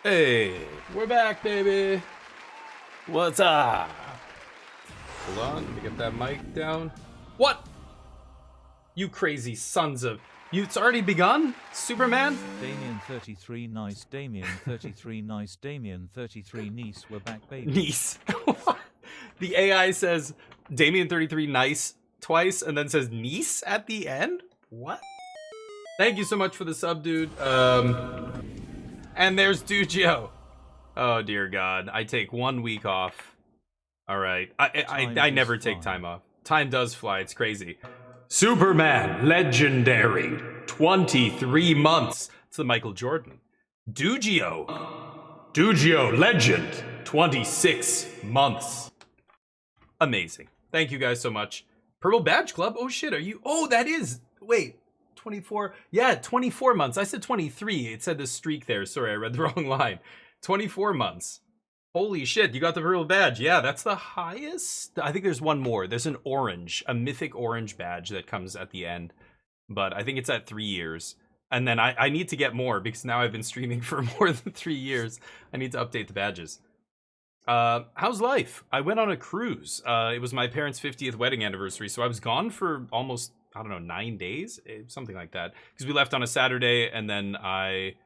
Hey, we're back, baby. What's up? Hold on, let me get that mic down. What? You crazy sons of... It's already begun? Superman? Damien 33 nice, Damien 33 nice, Damien 33 niece, we're back baby. Niece. The AI says Damien 33 nice twice and then says niece at the end? What? Thank you so much for the sub, dude. And there's Dugio. Oh dear God, I take 1 week off. All right, I never take time off. Time does fly. It's crazy. Superman Legendary, 23 months. It's the Michael Jordan. Dugio Legend, 26 months. Amazing. Thank you guys so much. Purple Badge Club. Oh shit, are you? Oh, that is. Wait, 24. Yeah, 24 months. I said 23. It said the streak there. Sorry, I read the wrong line. 24 months. Holy shit, you got the Purple Badge. Yeah, that's the highest. I think there's one more. There's an orange, a mythic orange badge that comes at the end. But I think it's at 3 years. And then I need to get more because now I've been streaming for more than 3 years. I need to update the badges. How's life? I went on a cruise. It was my parents' 50th wedding anniversary, so I was gone for almost, I don't know, 9 days? Something like that. Because we left on a Saturday, and then I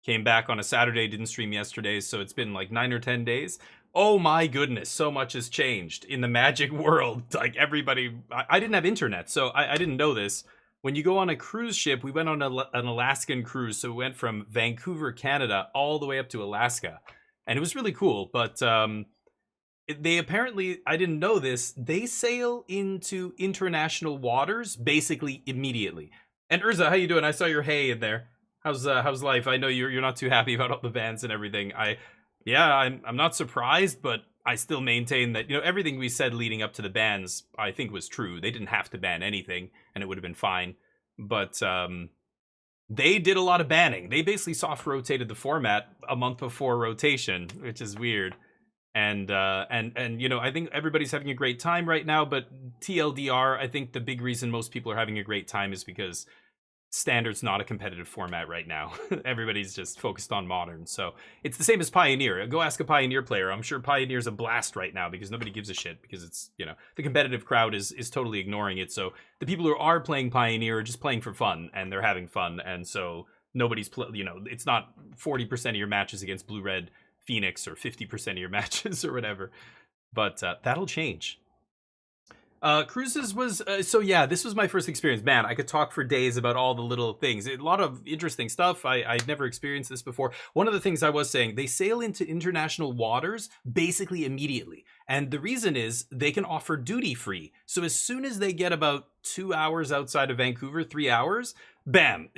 came back on a Saturday, didn't stream yesterday, so it's been like 9 or 10 days. Oh my goodness, so much has changed in the Magic world. Like everybody, I didn't have internet, so I didn't know this. When you go on a cruise ship, we went on an Alaskan cruise, so we went from Vancouver, Canada, all the way up to Alaska. And it was really cool, but they apparently, I didn't know this, they sail into international waters basically immediately. And Urza, how you doing? I saw your hey in there. How's life? I know you're not too happy about all the bans and everything. I'm not surprised, but I still maintain that, you know, everything we said leading up to the bans I think was true. They didn't have to ban anything and it would have been fine. But they did a lot of banning. They basically soft rotated the format a month before rotation, which is weird. And you know, I think everybody's having a great time right now, but TLDR, I think the big reason most people are having a great time is because Standard's not a competitive format right now. Everybody's just focused on Modern. So it's the same as Pioneer. Go ask a Pioneer player. I'm sure Pioneer's a blast right now because nobody gives a shit because it's, you know, the competitive crowd is totally ignoring it. So the people who are playing Pioneer are just playing for fun and they're having fun. And so nobody's, you know, it's not 40% of your matches against Blue Red Phoenix or 50% of your matches or whatever. But that'll change. Cruises was, so yeah, this was my first experience. Man, I could talk for days about all the little things. A lot of interesting stuff. I'd never experienced this before. One of the things I was saying, they sail into international waters basically immediately. And the reason is they can offer duty free. So as soon as they get about 2 hours outside of Vancouver, 3 hours, bam,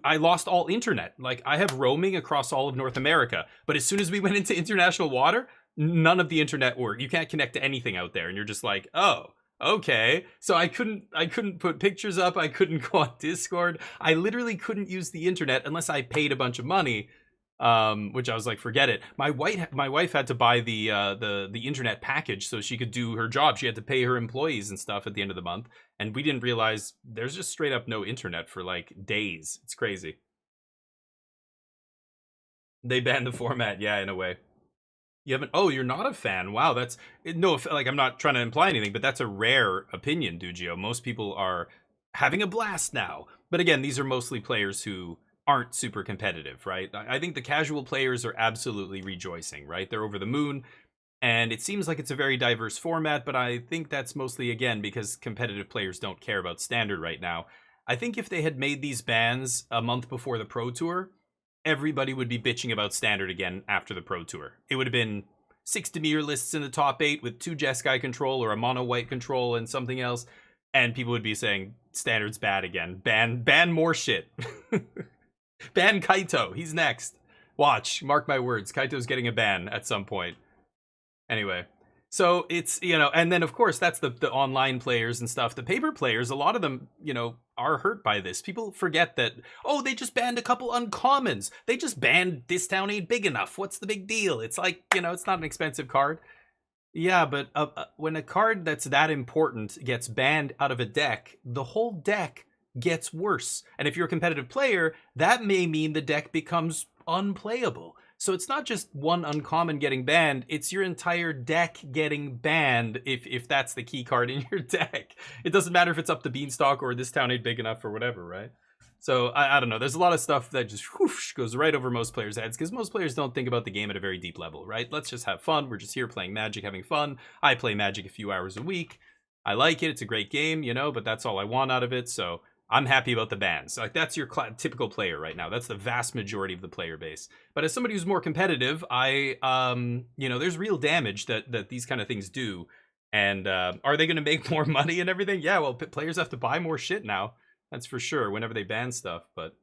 I lost all internet. Like I have roaming across all of North America. But as soon as we went into international water, none of the internet worked. You can't connect to anything out there. And you're just like, oh, okay. So I couldn't put pictures up. I couldn't go on Discord. I literally couldn't use the internet unless I paid a bunch of money. Which I was like, forget it. My wife had to buy the internet package so she could do her job. She had to pay her employees and stuff at the end of the month. And we didn't realize there's just straight up no internet for like days. It's crazy. They banned the format, yeah, in a way. You haven't? Oh, you're not a fan. Wow, that's no. Like I'm not trying to imply anything, but that's a rare opinion, Dugio. Most people are having a blast now. But again, these are mostly players who aren't super competitive, right? I think the casual players are absolutely rejoicing, right? They're over the moon, and it seems like it's a very diverse format. But I think that's mostly again because competitive players don't care about standard right now. I think if they had made these bans a month before the Pro Tour, everybody would be bitching about standard again after the Pro Tour. It would have been 6 Dimir lists in the top 8 with 2 Jeskai control or a mono white control and something else, and people would be saying standard's bad again. Ban more shit. Ban Kaito. He's next. Watch. Mark my words. Kaito's getting a ban at some point. Anyway. So it's, you know, and then of course that's the online players and stuff. The paper players, a lot of them, you know, are hurt by this. People forget that, oh, they just banned a couple uncommons. They just banned This Town Ain't Big Enough. What's the big deal? It's like, you know, it's not an expensive card. Yeah, but when a card that's that important gets banned out of a deck, the whole deck gets worse. And if you're a competitive player, that may mean the deck becomes unplayable. So it's not just one uncommon getting banned, it's your entire deck getting banned if that's the key card in your deck. It doesn't matter if it's up the beanstalk or this town ain't big enough or whatever, right? So I don't know. There's a lot of stuff that just whoosh, goes right over most players' heads because most players don't think about the game at a very deep level, right? Let's just have fun. We're just here playing Magic, having fun. I play Magic a few hours a week. I like it. It's a great game, you know, but that's all I want out of it. So I'm happy about the bans. Like that's your typical player right now. That's the vast majority of the player base. But as somebody who's more competitive, I, you know, there's real damage that these kind of things do. And are they going to make more money and everything? Yeah, well, players have to buy more shit now. That's for sure. Whenever they ban stuff, but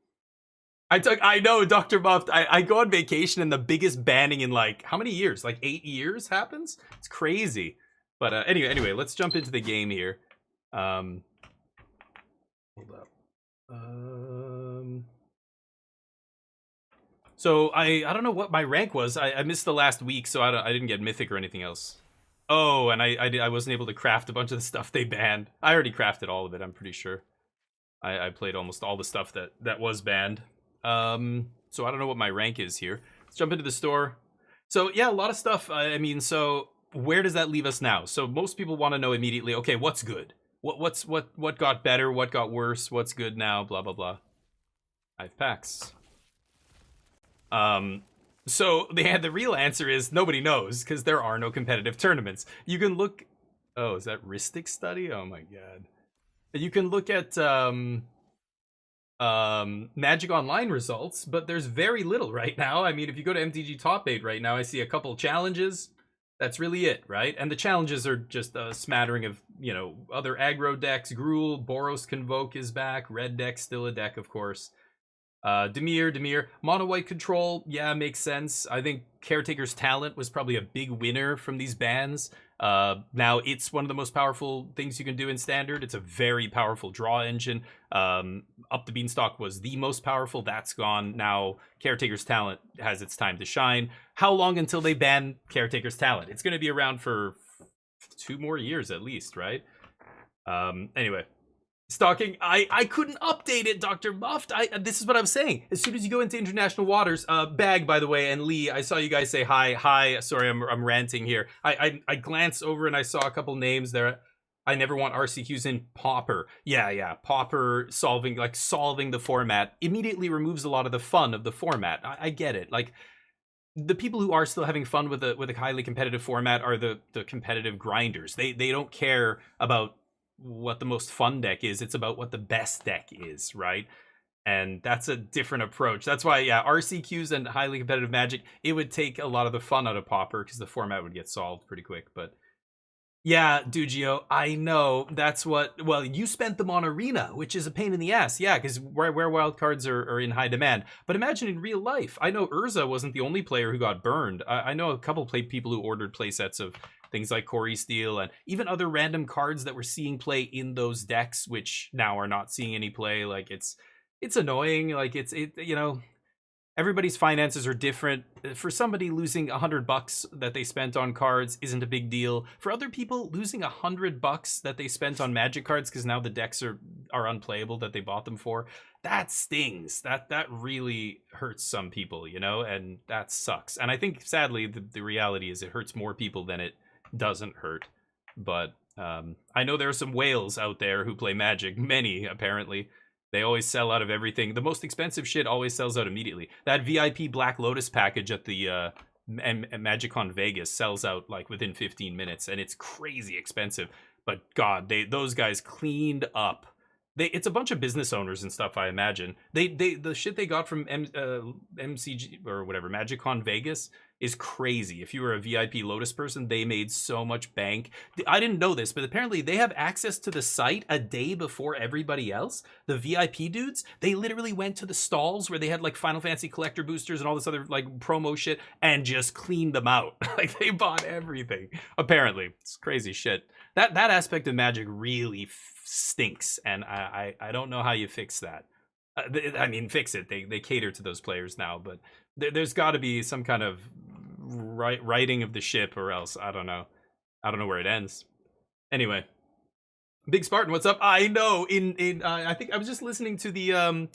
I know Dr. Muffed. I go on vacation and the biggest banning in like how many years? Like 8 years happens. It's crazy. But anyway, let's jump into the game here. Hold up. So I don't know what my rank was. I missed the last week, so I didn't get mythic or anything else. Oh, and I wasn't able to craft a bunch of the stuff they banned. I already crafted all of it. I'm pretty sure. I played almost all the stuff that was banned. So I don't know what my rank is here. Let's jump into the store. So yeah, a lot of stuff. I mean, so where does that leave us now? So most people want to know immediately, okay, what's good? What got better? What got worse? What's good now? Blah, blah, blah. 5 packs. So the real answer is nobody knows because there are no competitive tournaments. You can look. Oh, is that Ristic study? Oh my god. You can look at Magic Online results, but there's very little right now. I mean, if you go to MTG Top 8 right now, I see a couple challenges. That's really it, right? And the challenges are just a smattering of, you know, other aggro decks. Gruul, Boros Convoke is back. Red deck, still a deck, of course. Dimir. Mono White Control, yeah, makes sense. I think Caretaker's Talent was probably a big winner from these bans. Now it's one of the most powerful things you can do in Standard. It's a very powerful draw engine. Up the Beanstalk was the most powerful. That's gone. Now Caretaker's Talent has its time to shine. How long until they ban Caretaker's Talent? It's going to be around for 2 more years at least, right? Anyway. Stalking, I couldn't update it, Dr. Muffed. This is what I'm saying. As soon as you go into international waters, Bag, by the way, and Lee, I saw you guys say hi. Hi, sorry, I'm ranting here. I glanced over and I saw a couple names there. I never want RCQs in. Pauper. Yeah, Pauper solving the format immediately removes a lot of the fun of the format. I get it. Like, the people who are still having fun with a highly competitive format are the competitive grinders. They don't care about what the most fun deck is. It's about what the best deck is, right? And that's a different approach. That's why, yeah, RCQs and highly competitive Magic, it would take a lot of the fun out of Pauper because the format would get solved pretty quick. But yeah, Dugio, I know that's what. Well, you spent them on Arena, which is a pain in the ass. Yeah, because where wildcards are in high demand. But imagine in real life. I know Urza wasn't the only player who got burned. I know a couple people who ordered playsets of things like Corey Steele and even other random cards that we're seeing play in those decks, which now are not seeing any play. Like it's annoying. Like you know, everybody's finances are different. For somebody, losing $100 that they spent on cards isn't a big deal. For other people, losing $100 that they spent on Magic cards because now the decks are unplayable that they bought them for, that stings. That really hurts some people, you know, and that sucks. And I think sadly the reality is it hurts more people than it doesn't hurt. But I know there are some whales out there who play Magic, many apparently. They always sell out of everything. The most expensive shit always sells out immediately. That VIP Black Lotus package at the MagicCon Vegas sells out like within 15 minutes, and it's crazy expensive. But God, those guys cleaned up. It's a bunch of business owners and stuff, I imagine. The shit they got from MCG or whatever, MagicCon Vegas is crazy. If you were a VIP Lotus person, they made so much bank. I didn't know this, but apparently they have access to the site a day before everybody else. The VIP dudes, they literally went to the stalls where they had like Final Fantasy collector boosters and all this other like promo shit and just cleaned them out. Like they bought everything. Apparently, it's crazy shit. That aspect of Magic really stinks, and I don't know how you fix that. I mean, fix it. They cater to those players now, but there's got to be some kind of righting of the ship, or else I don't know where it ends. Anyway, Big Spartan, what's up? I know. I think I was just listening to the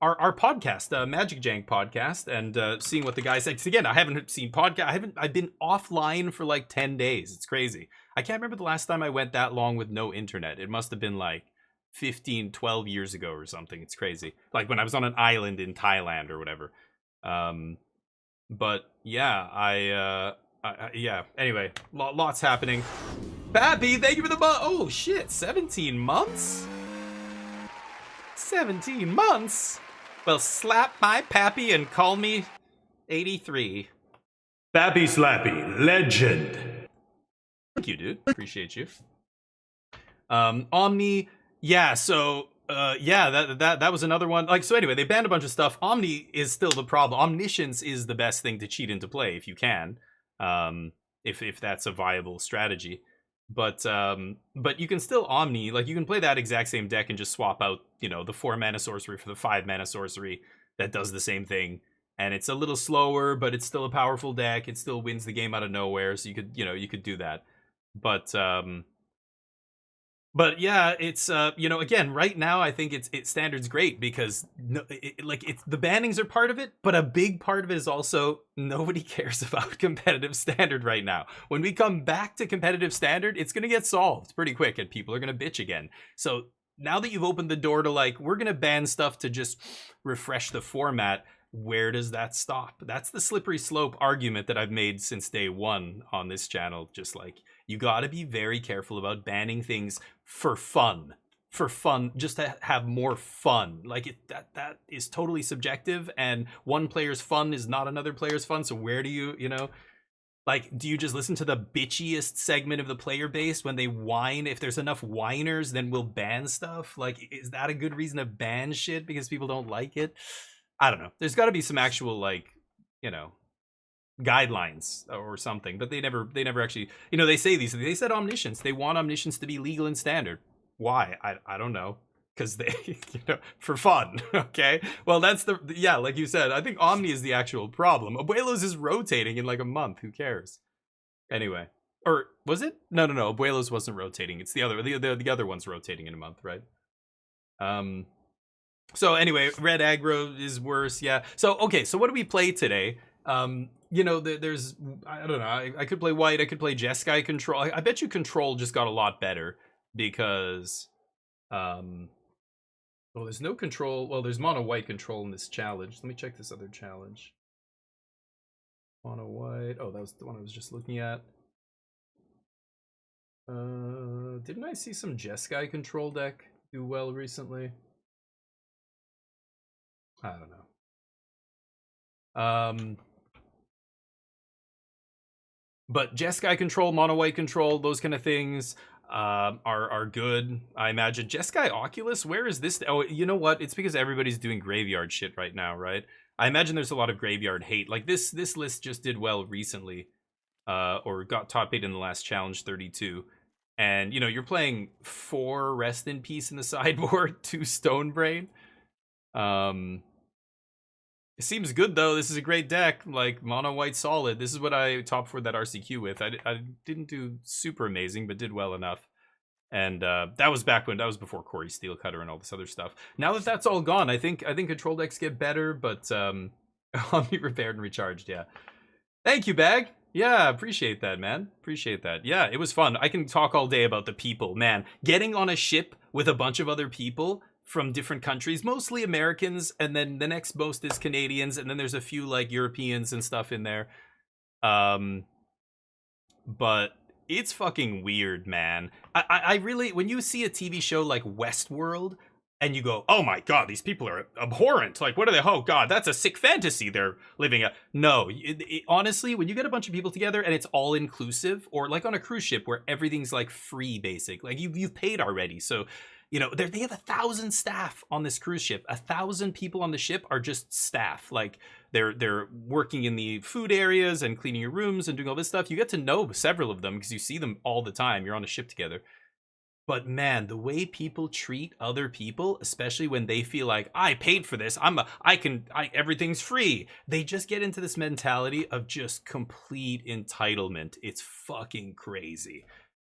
our podcast, Magic Jank podcast, and seeing what the guys say. 'Cause again, I haven't seen podcast. I've been offline for like 10 days. It's crazy. I can't remember the last time I went that long with no internet. It must have been like 15, 12 years ago or something. It's crazy. Like when I was on an island in Thailand or whatever. But yeah, yeah. Anyway, lots happening. Pappy, thank you for the oh shit, 17 months? 17 months? Well, slap my pappy and call me 83. Pappy Slappy, legend. Thank you, dude. Appreciate you. Omni, yeah, so yeah, that was another one. Like, so anyway, they banned a bunch of stuff. Omni is still the problem. Omniscience is the best thing to cheat into play if you can. If that's a viable strategy. But you can still Omni, like you can play that exact same deck and just swap out, you know, the 4 mana sorcery for the 5 mana sorcery that does the same thing. And it's a little slower, but it's still a powerful deck. It still wins the game out of nowhere. So you could do that. But yeah, it's again, right now I think it's standard's great because the bannings are part of it, but a big part of it is also nobody cares about competitive standard right now. When we come back to competitive standard, it's gonna get solved pretty quick, and people are gonna bitch again. So now that you've opened the door to like, we're gonna ban stuff to just refresh the format, where does that stop? That's the slippery slope argument that I've made since day one on this channel. Just like, you got to be very careful about banning things for fun, just to have more fun. Like that is totally subjective, and one player's fun is not another player's fun. So where do you like, do you just listen to the bitchiest segment of the player base when they whine? If there's enough whiners, then we'll ban stuff. Like, is that a good reason to ban shit because people don't like it? I don't know. There's got to be some actual, like, guidelines or something, but they never actually, they say these. They said omniscience. They want omniscience to be legal and standard. Why? I don't know. Because they, for fun. Okay. Well, that's yeah, like you said, I think Omni is the actual problem. Abuelos is rotating in like a month. Who cares? Anyway, or was it? No. Abuelos wasn't rotating. It's the other one's rotating in a month, right? So anyway, red aggro is worse, yeah. So, okay, so what do we play today? There's, I don't know, I could play white, I could play Jeskai Control. I bet you Control just got a lot better because, well, there's no Control, well, there's mono white Control in this challenge. Let me check this other challenge. Mono white, oh, that was the one I was just looking at. Didn't I see some Jeskai Control deck do well recently? I don't know. But Jeskai Control, Mono White Control, those kind of things are good. I imagine Jeskai Oculus. Where is this? Oh, you know what? It's because everybody's doing graveyard shit right now, right? I imagine there's a lot of graveyard hate. Like this list just did well recently, or got top 8 in the last challenge 32. And you're playing 4 Rest in Peace in the sideboard, 2 Stone Brain. It seems good though. This is a great deck, like mono white solid. This is what I top for that RCQ with. I didn't do super amazing, but did well enough. And that was before Corey Steelcutter and all this other stuff. Now that that's all gone, I think control decks get better, but Omni repaired and recharged. Yeah, thank you, Bag. Yeah, appreciate that, man. Appreciate that. Yeah, it was fun. I can talk all day about the people, man. Getting on a ship with a bunch of other people from different countries, mostly Americans, and then the next most is Canadians, and then there's a few like Europeans and stuff in there. But it's fucking weird, man. I really, when you see a TV show like Westworld and you go, oh my god, these people are abhorrent, like what are they, oh god, that's a sick fantasy they're living a. No, honestly, when you get a bunch of people together and it's all inclusive, or like on a cruise ship where everything's like free, basic, like you've paid already, so they have 1,000 staff on this cruise ship. 1,000 people on the ship are just staff. Like they're working in the food areas and cleaning your rooms and doing all this stuff. You get to know several of them because you see them all the time. You're on a ship together. But man, the way people treat other people, especially when they feel like I paid for this, everything's free. They just get into this mentality of just complete entitlement. It's fucking crazy.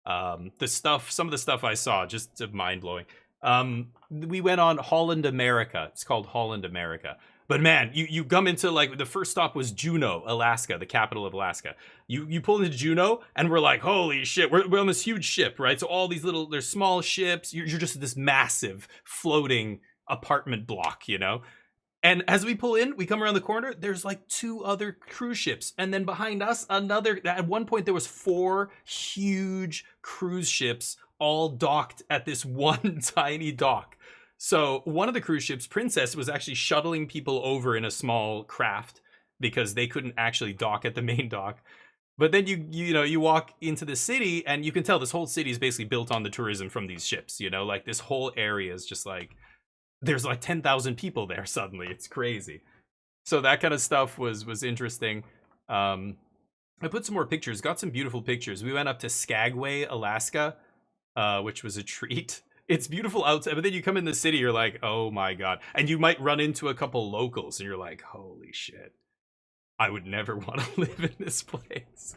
Some of the stuff I saw, just mind blowing. We went on Holland America. It's called Holland America. But man, you come into like the first stop was Juneau, Alaska, the capital of Alaska. You pull into Juneau and we're like, holy shit, we're on this huge ship, right? So all these there's small ships. You're just this massive floating apartment block, you know? And as we pull in, we come around the corner, there's like 2 other cruise ships. And then behind us, another, at one point there was 4 huge cruise ships all docked at this one tiny dock. So one of the cruise ships, Princess, was actually shuttling people over in a small craft because they couldn't actually dock at the main dock. But then you walk into the city and you can tell this whole city is basically built on the tourism from these ships, you know, like this whole area is just like, there's like 10,000 people there suddenly. It's crazy. So that kind of stuff was interesting. I put some more pictures, got some beautiful pictures. We went up to Skagway, Alaska, which was a treat. It's beautiful outside, but then you come in the city, you're like, oh my God. And you might run into a couple locals and you're like, holy shit, I would never want to live in this place.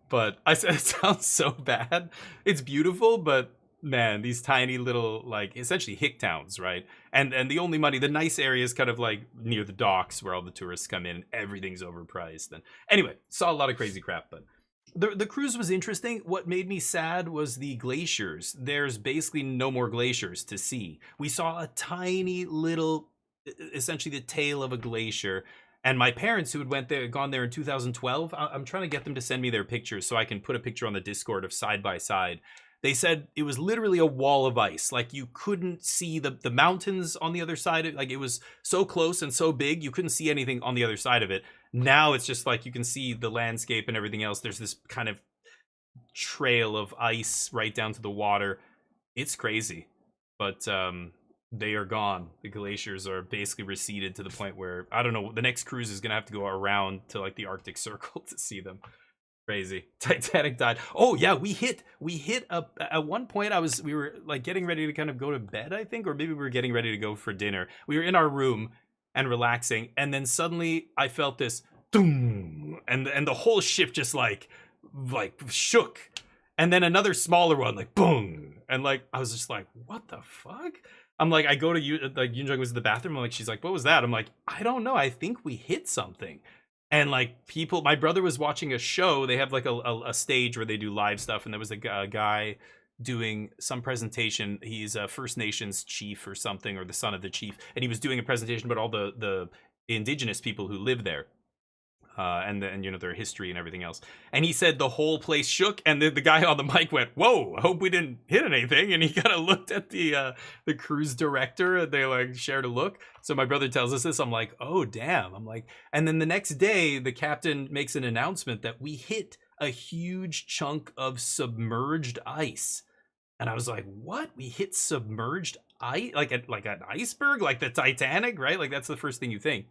But it sounds so bad. It's beautiful, but man, these tiny little, like, essentially hick towns, right? And the only money, the nice area is kind of like near the docks where all the tourists come in and everything's overpriced. And anyway, saw a lot of crazy crap, but the cruise was interesting. What made me sad was the glaciers. There's basically no more glaciers to see. We saw a tiny little, essentially the tail of a glacier. And my parents who had gone there in 2012, I'm trying to get them to send me their pictures so I can put a picture on the Discord of side by side. They said it was literally a wall of ice. Like you couldn't see the mountains on the other side. Like it was so close and so big, you couldn't see anything on the other side of it. Now it's just like you can see the landscape and everything else. There's this kind of trail of ice right down to the water. It's crazy, but they are gone. The glaciers are basically receded to the point where, I don't know, the next cruise is going to have to go around to like the Arctic Circle to see them. Crazy. Titanic died. Oh yeah, we hit at one point we were like getting ready to kind of go to bed, I think, or maybe we were getting ready to go for dinner. We were in our room and relaxing, and then suddenly I felt this doom, and the whole ship just like shook. And then another smaller one, like boom. And like I was just like, what the fuck? I'm like, I go to like Yoonjung was in the bathroom. I'm like, she's like, what was that? I'm like, I don't know. I think we hit something. And like my brother was watching a show. They have like a stage where they do live stuff. And there was a guy doing some presentation. He's a First Nations chief or something, or the son of the chief. And he was doing a presentation about all the indigenous people who live there. And you know, their history and everything else. And he said the whole place shook, and the guy on the mic went, whoa, I hope we didn't hit anything. And he kind of looked at the cruise director, and they like shared a look. So my brother tells us this. I'm like, oh damn. I'm like, and then the next day the captain makes an announcement that we hit a huge chunk of submerged ice. And I was like, what? We hit submerged ice? Like an iceberg? Like the Titanic, right? Like that's the first thing you think.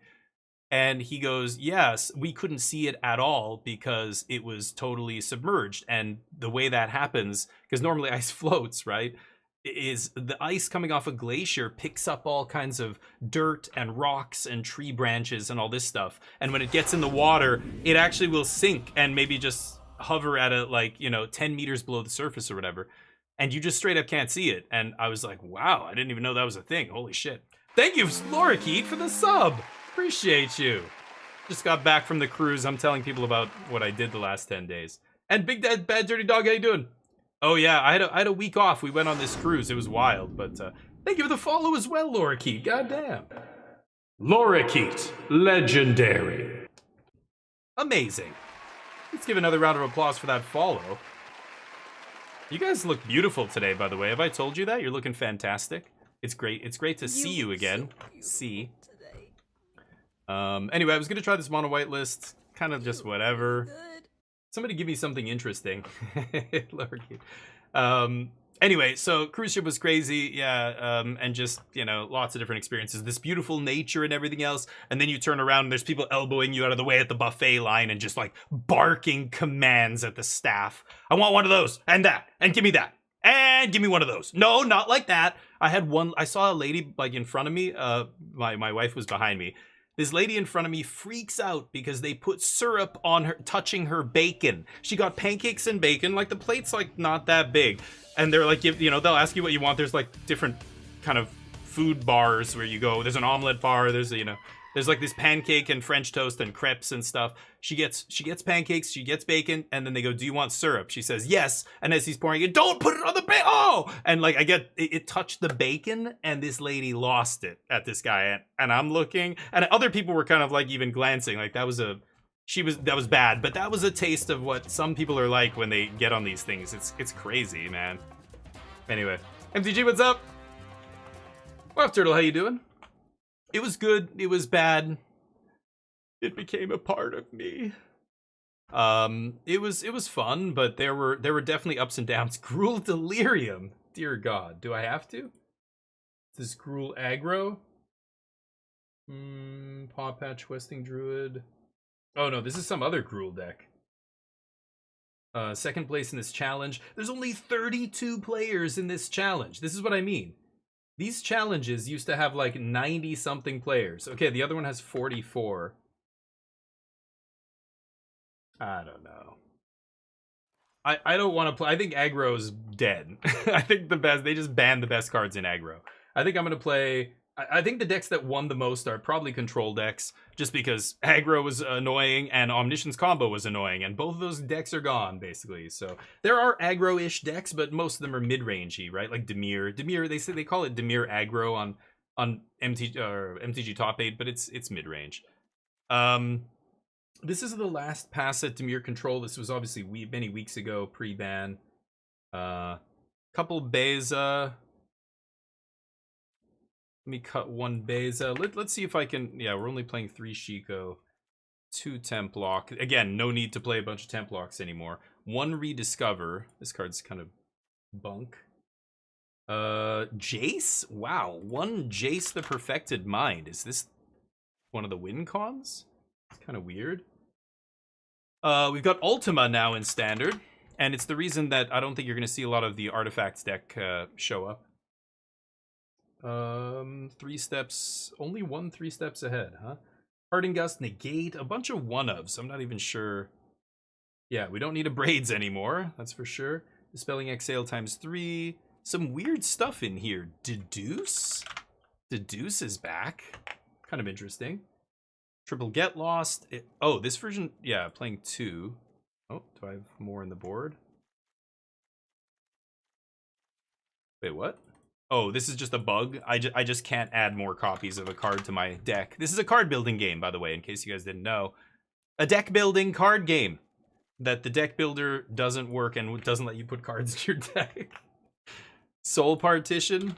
And he goes, yes, we couldn't see it at all because it was totally submerged. And the way that happens, because normally ice floats, right, is the ice coming off a glacier picks up all kinds of dirt and rocks and tree branches and all this stuff. And when it gets in the water, it actually will sink and maybe just hover at a, like, you know, 10 meters below the surface or whatever. And you just straight up can't see it. And I was like, wow, I didn't even know that was a thing. Holy shit. Thank you, Laura Keat, for the sub. Appreciate you. Just got back from the cruise. I'm telling people about what I did the last 10 days. And Big Dad, Bad Dirty Dog, how you doing? Oh yeah, I had a week off. We went on this cruise. It was wild, but thank you for the follow as well, Laura Keat. Goddamn. Laura Keat, legendary. Amazing. Let's give another round of applause for that follow. You guys look beautiful today, by the way. Have I told you that? You're looking fantastic. It's great. It's great to see you again. See. Anyway, I was gonna try this mono white list, kind of just whatever. Somebody give me something interesting. Anyway, so cruise ship was crazy, yeah, and just, you know, lots of different experiences. This beautiful nature and everything else, and then you turn around and there's people elbowing you out of the way at the buffet line and just like barking commands at the staff. I want one of those and that, and give me that, and give me one of those. No, not like that. I saw a lady like in front of me. My wife was behind me. This lady in front of me freaks out because they put syrup on her, touching her bacon. She got pancakes and bacon, like the plate's like not that big. And they're like, you know, they'll ask you what you want. There's like different kind of food bars where you go. There's an omelet bar. There's there's like this pancake and French toast and crepes and stuff. She gets pancakes. She gets bacon, and then they go, "Do you want syrup?" She says yes. And as he's pouring it, "Don't put it on the bacon." Oh, and like it touched the bacon, and this lady lost it at this guy, and I'm looking, and other people were kind of like even glancing, like that was bad, but that was a taste of what some people are like when they get on these things. It's crazy, man. Anyway, MTG, what's up? Well, Turtle, how you doing? It was good. It was bad. It became a part of me. It was fun, but there were definitely ups and downs. Gruul Delirium. Dear God, do I have to? This Gruul aggro. Paw Patch Questing Druid. Oh no, this is some other Gruul deck. Second place in this challenge. There's only 32 players in this challenge. This is what I mean. These challenges used to have like 90 something players. Okay, the other one has 44. I don't know. I don't want to play. I think aggro's dead. I think they just banned the best cards in aggro. I think I'm going to play. I think the decks that won the most are probably control decks, just because aggro was annoying and Omniscience combo was annoying, and both of those decks are gone, basically. So there are aggro-ish decks, but most of them are mid-rangey, right? Like Dimir. Dimir, they call it Dimir aggro on MTG Top 8, but it's mid-range. This is the last pass at Dimir Control. This was obviously many weeks ago, pre-ban. Couple Beza. Let me cut one Beza. Let's see if I can. Yeah, we're only playing 3 Shiko, 2 Templock. Again, no need to play a bunch of Templocks anymore. 1 Rediscover. This card's kind of bunk. Jace? Wow, 1 Jace the Perfected Mind. Is this one of the win cons? It's kind of weird. We've got Ultima now in Standard, and it's the reason that I don't think you're going to see a lot of the Artifacts deck show up. 3 steps, only 3 steps ahead, huh? Parting Gust, Negate, a bunch of one-ofs. I'm not even sure. Yeah, we don't need a Braids anymore, that's for sure. Dispelling Exhale ×3. Some weird stuff in here. Deduce? Deduce is back. Kind of interesting. Triple Get Lost. Oh, this version, yeah, playing 2. Oh, do I have more in the board? Wait, what? Oh, this is just a bug. I just can't add more copies of a card to my deck. This is a card building game, by the way, in case you guys didn't know. A deck building card game that the deck builder doesn't work and doesn't let you put cards in your deck. Soul Partition.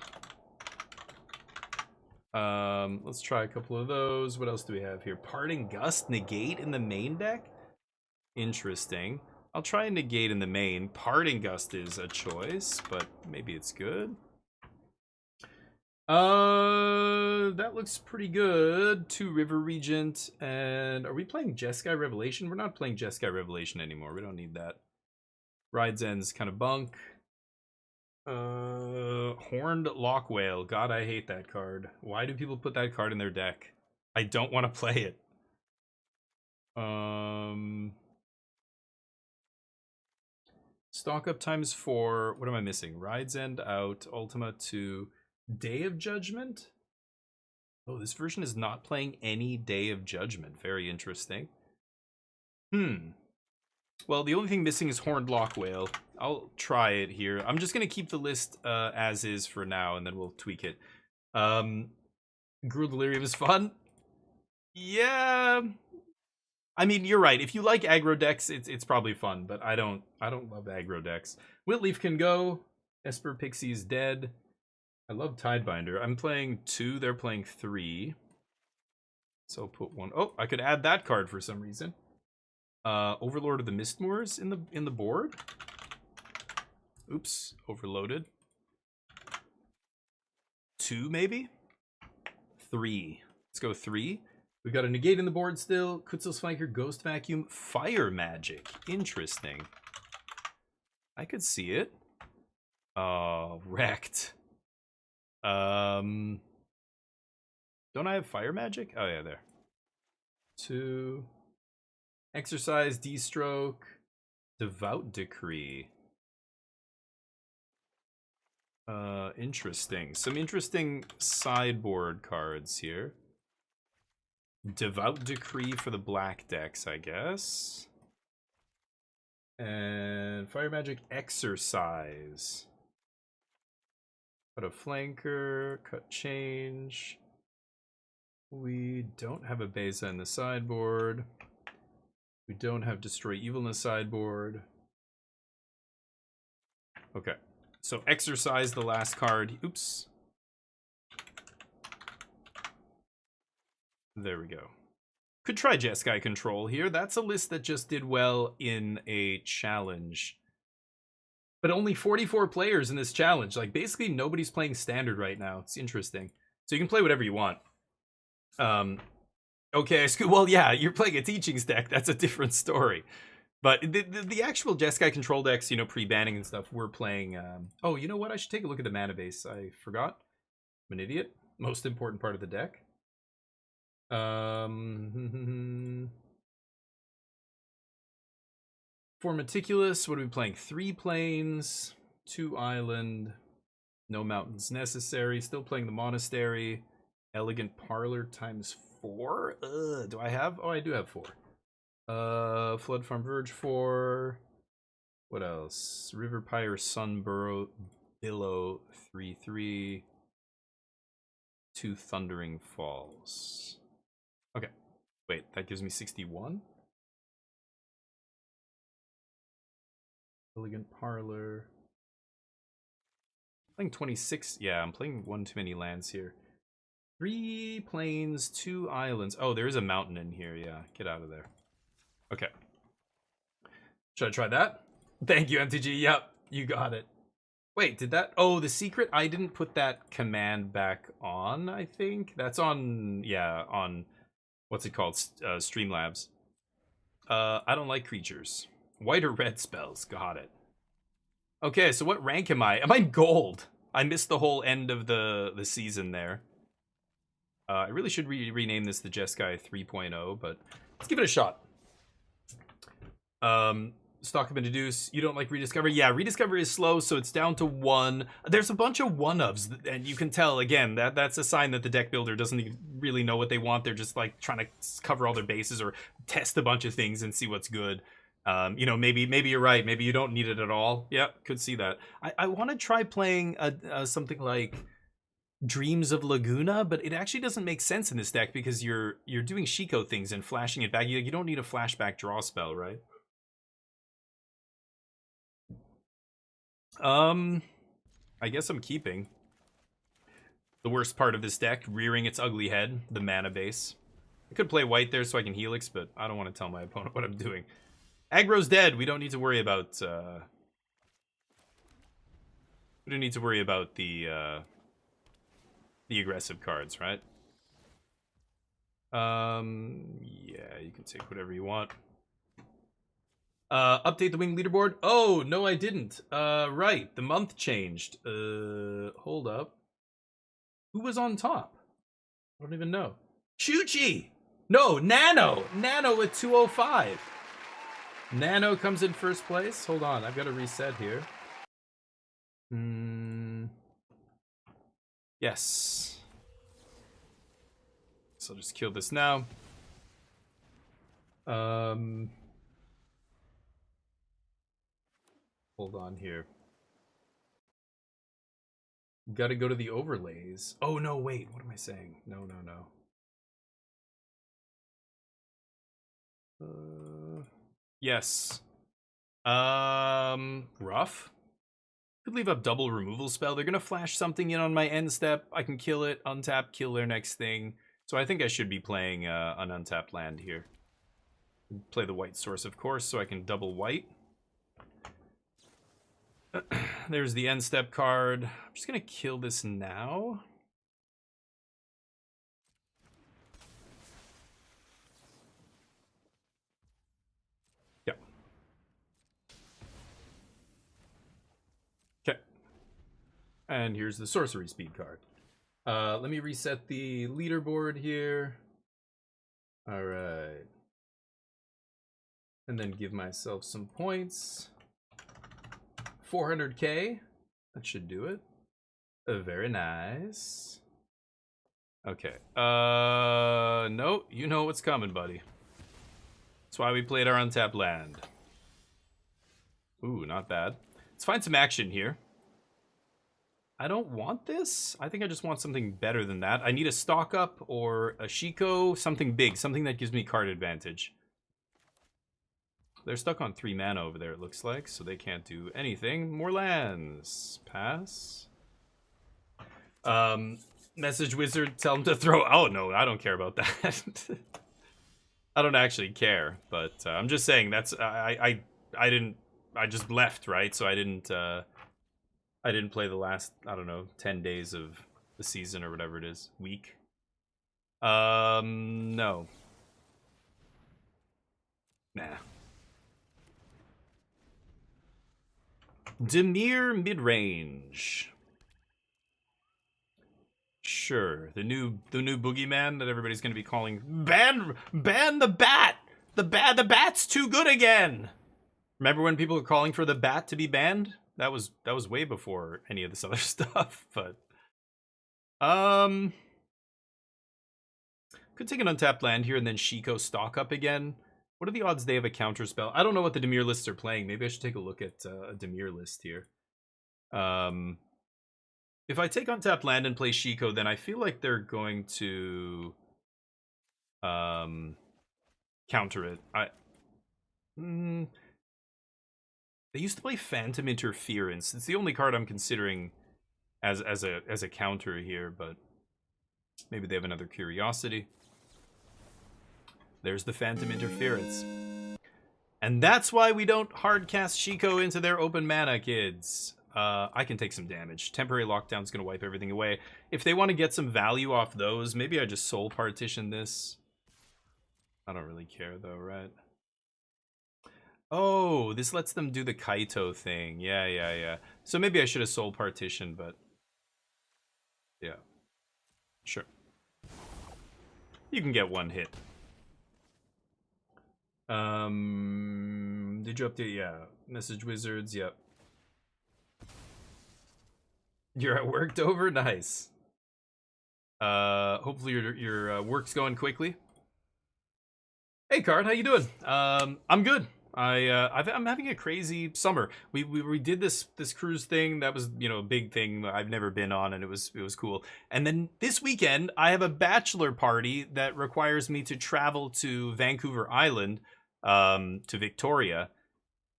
Let's try a couple of those. What else do we have here? Parting Gust, Negate in the main deck? Interesting. I'll try and Negate in the main. Parting Gust is a choice, but maybe it's good. That looks pretty good. 2 River Regent, and are we playing Jeskai Revelation? We're not playing Jeskai Revelation anymore. We don't need that. Ride's End's kind of bunk. Horned Lockwhale. God, I hate that card. Why do people put that card in their deck? I don't want to play it. Stock up ×4. What am I missing? Ride's End out. Ultima 2. Day of Judgment? Oh, this version is not playing any Day of Judgment. Very interesting. Well, the only thing missing is Horned Lockwhale. I'll try it here. I'm just going to keep the list as is for now, and then we'll tweak it. Gruul Delirium is fun. Yeah. I mean, you're right. If you like aggro decks, it's probably fun, but I don't love aggro decks. Whitleaf can go. Esper Pixie is dead. I love Tidebinder. I'm playing 2, they're playing 3. So I'll put 1. Oh, I could add that card for some reason. Overlord of the Mistmoors in the board. Oops, overloaded. 2 maybe? 3. Let's go 3. We've got a Negate in the board still. Kutzel's Flanker, Ghost Vacuum, Fire Magic. Interesting. I could see it. Oh, wrecked. Don't I have Fire Magic? Oh yeah, there. 2. Exercise, D-Stroke, Devout Decree. Interesting. Some interesting sideboard cards here. Devout Decree for the black decks, I guess. And Fire Magic Exercise. Cut a flanker, cut change. We don't have a Beza in the sideboard. We don't have Destroy Evil in the sideboard. Okay. So Exercise the last card. Oops. There we go. Could try Jeskai Control here. That's a list that just did well in a challenge. But only 44 players in this challenge. Like, basically nobody's playing Standard right now. It's interesting. So you can play whatever you want. Okay, well, yeah, you're playing a Teachings deck. That's a different story. But the actual Jeskai Control decks, you know, pre-banning and stuff, we're playing... Oh, you know what? I should take a look at the mana base. I forgot. I'm an idiot. Most important part of the deck. For Meticulous, what are we playing? 3 plains, 2 island, no mountains necessary. Still playing the Monastery. Elegant Parlor times 4. Do I have? Oh, I do have 4. Flood Farm Verge 4. What else? River Pyre Sunburrow Billow 3/3. 2 Thundering Falls. Okay. Wait, that gives me 61? Elegant Parlor. Playing 26. Yeah, I'm playing one too many lands here. 3 plains, 2 islands. Oh, there is a mountain in here. Yeah, get out of there. Okay. Should I try that? Thank you, MTG. Yep, you got it. Wait, did that... Oh, the secret? I didn't put that command back on, I think. That's on... Yeah, on... What's it called? Streamlabs. I don't like creatures. White or red spells. Got it. Okay, so what rank am I? Am I gold? I missed the whole end of the season there. I really should rename this the Jeskai 3.0, but let's give it a shot. Stock up and deduce. You don't like Rediscover? Yeah, Rediscover is slow, so it's down to 1. There's a bunch of 1-ofs, and you can tell, again, that's a sign that the deck builder doesn't even really know what they want. They're just, like, trying to cover all their bases or test a bunch of things and see what's good. You know, maybe you're right. Maybe you don't need it at all. Yeah, could see that. I want to try playing something like Dreams of Laguna, but it actually doesn't make sense in this deck because you're doing Shiko things and flashing it back. You don't need a flashback draw spell, right? I guess I'm keeping the worst part of this deck, rearing its ugly head, the mana base. I could play white there so I can Helix, but I don't want to tell my opponent what I'm doing. Aggro's dead. We don't need to worry about the aggressive cards, right? Yeah, you can take whatever you want. Update the wing leaderboard. Oh, no, I didn't. Right. The month changed. Hold up. Who was on top? I don't even know. Chuchi! No, Nano! Nano with 205. Nano comes in first place. Hold on, I've got to reset here. Yes. So I'll just kill this now. Hold on here. Gotta go to the overlays. Oh, no, wait. What am I saying? No. Yes. Rough. Could leave up double removal spell. They're gonna flash something in on my end step. I can kill it, untap, kill their next thing. So I think I should be playing an untapped land here. Play the white source, of course, so I can double white. There's the end step card. I'm just gonna kill this now. Yeah. Okay. And here's the sorcery speed card. Let me reset the leaderboard here. All right. And then give myself some points. 400k. That should do it. Very nice. Okay. No, you know what's coming, buddy. That's why we played our untapped land. Ooh, not bad. Let's find some action here. I don't want this. I think I just want something better than that. I need a stock up or a Shiko, something big, something that gives me card advantage. They're stuck on 3 mana over there, it looks like, so they can't do anything. More lands. Pass. Message wizard, tell him to throw. Oh no, I don't care about that. I don't actually care, but I'm just saying that's I just left, right? So I didn't play the last, I don't know, 10 days of the season or whatever it is, week. No. Nah. Dimir midrange. Sure, the new boogeyman that everybody's gonna be calling ban the bat. The bat's too good again. Remember when people were calling for the bat to be banned? That was way before any of this other stuff. But could take an untapped land here and then Shiko stock up again. What are the odds they have a counter spell? I don't know what the Dimir lists are playing. Maybe I should take a look at a Dimir list here. If I take untapped land and play Shiko, then I feel like they're going to counter it. They used to play Phantom Interference. It's the only card I'm considering as a counter here, but maybe they have another Curiosity. There's the Phantom Interference. And that's why we don't hardcast Shiko into their open mana, kids. I can take some damage. Temporary Lockdown's going to wipe everything away. If they want to get some value off those, maybe I just soul partition this. I don't really care though, right? Oh, this lets them do the Kaito thing. Yeah. So maybe I should have soul partitioned, but yeah. Sure. You can get one hit. Did you update? Yeah. Message wizards, yep. You're at work, Dover? Nice. Hopefully your work's going quickly. Hey, Card, how you doing? I'm good. I'm having a crazy summer. We did this cruise thing that was, you know, a big thing I've never been on, and it was cool. And then this weekend I have a bachelor party that requires me to travel to Vancouver Island, to Victoria,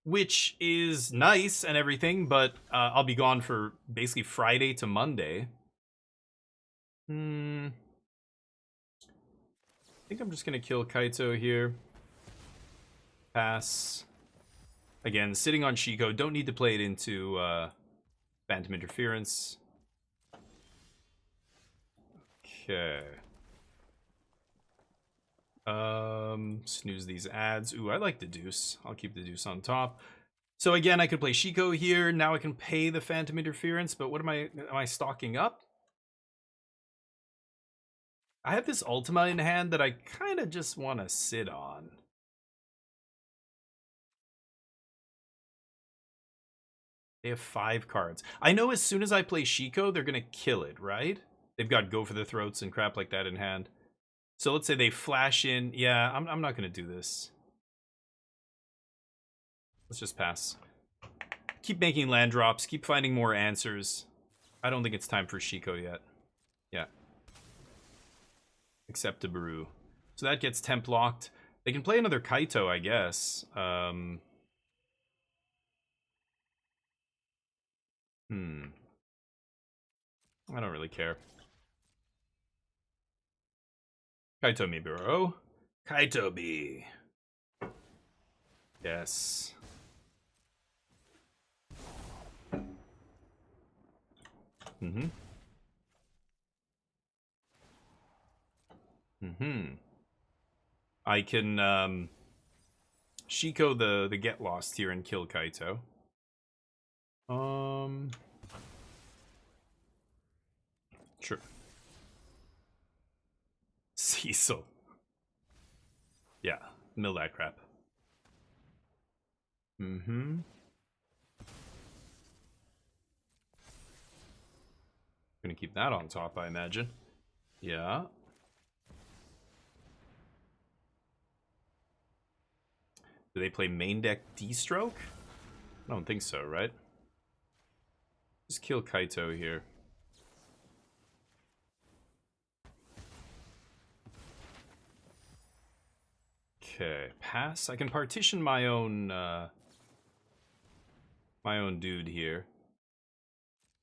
which is nice and everything, but I'll be gone for basically Friday to Monday. I think I'm just gonna kill Kaito here. Pass. Again, sitting on Shiko. Don't need to play it into Phantom Interference. Okay. Snooze these ads. Ooh, I like the Deuce. I'll keep the Deuce on top. So again, I could play Shiko here. Now I can pay the Phantom Interference, but what am I stocking up? I have this Ultima in hand that I kind of just want to sit on. They have 5 cards. I know as soon as I play Shiko, they're going to kill it, right? They've got Go for the Throats and crap like that in hand. So let's say they flash in. Yeah, I'm not going to do this. Let's just pass. Keep making land drops. Keep finding more answers. I don't think it's time for Shiko yet. Yeah. Except a Baru. So that gets temp locked. They can play another Kaito, I guess. I don't really care. Kaito me, bro. Kaito be. Yes. I can Shiko the Get Lost here and kill Kaito. Sure. Cecil. Yeah, mill that crap. Gonna keep that on top, I imagine. Yeah. Do they play main deck D-Stroke? I don't think so, right? Just kill Kaito here. Okay, pass. I can partition my own dude here.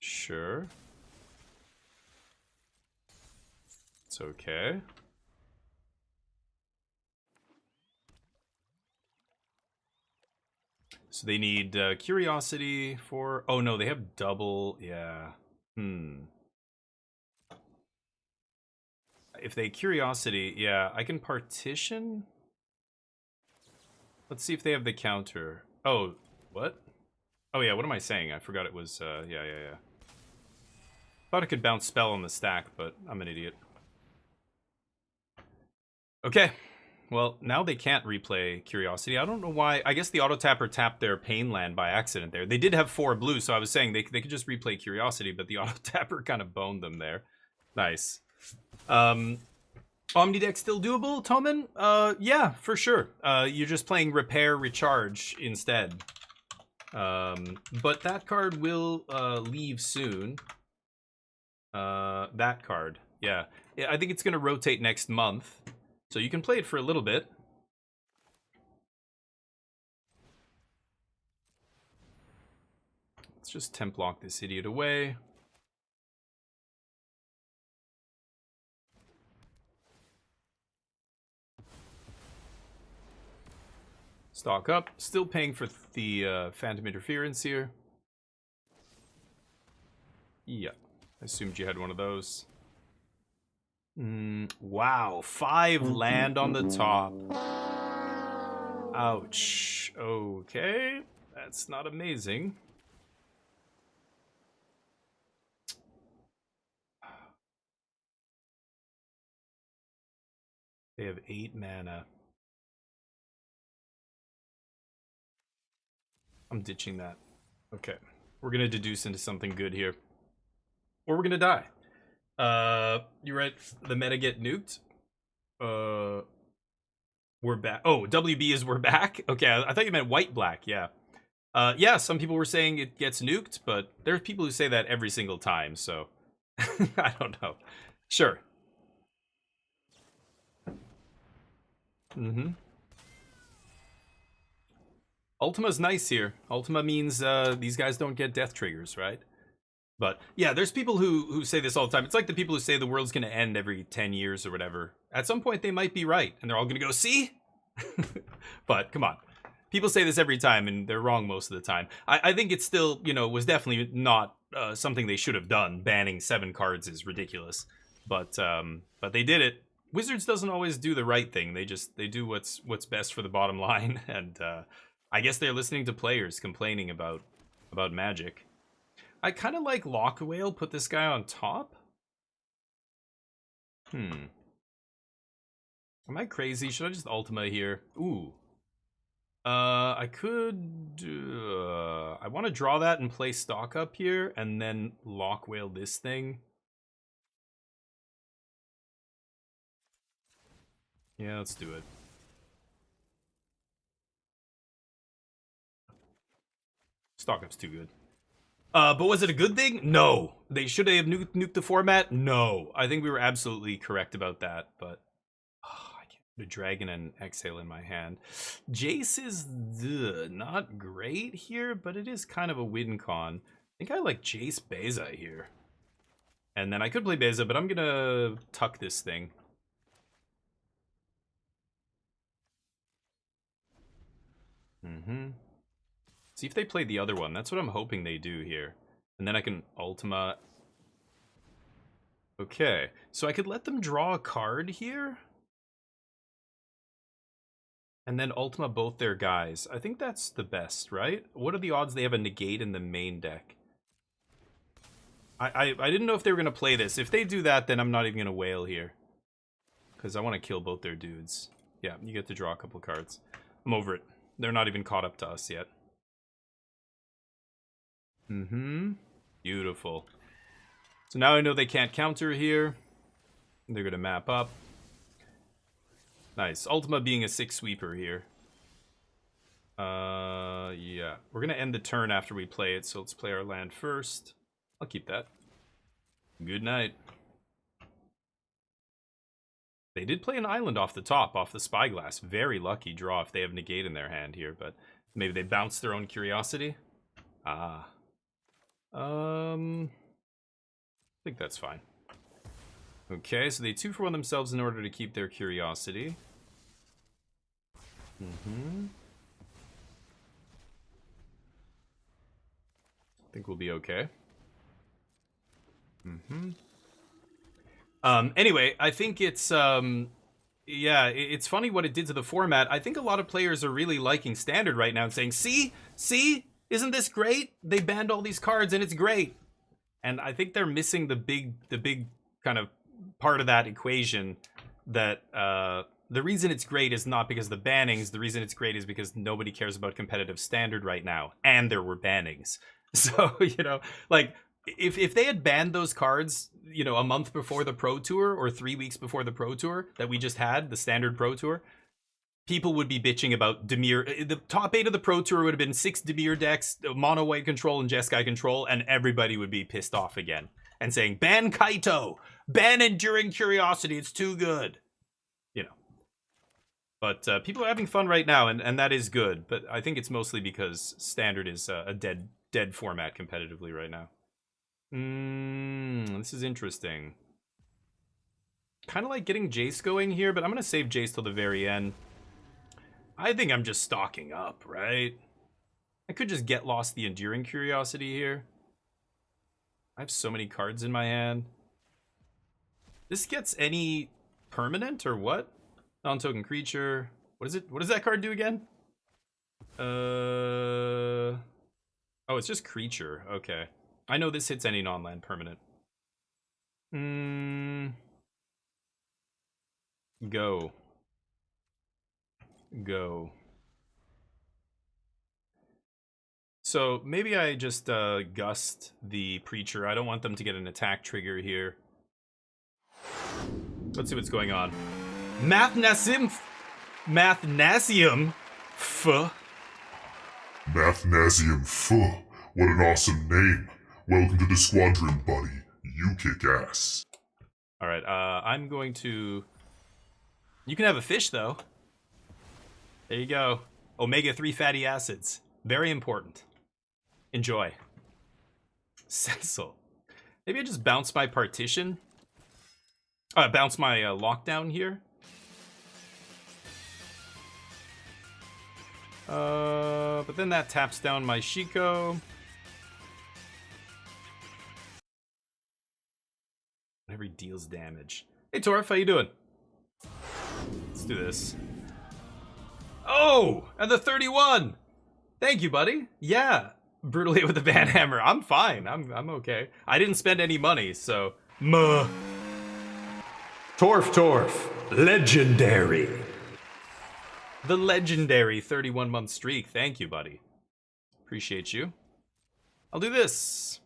Sure. It's okay. So they need Curiosity for... Oh, no, they have double... Yeah. If they Curiosity... Yeah, I can partition... Let's see if they have the counter. Oh, what? Oh, yeah, what am I saying? I forgot it was... yeah. Thought I could bounce spell on the stack, but I'm an idiot. Okay. Well, now they can't replay Curiosity. I don't know why. I guess the auto-tapper tapped their Pain land by accident there. They did have 4 blue, so I was saying they could just replay Curiosity, but the auto-tapper kind of boned them there. Nice. Omnideck still doable, Toman? Yeah, for sure. You're just playing Repair Recharge instead. But that card will leave soon. That card. Yeah. I think it's going to rotate next month. So you can play it for a little bit. Let's just temp lock this idiot away. Stock up. Still paying for the Phantom Interference here. Yeah. I assumed you had one of those. Wow. 5 land on the top. Ouch. Okay. That's not amazing. They have 8 mana. I'm ditching that. Okay. We're going to deduce into something good here. Or we're going to die. You right? The meta get nuked? We're back. Oh, WB is we're back? Okay, I thought you meant white-black, yeah. Yeah, some people were saying it gets nuked, but there's people who say that every single time, so... I don't know. Sure. Ultima's nice here. Ultima means these guys don't get death triggers, right? But yeah, there's people who say this all the time. It's like the people who say the world's going to end every 10 years or whatever. At some point, they might be right. And they're all going to go, see? But come on. People say this every time, and they're wrong most of the time. I think it's still, you know, was definitely not something they should have done. Banning 7 cards is ridiculous. But they did it. Wizards doesn't always do the right thing. They do what's best for the bottom line. And I guess they're listening to players complaining about Magic. I kind of like Lock Whale, put this guy on top. Am I crazy? Should I just Ultima here? Ooh. I could... I want to draw that and play stock up here, and then Lock Whale this thing. Yeah, let's do it. Stock up's too good. But was it a good thing? No. Should they have nuked the format? No. I think we were absolutely correct about that, but I can't put a dragon and exhale in my hand. Jace is not great here, but it is kind of a win con. I think I like Jace Beza here. And then I could play Beza, but I'm gonna tuck this thing. See if they play the other one. That's what I'm hoping they do here. And then I can Ultima. Okay, so I could let them draw a card here. And then Ultima both their guys. I think that's the best, right? What are the odds they have a negate in the main deck? I didn't know if they were going to play this. If they do that, then I'm not even going to whale here. Because I want to kill both their dudes. Yeah, you get to draw a couple cards. I'm over it. They're not even caught up to us yet. Beautiful. So now I know they can't counter here. They're going to map up. Nice. Ultima being a 6 sweeper here. Yeah. We're going to end the turn after we play it, so let's play our land first. I'll keep that. Good night. They did play an island off the top, off the Spyglass. Very lucky draw if they have Negate in their hand here, but maybe they bounced their own Curiosity. Ah. I think that's fine. Okay, so they 2-for-1 themselves in order to keep their Curiosity. I think we'll be okay. Anyway, I think it's yeah, it's funny what it did to the format. I think a lot of players are really liking Standard right now and saying, see, isn't this great? They banned all these cards and it's great. And I think they're missing the big kind of part of that equation, that the reason it's great is not because of the bannings. The reason it's great is because nobody cares about competitive Standard right now, and there were bannings. So, you know, like, if they had banned those cards, you know, a month before the Pro Tour or 3 weeks before the Pro Tour that we just had, the Standard Pro Tour, people would be bitching about Dimir. The top 8 of the Pro Tour would have been 6 Dimir decks, Mono White Control and Jeskai Control, and everybody would be pissed off again and saying, ban Kaito, ban Enduring Curiosity, it's too good. You know. But people are having fun right now, and that is good. But I think it's mostly because Standard is a dead format competitively right now. This is interesting. Kind of like getting Jace going here, but I'm going to save Jace till the very end. I think I'm just stocking up, right? I could just get lost the Enduring Curiosity here. I have so many cards in my hand. This gets any permanent or what? Non-token creature. What is it? What does that card do again? Oh, it's just creature. Okay. I know this hits any non-land permanent. Go. So maybe I just gust the Preacher. I don't want them to get an attack trigger here. Let's see what's going on. Mathnasium. What an awesome name. Welcome to the squadron, buddy. You kick ass. Alright, I'm going to... You can have a fish, though. There you go. Omega-3 fatty acids. Very important. Enjoy. Cecil. Maybe I just bounce my partition. Bounce my lockdown here. But then that taps down my Shiko. Whenever he deals damage. Hey Torf, how you doing? Let's do this. Oh! And the 31! Thank you, buddy. Yeah. Brutally with the Van Hammer. I'm fine. I'm okay. I didn't spend any money, so... Torf. Legendary. The legendary 31-month streak. Thank you, buddy. Appreciate you. I'll do this.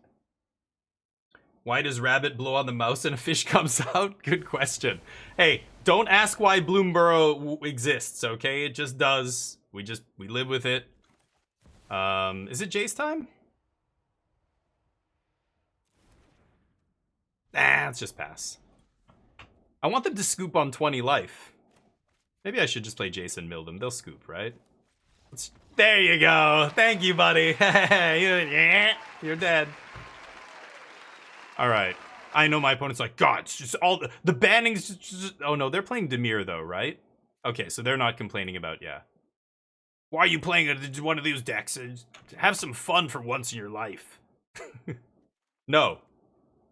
Why does Rabbit blow on the mouse and a fish comes out? Good question. Hey, don't ask why Bloomborough exists, okay? It just does. We live with it. Is it Jace time? Nah, let's just pass. I want them to scoop on 20 life. Maybe I should just play Jason Mildem. They'll scoop, right? There you go. Thank you, buddy. You're dead. All right. I know my opponent's like, God, it's just all the bannings. Just... Oh, no, they're playing Dimir, though, right? Okay, so they're not complaining about, yeah. Why are you playing one of these decks? Have some fun for once in your life. No.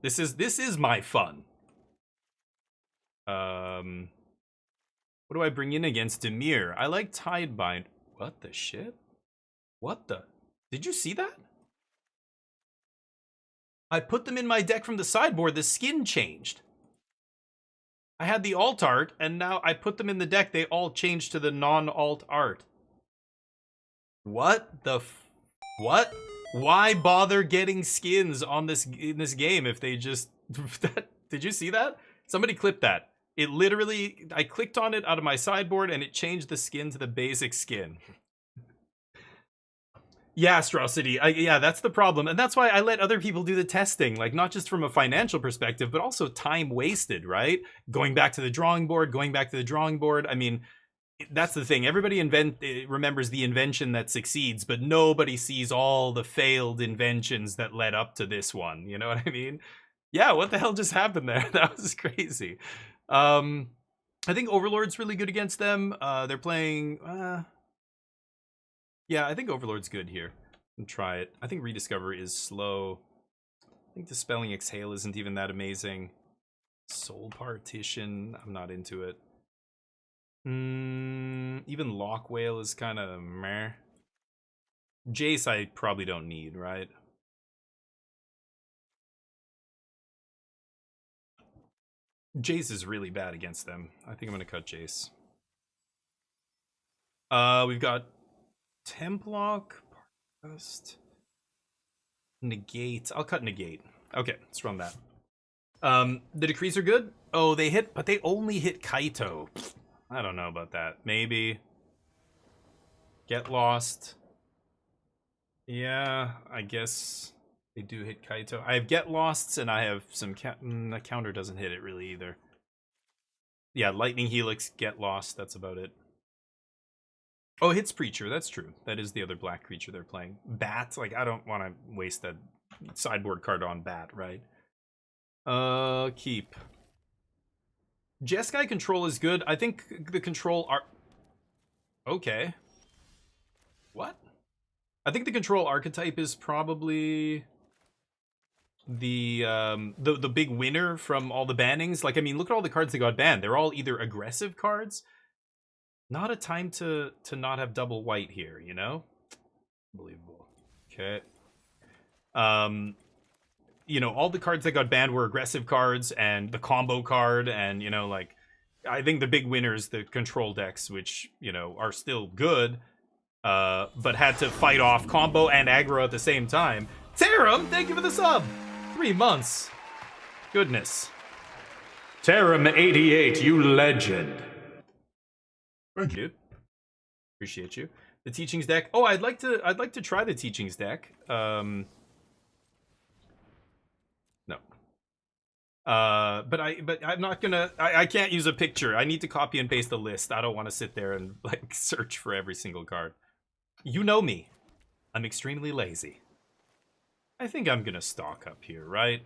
This is my fun. What do I bring in against Dimir? I like Tidebind. What the shit? What the? Did you see that? I put them in my deck from the sideboard. The skin changed. I had the alt art, and now I put them in the deck. They all changed to the non-alt art. What the what? Why bother getting skins on in this game if they just Did you see that? Somebody clipped that. It literally, I clicked on it out of my sideboard and it changed the skin to the basic skin. Yeah, Astrocity. Yeah, that's the problem. And that's why I let other people do the testing. Like, not just from a financial perspective, but also time wasted, right? Going back to the drawing board, I mean, that's the thing. Everybody remembers the invention that succeeds, but nobody sees all the failed inventions that led up to this one. You know what I mean? Yeah, what the hell just happened there? That was crazy. I think Overlord's really good against them. They're playing... yeah, I think Overlord's good here. And try it. I think Rediscover is slow. I think Dispelling Exhale isn't even that amazing. Soul Partition, I'm not into it. Even Lock Whale is kind of meh. Jace I probably don't need, right? Jace is really bad against them. I think I'm gonna cut Jace. We've got Templock, Parcast, Negate. I'll cut Negate. Okay, let's run that. The decrees are good. Oh, they hit, but they only hit Kaito. I don't know about that. Maybe. Get Lost. Yeah, I guess they do hit Kaito. I have Get Losts and I have some... the counter doesn't hit it really either. Yeah, Lightning Helix, Get Lost, that's about it. Oh, it hits Preacher, that's true. That is the other black creature they're playing. Bat, like, I don't want to waste that sideboard card on Bat, right? Keep. Jeskai control is good. I think the control are... Okay. What? I think the control archetype is probably the big winner from all the bannings. Like, I mean, look at all the cards that got banned. They're all either aggressive cards. Not a time to not have double white here, you know? Unbelievable. Okay. You know, all the cards that got banned were aggressive cards and the combo card and, you know, like, I think the big winners, the control decks, which, you know, are still good, but had to fight off combo and aggro at the same time. Tarum, thank you for the sub! 3 months. Goodness. Tarum88, you legend. Thank you. Appreciate you. The Teachings deck. Oh, I'd like to try the Teachings deck. No. But I'm not gonna. I can't use a picture. I need to copy and paste the list. I don't want to sit there and like search for every single card. You know me. I'm extremely lazy. I think I'm gonna stock up here, right?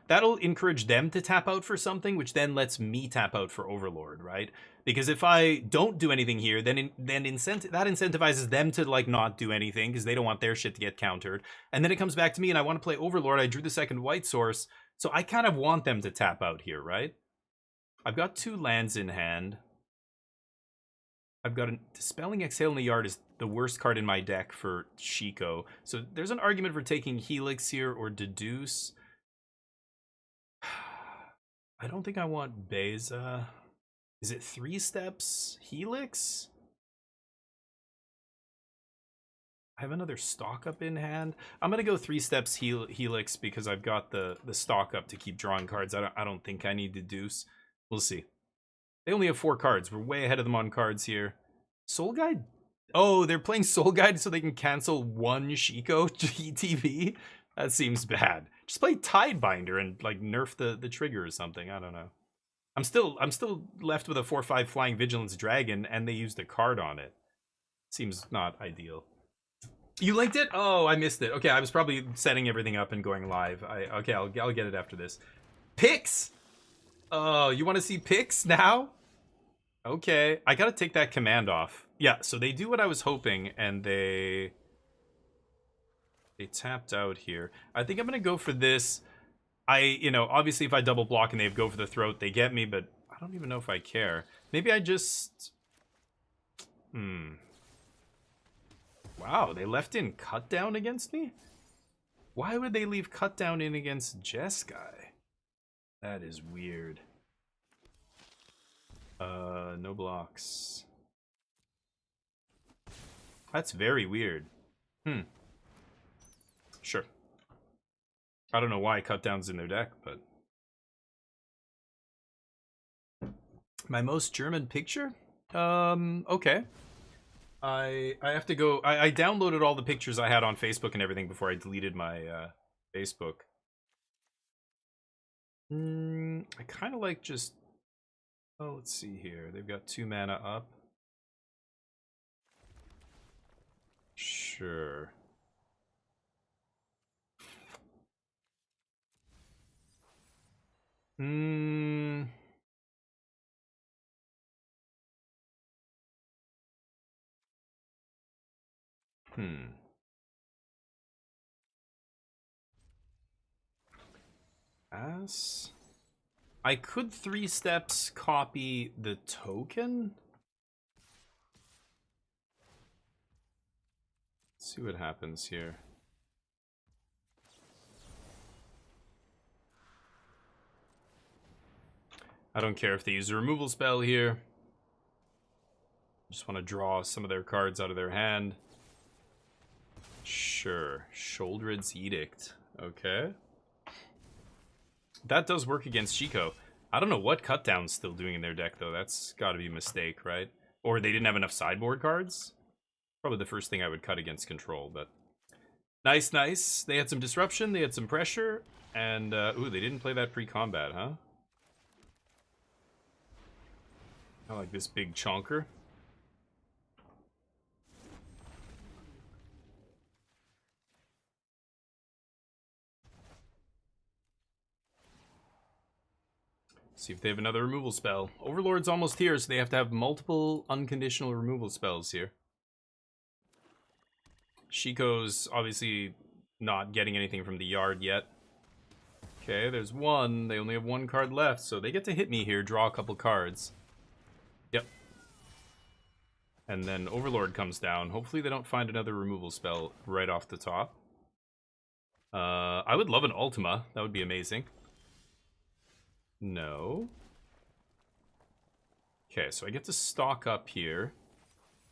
That'll encourage them to tap out for something, which then lets me tap out for Overlord, right? Because if I don't do anything here, then that incentivizes them to like not do anything because they don't want their shit to get countered. And then it comes back to me and I want to play Overlord. I drew the second white source, so I kind of want them to tap out here, right? I've got 2 lands in hand. I've got a Dispelling Exhale in the Yard is the worst card in my deck for Shiko. So there's an argument for taking Helix here or Deduce. I don't think I want Beza. Is it 3 steps Helix? I have another stock up in hand. I'm gonna go 3 steps Helix because I've got the stock up to keep drawing cards. I don't think I need Deduce. We'll see. They only have 4 cards. We're way ahead of them on cards here. Soul Guide? Oh, they're playing Soul Guide so they can cancel 1 Shiko GTV? That seems bad. Just play Tidebinder and like nerf the trigger or something. I don't know. I'm still left with a 4/5 Flying Vigilance Dragon and they used a card on it. Seems not ideal. You linked it? Oh, I missed it. Okay, I was probably setting everything up and going live. Okay, I'll get it after this. Picks? Oh, you want to see picks now? Okay, I gotta take that command off. Yeah, so they do what I was hoping, and they tapped out here. I think I'm gonna go for this. You know, obviously if I double block and they go for the throat, they get me, but I don't even know if I care. Maybe I just... Wow, they left in Cut Down against me? Why would they leave Cut Down in against Jeskai? That is weird. No blocks. That's very weird. Sure. I don't know why Cut Down's in their deck, but My most German picture? Okay. I have to go. I downloaded all the pictures I had on Facebook and everything before I deleted my Facebook. I kind of like just. Oh, let's see here. They've got 2 mana up. Sure. Ass. I could 3 steps copy the token. Let's see what happens here. I don't care if they use a removal spell here. Just want to draw some of their cards out of their hand. Sure. Sholdred's Edict. Okay. That does work against Chico. I don't know what Cutdown's still doing in their deck, though. That's got to be a mistake, right? Or they didn't have enough sideboard cards? Probably the first thing I would cut against Control, but... Nice, nice. They had some disruption, they had some pressure, and, ooh, they didn't play that pre-combat, huh? I like this big chonker. See if they have another removal spell. Overlord's almost here, so they have to have multiple unconditional removal spells here. Shiko's obviously not getting anything from the yard yet. Okay, there's one. They only have 1 card left, so they get to hit me here, draw a couple cards. Yep. And then Overlord comes down. Hopefully they don't find another removal spell right off the top. I would love an Ultima. That would be amazing. No. Okay, so I get to stock up here.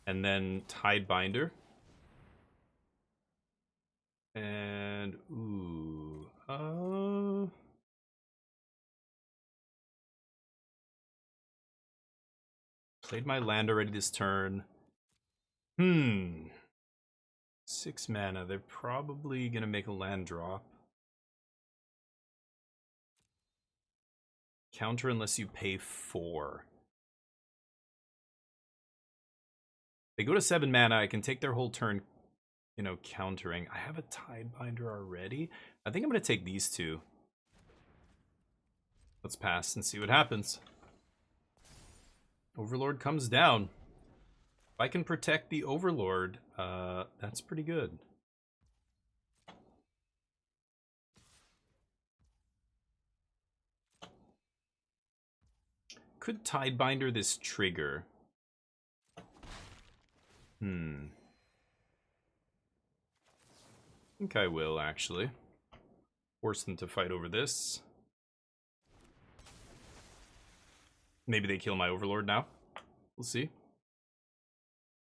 And then Tidebinder. And, ooh, played my land already this turn. 6 mana. They're probably gonna make a land drop. Counter unless you pay 4. They go to 7 mana. I can take their whole turn, you know, countering. I have a Tidebinder already. I think I'm going to take these 2. Let's pass and see what happens. Overlord comes down. If I can protect the Overlord, that's pretty good. Could Tidebinder this trigger? I think I will, actually. Force them to fight over this. Maybe they kill my Overlord now. We'll see.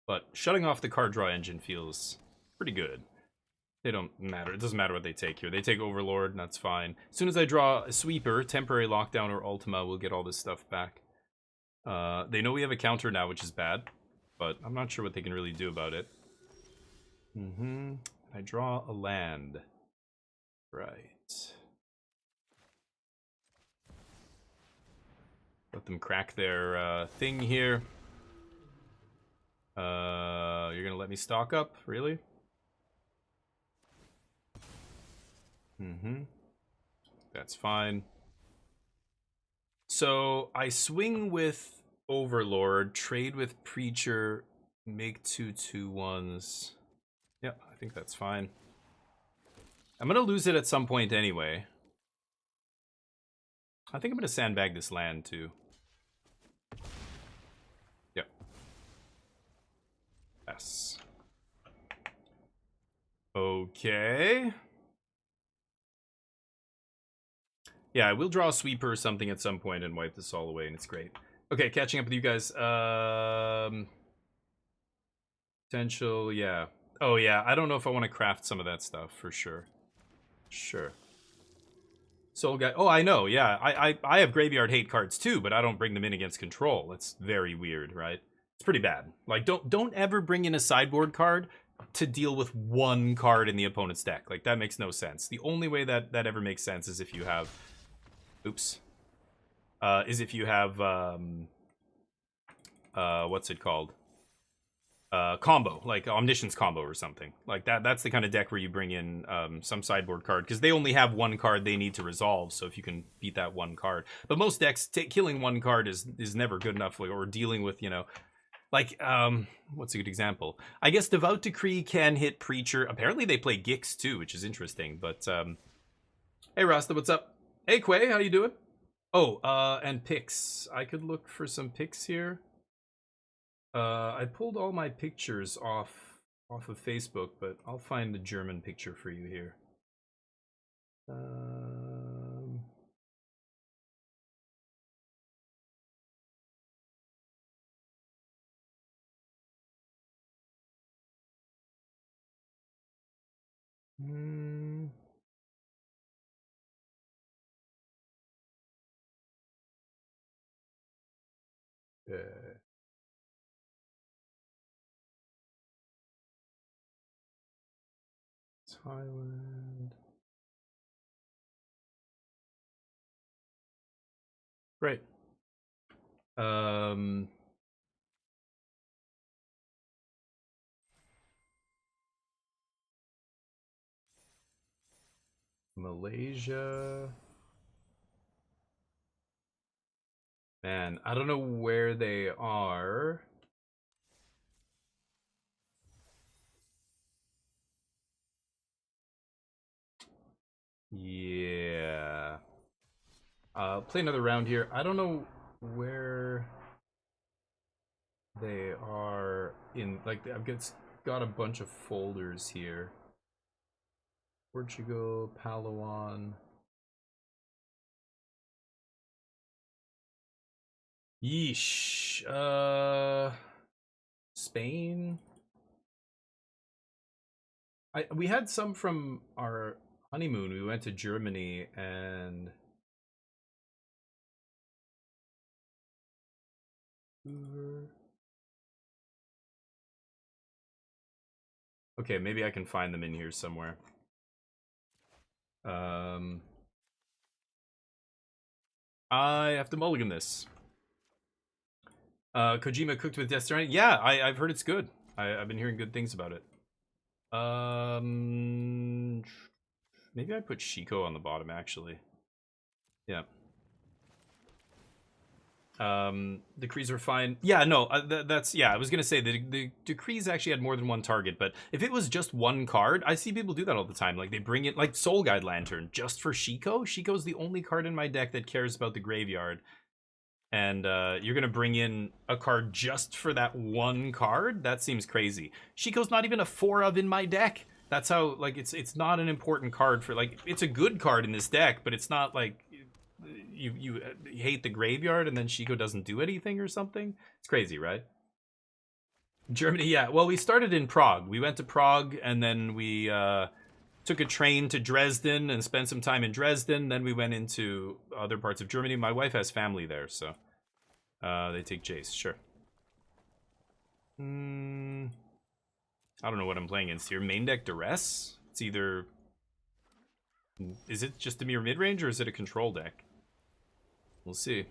But shutting off the card draw engine feels pretty good. They don't matter. It doesn't matter what they take here. They take Overlord, and that's fine. As soon as I draw a Sweeper, Temporary Lockdown, or Ultima, we'll get all this stuff back. They know we have a counter now, which is bad. But I'm not sure what they can really do about it. I draw a land. Right. Let them crack their thing here. You're gonna let me stock up? Really? That's fine. So I swing with Overlord, trade with Preacher, make 2/2/1s. Yeah, I think that's fine. I'm gonna lose it at some point anyway. I think I'm gonna sandbag this land too. Yep. Yes. Okay. Yeah, I will draw a Sweeper or something at some point and wipe this all away, and it's great. Okay, catching up with you guys. Potential, yeah. Oh, yeah, I don't know if I want to craft some of that stuff, for sure. Sure. Soul Guide. Oh, I know. Yeah, I have Graveyard Hate cards too, but I don't bring them in against control. That's very weird, right? It's pretty bad. Like, don't ever bring in a sideboard card to deal with one card in the opponent's deck. Like, that makes no sense. The only way that ever makes sense is if you have, oops, is if you have what's it called, combo, like Omniscience combo or something like that. That's the kind of deck where you bring in some sideboard card, because they only have one card they need to resolve. So if you can beat that one card, but most decks killing one card is never good enough, like, or dealing with, you know, like, what's a good example? I guess Devout Decree can hit Preacher. Apparently they play Gix too, which is interesting. But hey Rasta, what's up? Hey Quay, how you doing? Oh, and picks. I could look for some picks here. I pulled all my pictures off of Facebook, but I'll find the German picture for you here. Yeah. Thailand. Great. Malaysia. Man, I don't know where they are. Yeah. Play another round here. I don't know where they are in, like, I've got a bunch of folders here. Portugal, Palawan. Yeesh. Spain. We had some from our honeymoon. We went to Germany and okay, maybe I can find them in here somewhere. I have to mulligan this. Kojima cooked with Death Stranding. Yeah, I've heard it's good. I've been hearing good things about it. Maybe I put Shiko on the bottom, actually. Yeah. Decrees are fine. Yeah, no, that's, yeah, I was gonna say the decrees actually had more than one target, but if it was just one card, I see people do that all the time. Like, they bring it, like Soul Guide Lantern, just for Shiko. Shiko's the only card in my deck that cares about the graveyard. And you're gonna bring in a card just for that one card? That seems crazy. Shiko's not even a 4 of in my deck. That's how, like, it's not an important card for, like, it's a good card in this deck, but it's not like you hate the graveyard and then Shiko doesn't do anything or something. It's crazy, right? Germany, yeah. Well, we started in Prague. We went to Prague and then we took a train to Dresden and spent some time in Dresden. Then we went into other parts of Germany. My wife has family there, so they take Jace, sure. I don't know what I'm playing against here. Main deck Duress? It's either... Is it just a mere mid-range or is it a control deck? We'll see.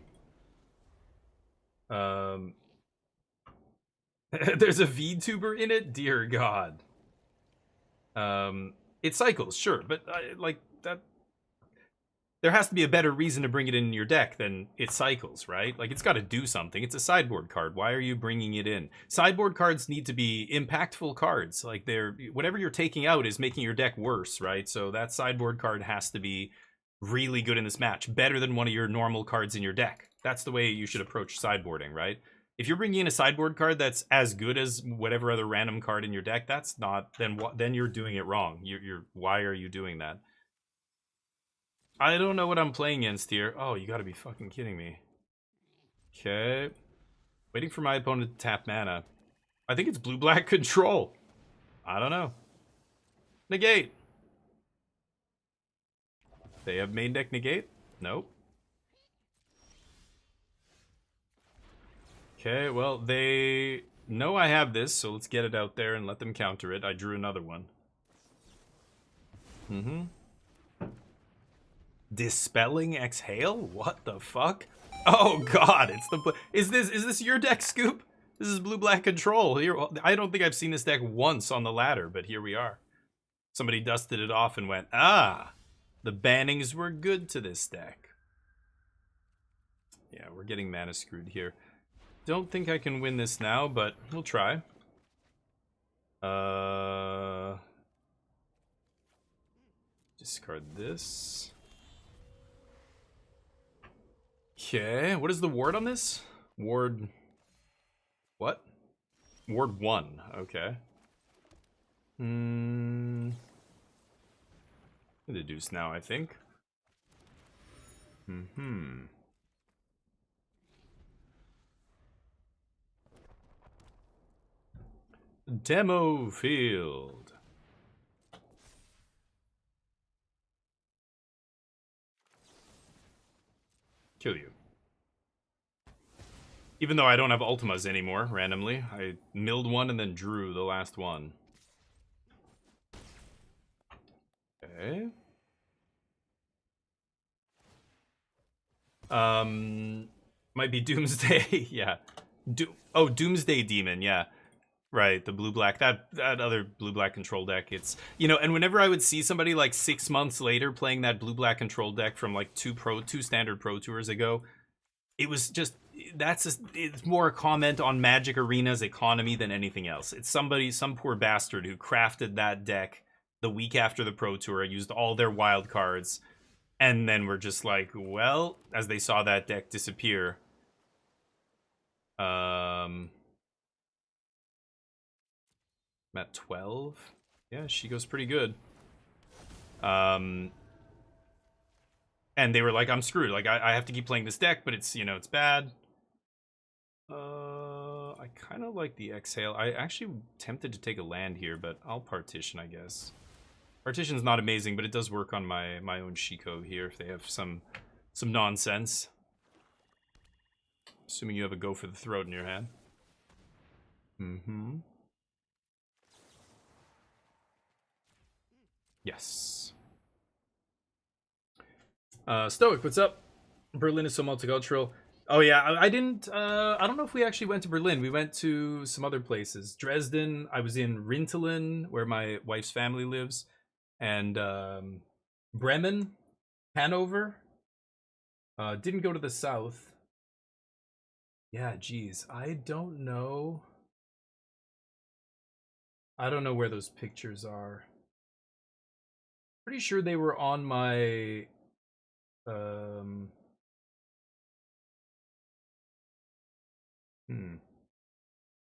There's a VTuber in it? Dear God. It cycles, sure, but like that, there has to be a better reason to bring it in your deck than it cycles, right? Like, it's got to do something. It's a sideboard card. Why are you bringing it in? Sideboard cards need to be impactful cards. Like, they're, whatever you're taking out is making your deck worse, right? So that sideboard card has to be really good in this match, better than one of your normal cards in your deck. That's the way you should approach sideboarding, right? If you're bringing in a sideboard card that's as good as whatever other random card in your deck, that's not, then you're doing it wrong. You're why are you doing that? I don't know what I'm playing against here. Oh, you gotta be fucking kidding me. Okay. Waiting for my opponent to tap mana. I think it's blue-black control. I don't know. Negate. They have main deck negate? Nope. Okay, well, they know I have this, so let's get it out there and let them counter it. I drew another one. Dispelling Exhale? What the fuck? Oh god, it's the is this your deck, Scoop? This is blue-black control. Here, I don't think I've seen this deck once on the ladder, but here we are. Somebody dusted it off and went, ah, the bannings were good to this deck. Yeah, we're getting mana screwed here. Don't think I can win this now, but we'll try. Discard this. Okay, what is the ward on this? Ward... What? Ward 1, okay. Deduce now, I think. Demo field. Kill you. Even though I don't have Ultimas anymore, randomly. I milled one and then drew the last one. Okay. Might be Doomsday, yeah. Doomsday Demon, yeah. Right, the blue-black, that other blue-black control deck, it's... You know, and whenever I would see somebody like 6 months later playing that blue-black control deck from like two standard Pro Tours ago, it was just... it's more a comment on Magic Arena's economy than anything else. It's some poor bastard who crafted that deck the week after the Pro Tour, used all their wild cards, and then were just like, well, as they saw that deck disappear... I'm at 12. Yeah, she goes pretty good. And they were like, I'm screwed. Like, I have to keep playing this deck, but it's, you know, it's bad. I kind of like the Exhale. I actually tempted to take a land here, but I'll Partition, I guess. Partition's not amazing, but it does work on my own Shiko here if they have some nonsense. Assuming you have a Go for the Throat in your hand. Yes. Stoic, what's up? Berlin is so multicultural. Oh yeah, I didn't, I don't know if we actually went to Berlin. We went to some other places. Dresden, I was in Rintelen, where my wife's family lives. And Bremen, Hanover. Didn't go to the south. Yeah, geez, I don't know. I don't know where those pictures are. Pretty sure they were on my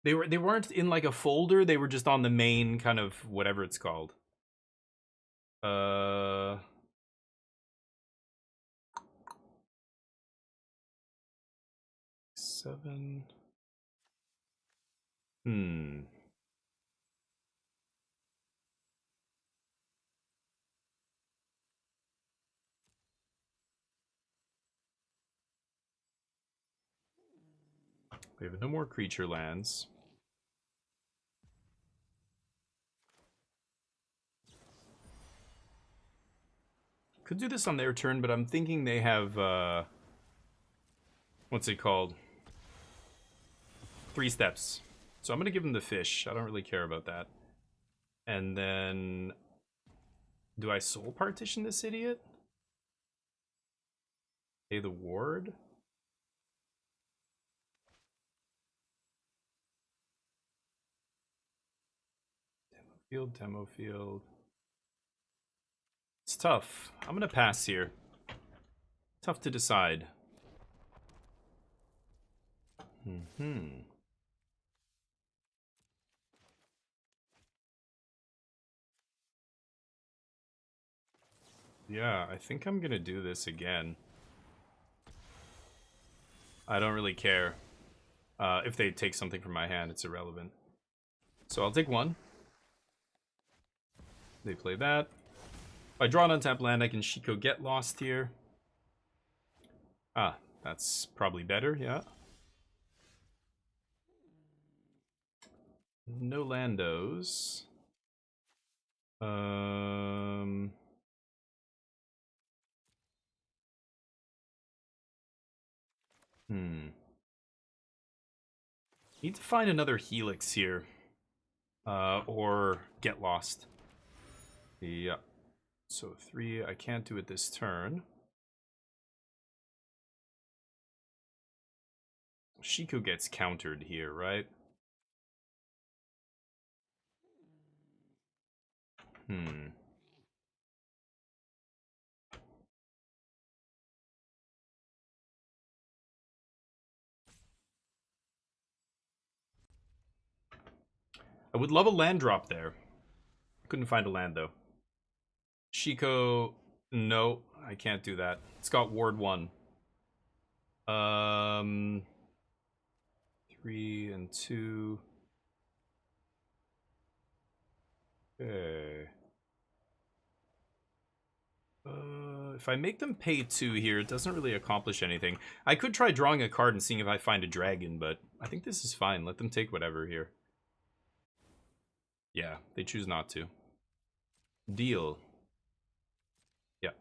they weren't in like a folder, they were just on the main kind of whatever it's called. 7. We have no more creature lands. Could do this on their turn, but I'm thinking they have, what's it called? 3 steps. So I'm going to give them the fish. I don't really care about that. And then... Do I soul partition this idiot? Pay the ward? Demo field. It's tough. I'm gonna pass here. Tough to decide. Yeah, I think I'm gonna do this again. I don't really care. If they take something from my hand, it's irrelevant. So I'll take 1. They play that. If I draw an untapped land, I can Shiko Get Lost here. Ah, that's probably better, yeah. No landos. Need to find another Helix here. Or Get Lost. Yeah. So 3, I can't do it this turn. Shiko gets countered here, right? I would love a land drop there. Couldn't find a land, though. Shiko... No, I can't do that. It's got Ward 1. 3 and 2. Okay. If I make them pay 2 here, it doesn't really accomplish anything. I could try drawing a card and seeing if I find a dragon, but I think this is fine. Let them take whatever here. Yeah, they choose not to. Deal. Yeah.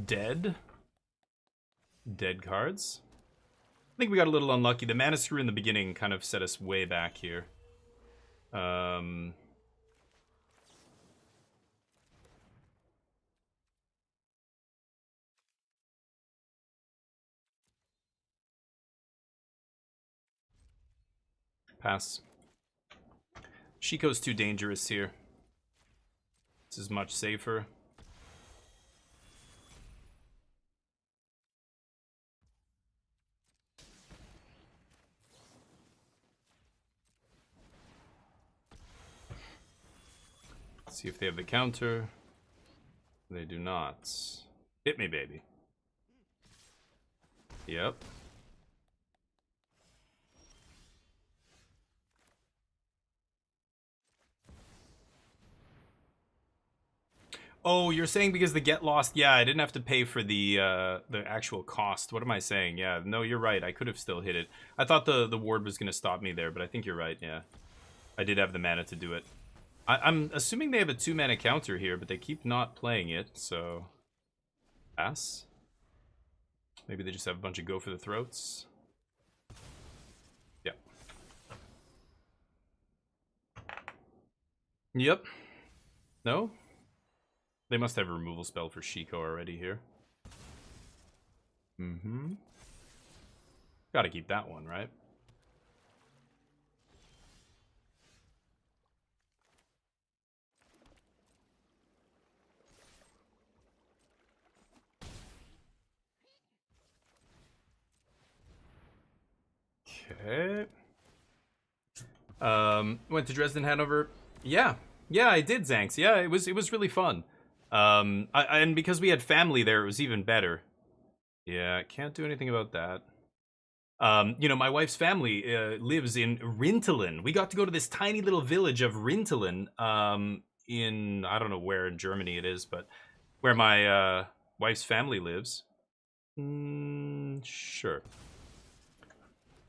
Dead. Dead cards. I think we got a little unlucky. The mana screw in the beginning kind of set us way back here. Pass. Shiko's too dangerous here. This is much safer. Let's see if they have the counter. They do not. Hit me, baby. Yep. Oh, you're saying because the Get Lost? Yeah, I didn't have to pay for the actual cost. What am I saying? Yeah, no, you're right. I could have still hit it. I thought the ward was going to stop me there, but I think you're right, yeah. I did have the mana to do it. I'm assuming they have a 2-mana counter here, but they keep not playing it, so... Pass? Maybe they just have a bunch of go for the throats? Yeah. Yep. No? They must have a removal spell for Shiko already here. Gotta keep that one, right? Okay. Went to Dresden, Hanover. Yeah, I did, Zanks. Yeah, it was really fun. And because we had family there, it was even better. Yeah, can't do anything about that. You know, my wife's family lives in Rintelen. We got to go to this tiny little village of Rintelen. In I don't know where in Germany it is, but where my wife's family lives. Sure.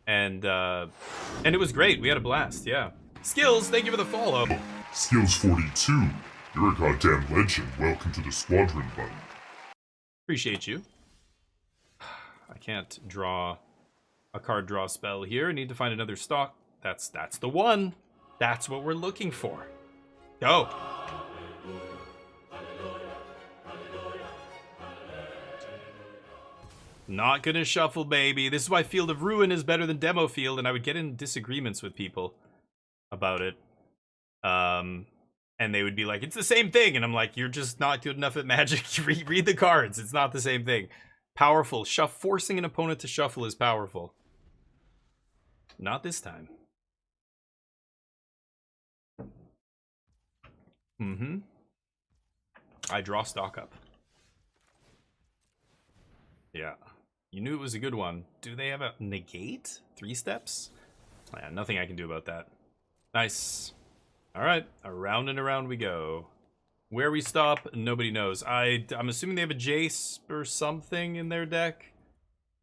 And it was great. We had a blast. Yeah. Skills, thank you for the follow. Skills 42. You're a goddamn legend. Welcome to the squadron, buddy. Appreciate you. I can't draw a card draw spell here. I need to find another stock. That's the one. That's what we're looking for. Go. Not gonna shuffle, baby. This is why Field of Ruin is better than Demo Field, and I would get in disagreements with people about it. And they would be like, it's the same thing. And I'm like, you're just not good enough at Magic. Read the cards. It's not the same thing. Powerful. Forcing an opponent to shuffle is powerful. Not this time. I draw stock up. Yeah. You knew it was a good one. Do they have a negate? 3 steps? Yeah, nothing I can do about that. Nice. Alright, around and around we go. Where we stop, nobody knows. I'm assuming they have a Jace or something in their deck.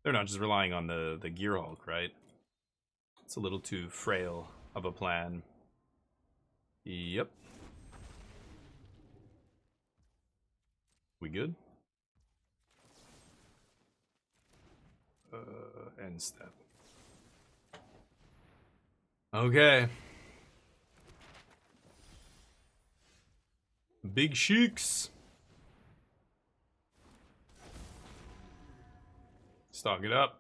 They're not just relying on the Gear Hulk, right? It's a little too frail of a plan. Yep. We good? End step. Okay. Big Sheiks. Stock it up.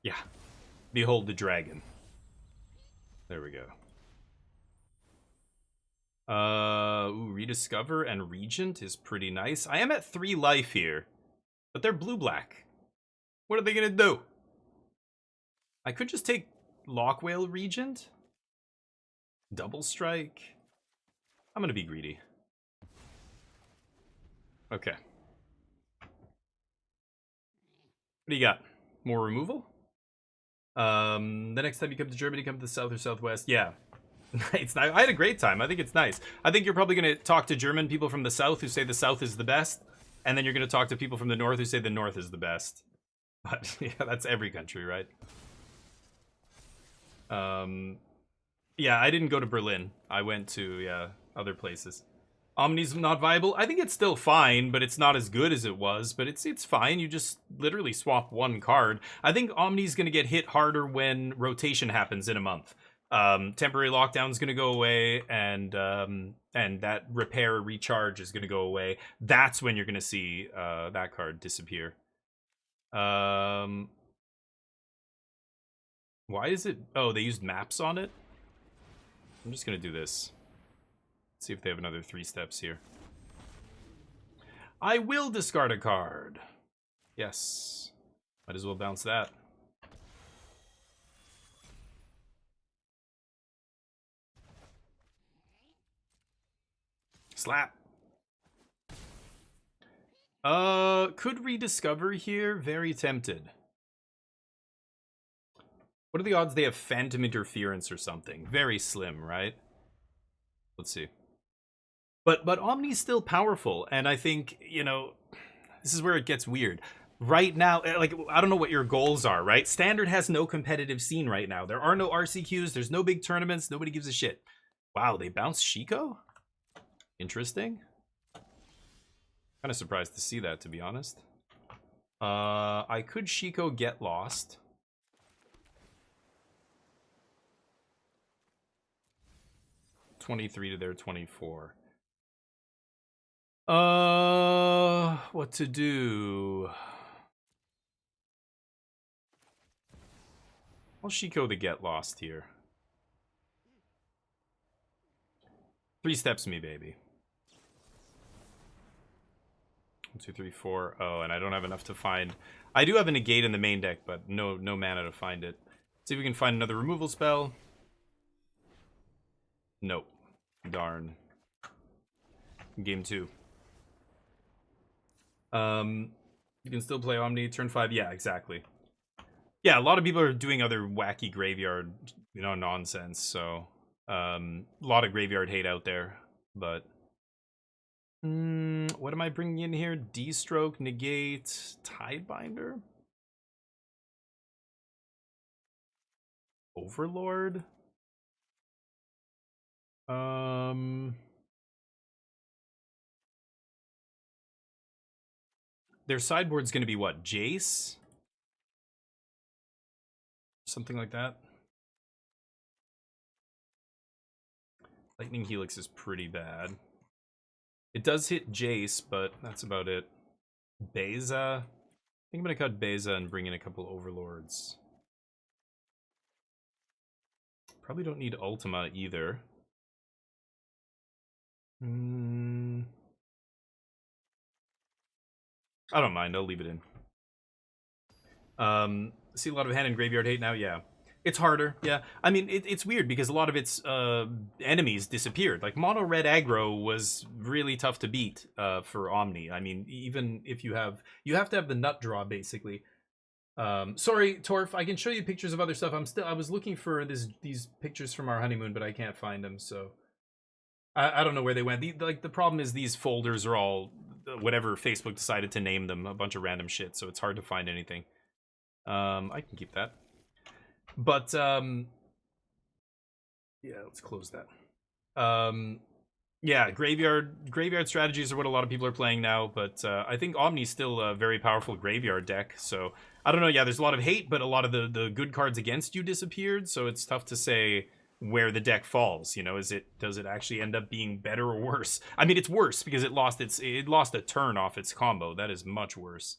Yeah. Behold the dragon. There we go. Rediscover and Regent is pretty nice. I am at 3 life here, but they're blue-black. What are they gonna do? I could just take Lockwhale Regent. Double strike. I'm gonna be greedy. Okay. What do you got? More removal? The next time you come to Germany, come to the south or southwest. Yeah. It's not, I had a great time. I think it's nice. I think you're probably going to talk to German people from the south who say the south is the best. And then you're going to talk to people from the north who say the north is the best. But yeah, that's every country, right? Yeah, I didn't go to Berlin. I went to, yeah, other places. Omni's not viable. I think it's still fine, but it's not as good as it was. But it's fine. You just literally swap one card. I think Omni's going to get hit harder when rotation happens in a month. Temporary lockdown is going to go away, and that repair recharge is going to go away. That's when you're going to see that card disappear. Why is it? Oh, they used maps on it. I'm just going to do this. See if they have another 3 steps here. I will discard a card. Yes. Might as well bounce that. Slap. Could rediscover here. Very tempted. What are the odds they have Phantom Interference or something? Very slim, right? Let's see. But Omni's still powerful, and I think, you know, this is where it gets weird. Right now, like, I don't know what your goals are, right? Standard has no competitive scene right now. There are no RCQs, there's no big tournaments, nobody gives a shit. Wow, they bounced Shiko? Interesting. Kind of surprised to see that, to be honest. I could Shiko Get Lost. $23 to their $24. What to do? I'll Shiko the Get Lost here. 3 steps me, baby. 1, 2, 3, 4. Oh, and I don't have enough to find. I do have a negate in the main deck, but no mana to find it. See if we can find another removal spell. Nope. Darn. Game 2. You can still play Omni turn 5. Yeah, exactly. Yeah, a lot of people are doing other wacky graveyard, you know, nonsense. So, a lot of graveyard hate out there. But what am I bringing in here? D-Stroke, Negate, Tidebinder, Overlord. Their sideboard's going to be what? Jace? Something like that. Lightning Helix is pretty bad. It does hit Jace, but that's about it. Beza. I think I'm going to cut Beza and bring in a couple Overlords. Probably don't need Ultima either. I don't mind. I'll leave it in. See a lot of hand and graveyard hate now? Yeah. It's harder, yeah. I mean, it's weird because a lot of its enemies disappeared. Like mono red aggro was really tough to beat for Omni. I mean, even if you have to have the nut draw basically. Sorry, Torf. I can show you pictures of other stuff. I was looking for these pictures from our honeymoon, but I can't find them. So I don't know where they went. The problem is these folders are all whatever Facebook decided to name them, a bunch of random shit. So it's hard to find anything. I can keep that. But yeah, let's close that. Yeah, graveyard strategies are what a lot of people are playing now, but I think Omni's still a very powerful graveyard deck. So I don't know. Yeah, there's a lot of hate, but a lot of the good cards against you disappeared. So it's tough to say where the deck falls. You know, does it actually end up being better or worse? I mean, it's worse because it lost a turn off its combo. That is much worse.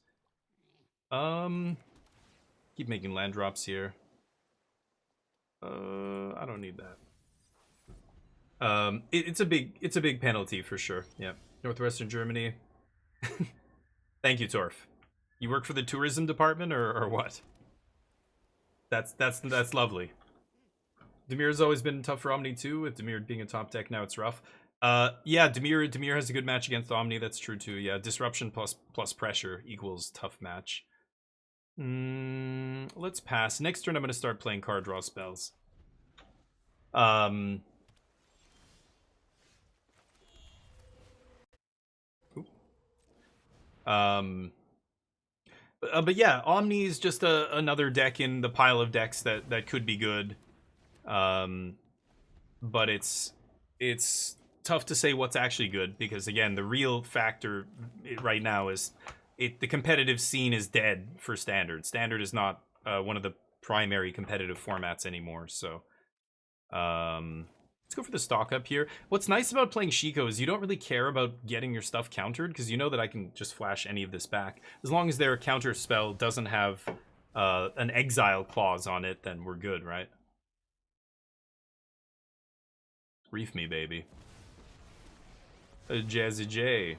Keep making land drops here. I don't need that. It's a big penalty for sure. Yeah, Northwestern Germany. Thank you, Torf. You work for the tourism department or what? That's lovely. Demir's always been tough for Omni too. With Dimir being a top deck, now it's rough. Yeah, Dimir has a good match against Omni. That's true too. Yeah, disruption plus pressure equals tough match. Let's pass. Next turn, I'm going to start playing card draw spells. But yeah, Omni is just another deck in the pile of decks that could be good. But it's tough to say what's actually good because again, the real factor right now is the competitive scene is dead for Standard. Standard is not one of the primary competitive formats anymore. So let's go for the stock up here. What's nice about playing Shiko is you don't really care about getting your stuff countered because you know that I can just flash any of this back. As long as their counter spell doesn't have an exile clause on it, then we're good, right? Reef me, baby. Jazzy J.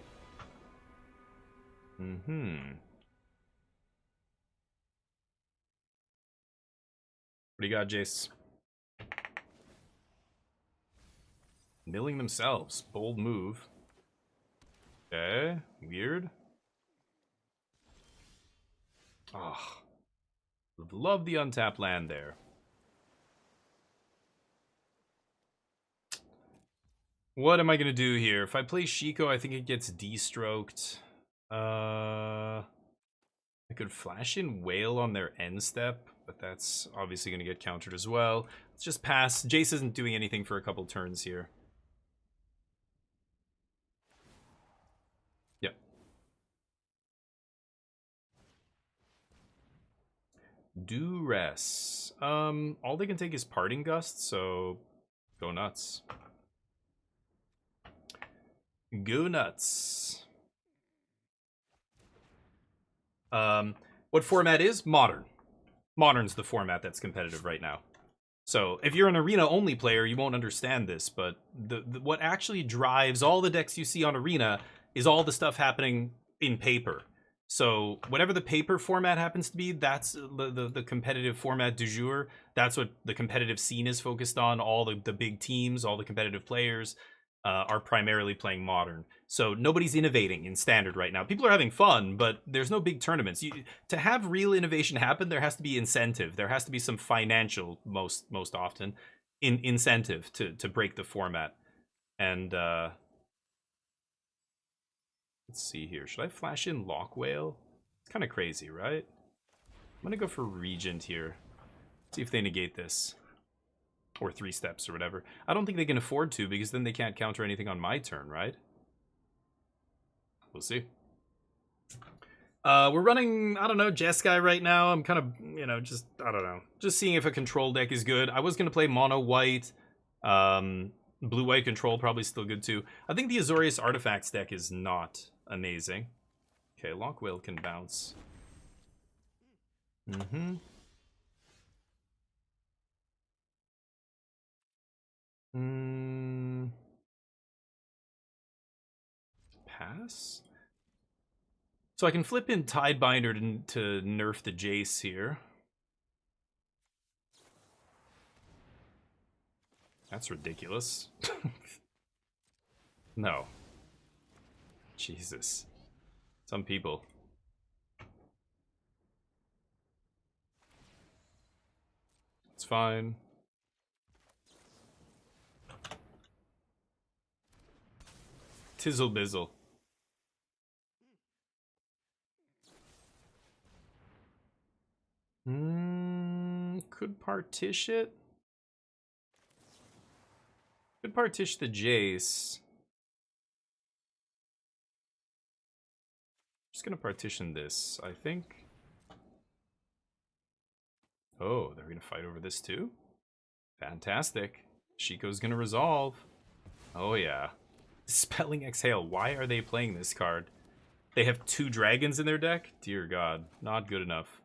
What do you got, Jace? Milling themselves. Bold move. Okay. Weird. Oh. Love the untapped land there. What am I going to do here? If I play Shiko, I think it gets D-stroked. I could flash in Whale on their end step, but that's obviously going to get countered as well. Let's just pass. Jace isn't doing anything for a couple turns here. Yep. Duress. All they can take is Parting Gust, so go nuts. Go nuts. What format is? Modern. Modern's the format that's competitive right now. So if you're an arena-only player, you won't understand this, but what actually drives all the decks you see on Arena is all the stuff happening in paper. So whatever the paper format happens to be, that's the competitive format du jour. That's what the competitive scene is focused on. All the big teams, all the competitive players are primarily playing Modern. So nobody's innovating in Standard right now. People are having fun, but there's no big tournaments. To have real innovation happen, there has to be incentive. There has to be some financial, most often, incentive to break the format. And let's see here. Should I flash in Lock Whale? It's kind of crazy, right? I'm going to go for Regent here. See if they negate this. Or 3 steps or whatever. I don't think they can afford to because then they can't counter anything on my turn, right? We'll see. We're running, I don't know, Jeskai right now. I'm kind of, just, I don't know. Just seeing if a control deck is good. I was going to play mono white. Blue-white control probably still good too. I think the Azorius Artifacts deck is not amazing. Okay, Lock Whale can bounce. Pass? So I can flip in Tidebinder to nerf the Jace here. That's ridiculous. No. Jesus. Some people. It's fine. Tizzle bizzle. Could partition it. Could partition the Jace. Just gonna partition this, I think. Oh, they're gonna fight over this too? Fantastic. Shiko's gonna resolve. Oh yeah. Spelling Exhale. Why are they playing this card? They have 2 dragons in their deck? Dear God. Not good enough.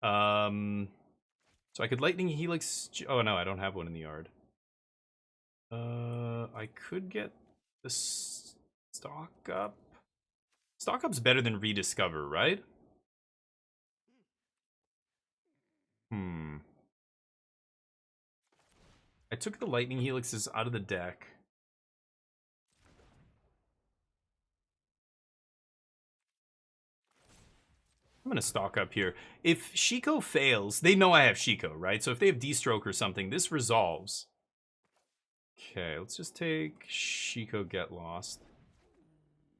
So I could Lightning Helix... Oh no, I don't have one in the yard. I could get the Stock Up. Stock Up's better than Rediscover, right? I took the Lightning Helixes out of the deck. I'm gonna stock up here. If Shiko fails, they know I have Shiko, right? So if they have D-Stroke or something, this resolves. Okay, let's just take Shiko Get Lost.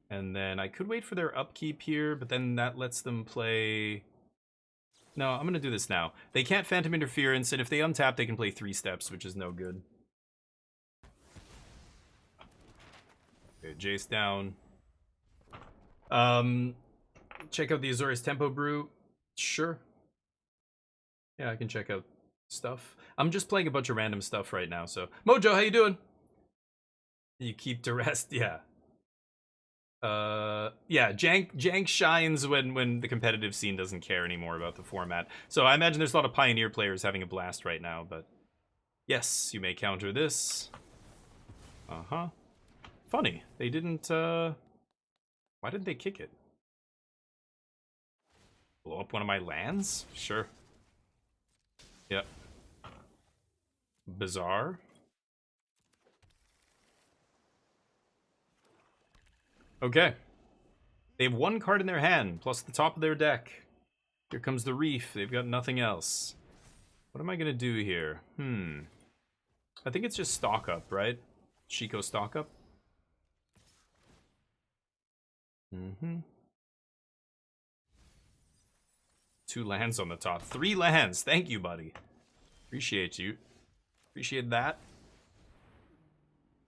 And then I could wait for their upkeep here, but then that lets them play... No, I'm gonna do this now. They can't Phantom Interference, and if they untap, they can play 3 steps, which is no good. Okay, Jace down. Check out the Azorius Tempo Brew. Sure. Yeah, I can check out stuff. I'm just playing a bunch of random stuff right now, so... Mojo, how you doing? You keep to rest, yeah. Yeah, Jank shines when the competitive scene doesn't care anymore about the format. So I imagine there's a lot of Pioneer players having a blast right now, but... Yes, you may counter this. Uh-huh. Funny, they didn't, Why didn't they kick it? Blow up one of my lands? Sure. Yep. Bizarre. Okay. They have 1 card in their hand, plus the top of their deck. Here comes the Reef. They've got nothing else. What am I gonna do here? I think it's just stock up, right? Shiko stock up. 2 lands on the top. 3 lands. Thank you, buddy. Appreciate you. Appreciate that.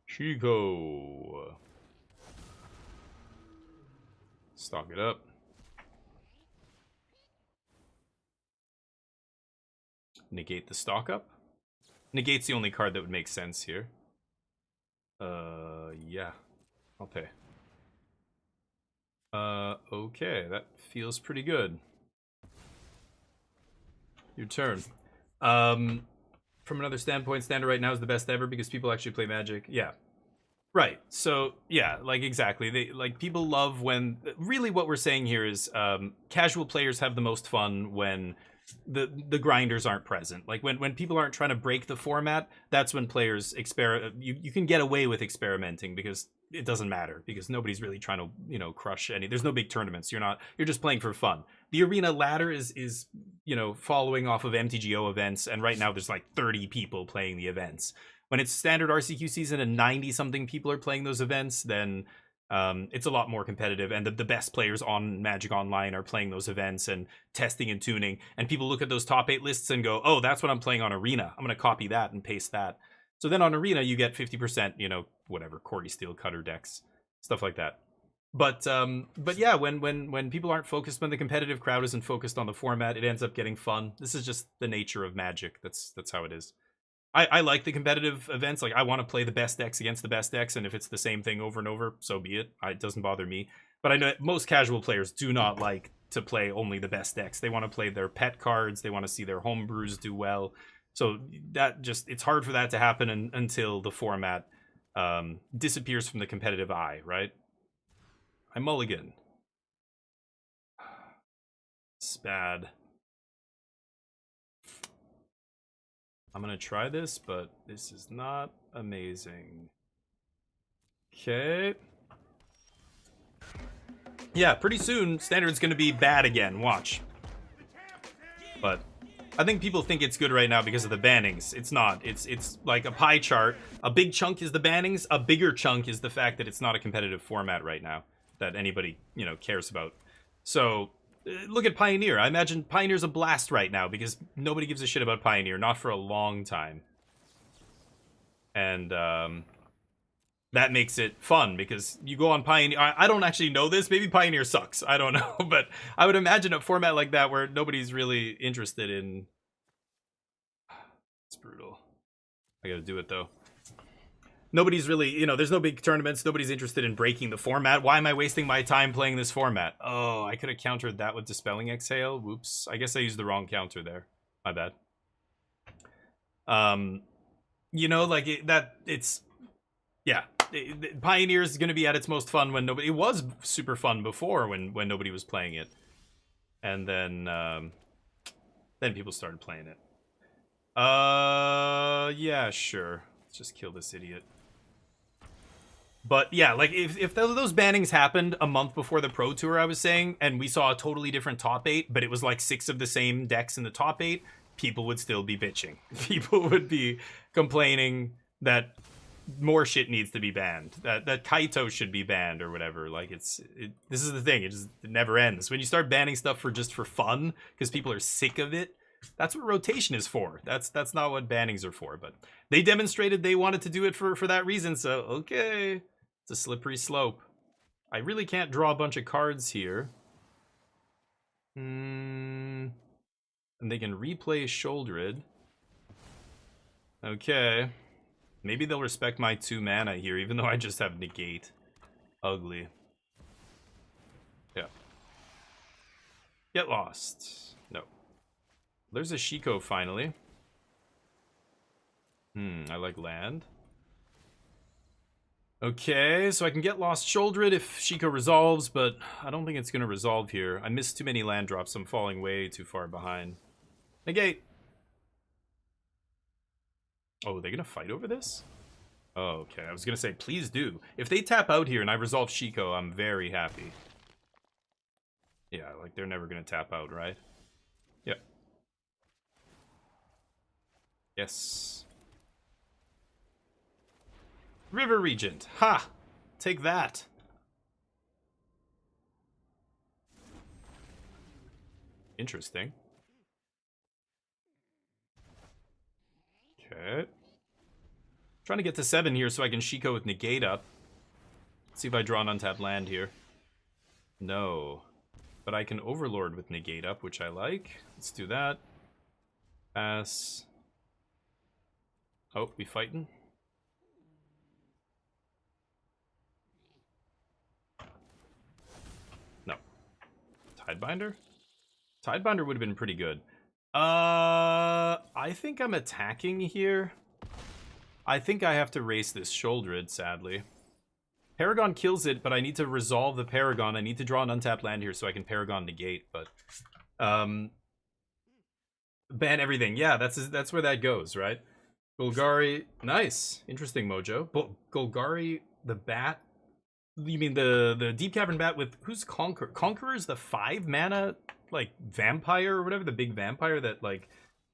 Shiko. Stock it up. Negate the stock up. Negate's the only card that would make sense here. Yeah. I'll pay. Okay. That feels pretty good. Your turn. From another standpoint, Standard right now is the best ever because people actually play Magic. Yeah. Right. So, yeah, like, exactly. They like people love when... Really what we're saying here is casual players have the most fun when the grinders aren't present. Like, when people aren't trying to break the format, that's when players you can get away with experimenting because it doesn't matter. Because nobody's really trying to, you know, crush any... There's no big tournaments. You're just playing for fun. The arena ladder is you know, following off of MTGO events, and right now there's like 30 people playing the events. When it's standard RCQ season and 90-something people are playing those events, then it's a lot more competitive, and the best players on Magic Online are playing those events and testing and tuning, and people look at those top 8 lists and go, oh, that's what I'm playing on Arena. I'm going to copy that and paste that. So then on Arena, you get 50%, you know, whatever, Corey Steel Cutter decks, stuff like that. But yeah, when people aren't focused, when the competitive crowd isn't focused on the format, it ends up getting fun. This is just the nature of Magic. That's how it is. I like the competitive events. Like, I want to play the best decks against the best decks, and if it's the same thing over and over, so be it. It doesn't bother me. But I know most casual players do not like to play only the best decks. They want to play their pet cards. They want to see their homebrews do well. So that just, it's hard for that to happen until the format disappears from the competitive eye, right? I mulligan. Spad. I'm gonna try this, but this is not amazing. Okay. Yeah, pretty soon Standard's gonna be bad again. Watch. But I think people think it's good right now because of the bannings. It's not. It's like a pie chart. A big chunk is the bannings. A bigger chunk is the fact that it's not a competitive format right now that anybody, you know, cares about. So look at Pioneer. I imagine Pioneer's a blast right now because nobody gives a shit about Pioneer, not for a long time. And that makes it fun because you go on Pioneer. I don't actually know this. Maybe Pioneer sucks. I don't know. But I would imagine a format like that where nobody's really interested in... It's brutal. I gotta do it though. Nobody's really, you know, there's no big tournaments. Nobody's interested in breaking the format. Why am I wasting my time playing this format? Oh, I could have countered that with Dispelling Exhale. Whoops. I guess I used the wrong counter there. My bad. You know, like it's... Yeah. Pioneer is going to be at its most fun when nobody... It was super fun before when nobody was playing it. And then people started playing it. Yeah, sure. Let's just kill this idiot. But yeah, like if those bannings happened a month before the Pro Tour, I was saying, and we saw a totally different top 8, but it was like 6 of the same decks in the top 8, people would still be bitching. People would be complaining that more shit needs to be banned. That Kaito should be banned or whatever. Like this is the thing. It never ends. When you start banning stuff for fun because people are sick of it, that's what rotation is for. That's not what bannings are for. But they demonstrated they wanted to do it for that reason. So okay, it's a slippery slope. I really can't draw a bunch of cards here. And they can replay Sholdred. Okay. Maybe they'll respect my 2 mana here, even though I just have Negate. Ugly. Yeah. Get lost. No. There's a Shiko finally. I like land. Okay, so I can get lost Sholdred if Shiko resolves, but I don't think it's going to resolve here. I missed too many land drops. I'm falling way too far behind. Negate. Oh, are they going to fight over this? Oh, okay. I was going to say, please do. If they tap out here and I resolve Shiko, I'm very happy. Yeah, like they're never going to tap out, right? Yep. Yes. River Regent. Ha! Take that. Interesting. Okay. Trying to get to 7 here so I can Shiko with Negate up. Let's see if I draw an untapped land here. No. But I can Overlord with Negate up, which I like. Let's do that. Pass. Oh, we fighting? No. Tidebinder? Tidebinder would have been pretty good. I think I'm attacking here. I think I have to race this Sholdred, sadly. Paragon kills it, but I need to resolve the Paragon. I need to draw an untapped land here so I can Paragon Negate, but... ban everything. Yeah, that's where that goes, right? Golgari, nice. Interesting, Mojo. But Golgari, the bat... You mean the Deep Cavern bat with... Who's Conqueror? Conqueror's the 5 mana, like, vampire or whatever? The big vampire that, like...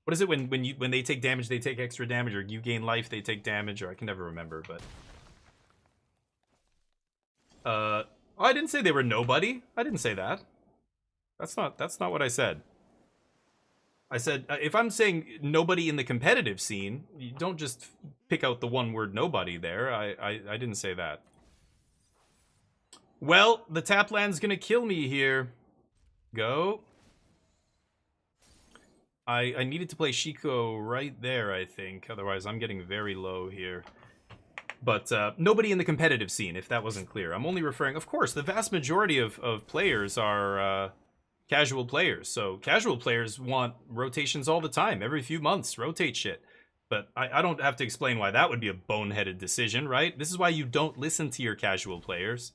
What is it when they take damage, they take extra damage, or you gain life, they take damage, or I can never remember, but... Oh, I didn't say they were nobody. I didn't say that. That's not what I said. I said, if I'm saying nobody in the competitive scene, you don't just pick out the one word nobody there. I didn't say that. Well, the tap land's gonna kill me here. Go. I needed to play Shiko right there, I think. Otherwise, I'm getting very low here. But nobody in the competitive scene, if that wasn't clear. I'm only referring... Of course, the vast majority of players are casual players. So casual players want rotations all the time. Every few months, rotate shit. But I don't have to explain why that would be a boneheaded decision, right? This is why you don't listen to your casual players.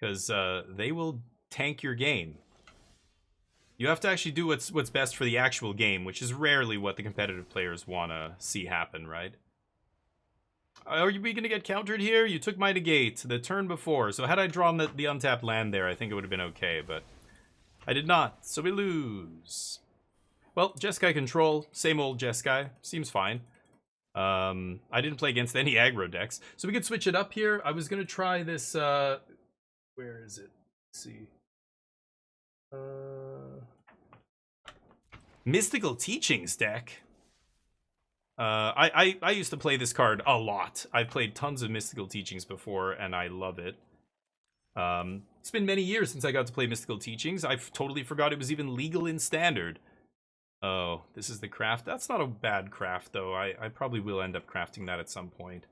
Because they will tank your game. You have to actually do what's best for the actual game, which is rarely what the competitive players want to see happen, right? Are we going to get countered here? You took my negate the turn before, so had I drawn the untapped land there, I think it would have been okay, but I did not, so we lose. Well, Jeskai control, same old Jeskai, seems fine. I didn't play against any aggro decks, so we could switch it up here. I was going to try this, where is it? Let's see. Mystical Teachings deck. I used to play this card a lot. I've played tons of Mystical Teachings before, and I love it. It's been many years since I got to play Mystical Teachings. I totally forgot it was even legal in Standard. Oh, this is the craft. That's not a bad craft, though. I probably will end up crafting that at some point.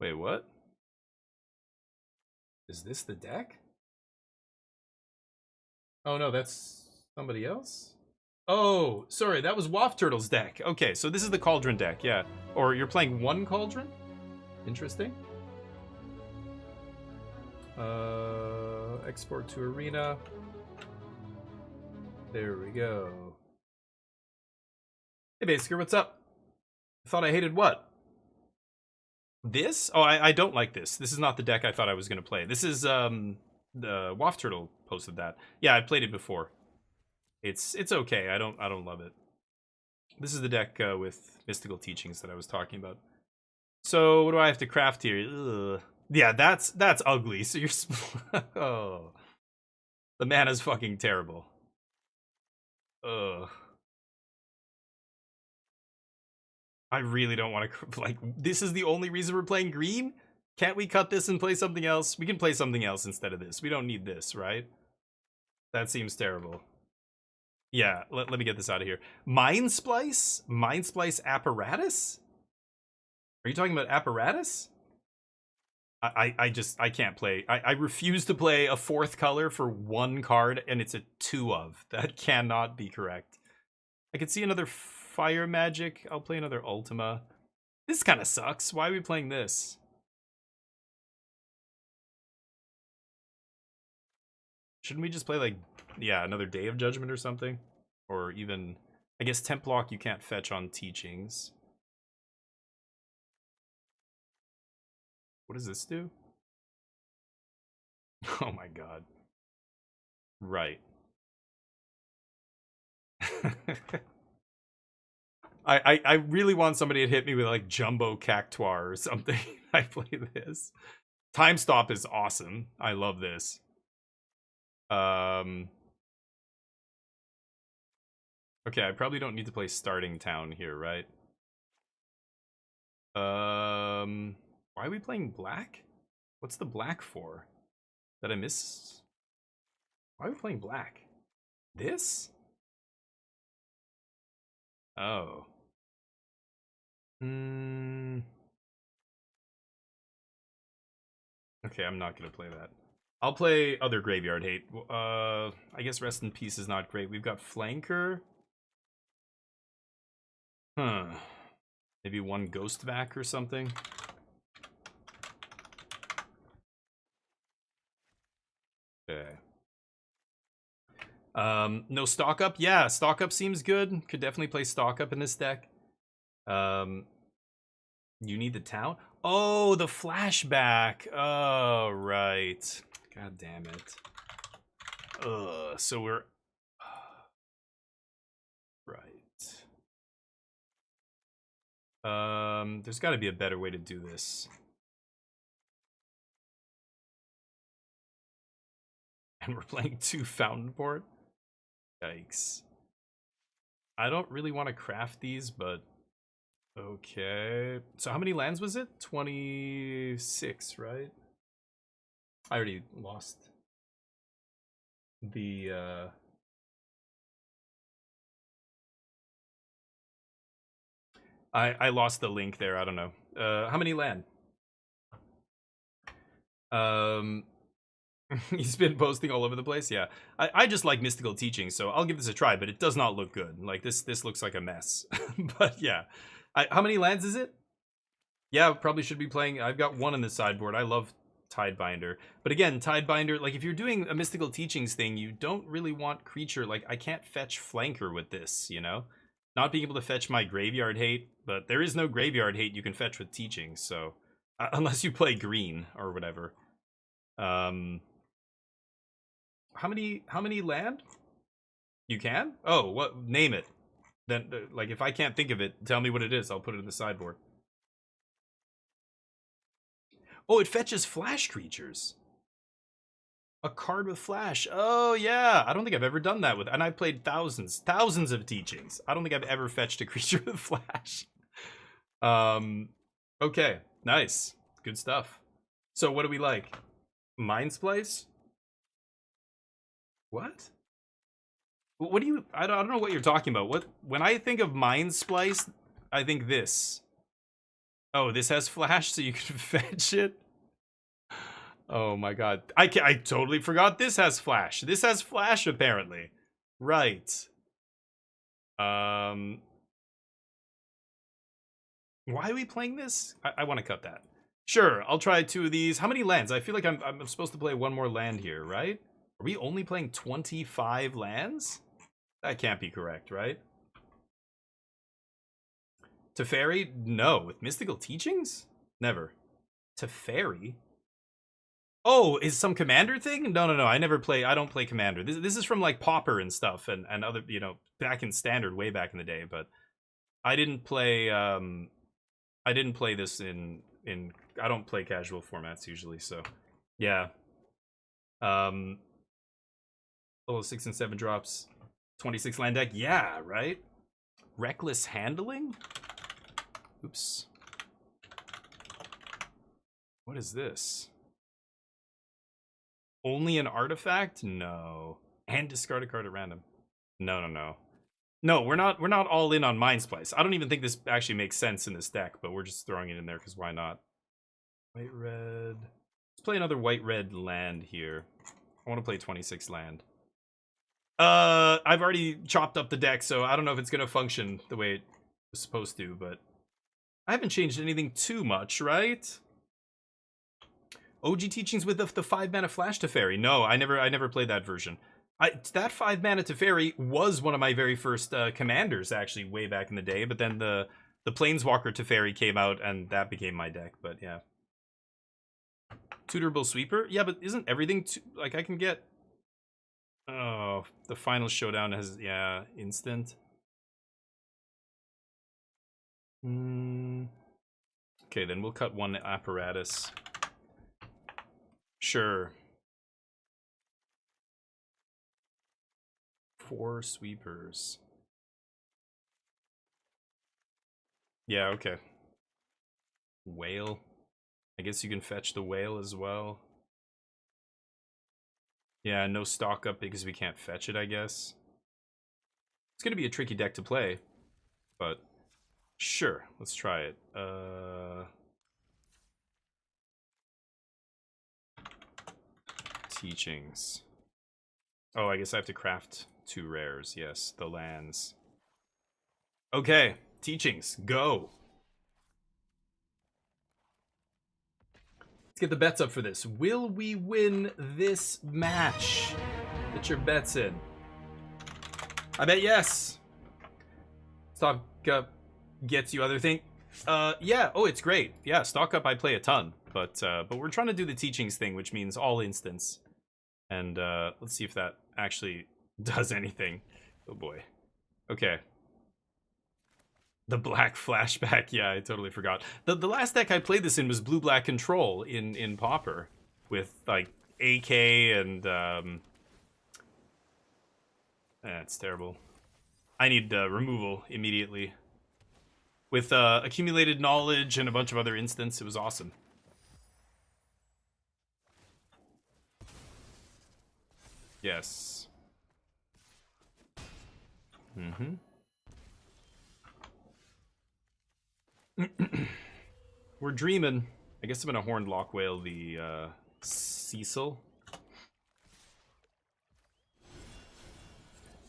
Wait, what? Is this the deck? Oh, no, that's somebody else? Oh, sorry, that was Waft Turtle's deck. Okay, so this is the Cauldron deck, yeah. Or you're playing one Cauldron? Interesting. Export to Arena. There we go. Hey, Basker, what's up? I thought I hated what? This? Oh, I don't like this. This is not the deck I thought I was going to play. This is, the Waft Turtle posted that. Yeah, I played it before. It's okay. I don't love it. This is the deck with Mystical Teachings that I was talking about. So what do I have to craft here? Ugh. Yeah, that's ugly. So you're oh, the mana's fucking terrible. Ugh. I really don't want to like. This is the only reason we're playing green. Can't we cut this and play something else? We can play something else instead of this. We don't need this, right? That seems terrible. Yeah, let me get this out of here. Mind Splice? Mind Splice Apparatus? Are you talking about Apparatus? I can't play. I refuse to play a fourth color for one card, and it's a 2 of. That cannot be correct. I could see another Fire Magic. I'll play another Ultima. This kind of sucks. Why are we playing this? Shouldn't we just play, like, yeah, another Day of Judgment or something? Or even, I guess Templock you can't fetch on Teachings. What does this do? Oh my god. Right. I really want somebody to hit me with, like, Jumbo Cactuar or something. I play this. Time Stop is awesome. I love this. Okay, I probably don't need to play Starting Town here, right? Why are we playing black? What's the black for? Did I miss? Why are we playing black? This? Oh. Okay, I'm not gonna play that. I'll play other Graveyard Hate. I guess Rest in Peace is not great. We've got Flanker. Huh. Maybe one Ghost Vac or something. Okay. No Stock Up? Yeah, Stock Up seems good. Could definitely play Stock Up in this deck. You need the town? Oh, the flashback. Oh, right. God damn it. So we're... Right. There's got to be a better way to do this. And we're playing 2 Fountain Port? Yikes. I don't really want to craft these, but... Okay. So how many lands was it? 26, right? I already lost the, I lost the link there. I don't know. How many land? He's been posting all over the place. Yeah, I just like Mystical Teaching, so I'll give this a try. But it does not look good. Like this looks like a mess. But yeah, how many lands is it? Yeah, probably should be playing. I've got 1 in the sideboard. I love Tidebinder. But again, Tidebinder, like if you're doing a Mystical Teachings thing, you don't really want creature. Like I can't fetch Flanker with this, you know? Not being able to fetch my Graveyard Hate, but there is no Graveyard Hate you can fetch with Teachings, so unless you play green or whatever. How many land? You can? Oh, what? Name it. Then, like, if I can't think of it, tell me what it is. I'll put it in the sideboard. Oh, it fetches flash creatures. A card with flash. Oh, yeah. I don't think I've ever done that with... And I've played thousands of Teachings. I don't think I've ever fetched a creature with flash. Okay. Nice. Good stuff. So, what do we like? Mind Splice? What? What do you... I don't know what you're talking about. What? When I think of Mind Splice, I think this. Oh, this has flash, so you can fetch it? Oh my god. I totally forgot this has flash. This has flash, apparently. Right. Why are we playing this? I want to cut that. Sure, I'll try 2 of these. How many lands? I feel like I'm supposed to play 1 more land here, right? Are we only playing 25 lands? That can't be correct, right? Teferi? No. With Mystical Teachings? Never. Teferi? Oh, is some Commander thing? No. I never play. I don't play Commander. This is from like Pauper and stuff and other, you know, back in Standard way back in the day, but I didn't play this in I don't play casual formats usually, so yeah. Oh, 6 and 7 drops. 26 land deck. Yeah, right? Reckless Handling? Oops. What is this? Only an artifact? No. And discard a card at random. No. No, we're not all in on Mind Splice. I don't even think this actually makes sense in this deck, but we're just throwing it in there because why not? White red. Let's play another white red land here. I want to play 26 land. I've already chopped up the deck, so I don't know if it's gonna function the way it was supposed to, but I haven't changed anything too much, right? OG Teachings with the 5 mana flash Teferi. No, I never played that version. That 5 mana Teferi was one of my very first commanders, actually, way back in the day, but then the Planeswalker Teferi came out, and that became my deck, but yeah. Tutorable Sweeper? Yeah, but isn't everything... like, I can get... Oh, the Final Showdown has... yeah, instant. Okay, then we'll cut 1 Apparatus. Sure. 4 sweepers. Yeah, okay. Whale. I guess you can fetch the whale as well. Yeah, no stock up because we can't fetch it, I guess. It's gonna be a tricky deck to play, but sure, let's try it. Teachings. Oh, I guess I have to craft 2 rares. Yes, the lands. Okay, Teachings, go. Let's get the bets up for this. Will we win this match? Get your bets in. I bet yes. Stock up gets you other thing. Yeah. Oh, it's great. Yeah, stock up I play a ton, but we're trying to do the Teachings thing, which means all instants. And let's see if that actually does anything. Oh boy. Okay. The black flashback. Yeah, I totally forgot. The last deck I played this in was blue-black control in Pauper with like AK and it's terrible. I need removal immediately. With accumulated knowledge and a bunch of other instants, it was awesome. Yes. We're dreaming. I guess I'm gonna Horned Lockwhale the Cecil.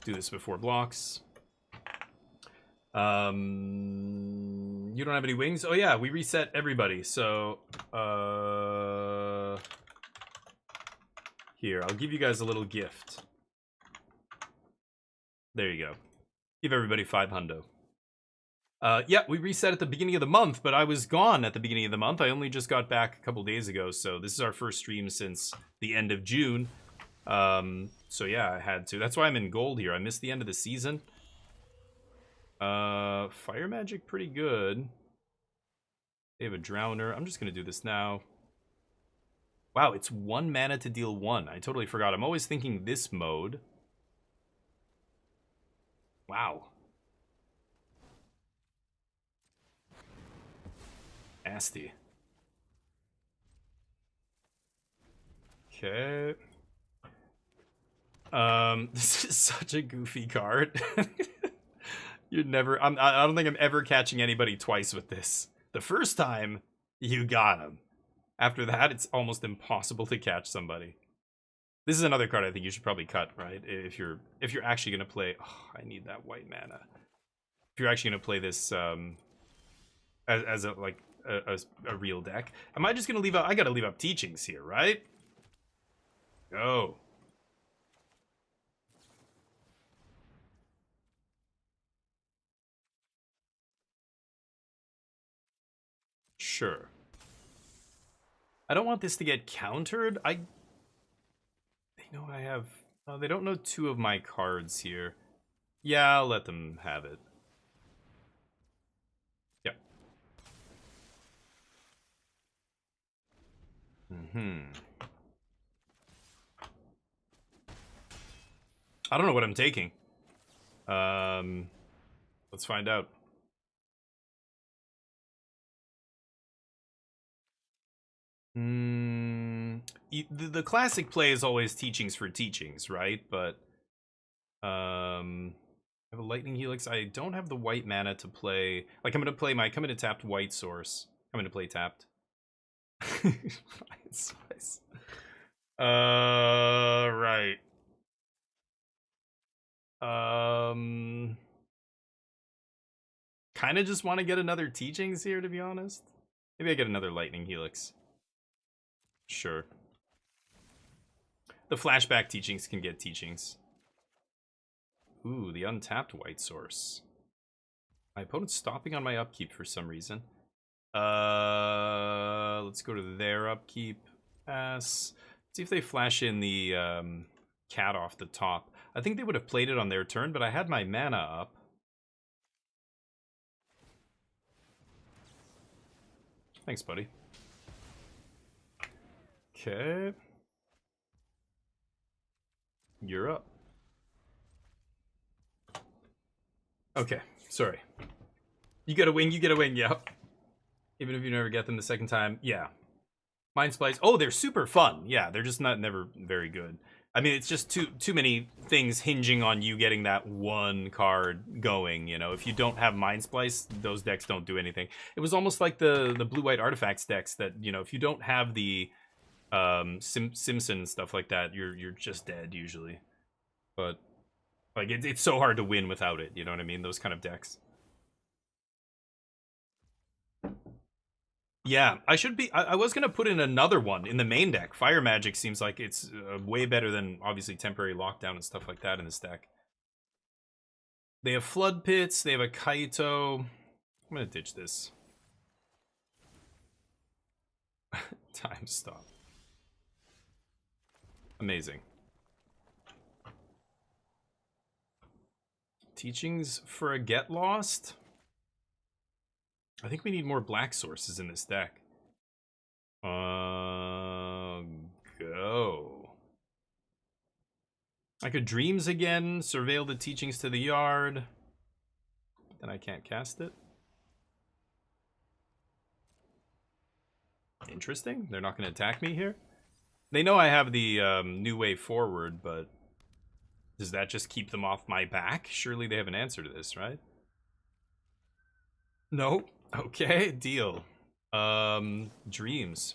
Do this before blocks. You don't have any wings? Oh yeah, we reset everybody. So Here, I'll give you guys a little gift. There you go. Give everybody 5 hundo. Yeah, we reset at the beginning of the month, but I was gone at the beginning of the month. I only just got back a couple days ago, so this is our first stream since the end of June. So yeah, I had to. That's why I'm in gold here. I missed the end of the season. Fire magic pretty good. They have a drowner. I'm just gonna do this now. Wow, it's 1 mana to deal 1. I totally forgot. I'm always thinking this mode. Wow. Nasty. Okay. This is such a goofy card. You'd never. I don't think I'm ever catching anybody twice with this. The first time, you got him. After that, it's almost impossible to catch somebody. This is another card I think you should probably cut, right? If you're actually gonna play. Oh, I need that white mana. If you're actually gonna play this as a like a real deck, am I just gonna leave out? I gotta leave up teachings here, right? Go. Sure. I don't want this to get countered. They know I have. They don't know 2 of my cards here. Yeah, I'll let them have it. Yep. I don't know what I'm taking. Let's find out. The classic play is always teachings for teachings, right? But I have a lightning helix. I don't have the white mana to play. Like I'm gonna tapped white source. I'm gonna play tapped. Spice. Right. Kind of just want to get another teachings here, to be honest. Maybe I get another lightning helix. Sure. The flashback teachings can get teachings. Ooh, the untapped white source. My opponent's stopping on my upkeep for some reason. Let's go to their upkeep. Pass. See if they flash in the cat off the top. I think they would have played it on their turn, but I had my mana up. Thanks, buddy. Okay. You're up. Okay, sorry. You get a wing, yep. Even if you never get them the second time, yeah. Mind Splice, oh, they're super fun. Yeah, they're just never very good. I mean, it's just too many things hinging on you getting that one card going, you know. If you don't have Mind Splice, those decks don't do anything. It was almost like the blue-white artifacts decks that, you know, if you don't have the Simpson and stuff like that, you're just dead usually. But like it's so hard to win without it, you know what I mean? Those kind of decks. Yeah, I was gonna put in another one in the main deck. Fire Magic seems like it's way better than obviously Temporary Lockdown and stuff like that in this deck. They have Flood Pits, they have a Kaito. I'm gonna ditch this. Time stop. Amazing. Teachings for a Get Lost? I think we need more black sources in this deck. Go. I could Dreams again, Surveil the Teachings to the Yard. Then I can't cast it. Interesting. They're not going to attack me here. They know I have the New Way Forward, but does that just keep them off my back? Surely they have an answer to this, right? No. Okay, deal. Dreams.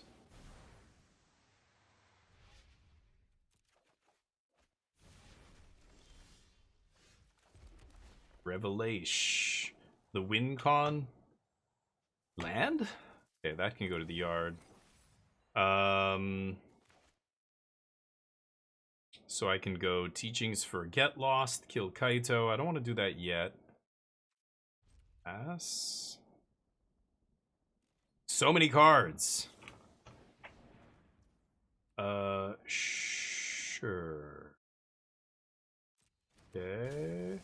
Revelation. The WinCon. Land? Okay, that can go to the yard. So I can go teachings for Get Lost, kill Kaito. I don't want to do that yet. Pass. So many cards. Sure. Okay.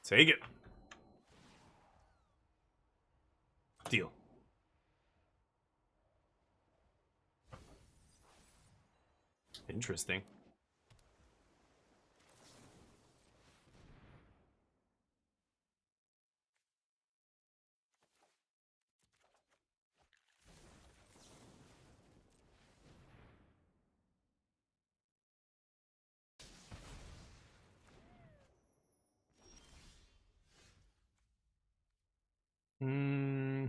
Take it. Deal. Interesting. Hmm.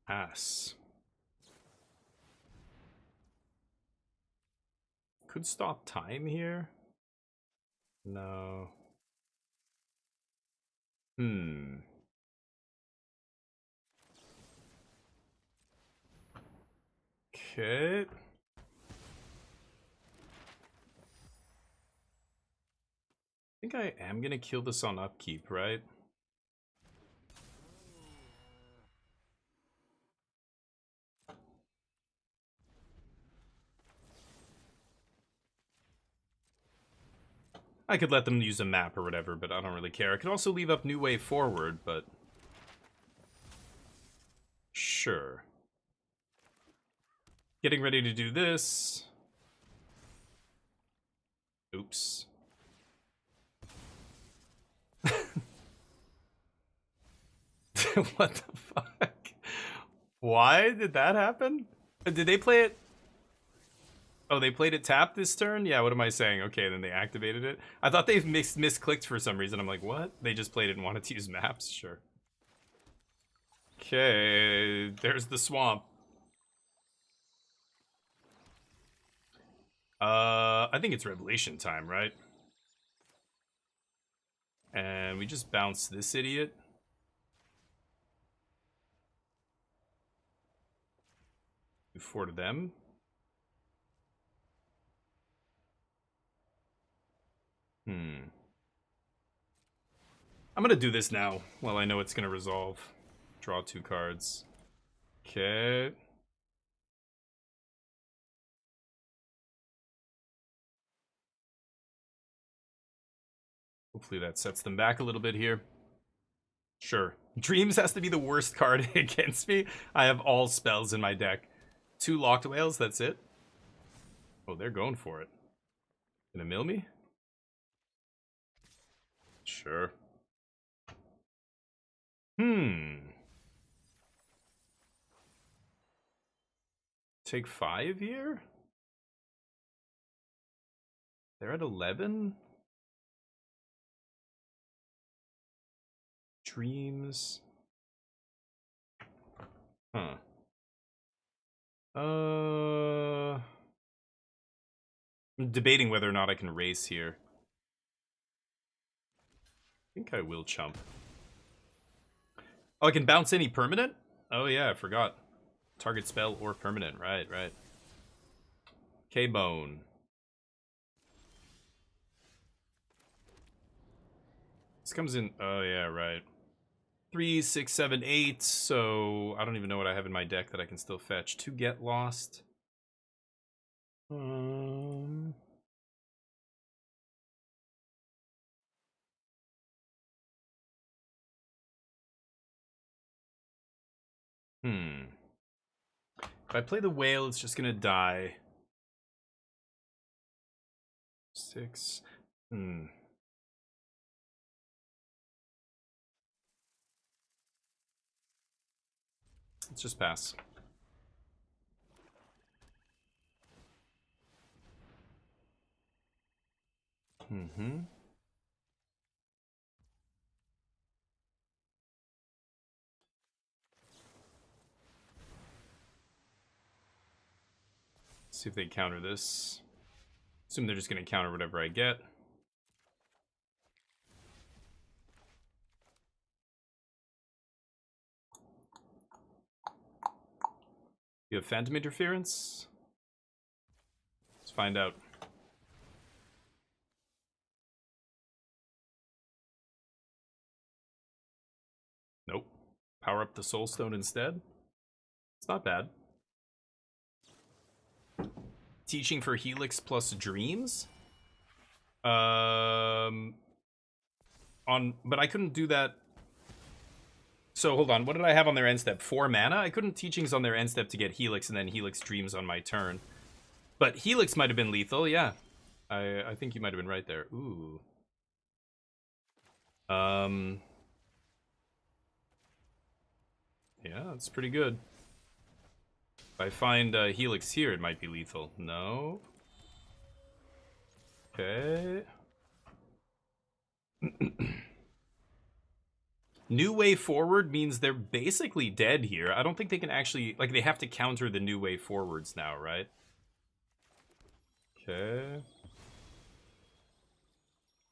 Pass. Could stop time here. No. Okay. I think I am gonna kill this on upkeep, right? I could let them use a map or whatever, but I don't really care. I could also leave up New Way Forward, but... Sure. Getting ready to do this. Oops. What the fuck? Why did that happen? Did they play it? Oh, they played it tapped this turn? Yeah, what am I saying? Okay, then they activated it. I thought they misclicked for some reason. I'm like, what? They just played it and wanted to use maps? Sure. Okay, there's the swamp. I think it's Revelation time, right? And we just bounce this idiot. Do 4 to them. I'm gonna do this now, while I know it's gonna resolve. Draw 2 cards. Okay. Hopefully that sets them back a little bit here. Sure. Dreams has to be the worst card against me. I have all spells in my deck. 2 Locked Whales, that's it. Oh, they're going for it. Gonna mill me? Sure. Take 5 here? They're at 11? Dreams. Huh. I'm debating whether or not I can race here. I think I will chump. Oh, I can bounce any permanent? Oh yeah, I forgot. Target spell or permanent. Right. K-Bone. This comes in... Oh yeah, right. 3, 6, 7, 8. So I don't even know what I have in my deck that I can still fetch. To Get Lost. If I play the whale, it's just gonna die. 6. Let's just pass. See if they counter this. Assume they're just going to counter whatever I get. You have Phantom Interference? Let's find out. Nope. Power up the Soul Stone instead. It's not bad. Teaching for Helix plus Dreams? But I couldn't do that. So hold on, what did I have on their end step? 4 mana? I couldn't Teachings on their end step to get Helix and then Helix Dreams on my turn. But Helix might have been lethal, yeah. I think you might have been right there. Ooh. Yeah, that's pretty good. If I find Helix here, it might be lethal. No. Okay. New Way Forward means they're basically dead here. I don't think they can actually... Like, they have to counter the New Way Forwards now, right? Okay.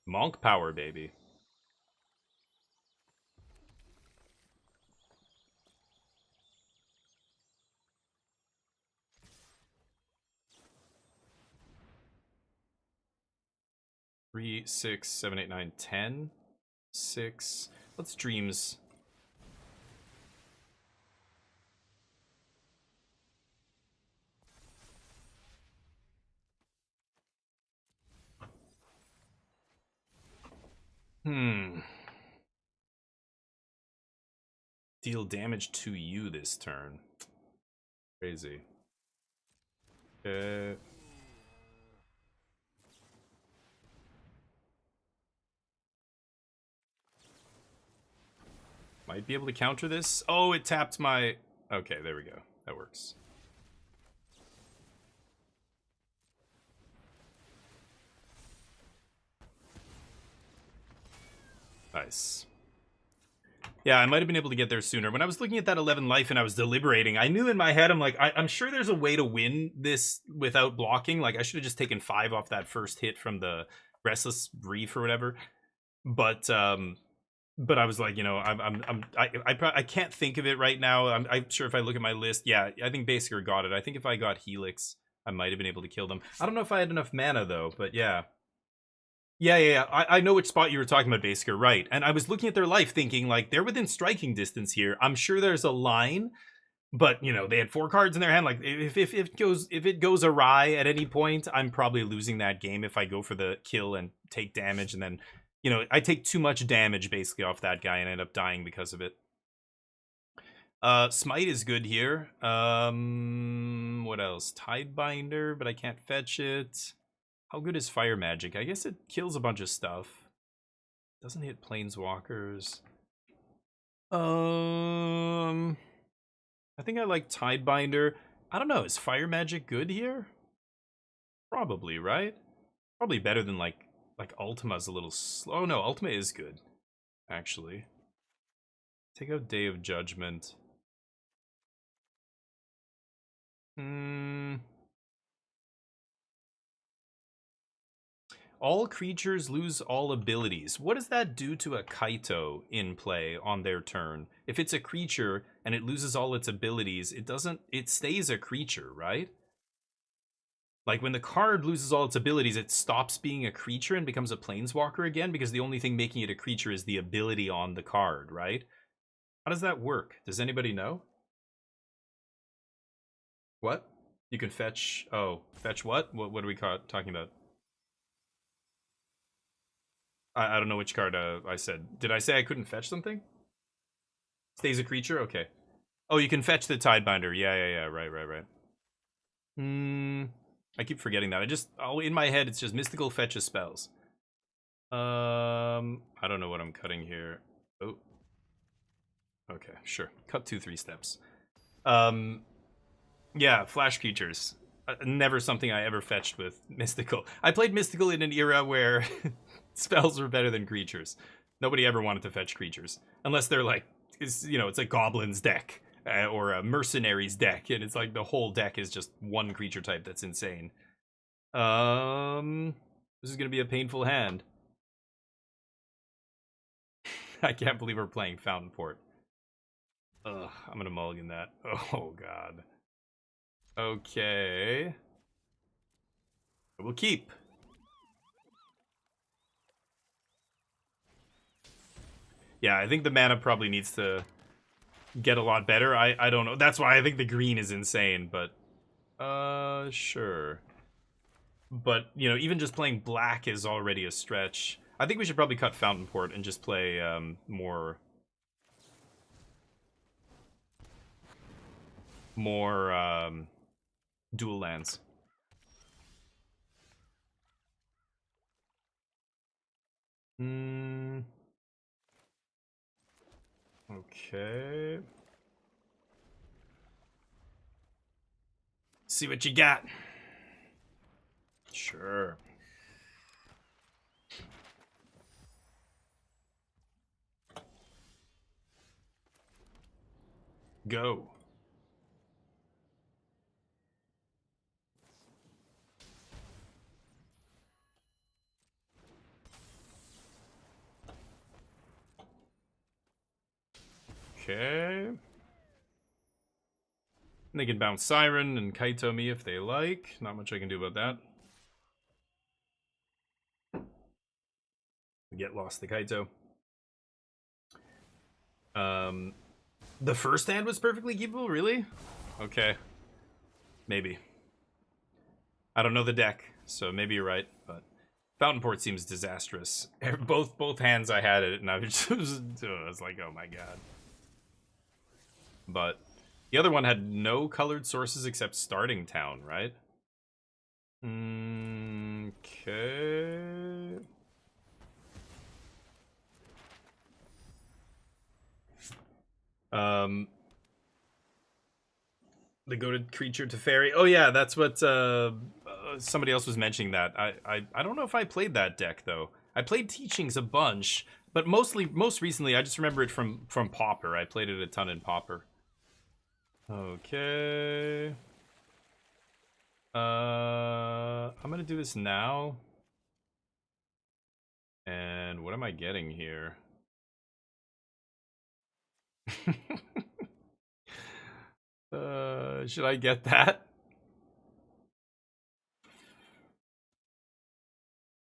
Monk power, baby. Three, 6, 7, 8, 9, 10. 6... Let's Dreams. Deal damage to you this turn. Crazy. Might be able to counter this. Oh, it tapped my... Okay, there we go. That works. Nice. Yeah, I might have been able to get there sooner. When I was looking at that 11 life and I was deliberating, I knew in my head, I'm like, I'm sure there's a way to win this without blocking. Like, I should have just taken 5 off that first hit from the Restless Reef or whatever. But I was like, you know, I can't think of it right now. I'm sure if I look at my list, yeah, I think Basiker got it. I think if I got Helix, I might have been able to kill them. I don't know if I had enough mana though, but yeah. Yeah. I know which spot you were talking about, Basiker, right? And I was looking at their life, thinking like they're within striking distance here. I'm sure there's a line, but you know they had 4 cards in their hand. Like if it goes awry at any point, I'm probably losing that game if I go for the kill and take damage and then. You know, I take too much damage basically off that guy and end up dying because of it. Smite is good here. What else? Tidebinder, but I can't fetch it. How good is Fire Magic? I guess it kills a bunch of stuff. Doesn't hit Planeswalkers. I think I like Tidebinder. I don't know, is Fire Magic good here? Probably, right? Probably better than like Ultima's a little slow. Oh no, Ultima is good, actually. Take out Day of Judgment. All creatures lose all abilities. What does that do to a Kaito in play on their turn? If it's a creature and it loses all its abilities, it stays a creature, right? Like, when the card loses all its abilities, it stops being a creature and becomes a planeswalker again, because the only thing making it a creature is the ability on the card, right? How does that work? Does anybody know? What? You can fetch... Oh, fetch what? What are we talking about? I don't know which card I said. Did I say I couldn't fetch something? Stays a creature? Okay. Oh, you can fetch the Tidebinder. Yeah. Right. I keep forgetting that. In my head, it's just mystical fetches spells. I don't know what I'm cutting here. Oh. Okay, sure. Cut 2-3 steps. Yeah, flash creatures. Never something I ever fetched with Mystical. I played Mystical in an era where spells were better than creatures. Nobody ever wanted to fetch creatures. Unless they're like, it's like Goblin's deck. or a mercenaries deck, and it's like the whole deck is just one creature type. That's insane. This is gonna be a painful hand. I can't believe we're playing Fountain Port. Ugh, I'm gonna mulligan that. Oh god. Okay. We'll keep. Yeah, I think the mana probably needs to get a lot better. I don't know. That's why I think the green is insane, but sure. But, you know, even just playing black is already a stretch. I think we should probably cut Fountain Port and just play more dual lands. Okay. See what you got. Sure. Go. Okay. And they can bounce Siren and Kaito me if they like. Not much I can do about that. Get lost the Kaito. The first hand was perfectly keepable, really? Okay. Maybe. I don't know the deck, so maybe you're right, but Fountain Port seems disastrous. Both hands I had it, and I was like, oh my god. But the other one had no colored sources except Starting Town, right? Okay. The goated creature to fairy. Oh yeah, that's what somebody else was mentioning that. I don't know if I played that deck though. I played Teachings a bunch, but most recently I just remember it from Pauper. I played it a ton in Pauper. Okay. I'm gonna do this now. And what am I getting here? Should I get that?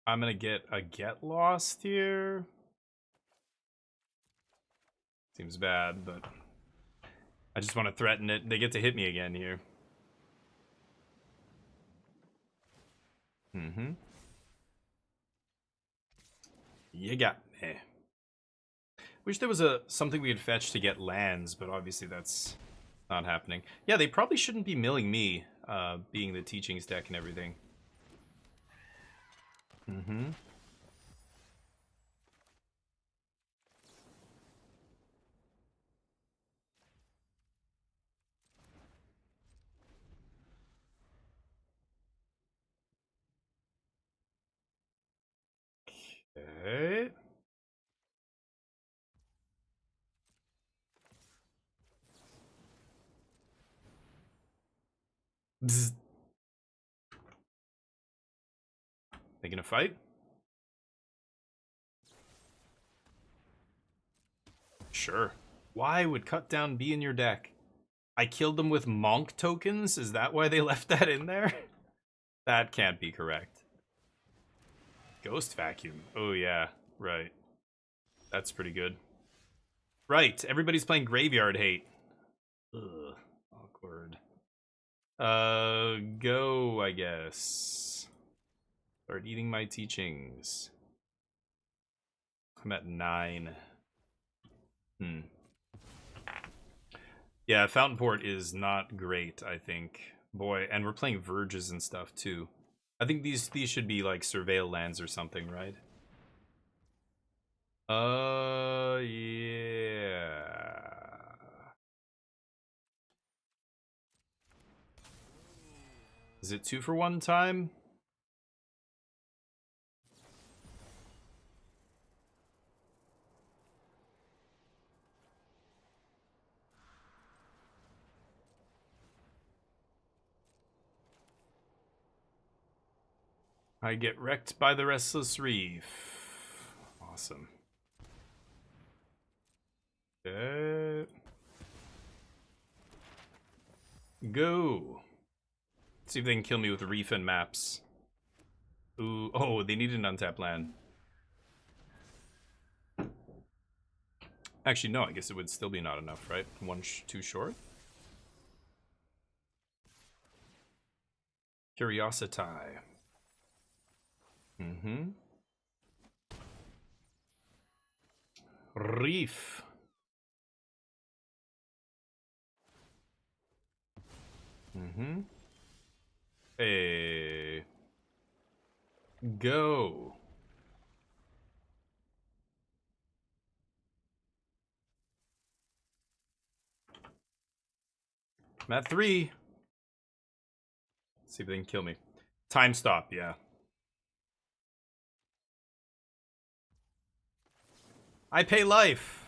I'm gonna get a Get Lost here. Seems bad, but I just want to threaten it. They get to hit me again here. You got me. Wish there was something we could fetch to get lands, but obviously that's not happening. Yeah, they probably shouldn't be milling me, being the Teachings deck and everything. Okay. Bzz. They gonna fight? Sure. Why would Cut Down be in your deck? I killed them with Monk tokens? Is that why they left that in there? That can't be correct. Ghost Vacuum. Oh yeah, right. That's pretty good. Right, everybody's playing Graveyard Hate. Ugh, awkward. Go, I guess. Start eating my Teachings. I'm at 9. Yeah, Fountain Port is not great, I think. Boy, and we're playing Verges and stuff too. I think these should be like Surveil lands or something, right? Yeah. Is it 2 for 1 time? I get wrecked by the Restless Reef. Awesome. Okay. Go. See if they can kill me with reef and maps. Ooh, oh, they need an untapped land. Actually, no, I guess it would still be not enough, right? Too short? Curiosity. Mm-hmm. Reef. Mm-hmm. Hey. Go. I'm at 3. Let's see if they can kill me. Time stop, yeah. I pay life.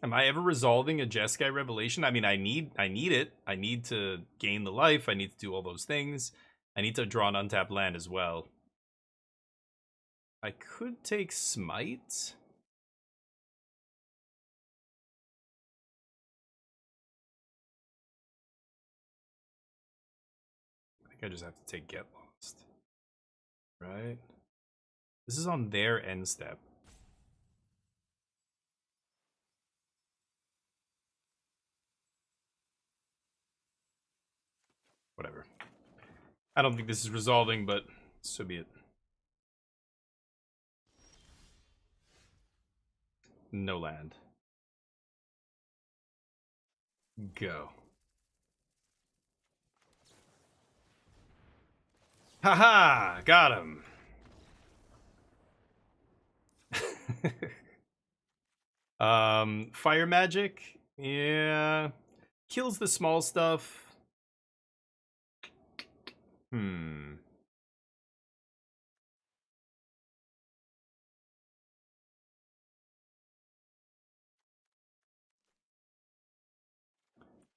Am I ever resolving a Jeskai revelation? I mean, I need it. I need to gain the life. I need to do all those things. I need to draw an untapped land as well. I could take Smite. I think I just have to take Get Lost. Right? This is on their end step. Whatever. I don't think this is resolving, but so be it. No land. Go. Haha! Got him! Fire magic? Yeah. Kills the small stuff. I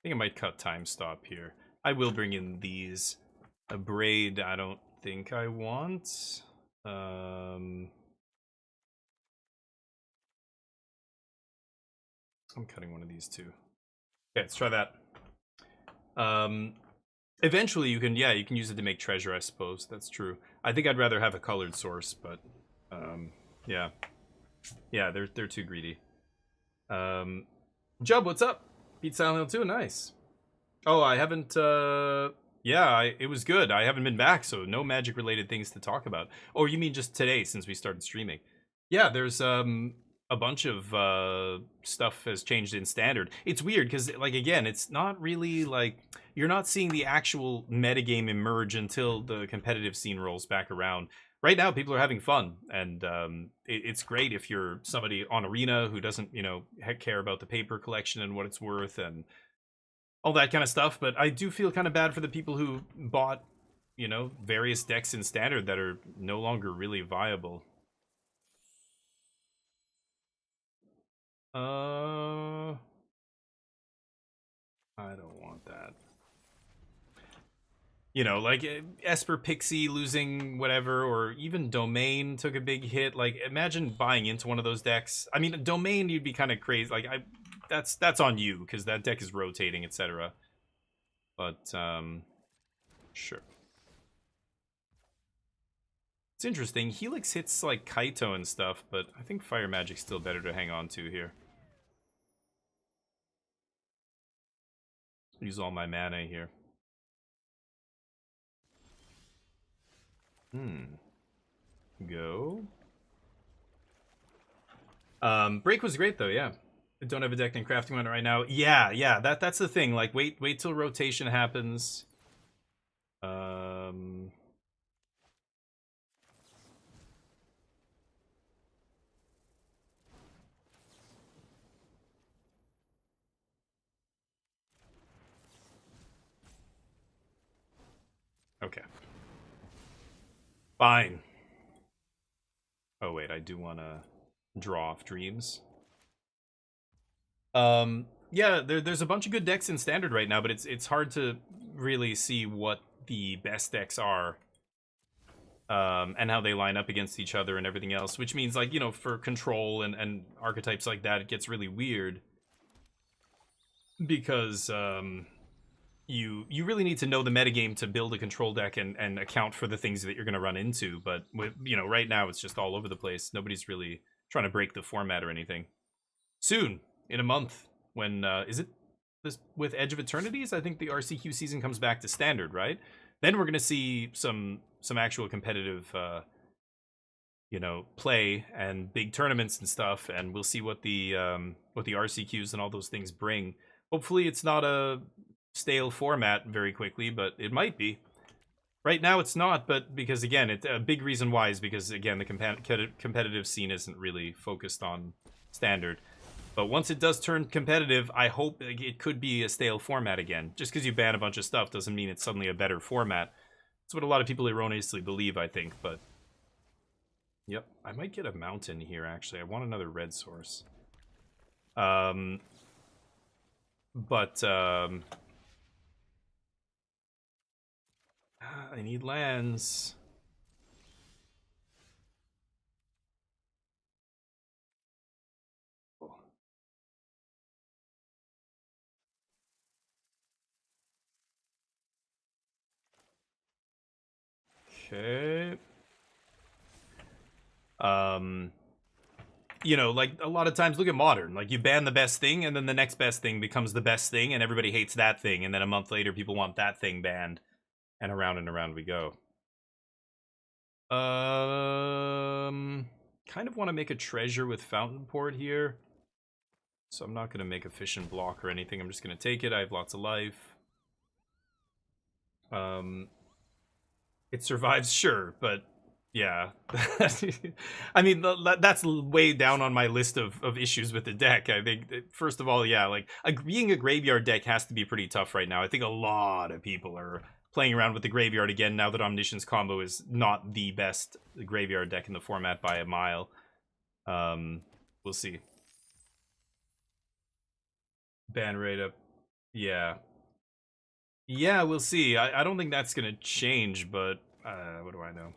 think I might cut time stop here. I will bring in these. A braid, I don't think I want. I'm cutting one of these too. Okay, let's try that. Eventually you can use it to make treasure, I suppose. That's true. I think I'd rather have a colored source, but yeah. Yeah, they're too greedy. Jub, what's up? Beat Silent Hill 2, nice. Oh, I haven't yeah, it was good. I haven't been back, so no magic related things to talk about. Oh, you mean just today since we started streaming? Yeah, there's a bunch of stuff has changed in standard. It's weird because, like, again, it's not really like you're not seeing the actual metagame emerge until the competitive scene rolls back around. Right now, people are having fun, and it's great if you're somebody on Arena who doesn't, care about the paper collection and what it's worth and all that kind of stuff. But I do feel kind of bad for the people who bought, various decks in standard that are no longer really viable. I don't want that. Like Esper Pixie losing whatever, or even Domain took a big hit. Like, imagine buying into one of those decks. I mean, Domain, you'd be kind of crazy. Like, that's on you because that deck is rotating, etc. But sure. It's interesting. Helix hits like Kaito and stuff, but I think Fire Magic's still better to hang on to here. Use all my mana here. Go. Break was great though, yeah. I don't have a deck in crafting on it right now. Yeah, that's the thing. Like, wait till rotation happens. Okay. Fine. Oh wait, I do want to draw off dreams. Yeah, there's a bunch of good decks in Standard right now, but it's hard to really see what the best decks are. And how they line up against each other and everything else, which means, like, you know, for control and archetypes like that, it gets really weird. Because you really need to know the metagame to build a control deck and account for the things that you're going to run into. But with, you know, right now it's just all over the place. Nobody's really trying to break the format or anything. Soon, in a month, when is it this with Edge of Eternities? I think the RCQ season comes back to Standard, right? Then we're going to see some actual competitive you know, play and big tournaments and stuff, and we'll see what the RCQs and all those things bring. Hopefully it's not a stale format very quickly, but it might be. Right now it's not, but because, again, a big reason why is because, again, the competitive scene isn't really focused on Standard. But once it does turn competitive, I hope it could be a stale format again. Just because you ban a bunch of stuff doesn't mean it's suddenly a better format. That's what a lot of people erroneously believe, I think, but... Yep, I might get a mountain here, actually. I want another red source. I need lands. Okay. You know, like, a lot of times, look at Modern. Like, you ban the best thing, and then the next best thing becomes the best thing, and everybody hates that thing, and then a month later, people want that thing banned. And around we go. Kind of want to make a treasure with Fountain Port here. So I'm not going to make efficient block or anything. I'm just going to take it. I have lots of life. It survives, sure, but yeah. I mean, that's way down on my list of issues with the deck. I think, first of all, yeah, like, being a graveyard deck has to be pretty tough right now. I think a lot of people are playing around with the graveyard again now that Omniscience Combo is not the best graveyard deck in the format by a mile. We'll see. Ban rate up. Yeah. Yeah, we'll see. I don't think that's going to change, but what do I know?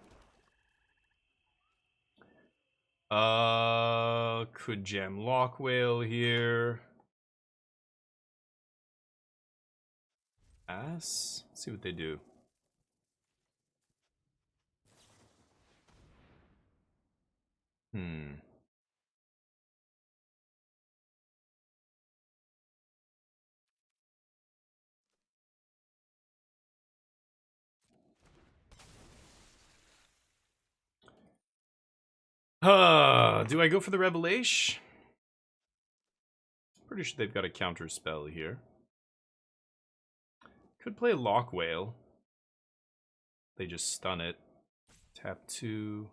Could jam Lockwhale here. Let's see what they do. Do I go for the Revelation? Pretty sure they've got a counter spell here. Could play Lockwhale. They just stun it. Tap 2.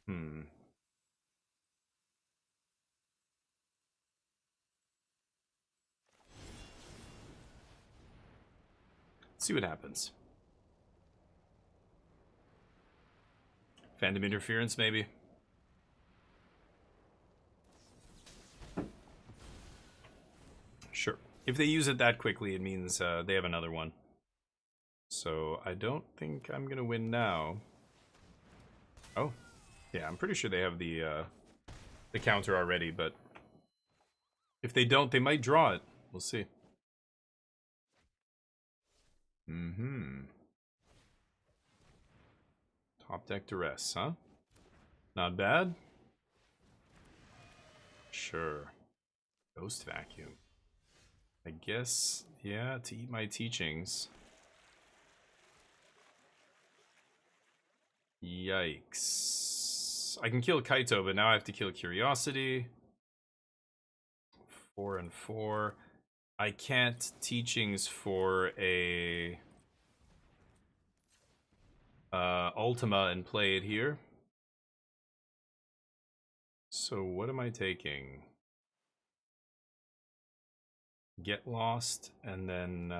Let's see what happens. Phantom Interference, maybe. Sure. If they use it that quickly, it means they have another one. So I don't think I'm gonna win now. Oh, yeah, I'm pretty sure they have the counter already, but if they don't, they might draw it. We'll see. Top deck Duress, huh? Not bad. Sure. Ghost Vacuum. I guess, yeah, to eat my teachings. Yikes. I can kill Kaito, but now I have to kill Curiosity. 4 and 4. I can't teachings for a Ultima and play it here. So what am I taking? Get Lost and then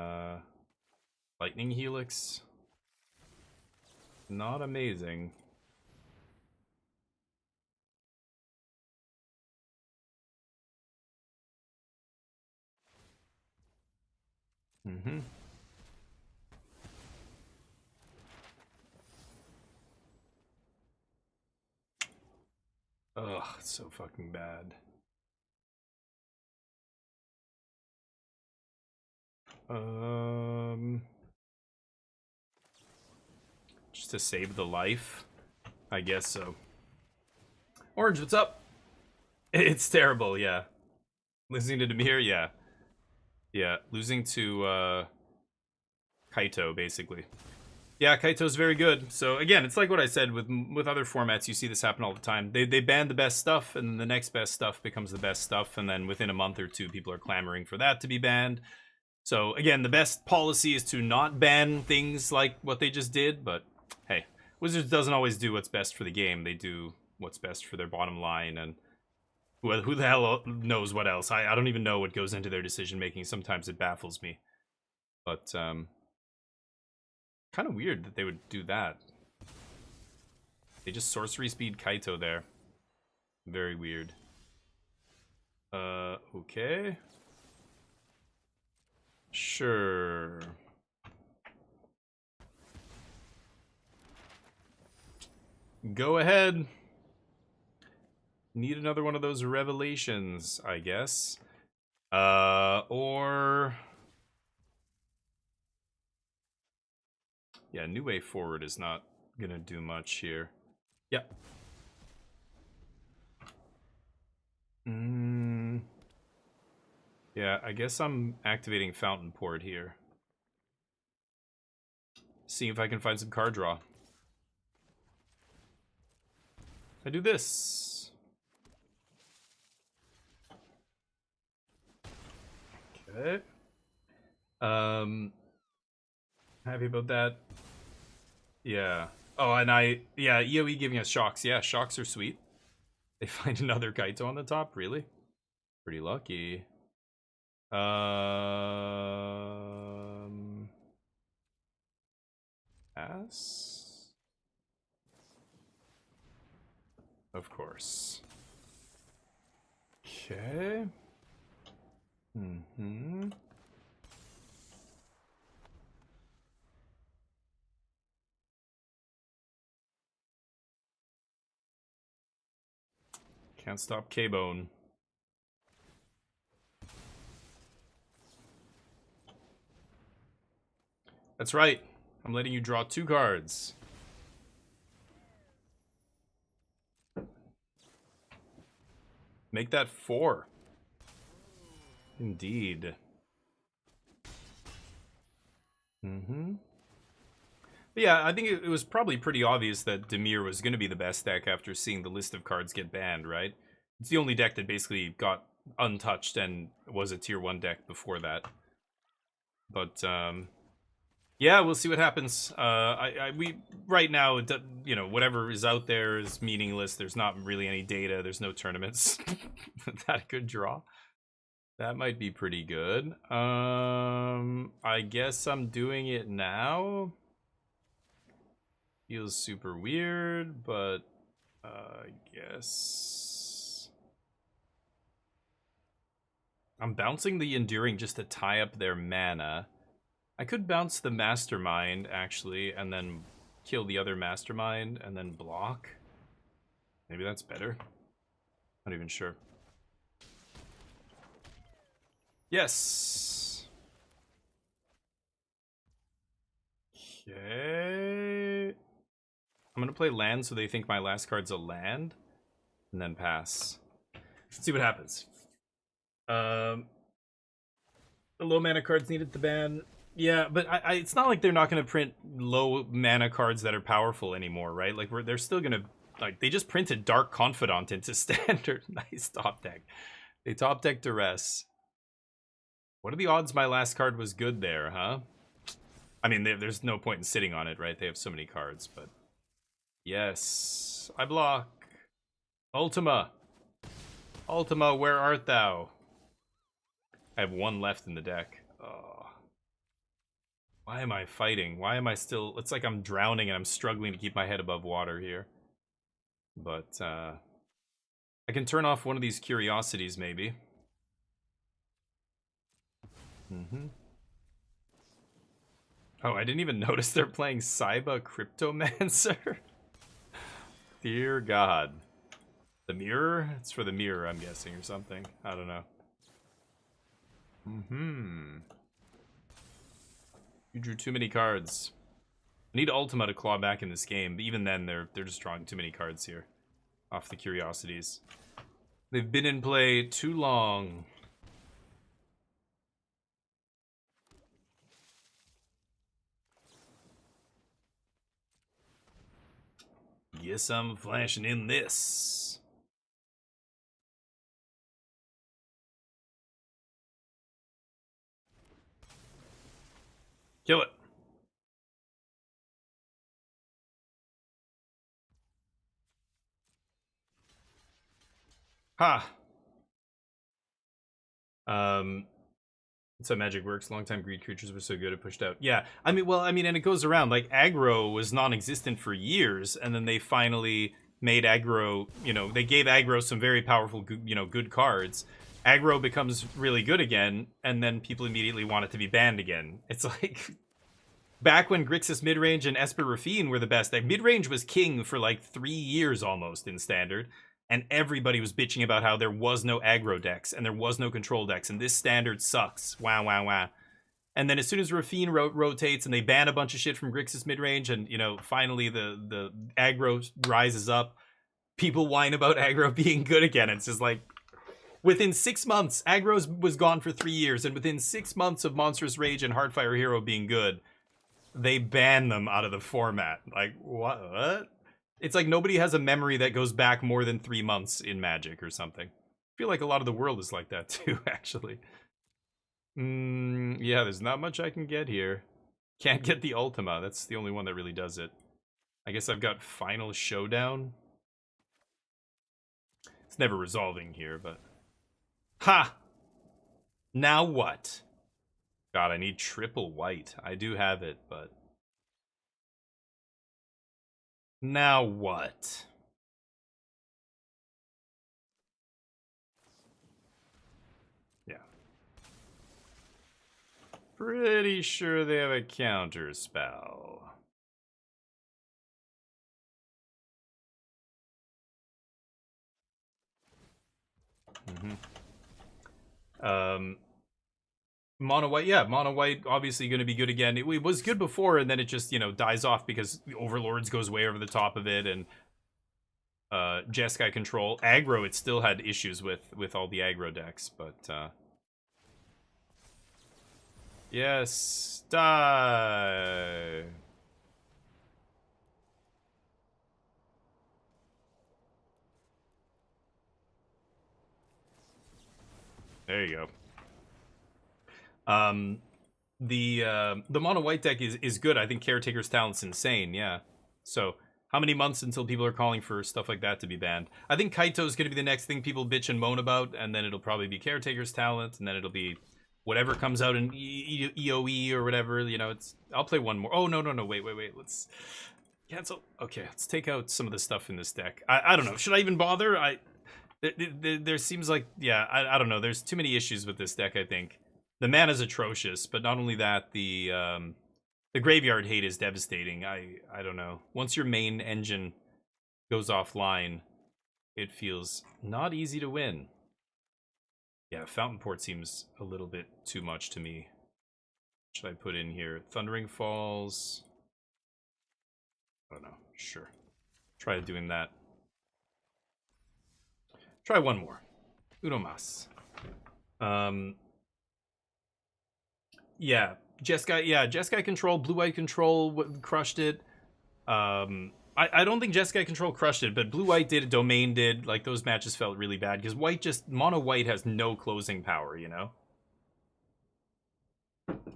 Lightning Helix. Not amazing. Mm-hmm. Ugh, it's so fucking bad. Just to save the life? I guess so. Orange, what's up? It's terrible, yeah. Losing to Dimir, yeah. Yeah, losing to Kaito, basically. Yeah, Kaito's very good. So again, it's like what I said with other formats. You see this happen all the time. They ban the best stuff, and the next best stuff becomes the best stuff, and then within a month or two, people are clamoring for that to be banned. So again, the best policy is to not ban things like what they just did. But hey, Wizards doesn't always do what's best for the game. They do what's best for their bottom line, and who the hell knows what else? I don't even know what goes into their decision making. Sometimes it baffles me. But kind of weird that they would do that. They just sorcery speed Kaito there. Very weird. Okay. Sure. Go ahead. Need another one of those revelations, I guess. Or... Yeah, New Way Forward is not gonna do much here. Yep. Yeah, I guess I'm activating Fountain Port here. See if I can find some card draw. I do this. Okay. Happy about that. Yeah. Oh, and yeah, EOE giving us shocks. Yeah, shocks are sweet. They find another Kaito on the top, really? Pretty lucky. Pass? Of course. Okay. Mm-hmm. Can't stop K-Bone. That's right. I'm letting you draw 2 cards. Make that 4. Indeed. Mm-hmm. But yeah, I think it was probably pretty obvious that Dimir was going to be the best deck after seeing the list of cards get banned, right? It's the only deck that basically got untouched and was a tier 1 deck before that. But, yeah, we'll see what happens. We right now, you know, whatever is out there is meaningless. There's not really any data. There's no tournaments. That could draw. That might be pretty good. I guess I'm doing it now. Feels super weird, but I guess I'm bouncing the Enduring just to tie up their mana. I could bounce the Mastermind, actually, and then kill the other Mastermind, and then block. Maybe that's better. Not even sure. Yes! Okay. I'm gonna play land so they think my last card's a land, and then pass. Let's see what happens. The low mana cards needed to ban. Yeah, but it's not like they're not going to print low mana cards that are powerful anymore, right? Like they're still going to, like, they just printed Dark Confidant into standard. Nice top deck. They top deck Duress. What are the odds my last card was good there, huh? I mean, there's no point in sitting on it, right? They have so many cards, but yes, I block. Ultima. Ultima, where art thou? I have 1 left in the deck. Oh. Why am I fighting? Why am I still... It's like I'm drowning and I'm struggling to keep my head above water here. But, I can turn off one of these curiosities, maybe. Mm-hmm. Oh, I didn't even notice they're playing Saiba Cryptomancer. Dear God. The mirror? It's for the mirror, I'm guessing, or something. I don't know. You drew too many cards. I need Ultima to claw back in this game, but even then, they're just drawing too many cards here. Off the curiosities. They've been in play too long. Guess I'm flashing in this. Kill it. Ha. That's how Magic works. Longtime greed creatures were so good it pushed out. Yeah, I mean, and it goes around. Like, aggro was non-existent for years, and then they finally made aggro, you know, they gave aggro some very powerful, good cards. Aggro becomes really good again, and then people immediately want it to be banned again. It's like, back when Grixis midrange and Esper Rafine were the best, like, midrange was king for like 3 years almost in Standard. And everybody was bitching about how there was no aggro decks and there was no control decks, and this Standard sucks. Wow, wow, wow. And then as soon as Rafine rotates and they ban a bunch of shit from Grixis midrange, and you know, finally the aggro rises up, people whine about aggro being good again. It's just like, within 6 months, aggro was gone for 3 years, and within 6 months of Monstrous Rage and Heartfire Hero being good, they ban them out of the format. Like, what? It's like nobody has a memory that goes back more than 3 months in Magic or something. I feel like a lot of the world is like that too, actually. Yeah, there's not much I can get here. Can't get the Ultima. That's the only one that really does it. I guess I've got Final Showdown. It's never resolving here, but... Ha! Now what? God, I need triple white. I do have it, but... Now what? Yeah. Pretty sure they have a counter spell. Mono white, yeah, mono white obviously going to be good again. It was good before, and then it just, you know, dies off because the Overlords goes way over the top of it, and Jeskai control. Aggro, it still had issues with all the aggro decks, but yes, die. There you go. The mono white deck is good. I think Caretaker's Talent's insane, yeah. So how many months until people are calling for stuff like that to be banned? I think Kaito's gonna be the next thing people bitch and moan about, and then it'll probably be Caretaker's Talent, and then it'll be whatever comes out in EOE or whatever, you know. I'll play one more. Oh, no, wait, let's cancel. Okay, let's take out some of the stuff in this deck. I don't know, should I even bother? There seems like, yeah, I don't know, there's too many issues with this deck, I think. The mana's atrocious, but not only that, the graveyard hate is devastating. I don't know. Once your main engine goes offline, it feels not easy to win. Yeah, Fountain Port seems a little bit too much to me. What should I put in here? Thundering Falls. I don't know. Sure. Try doing that. Try one more. Uno más. Yeah, Jeskai control, blue-white control crushed it. I don't think Jeskai control crushed it, but blue-white did, domain did. Like, those matches felt really bad because white just, mono white has no closing power, you know?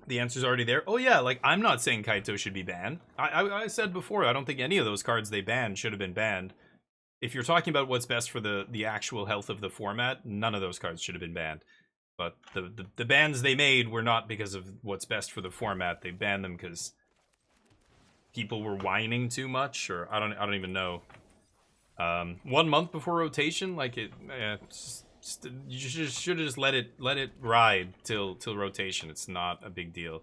The answer's already there. Oh yeah, like, I'm not saying Kaito should be banned. I said before, I don't think any of those cards they banned should have been banned. If you're talking about what's best for the actual health of the format, none of those cards should have been banned. But the bans they made were not because of what's best for the format. They banned them because people were whining too much, or I don't even know. 1 month before rotation, like you should have just let it ride till rotation. It's not a big deal.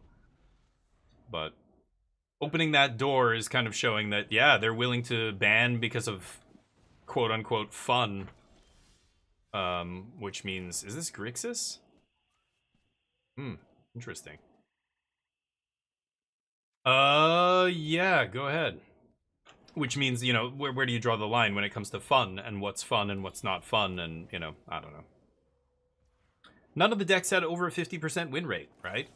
But opening that door is kind of showing that, yeah, they're willing to ban because of quote-unquote fun. Which means, is this Grixis? Interesting. Yeah, go ahead. Which means, you know, where do you draw the line when it comes to fun, and what's fun and what's not fun, and, you know, I don't know. None of the decks had over a 50% win rate, right?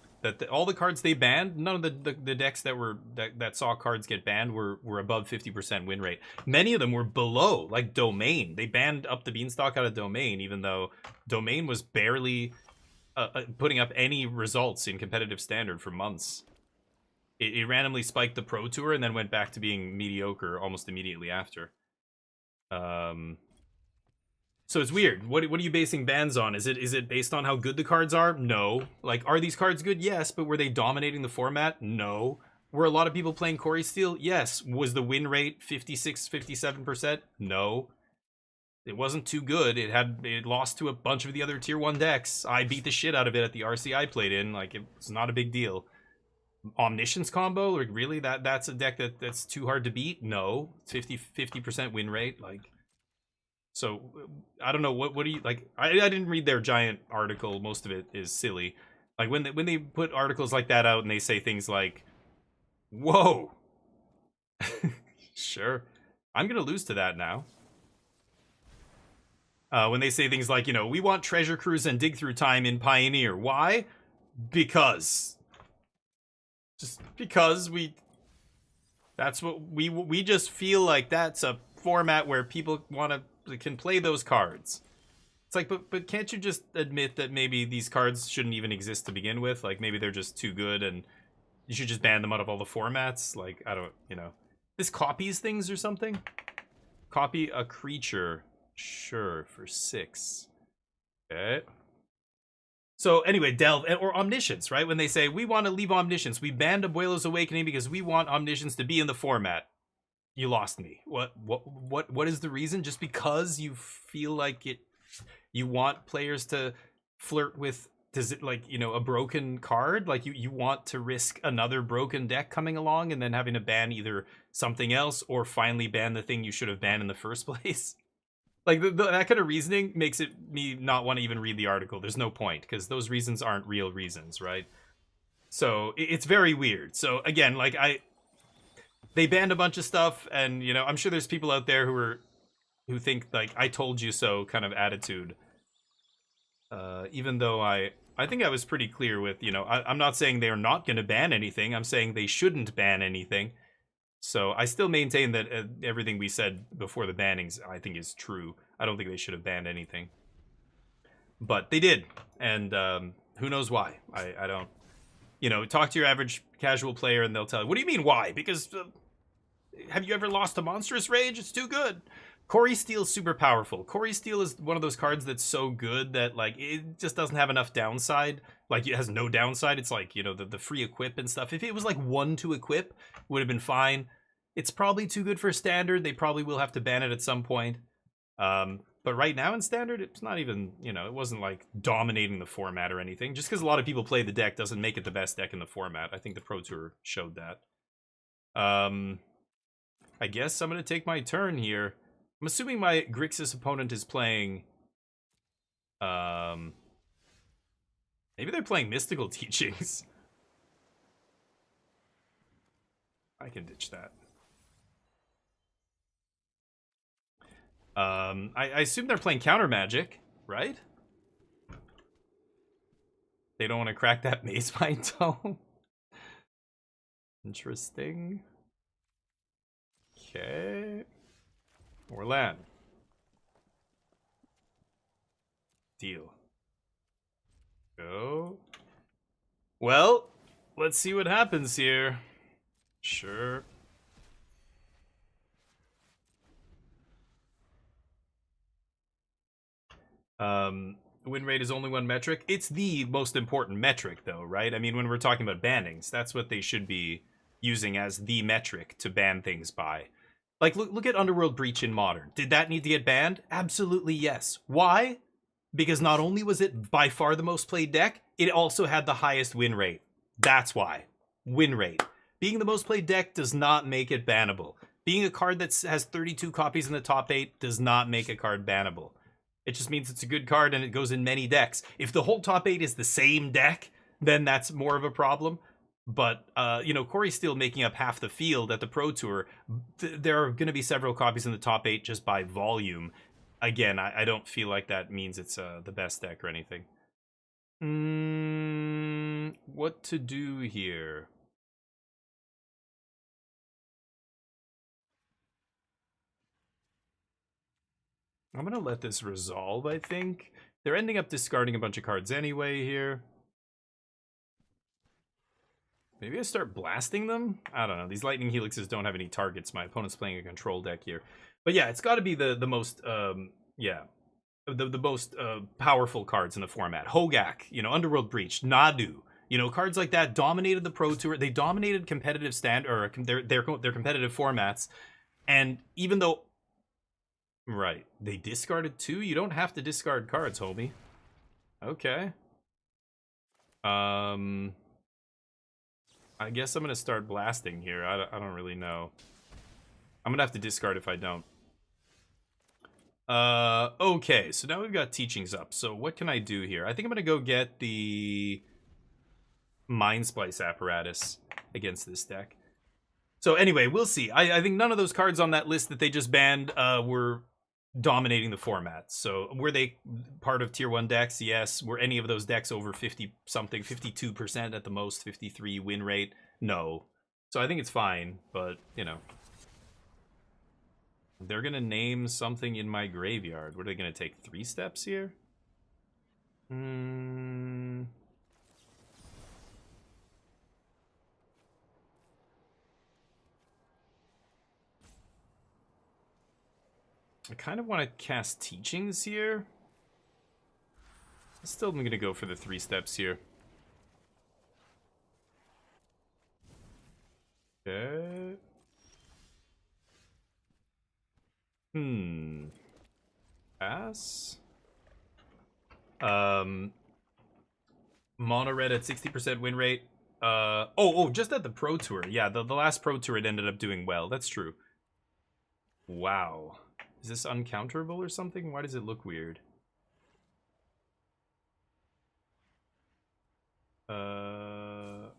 All the cards they banned, none of the decks that saw cards get banned were above 50% win rate. Many of them were below, like Domain. They banned Up the Beanstalk out of Domain, even though Domain was barely putting up any results in competitive standard for months. It randomly spiked the Pro Tour and then went back to being mediocre almost immediately after. So it's weird. What are you basing bans on? Is it based on how good the cards are? No. Like, are these cards good? Yes, but were they dominating the format? No. Were a lot of people playing Corey Steele? Yes. Was the win rate 56, 57%? No. It wasn't too good. It lost to a bunch of the other tier 1 decks. I beat the shit out of it at the RC I played in. Like, it's not a big deal. Omniscience combo? Like, really? That's a deck that's too hard to beat? No. 50% win rate? Like... So, I don't know, what do you, like, I didn't read their giant article, most of it is silly. Like, when they put articles like that out and they say things like, whoa, sure, I'm gonna lose to that now. When they say things like, you know, we want Treasure Cruise and Dig Through Time in Pioneer. Why? Because. Just because that's what we just feel like that's a format where people can play those cards. It's like, but can't you just admit that maybe these cards shouldn't even exist to begin with? Like, maybe they're just too good and you should just ban them out of all the formats? Like, I don't, you know. This copies things or something? Copy a creature. Sure, for 6. Okay. So anyway, Delve, or Omniscience, right? When they say, we want to leave Omniscience. We banned Abuelo's Awakening because we want Omniscience to be in the format. You lost me. What is the reason? Just because you feel like you want players to flirt with, does it, like, you know, a broken card? Like, you want to risk another broken deck coming along and then having to ban either something else or finally ban the thing you should have banned in the first place? Like, that kind of reasoning makes me not want to even read the article. There's no point, because those reasons aren't real reasons, right? So it's very weird. So again, like, they banned a bunch of stuff, and, you know, I'm sure there's people out there who think, like, I told you so kind of attitude. Even though I think I was pretty clear with, you know, I'm not saying they're not going to ban anything. I'm saying they shouldn't ban anything. So I still maintain that everything we said before the bannings, I think, is true. I don't think they should have banned anything. But they did, and who knows why. I don't... You know, talk to your average casual player and they'll tell you, what do you mean why? Because have you ever lost to Monstrous Rage? It's too good. Corey Steele's super powerful. Corey Steele is one of those cards that's so good that, like, it just doesn't have enough downside. Like, it has no downside. It's like, you know, the free equip and stuff. If it was like 1 to equip, would have been fine. It's probably too good for standard. They probably will have to ban it at some point. But right now in standard, it's not even, you know, it wasn't like dominating the format or anything. Just because a lot of people play the deck doesn't make it the best deck in the format. I think the Pro Tour showed that. I guess I'm going to take my turn here. I'm assuming my Grixis opponent is playing... maybe they're playing Mystical Teachings. I can ditch that. I assume they're playing Counter Magic, right? They don't want to crack that Mazevine Tome. Interesting. Okay. More land. Deal. Go. Well, let's see what happens here. Sure. Win rate is only one metric. It's the most important metric, though, right? I mean, when we're talking about bannings, that's what they should be using as the metric to ban things by. Like, look at Underworld Breach in Modern. Did that need to get banned? Absolutely yes. Why? Because not only was it by far the most played deck, it also had the highest win rate. That's why. Win rate. Being the most played deck does not make it bannable. Being a card that has 32 copies in the top 8 does not make a card bannable. It just means it's a good card and it goes in many decks. If the whole top 8 is the same deck, then that's more of a problem. But, you know, Corey's still making up half the field at the Pro Tour. There are going to be several copies in the top 8 just by volume. Again, I don't feel like that means it's the best deck or anything. What to do here? I'm going to let this resolve, I think. They're ending up discarding a bunch of cards anyway here. Maybe I start blasting them? I don't know. These Lightning Helixes don't have any targets. My opponent's playing a control deck here. But yeah, it's got to be the most, yeah, the most powerful cards in the format. Hogak, you know, Underworld Breach, Nadu. You know, cards like that dominated the Pro Tour. They dominated competitive their competitive formats. And even though... Right. They discarded 2? You don't have to discard cards, homie. Okay. I guess I'm going to start blasting here. I don't really know. I'm going to have to discard if I don't. Okay, so now we've got teachings up. So what can I do here? I think I'm going to go get the Mind Splice apparatus against this deck. So anyway, we'll see. I think none of those cards on that list that they just banned were dominating the format. So were they part of tier 1 decks? Yes. Were any of those decks over 50 something, 52% at the most, 53 win rate? No. So I think it's fine, but you know, they're gonna name something in my graveyard. What are they gonna take? 3 steps here? I kind of want to cast Teachings here. Still, I'm going to go for the 3 steps here. Okay. Pass. Mono red at 60% win rate. Just at the Pro Tour. Yeah, the last Pro Tour it ended up doing well. That's true. Wow. Is this uncounterable or something? Why does it look weird?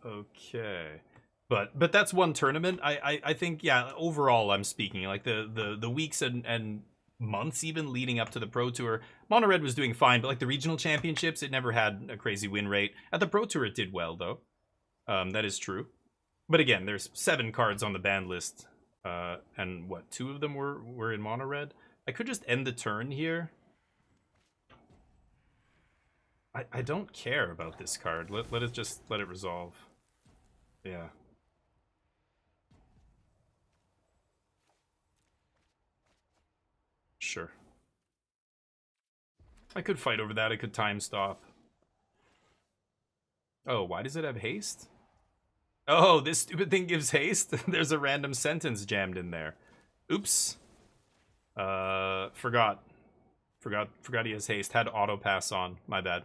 Okay. But that's one tournament. I think, yeah, overall I'm speaking. Like the weeks and months even leading up to the Pro Tour, Mono Red was doing fine, but like the regional championships, it never had a crazy win rate. At the Pro Tour it did well though. That is true. But again, there's 7 cards on the ban list. And what, 2 of them were in mono red? I could just end the turn here. I don't care about this card. Let it resolve. Yeah. Sure. I could fight over that. I could time stop. Oh, why does it have haste? Oh, this stupid thing gives haste? There's a random sentence jammed in there. Oops. Forgot he has haste. Had auto pass on. My bad.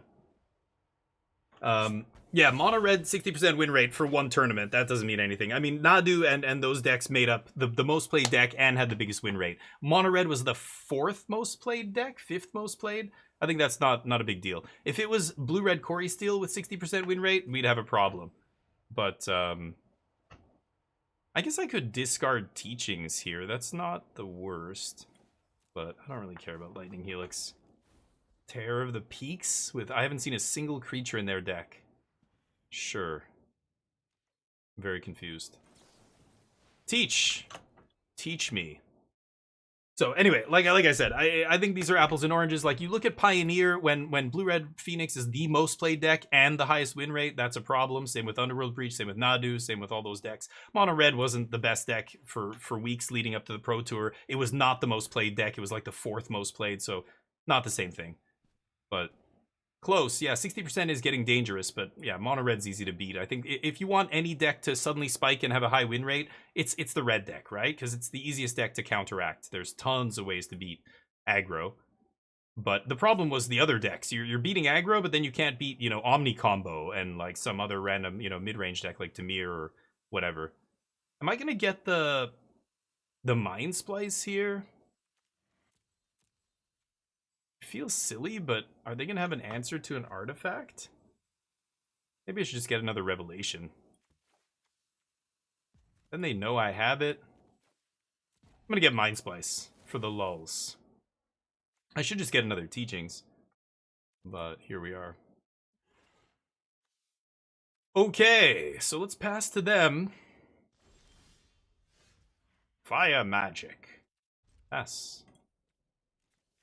Yeah, mono red 60% win rate for one tournament. That doesn't mean anything. I mean, Nadu and those decks made up the most played deck and had the biggest win rate. Mono red was the 4th most played deck, 5th most played. I think that's not a big deal. If it was blue red Corey Steel with 60% win rate, we'd have a problem. But I guess I could discard Teachings here. That's not the worst. But I don't really care about Lightning Helix. Terror of the Peaks with... I haven't seen a single creature in their deck. Sure. I'm very confused. Teach me. So anyway, like I said, I think these are apples and oranges. Like you look at Pioneer, when Blue Red Phoenix is the most played deck and the highest win rate, that's a problem. Same with Underworld Breach, same with Nadu, same with all those decks. Mono Red wasn't the best deck for weeks leading up to the Pro Tour. It was not the most played deck. It was like the 4th most played, so not the same thing. But close. Yeah, 60% is getting dangerous, but yeah, mono red's easy to beat. I think if you want any deck to suddenly spike and have a high win rate, it's the red deck, right? Because it's the easiest deck to counteract. There's tons of ways to beat aggro. But the problem was the other decks. You're beating aggro, but then you can't beat, Omni Combo and like some other random, mid-range deck like Tamir or whatever. Am I gonna get the Mind Splice here? Feels silly, but are they gonna have an answer to an artifact? Maybe I should just get another Revelation. Then they know I have it. I'm gonna get Mind Splice for the lulls. I should just get another Teachings. But here we are. Okay, so let's pass to them. Fire magic. Yes.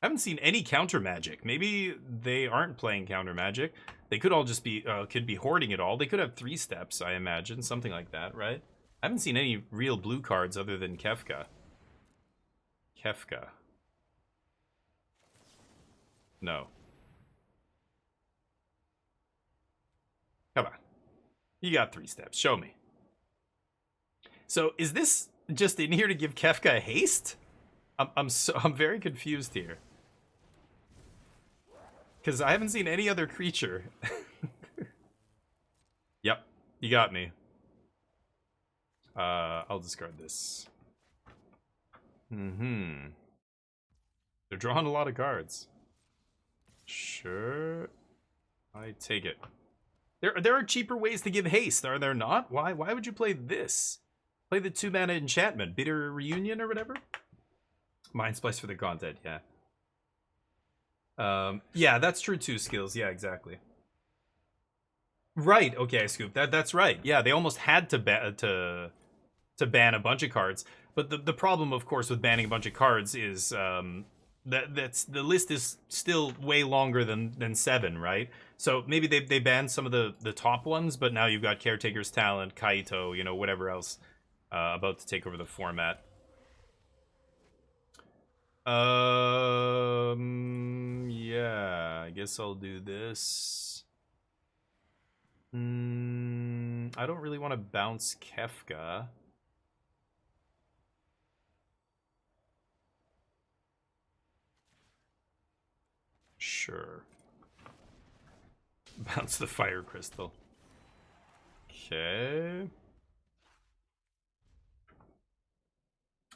I haven't seen any counter magic. Maybe they aren't playing counter magic. They could all just be could be hoarding it all. They could have 3 steps, I imagine, something like that, right? I haven't seen any real blue cards other than Kefka. Kefka. No. Come on. You got 3 steps. Show me. So is this just in here to give Kefka a haste? I'm very confused here. Because I haven't seen any other creature. Yep, you got me. I'll discard this. They're drawing a lot of cards. Sure. I take it. There are cheaper ways to give haste, are there not? Why would you play this? Play the 2-mana enchantment, Bitter Reunion or whatever? Mind Splice for the content, yeah. Yeah, that's true too, Skills. Yeah, exactly. Right, okay, Scoop. That's right. Yeah, they almost had to ban a bunch of cards. But the problem, of course, with banning a bunch of cards is that's the list is still way longer than 7, right? So maybe they banned some of the top ones, but now you've got Caretaker's Talent, Kaito, you know, whatever else about to take over the format. Yeah, I guess I'll do this. I don't really want to bounce Kefka. Sure. Bounce the Fire Crystal. Okay.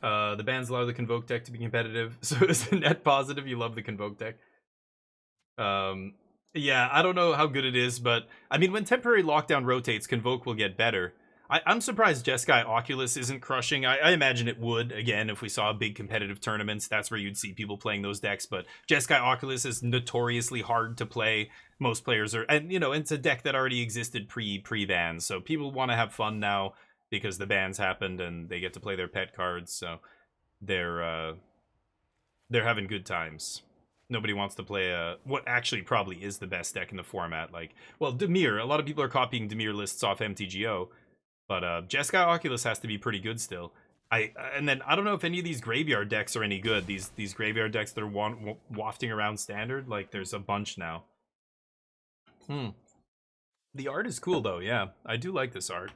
The bans allow the Convoke deck to be competitive, so is the net positive. You love the Convoke deck. Yeah, I don't know how good it is, but I mean, when Temporary Lockdown rotates, Convoke will get better. I'm surprised Jeskai Oculus isn't crushing. I imagine it would, again, if we saw big competitive tournaments. That's where you'd see people playing those decks, but Jeskai Oculus is notoriously hard to play. Most players are, and you know, it's a deck that already existed pre-bans, so people want to have fun now because the bans happened and they get to play their pet cards, so they're having good times. Nobody wants to play what actually probably is the best deck in the format. Like, well, Dimir. A lot of people are copying Dimir lists off MTGO, but Jeskai Oculus has to be pretty good still. And then I don't know if any of these graveyard decks are any good. These graveyard decks that are wafting around standard, like there's a bunch now. The art is cool though. Yeah, I do like this art.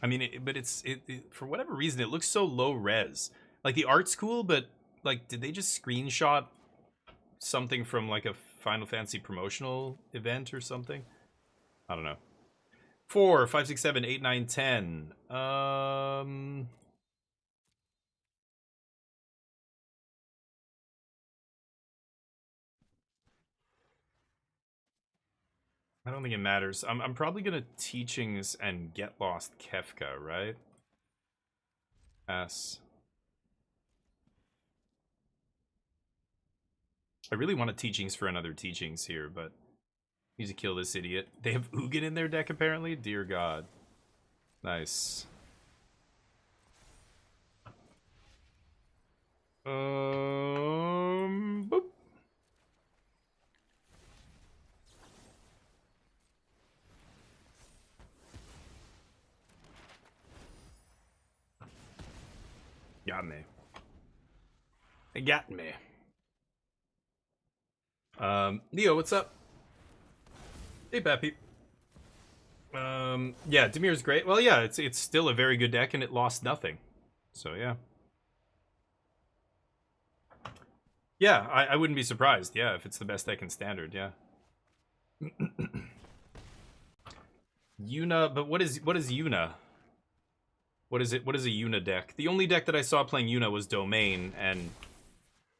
I mean, but it's for whatever reason it looks so low res. Like the art's cool, but like, did they just screenshot something from like a Final Fantasy promotional event or something? I don't know. 4, 5, 6, 7, 8, 9, 10. I don't think it matters. I'm probably gonna Teachings and Get Lost Kefka, right? S. I really want a Teachings for another Teachings here, but need to kill this idiot. They have Ugin in their deck apparently? Dear God. Nice. Boop. Got me. It got me. Neo, what's up? Hey, Pappy. Yeah, Dimir's great. Well, yeah, it's still a very good deck, and it lost nothing. So, yeah. Yeah, I wouldn't be surprised, yeah, if it's the best deck in Standard, yeah. Yuna, but what is Yuna? What is it? What is a Yuna deck? The only deck that I saw playing Yuna was Domain, and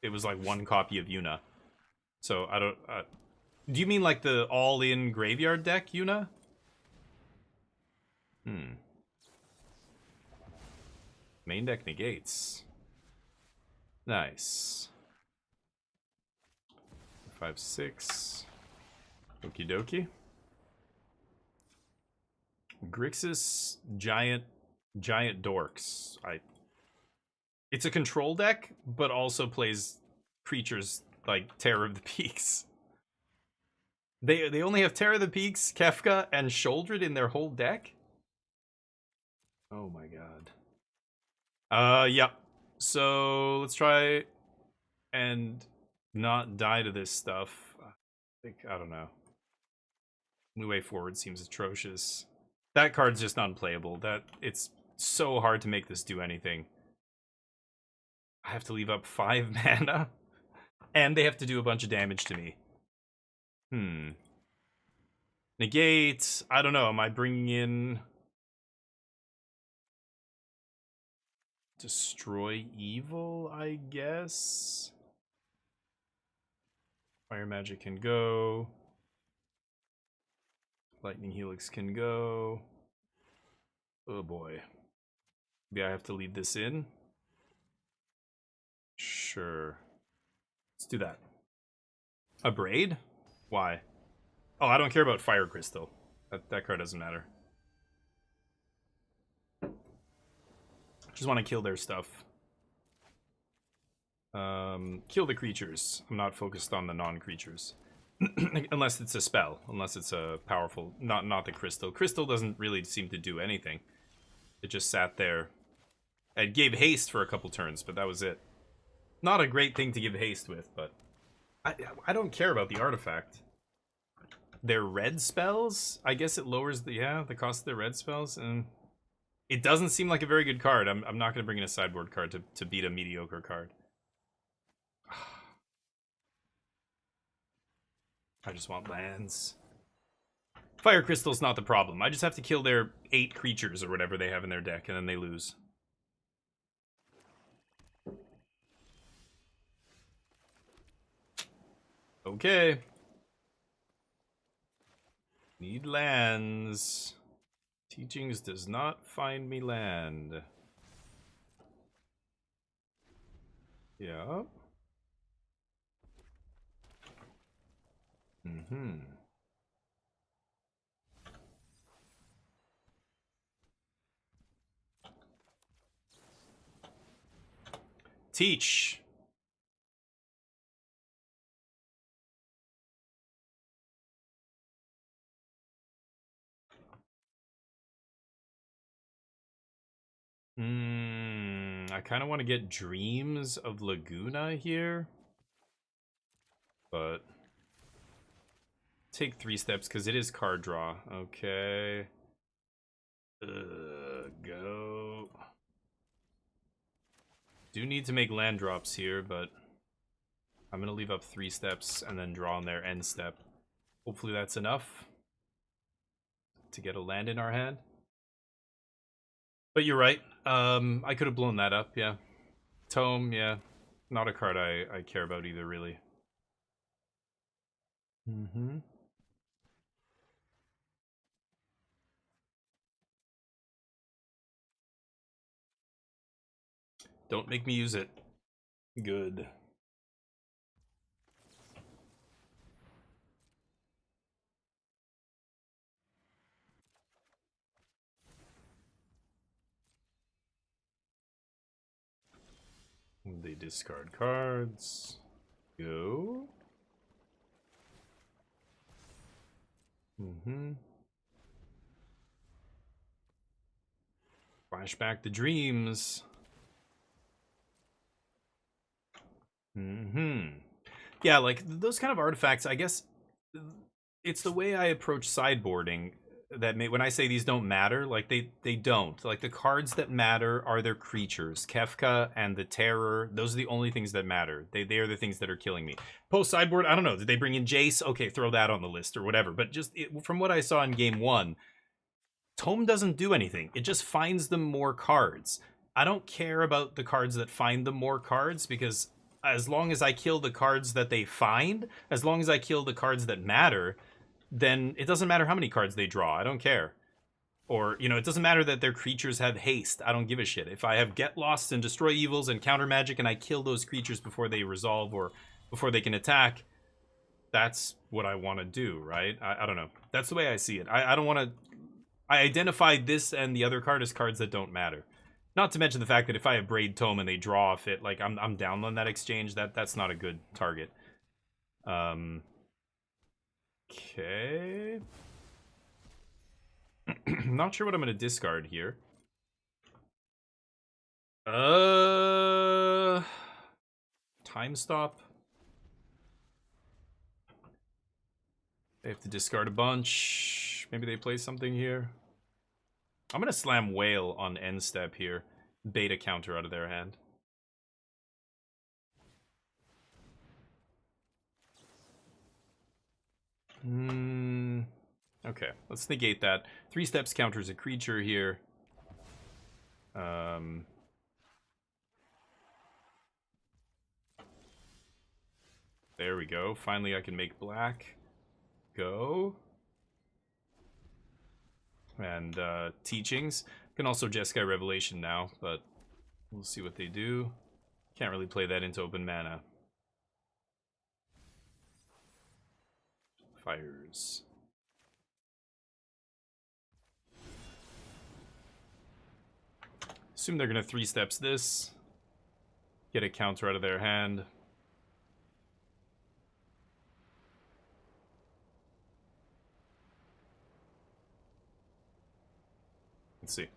it was like one copy of Yuna. So I don't. Do you mean like the all-in graveyard deck, Yuna? Main deck negates. Nice. 5, 6. Okie dokie. Grixis giant dorks. It's a control deck, but also plays creatures like Terror of the Peaks. They only have Terror of the Peaks, Kefka, and Sholdred in their whole deck? Oh my god. Yeah. So let's try and not die to this stuff. I don't know. New Way Forward seems atrocious. That card's just unplayable. It's so hard to make this do anything. I have to leave up 5 mana, and they have to do a bunch of damage to me. Negate. I don't know. Am I bringing in Destroy Evil? I guess. Fire Magic can go. Lightning Helix can go. Oh boy. Maybe I have to leave this in? Sure. Let's do that. A Braid? Why? Oh, I don't care about Fire Crystal. That card doesn't matter. Just want to kill their stuff. Kill the creatures. I'm not focused on the non-creatures. Unless it's a spell. Unless it's a powerful... Not the crystal. Crystal doesn't really seem to do anything. It just sat there. It gave haste for a couple turns, but that was it. Not a great thing to give haste with, but... I don't care about the artifact. Their red spells? I guess it lowers the cost of their red spells, and... It doesn't seem like a very good card. I'm not going to bring in a sideboard card to beat a mediocre card. I just want lands. Fire Crystal's not the problem. I just have to kill their 8 creatures or whatever they have in their deck, and then they lose. Okay. Need lands. Teachings does not find me land. Yeah. Teach. I kind of want to get Dreams of Laguna here. But take 3 steps because it is card draw. Okay. Go. Do need to make land drops here, but I'm gonna leave up 3 steps and then draw on their end step. Hopefully that's enough to get a land in our hand. But you're right. I could have blown that up, yeah. Tome, yeah. Not a card I care about either, really. Don't make me use it. Good. They discard cards. Go. Flashback the dreams. Yeah, like those kind of artifacts, I guess it's the way I approach sideboarding that when I say these don't matter, like they don't. Like the cards that matter are their creatures. Kefka and the Terror, those are the only things that matter. They are the things that are killing me. Post sideboard, I don't know. Did they bring in Jace? Okay, throw that on the list or whatever. But just from what I saw in game 1, Tome doesn't do anything. It just finds them more cards. I don't care about the cards that find them more cards, because as long as I kill the cards that they find, as long as I kill the cards that matter, then it doesn't matter how many cards they draw. I don't care. Or, you know, it doesn't matter that their creatures have haste. I don't give a shit. If I have Get Lost and Destroy Evils and Counter Magic and I kill those creatures before they resolve or before they can attack, that's what I want to do, right? I don't know. That's the way I see it. I don't want to... I identify this and the other card as cards that don't matter. Not to mention the fact that if I have Braid Tome and they draw off it, like, I'm down on that exchange. That's not a good target. Okay... Not sure what I'm going to discard here. Time Stop. They have to discard a bunch. Maybe they play something here. I'm going to slam Whale on end step here. Beta counter out of their hand. Okay, let's negate that. 3 steps counters a creature here. There we go. Finally, I can make black go. And Teachings. Can also Jeskai Revelation now, but we'll see what they do. Can't really play that into open mana. Fires. Assume they're going to 3 steps this. Get a counter out of their hand. Let's see.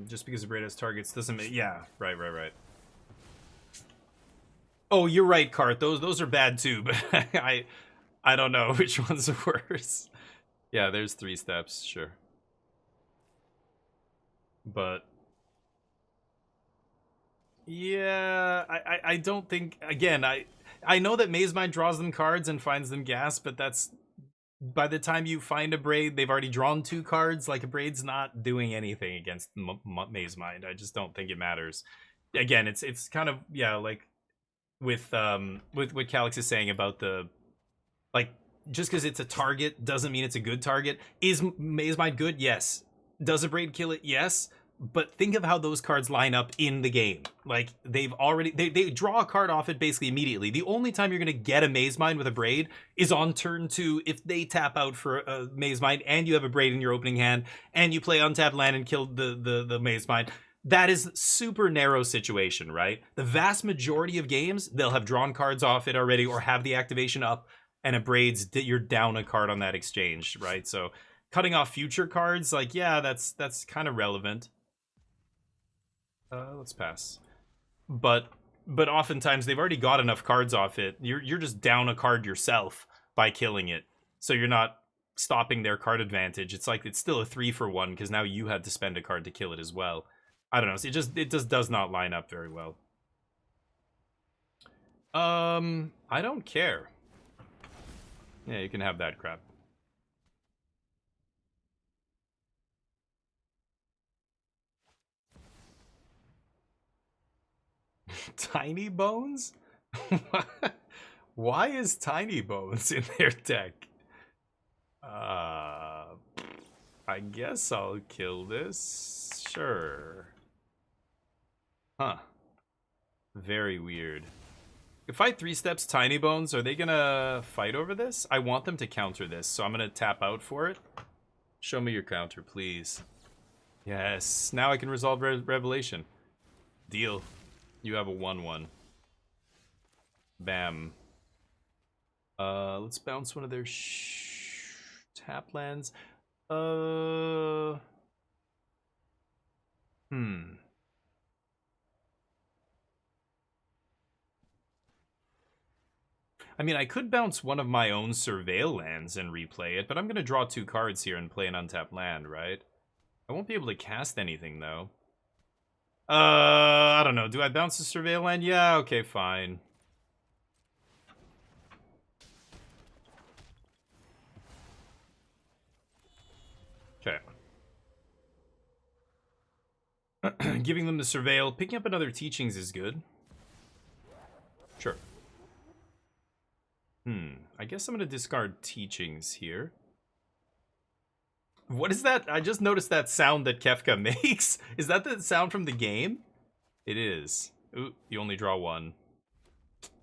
Just because the Braid has targets doesn't make... Yeah, right. Oh, you're right, Cart. Those are bad too, but I don't know which ones are worse. Yeah, there's 3 steps, sure. But yeah, I don't think, again, I know that Maze Mind draws them cards and finds them gas, but that's, by the time you find a Braid, they've already drawn 2 cards. Like, a Braid's not doing anything against Maze Mind. I just don't think it matters. Again, it's kind of, yeah, like with what Calix is saying about the, like, just because it's a target doesn't mean it's a good target. Is Maze Mind good? Yes. Does a Braid kill it? Yes. But think of how those cards line up in the game. Like, they've already... They draw a card off it basically immediately. The only time you're going to get a Maze Mind with a Braid is on turn 2 if they tap out for a Maze Mind and you have a Braid in your opening hand and you play untapped land and kill the Maze Mind. That is super narrow situation, right? The vast majority of games, they'll have drawn cards off it already or have the activation up, and a Braid's... You're down a card on that exchange, right? So... Cutting off future cards, like, yeah, that's kind of relevant. Let's pass. But oftentimes they've already got enough cards off it. You're just down a card yourself by killing it. So you're not stopping their card advantage. It's like it's still a 3-for-1 because now you had to spend a card to kill it as well. I don't know. So it just does not line up very well. I don't care. Yeah, you can have that crap. Tiny Bones? Why is Tiny Bones in their deck? I guess I'll kill this. Sure. Huh. Very weird. If I 3 steps Tiny Bones, are they gonna fight over this? I want them to counter this, so I'm gonna tap out for it. Show me your counter, please. Yes. Now I can resolve Revelation. Deal. You have a 1/1. Bam. Let's bounce one of their tap lands. I mean, I could bounce one of my own Surveil lands and replay it, but I'm going to draw 2 cards here and play an untapped land, right? I won't be able to cast anything, though. I don't know. Do I bounce the Surveil land? Yeah, okay, fine. Giving them the surveil. Picking up another teachings is good. Sure. I guess I'm gonna discard teachings here. What is that? I just noticed that sound that Kefka makes. Is that the sound from the game? It is. Ooh, you only draw one.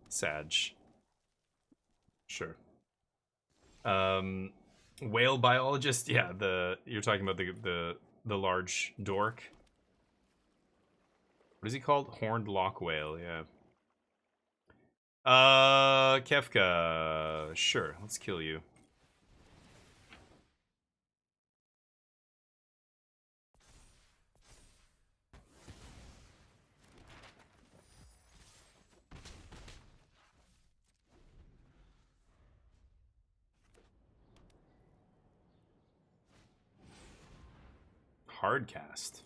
Sag. Sure. Whale biologist. Yeah, you're talking about the large dork. What is he called? Horned lock whale. Yeah. Kefka. Sure, let's kill you. Hardcast.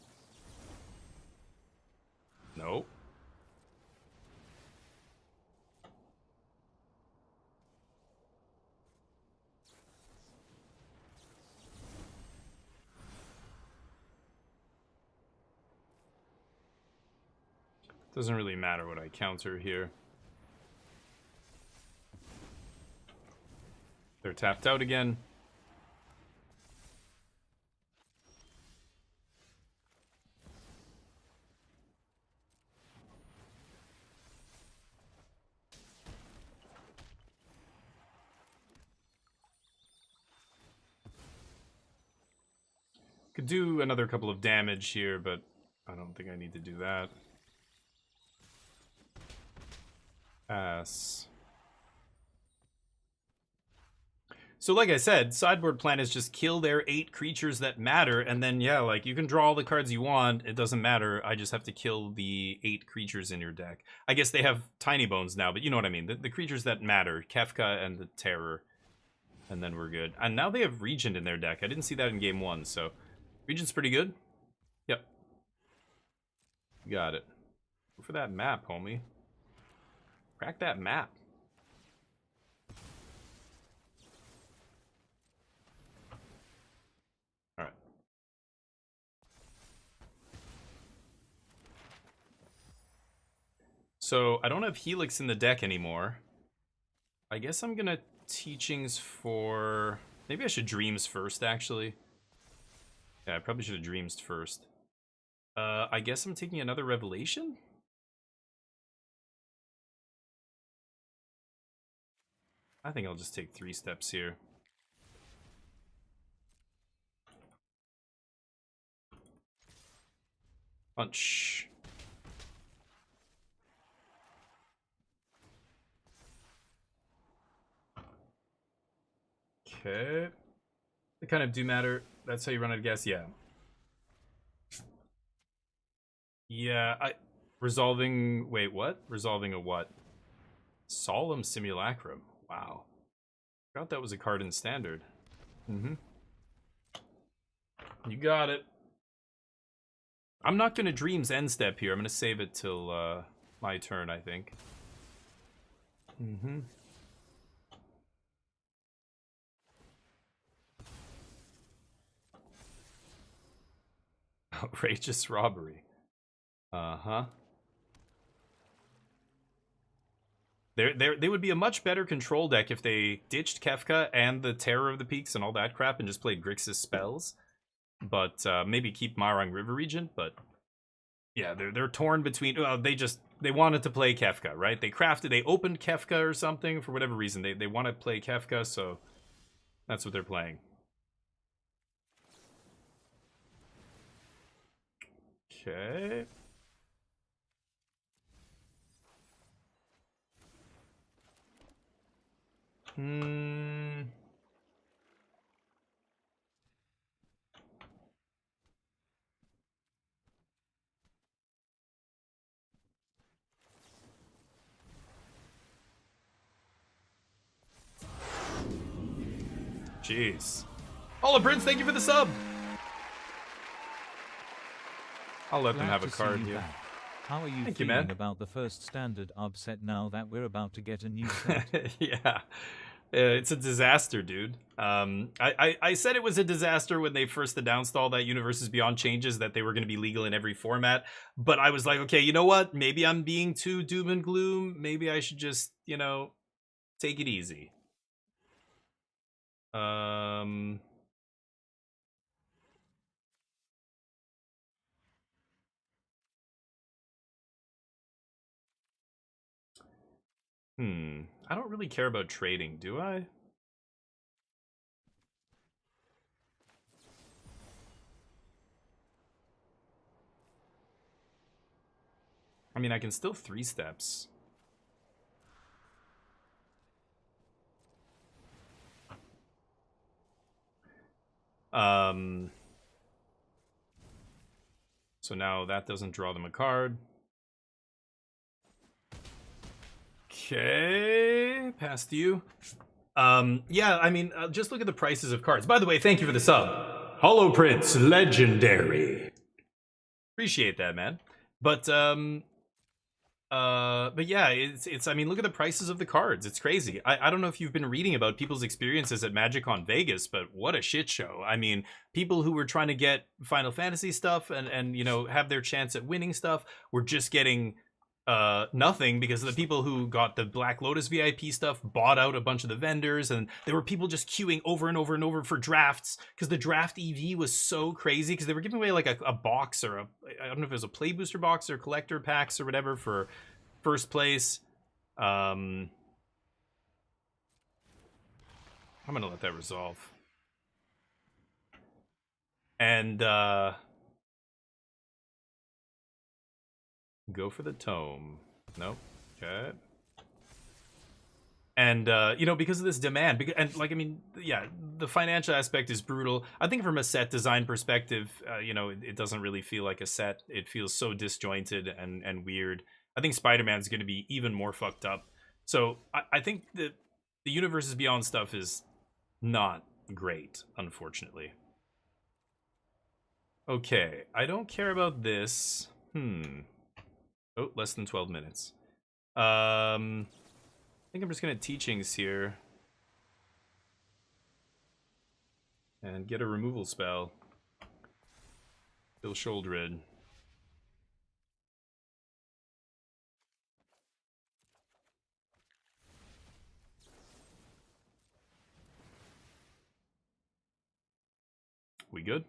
Nope. Doesn't really matter what I counter here. They're tapped out again. Could do another couple of damage here, but I don't think I need to do that. Pass. So like I said, sideboard plan is just kill their 8 creatures that matter, and then yeah, like you can draw all the cards you want, it doesn't matter, I just have to kill the 8 creatures in your deck. I guess they have tiny bones now, but you know what I mean, the creatures that matter, Kefka and the Terror, and then we're good. And now they have Regent in their deck, I didn't see that in game 1, so Regent's pretty good. Yep. Got it. Go for that map, homie. Crack that map. Alright. So, I don't have Helix in the deck anymore. I guess I'm gonna teachings for... Maybe I should Dreams first, actually. Yeah, I probably should have Dreams first. I guess I'm taking another Revelation? I think I'll just take 3 steps here. Punch. Okay. They kind of do matter. That's how you run out of gas? Yeah. Yeah, Resolving... Wait, what? Resolving a what? Solemn Simulacrum. Wow. Forgot that was a card in Standard. You got it. I'm not gonna Dreams end step here. I'm gonna save it till my turn, I think. Outrageous robbery. They would be a much better control deck if they ditched Kefka and the Terror of the Peaks and all that crap and just played Grixis spells. But maybe keep Marang River Regent, but yeah, they're torn between they wanted to play Kefka, right? They opened Kefka or something for whatever reason. They want to play Kefka, so that's what they're playing. Okay. Jeez. Hola, Prince, thank you for the sub. I'll let them have a card here. How are you feeling about the first Standard upset now that we're about to get a new set? Yeah. It's a disaster, dude. I said it was a disaster when they first announced all that Universes Beyond changes, that they were going to be legal in every format. But I was like, okay, you know what? Maybe I'm being too doom and gloom. Maybe I should just, you know, take it easy. I don't really care about trading, do I? I mean, I can still 3 steps. So now that doesn't draw them a card. Okay, past you. Yeah, I mean, just look at the prices of cards. By the way, thank you for the sub. Hollow Prince Legendary. Appreciate that, man. But yeah, it's I mean, look at the prices of the cards. It's crazy. I don't know if you've been reading about people's experiences at MagicCon Vegas, but what a shit show. I mean, people who were trying to get Final Fantasy stuff and you know, have their chance at winning stuff were just getting nothing, because the people who got the Black Lotus VIP stuff bought out a bunch of the vendors, and there were people just queuing over and over and over for drafts, because the draft EV was so crazy, because they were giving away like a box, or I don't know if it was a play booster box or collector packs or whatever for first place. I'm gonna let that resolve. And go for the tome. Nope. Okay. And you know, because of this demand, and like, I mean, yeah, the financial aspect is brutal. I think from a set design perspective, you know, it doesn't really feel like a set. It feels so disjointed and weird. I think Spider-Man's going to be even more fucked up. So I think that the Universes Beyond stuff is not great, unfortunately. Okay, I don't care about this. Oh, less than 12 minutes. I think I'm just gonna teachings here. And get a removal spell. Bill Shouldered. We good?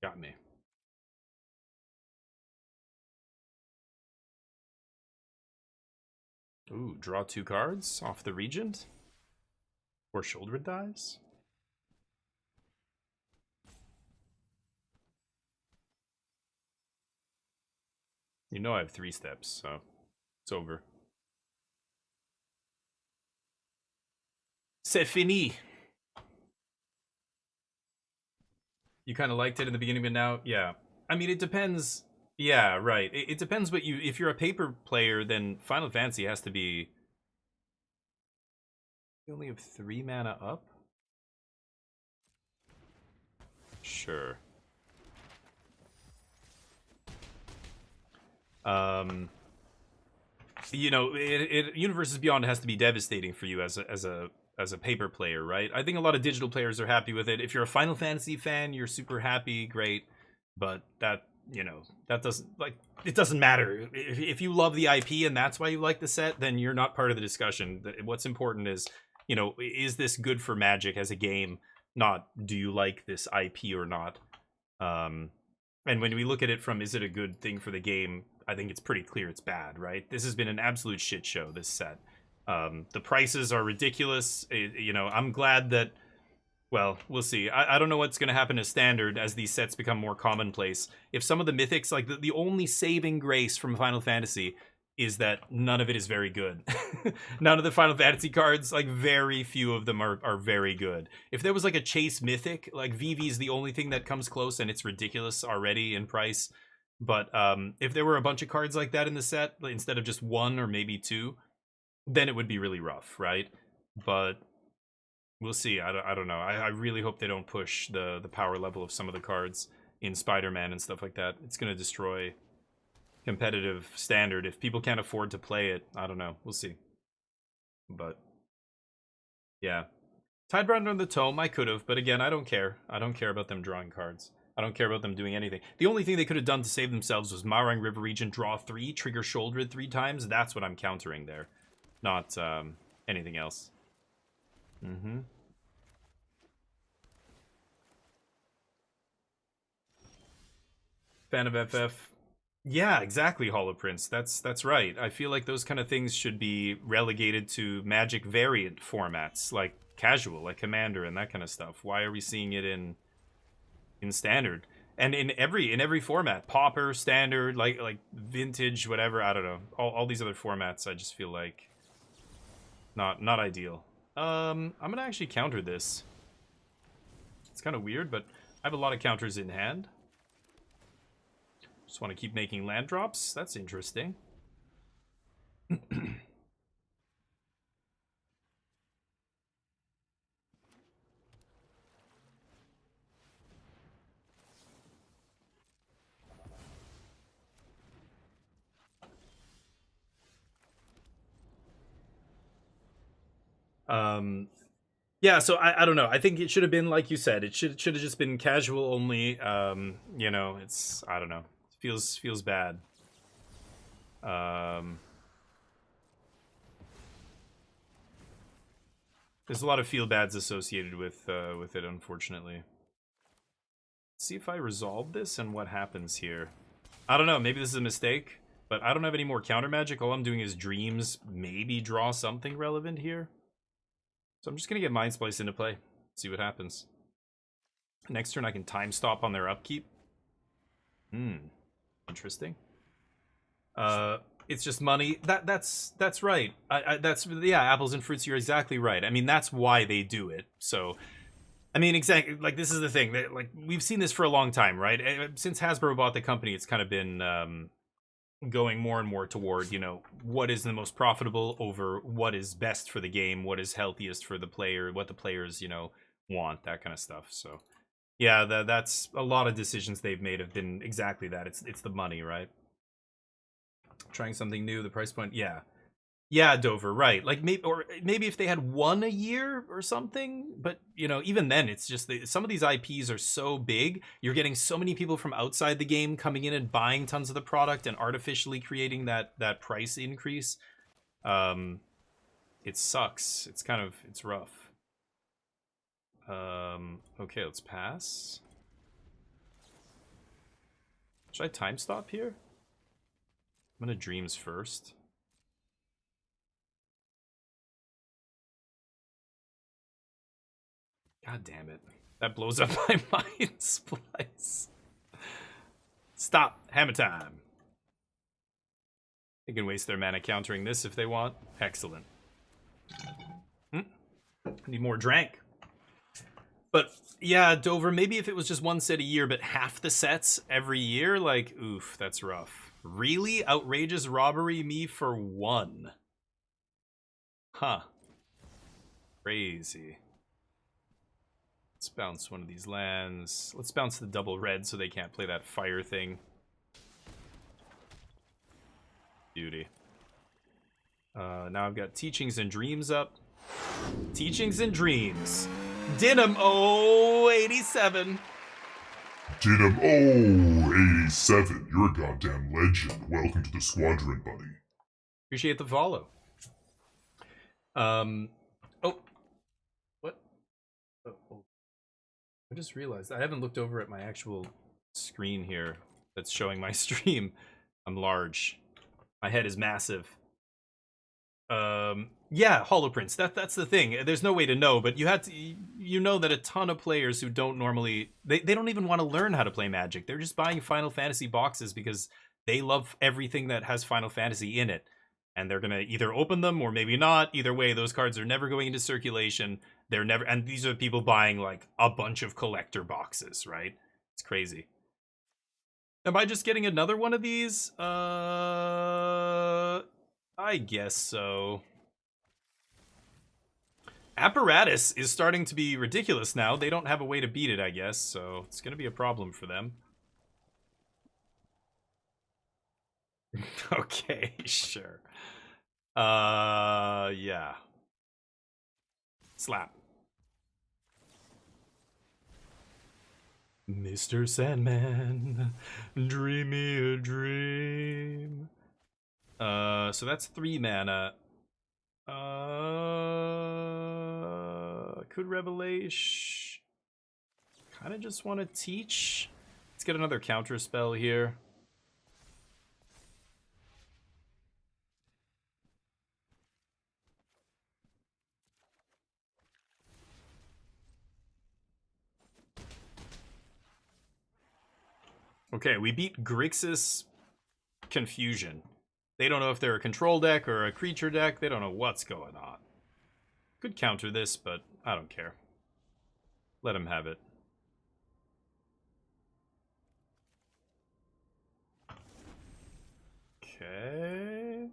Got me. Ooh, draw 2 cards off the Regent? Or Shouldered dies? You know I have 3 steps, so it's over. C'est fini! You kind of liked it in the beginning, but now, yeah. I mean, it depends. Yeah, right. It depends what you. If you're a paper player, then Final Fantasy has to be. You only have 3 mana up? Sure. You know, Universes Beyond has to be devastating for you as a paper player, right? I think a lot of digital players are happy with it. If you're a Final Fantasy fan, you're super happy, great. But that, you know, that doesn't, like, it doesn't matter. If you love the IP and that's why you like the set, then you're not part of the discussion. What's important is, you know, is this good for Magic as a game? Not, do you like this IP or not? And when we look at it from, is it a good thing for the game? I think it's pretty clear it's bad, right? This has been an absolute shit show, this set. The prices are ridiculous. You know, I'm glad that, well, we'll see. I don't know what's going to happen to Standard as these sets become more commonplace. If some of the mythics, like the only saving grace from Final Fantasy is that none of it is very good. None of the Final Fantasy cards, like very few of them are very good. If there was like a Chase Mythic, like VV is the only thing that comes close, and it's ridiculous already in price. But if there were a bunch of cards like that in the set, instead of just 1 or maybe 2, then it would be really rough, right? But we'll see. I don't know. I really hope they don't push the power level of some of the cards. in Spider-Man and stuff like that. It's going to destroy competitive standard. If people can't afford to play it, I don't know. We'll see. But yeah. Tidebrand on the Tome, I could have, but again, I don't care. I don't care about them drawing cards. I don't care about them doing anything. The only thing they could have done to save themselves was Marang River Region, draw 3, trigger Shouldered 3 times. That's what I'm countering there. Not anything else. Mm-hmm. Fan of FF. Yeah, exactly, Hollow Prince. That's right. I feel like those kind of things should be relegated to Magic variant formats, like casual, like Commander and that kind of stuff. Why are we seeing it in Standard? And in every format, Pauper, Standard, like Vintage, whatever, I don't know. All these other formats, I just feel like not ideal. I'm gonna actually counter this. It's kind of weird, but I have a lot of counters in hand. Just want to keep making land drops. That's interesting. Yeah, so I don't know. I think it should have been like you said. It should have just been casual only. You know, it's, I don't know. It feels bad. There's a lot of feel bads associated with it, unfortunately. Let's see if I resolve this and what happens here. I don't know. Maybe this is a mistake, but I don't have any more counter magic. All I'm doing is dreams. Maybe draw something relevant here. So I'm just going to get Mind Splice into play. See what happens. Next turn I can time stop on their upkeep. Interesting. It's just money. That's right. Yeah, apples and fruits, you're exactly right. I mean, that's why they do it. So I mean, exactly, like, this is the thing. That, like, we've seen this for a long time, right? Since Hasbro bought the company, it's kind of been going more and more toward, you know, what is the most profitable over what is best for the game, what is healthiest for the player, what the players, you know, want, that kind of stuff. So yeah, that's a lot of decisions they've made have been exactly that. It's the money, right? Trying something new, the price point, yeah, Dover, right? Like, maybe if they had one a year or something, but you know, even then, it's just some of these IPs are so big. You're getting so many people from outside the game coming in and buying tons of the product and artificially creating that price increase. It sucks. It's rough. Okay, let's pass. Should I time stop here? I'm gonna dreams first. God damn it. That blows up my mind splice. Stop. Hammer time. They can waste their mana countering this if they want. Excellent. Need more drank. But yeah, Dover, maybe if it was just one set a year, but half the sets every year, like, oof, that's rough. Really? Outrageous robbery me for one. Huh. Crazy. Let's bounce one of these lands. Let's bounce the double red so they can't play that fire thing. Beauty. Now I've got Teachings and Dreams up. Teachings and Dreams. Dynamo 87. Dynamo 87. You're a goddamn legend. Welcome to the squadron, buddy. Appreciate the follow. Oh. What? Oh. I just realized I haven't looked over at my actual screen here that's showing my stream. I'm large. My head is massive. Yeah, Hollow Prince. That's the thing. There's no way to know, but you know that a ton of players who don't normally they don't even want to learn how to play Magic. They're just buying Final Fantasy boxes because they love everything that has Final Fantasy in it. And they're gonna either open them or maybe not. Either way, those cards are never going into circulation. They're never, and these are people buying like a bunch of collector boxes, right? It's crazy. Am I just getting another one of these? I guess so. Apparatus is starting to be ridiculous now. They don't have a way to beat it, I guess, so it's gonna be a problem for them. Okay, sure. Yeah. Slap. Mr. Sandman, dream me a dream. So that's 3 mana. Could Revelation. Kind of just want to teach. Let's get another counter spell here. Okay, we beat Grixis Confusion. They don't know if they're a control deck or a creature deck. They don't know what's going on. Could counter this, but I don't care. Let him have it. Okay.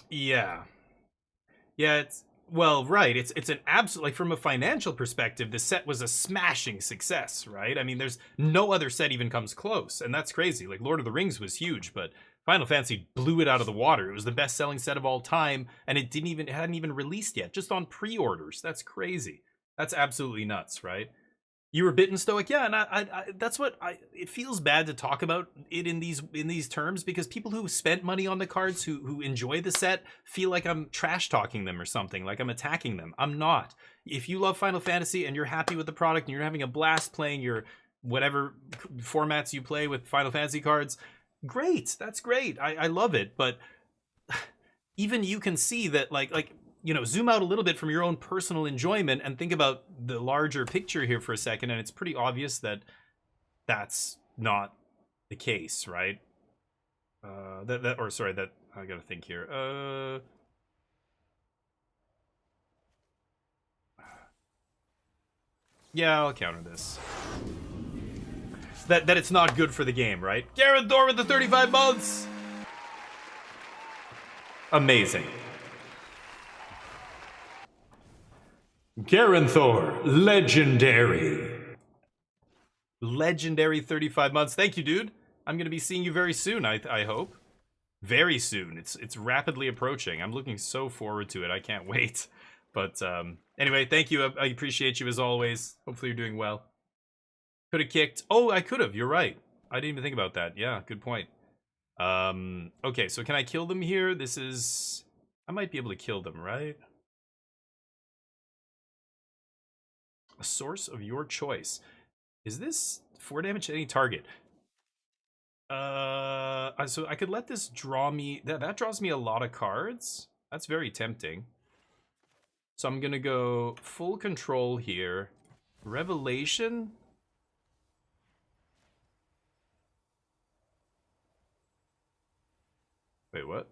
Yeah. Yeah, it's well, right. It's an absolute, like, from a financial perspective, the set was a smashing success, right? I mean, there's no other set even comes close, and that's crazy. Like Lord of the Rings was huge, but Final Fantasy blew it out of the water. It was the best-selling set of all time, and it hadn't even released yet, just on pre-orders. That's crazy. That's absolutely nuts, right? You were bitten stoic, yeah, and I that's what it feels bad to talk about it in these terms, because people who spent money on the cards, who enjoy the set, feel like I'm trash talking them or something, like I'm attacking them. I'm not. If you love Final Fantasy and you're happy with the product and you're having a blast playing your whatever formats you play with Final Fantasy cards, great. That's great. I love it, but even you can see that, like, you know, zoom out a little bit from your own personal enjoyment and think about the larger picture here for a second, and it's pretty obvious that that's not the case, right? That I gotta think here. Yeah, I'll counter this. That it's not good for the game, right? Garanthor with the 35 months. Amazing. Garanthor, legendary. Legendary 35 months. Thank you, dude. I'm going to be seeing you very soon, I hope. Very soon. It's rapidly approaching. I'm looking so forward to it. I can't wait. But anyway, thank you. I appreciate you as always. Hopefully you're doing well. Could have kicked. Oh, I could have. You're right. I didn't even think about that. Yeah, good point. Okay, so can I kill them here? This is... I might be able to kill them, right? A source of your choice. Is this 4 damage to any target? So I could let this draw me... That draws me a lot of cards. That's very tempting. So I'm gonna go full control here. Revelation? Wait, what?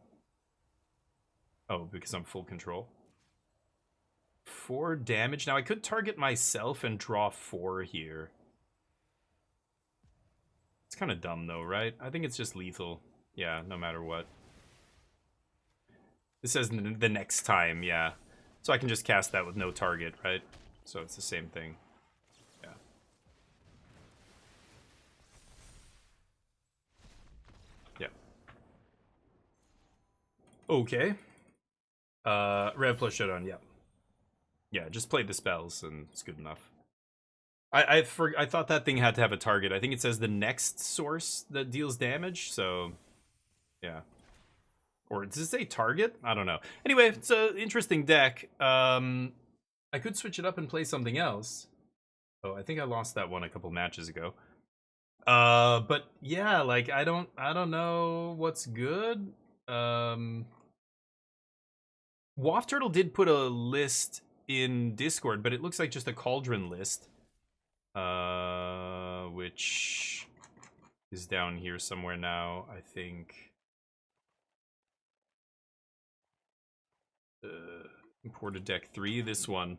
Oh, because I'm full control. 4 damage. Now I could target myself and draw 4 here. It's kind of dumb though, right? I think it's just lethal. Yeah, no matter what. It says the next time, yeah. So I can just cast that with no target, right? So it's the same thing. Yeah. Yeah. Okay. Red plus Showdown, yeah. Yeah, just play the spells and it's good enough. I thought that thing had to have a target. I think it says the next source that deals damage, so yeah. Or does it say target? I don't know. Anyway, it's an interesting deck. I could switch it up and play something else. Oh, I think I lost that one a couple matches ago. But yeah, like I don't know what's good. Waft Turtle did put a list in Discord, but it looks like just a Cauldron list. Which is down here somewhere now, I think. Imported deck 3, this one.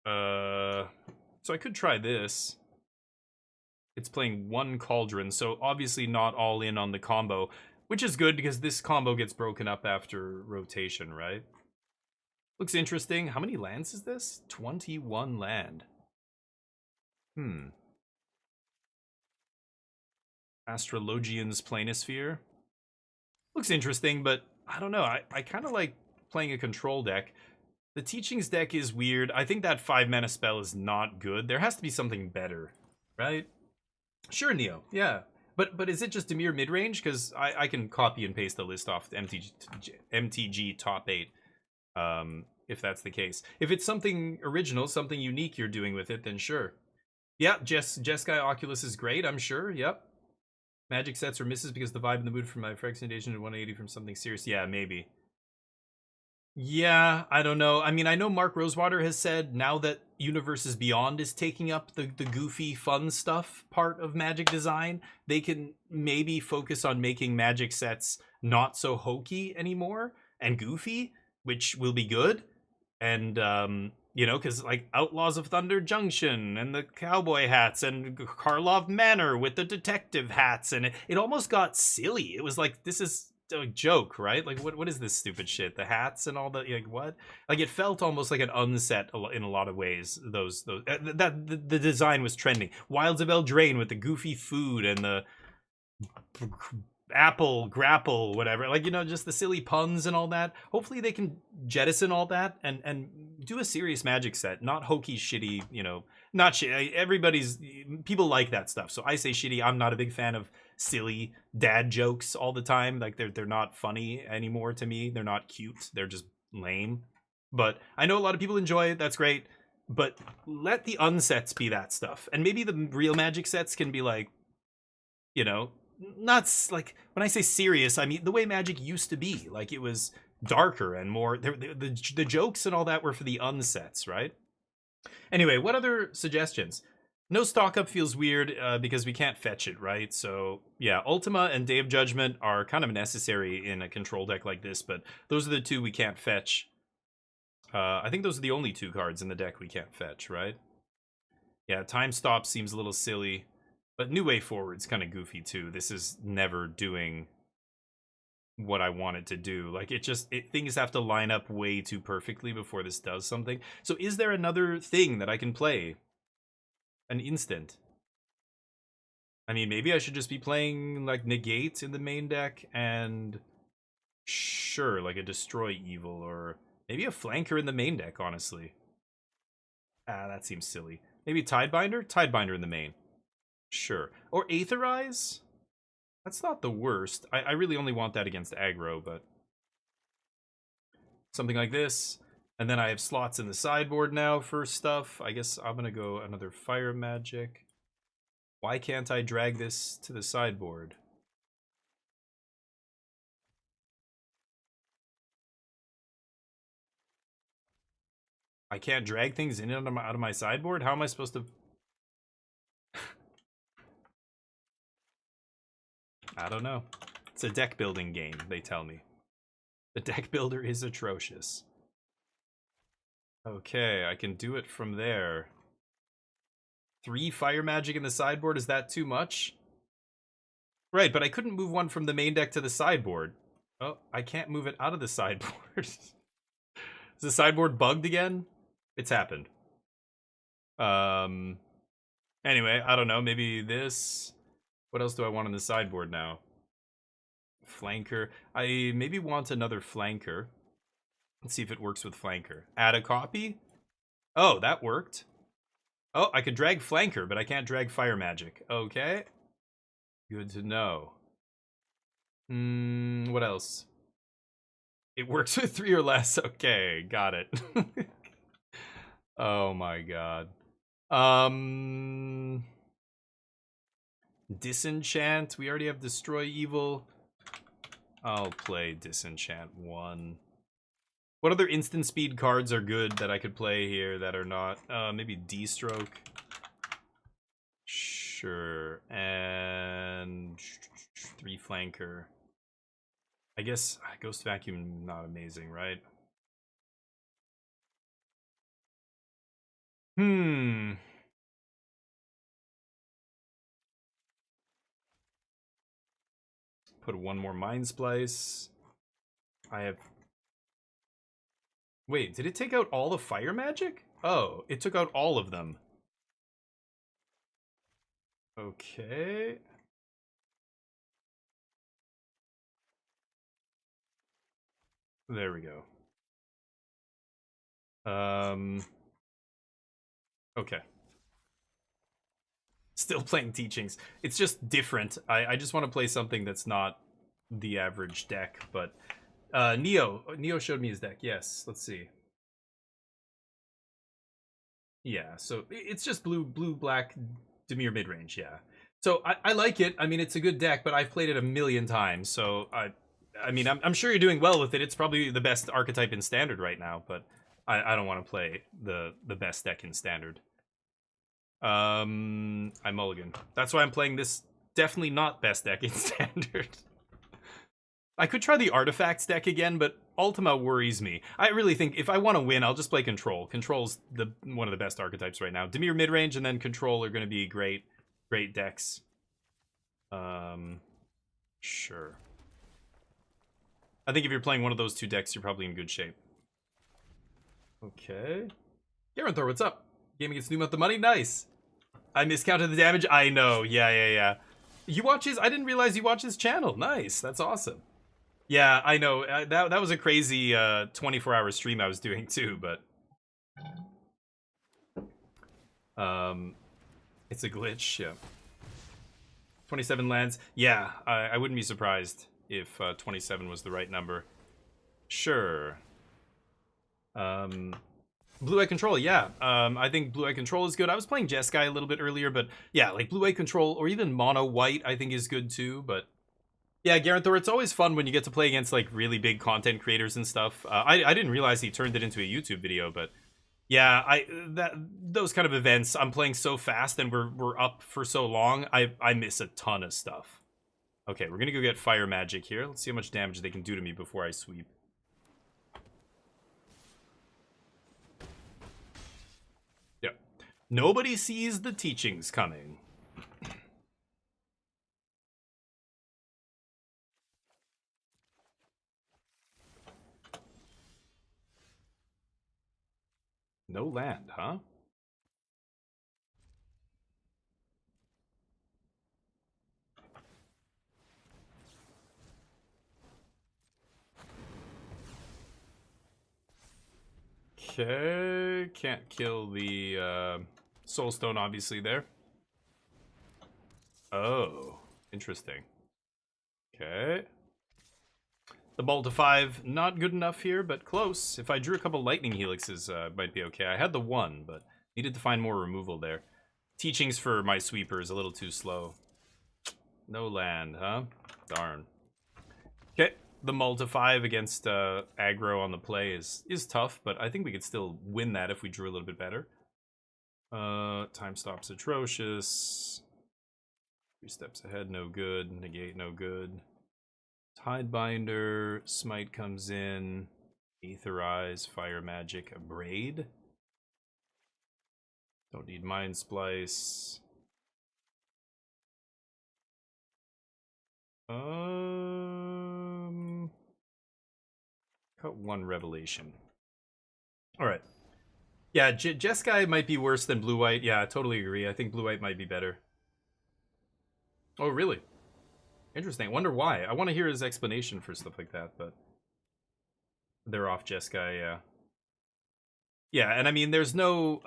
So I could try this. It's playing 1 Cauldron, so obviously not all in on the combo, which is good because this combo gets broken up after rotation, right? Looks interesting. How many lands is this? 21 land. Astrologian's Planisphere. Looks interesting, but I don't know. I kind of like playing a control deck. The Teachings deck is weird. I think that 5-mana spell is not good. There has to be something better, right? Sure, Neo. Yeah. But is it just Dimir mid-range? Because I can copy and paste the list off the MTG top 8, if that's the case. If it's something original, something unique you're doing with it, then sure. Yeah, Jeskai Oculus is great, I'm sure. Yep. Magic sets or misses because the vibe and the mood from my recommendation to 180 from something serious. Yeah, maybe. Yeah, I don't know. I mean, I know Mark Rosewater has said now that Universes Beyond is taking up the goofy, fun stuff part of Magic design, they can maybe focus on making Magic sets not so hokey anymore and goofy, which will be good. And, you know, because like Outlaws of Thunder Junction and the cowboy hats and Karlov Manor with the detective hats, and it almost got silly. It was like, this is a joke, right? Like, what is this stupid shit? The hats and all that, like, what? Like, it felt almost like an unset in a lot of ways. The design was trending. Wilds of Eldraine with the goofy food and the apple grapple, whatever, like, you know, just the silly puns and all that. Hopefully they can jettison all that and do a serious Magic set, not hokey shitty, you know, not shitty. Everybody's, people like that stuff, so I say shitty. I'm not a big fan of silly dad jokes all the time. Like, they're not funny anymore to me. They're not cute, they're just lame. But I know a lot of people enjoy it. That's great, but let the unsets be that stuff, and maybe the real Magic sets can be like, you know, not like, when I say serious, I mean the way Magic used to be. Like, it was darker and more, the jokes and all that were for the unsets, right? Anyway, what other suggestions? No stock up feels weird because we can't fetch it, right? So yeah, Ultima and Day of Judgment are kind of necessary in a control deck like this, but those are the two we can't fetch. I think those are the only 2 cards in the deck we can't fetch, right? Yeah, Time Stop seems a little silly. But New Way Forward's kind of goofy too. This is never doing what I want it to do. Like, things have to line up way too perfectly before this does something. So is there another thing that I can play? An instant? I mean, maybe I should just be playing like Negate in the main deck and sure, like a Destroy Evil, or maybe a Flanker in the main deck, honestly. Ah, that seems silly. Maybe Tidebinder? Tidebinder in the main. Sure. Or Aetherize? That's not the worst. I really only want that against aggro, but something like this. And then I have slots in the sideboard now for stuff. I guess I'm gonna go another Fire Magic. Why can't I drag this to the sideboard? I can't drag things in and out of my sideboard? How am I supposed to... I don't know. It's a deck building game, they tell me. The deck builder is atrocious. Okay, I can do it from there. 3 Fire Magic in the sideboard, is that too much? Right, but I couldn't move one from the main deck to the sideboard. Oh, I can't move it out of the sideboard. Is the sideboard bugged again? It's happened. Anyway, I don't know, maybe this... What else do I want on the sideboard now? Flanker. I maybe want another Flanker. Let's see if it works with Flanker. Add a copy? Oh, that worked. Oh, I could drag Flanker, but I can't drag Fire Magic. Okay. Good to know. What else? It works with 3 or less. Okay, got it. Oh my god. Disenchant. We already have Destroy Evil. I'll play Disenchant 1. What other instant speed cards are good that I could play here that are not? Maybe D-Stroke. Sure. And 3 Flanker. I guess Ghost Vacuum, not amazing, right? Put 1 more Mind Splice. I have... Wait, did it take out all the Fire Magic? Oh, it took out all of them. Okay. There we go. Okay. Still playing Teachings. It's just different. I just want to play something that's not the average deck, but Neo showed me his deck. Yes, let's see. Yeah, so it's just blue black Dimir midrange, yeah. So I like it. I mean, it's a good deck, but I've played it a million times, so I mean, I'm sure you're doing well with it. It's probably the best archetype in Standard right now, but I don't want to play the best deck in Standard. I mulligan. That's why I'm playing this definitely not best deck in Standard. I could try the Artifacts deck again, but Ultima worries me. I really think if I want to win, I'll just play Control. Control's one of the best archetypes right now. Dimir midrange and then Control are going to be great decks. Sure. I think if you're playing one of those two decks, you're probably in good shape. Okay. Garanthor, what's up? Gaming gets new month of money? Nice. I miscounted the damage? I know. Yeah. You watch his... I didn't realize you watch his channel. Nice. That's awesome. Yeah, I know. That was a crazy 24-hour stream I was doing too, but... It's a glitch, yeah. 27 lands. Yeah, I wouldn't be surprised if 27 was the right number. Sure. Blue-Eye Control, yeah. I think Blue-Eye Control is good. I was playing Jeskai a little bit earlier, but yeah, like Blue-Eye Control or even Mono White I think is good too, but yeah, Garanthor, it's always fun when you get to play against like really big content creators and stuff. I didn't realize he turned it into a YouTube video, but yeah, those kind of events, I'm playing so fast and we're up for so long, I miss a ton of stuff. Okay, we're gonna go get Fire Magic here. Let's see how much damage they can do to me before I sweep. Yep. Nobody sees the Teachings coming. No land, huh? Okay, can't kill the Soulstone obviously there. Oh, interesting. Okay. The Bolt of 5, not good enough here, but close. If I drew a couple Lightning Helixes, might be okay. I had the one, but needed to find more removal there. Teachings for my sweeper is a little too slow. No land, huh? Darn. Okay, the Multi 5 against aggro on the play is tough, but I think we could still win that if we drew a little bit better. Time Stop's atrocious. 3 steps ahead, no good. Negate, no good. Tidebinder, Smite comes in, Aetherize, Fire Magic, a Braid. Don't need Mind Splice. Cut 1 Revelation. Alright. Yeah, Jeskai might be worse than Blue-White. Yeah, I totally agree. I think Blue-White might be better. Oh, really? Interesting. I wonder why. I want to hear his explanation for stuff like that, but they're off Jeskai, yeah. Yeah, and I mean, there's no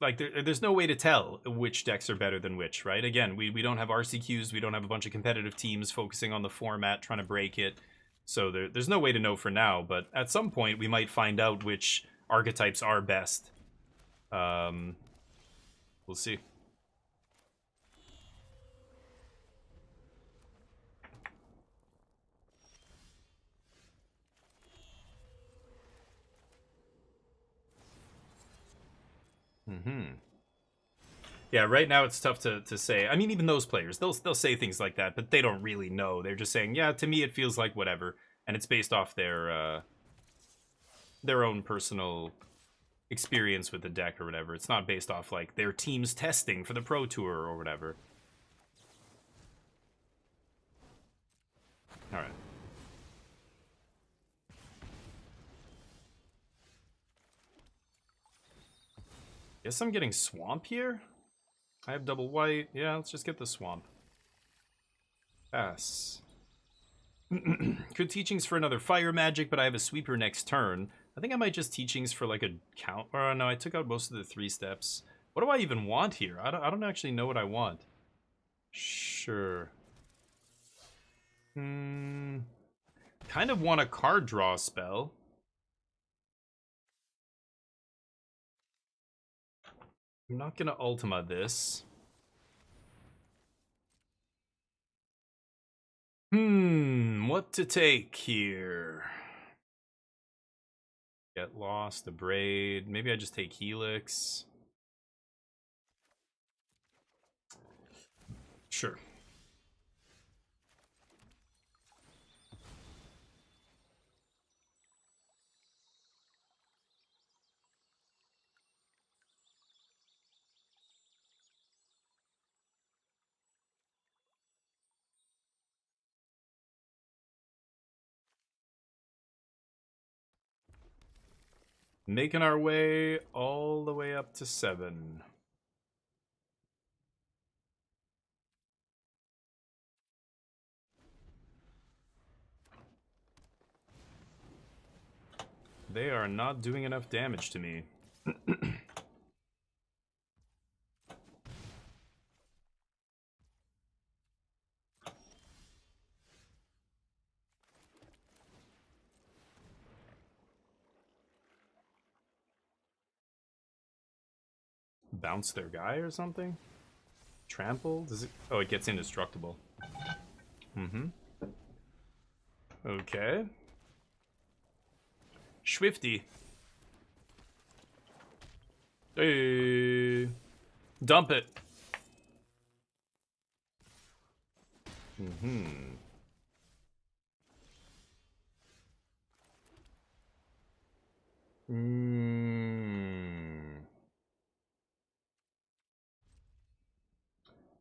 like there's no way to tell which decks are better than which, right? Again, we don't have RCQs, we don't have a bunch of competitive teams focusing on the format, trying to break it. So there's no way to know for now, but at some point we might find out which archetypes are best. We'll see. Yeah, right now it's tough to say. I mean, even those players, they'll say things like that, but they don't really know. They're just saying, yeah, to me it feels like whatever, and it's based off their own personal experience with the deck or whatever. It's not based off like their team's testing for the Pro Tour or whatever. All right. Guess I'm getting Swamp here? I have double white. Yeah, let's just get the Swamp. Pass. Could teachings for another fire magic, but I have a sweeper next turn. I think I might just teachings for like a count. Or no, I took out most of the 3 steps. What do I even want here? I don't actually know what I want. Sure. Kind of want a card draw spell. I'm not gonna Ultima this. What to take here? Get lost, the braid. Maybe I just take Helix. Sure. Making our way all the way up to 7. They are not doing enough damage to me. Bounce their guy or something? Trample? Does it? Oh, it gets indestructible. Okay. Swifty. Hey. Dump it.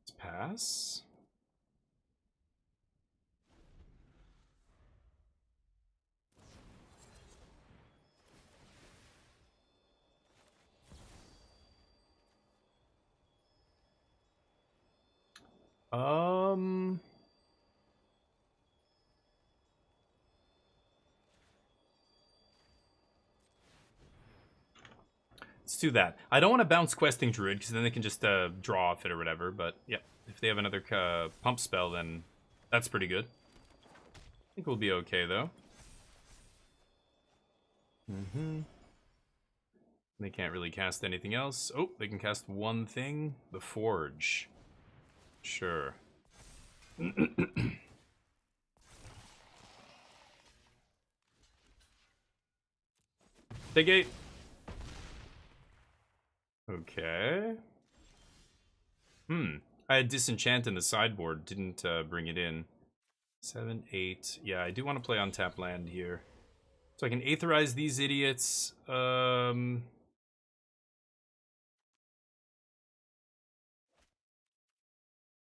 Let's pass. Let's do that. I don't want to bounce Questing Druid, because then they can just draw off it or whatever, but yep. If they have another pump spell, then that's pretty good. I think we'll be okay, though. They can't really cast anything else. Oh, they can cast one thing. The Forge. Sure. Take 8. Okay. I had Disenchant in the sideboard. Didn't bring it in. 7, 8. Yeah, I do want to play on tap land here. So I can Aetherize these idiots.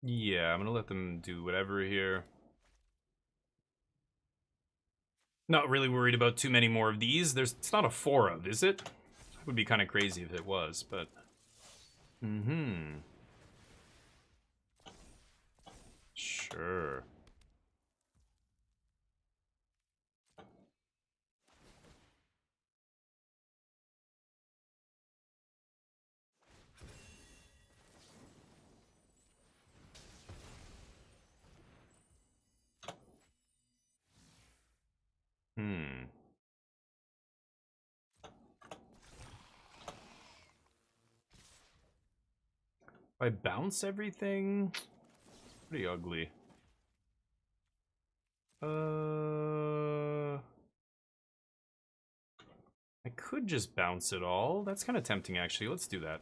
Yeah, I'm gonna let them do whatever here. Not really worried about too many more of these. It's not a 4 of, is it? It would be kind of crazy if it was, but... Sure. If I bounce everything, it's pretty ugly. I could just bounce it all. That's kind of tempting, actually. Let's do that.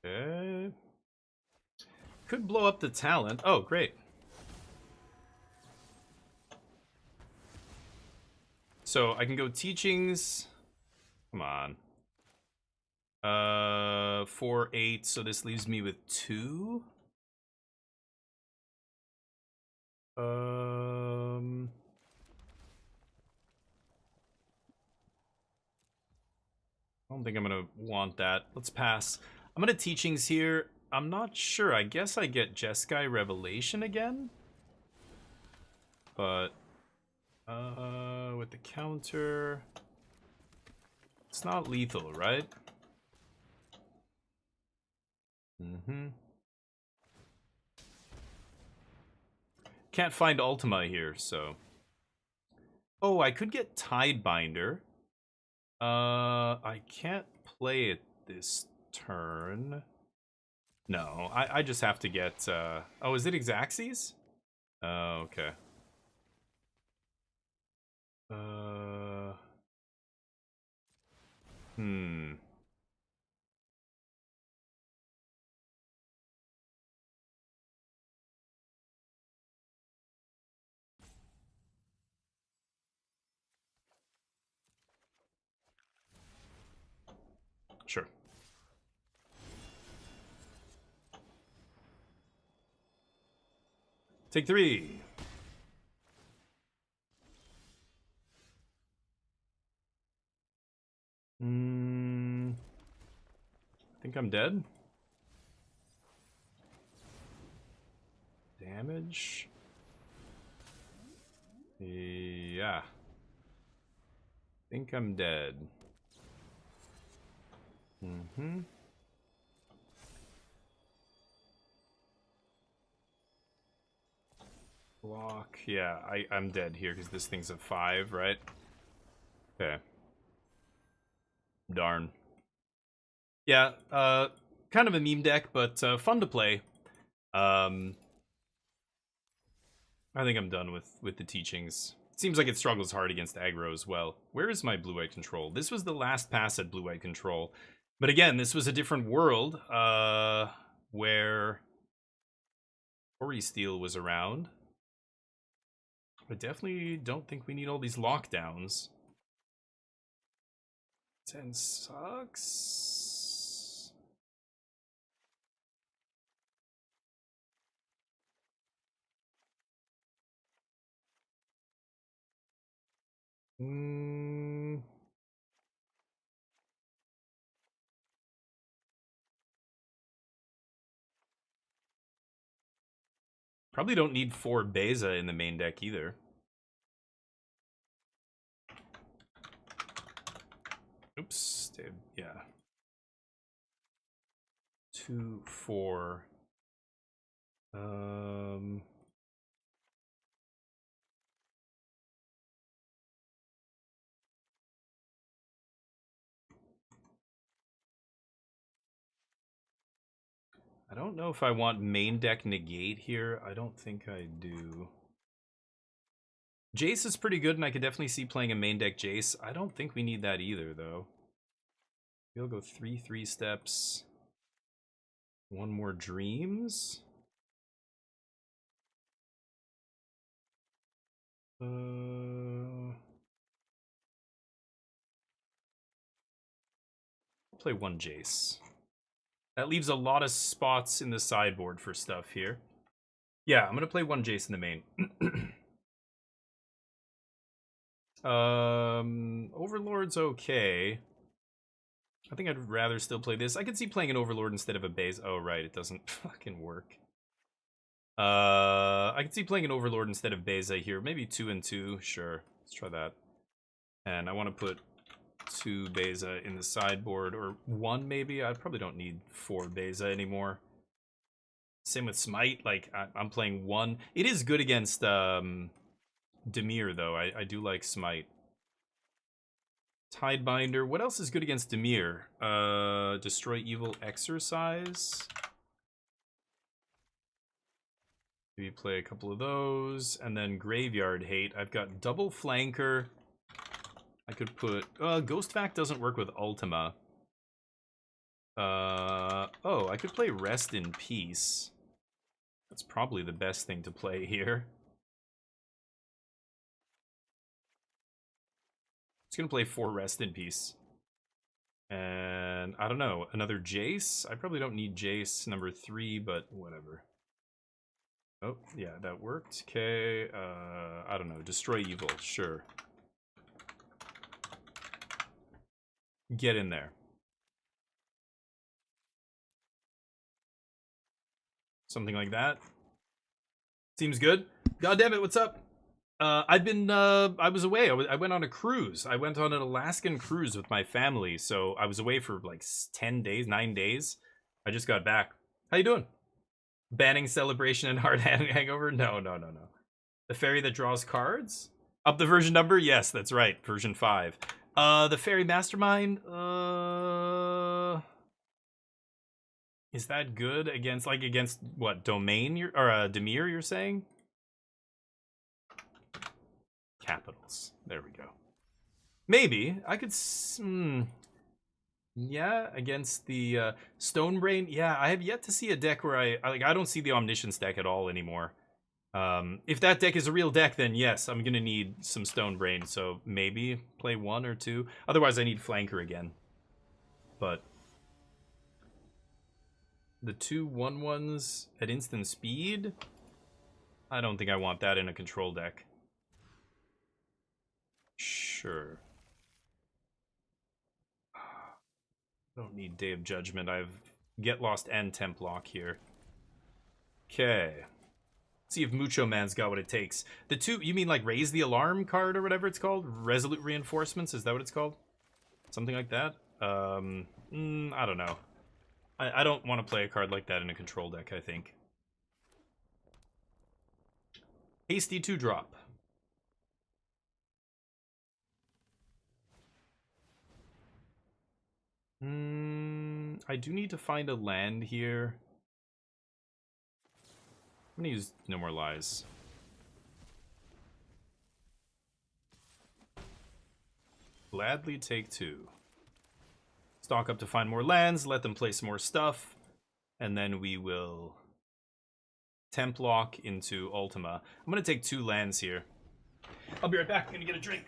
Okay. Could blow up the talent. Oh, great. So I can go teachings. Come on. 4, 8. So this leaves me with 2. I don't think I'm gonna want that. Let's pass. I'm gonna teachings here. I'm not sure. I guess I get Jeskai Revelation again. But, with the counter... It's not lethal, right? Mm-hmm. Can't find Ultima here, so... Oh, I could get Tidebinder. I can't play it this turn. No, I just have to get, Oh, is it Exaxes? Oh, okay. Hmm. Sure. Take 3. I think I'm dead. Damage. Yeah. Think I'm dead. Mm-hmm. Block. Yeah, I'm dead here because this thing's a 5, right? Okay. Darn. Yeah, kind of a meme deck, but fun to play. I think I'm done with the teachings. Seems like it struggles hard against aggro as well. Where is my blue-white control? This was the last pass at blue-white control. But again, this was a different world, where Ori Steel was around. I definitely don't think we need all these lockdowns. 10 sucks. Probably don't need 4 Beza in the main deck either. Oops, dude. Yeah. 2, 4. I don't know if I want main deck negate here. I don't think I do. Jace is pretty good, and I could definitely see playing a main deck Jace. I don't think we need that either, though. We'll go 3 steps. 1 more Dreams. I'll play 1 Jace. That leaves a lot of spots in the sideboard for stuff here. Yeah, I'm gonna play 1 Jace in the main. Overlord's okay. I think I'd rather still play this. I could see playing an Overlord instead of a base. Oh, right, it doesn't fucking work. I could see playing an Overlord instead of Beza here. Maybe 2 and 2. Sure, let's try that. And I want to put 2 Beza in the sideboard, or 1 maybe. I probably don't need 4 Beza anymore. Same with Smite. Like, I'm playing 1. It is good against Dimir, though. I do like Smite. Tidebinder. What else is good against Dimir? Destroy Evil Exercise. Maybe play a couple of those. And then Graveyard Hate. I've got Double Flanker. I could put... Ghost Vac doesn't work with Ultima. Oh, I could play Rest in Peace. That's probably the best thing to play here. It's gonna play 4 Rest in Peace. And I don't know, another Jace? I probably don't need Jace number 3, but whatever. Oh, yeah, that worked. Okay, I don't know, Destroy Evil, sure. Get in there. Something like that. Seems good. God damn it, what's up? I was away. I went on a cruise. I went on an Alaskan cruise with my family, so I was away for like 10 days, 9 days. I just got back. How you doing? Banning celebration and hard hangover? No. The fairy that draws cards? Up the version number? Yes, that's right. Version 5. The fairy mastermind? Is that good against what, domain or Dimir you're saying? Capitals. There we go. Maybe I could yeah, against the Stone Brain. Yeah, I have yet to see a deck where I don't see the Omniscience deck at all anymore. If that deck is a real deck, then yes, I'm gonna need some Stone Brain, so maybe play 1 or 2. Otherwise I need Flanker again. But the 2 1/1s at instant speed? I don't think I want that in a control deck. Sure. Don't need Day of Judgment. I have Get Lost and Templock here. Okay. See if Mucho Man's got what it takes. The 2, you mean like Raise the Alarm card or whatever it's called? Resolute Reinforcements, is that what it's called? Something like that? I don't know. I don't want to play a card like that in a control deck, I think. Hasty 2-drop. I do need to find a land here. I'm gonna use No More Lies. Gladly take 2. Stock up to find more lands, let them play some more stuff, and then we will Templock into Ultima. I'm gonna take 2 lands here. I'll be right back. I'm gonna get a drink.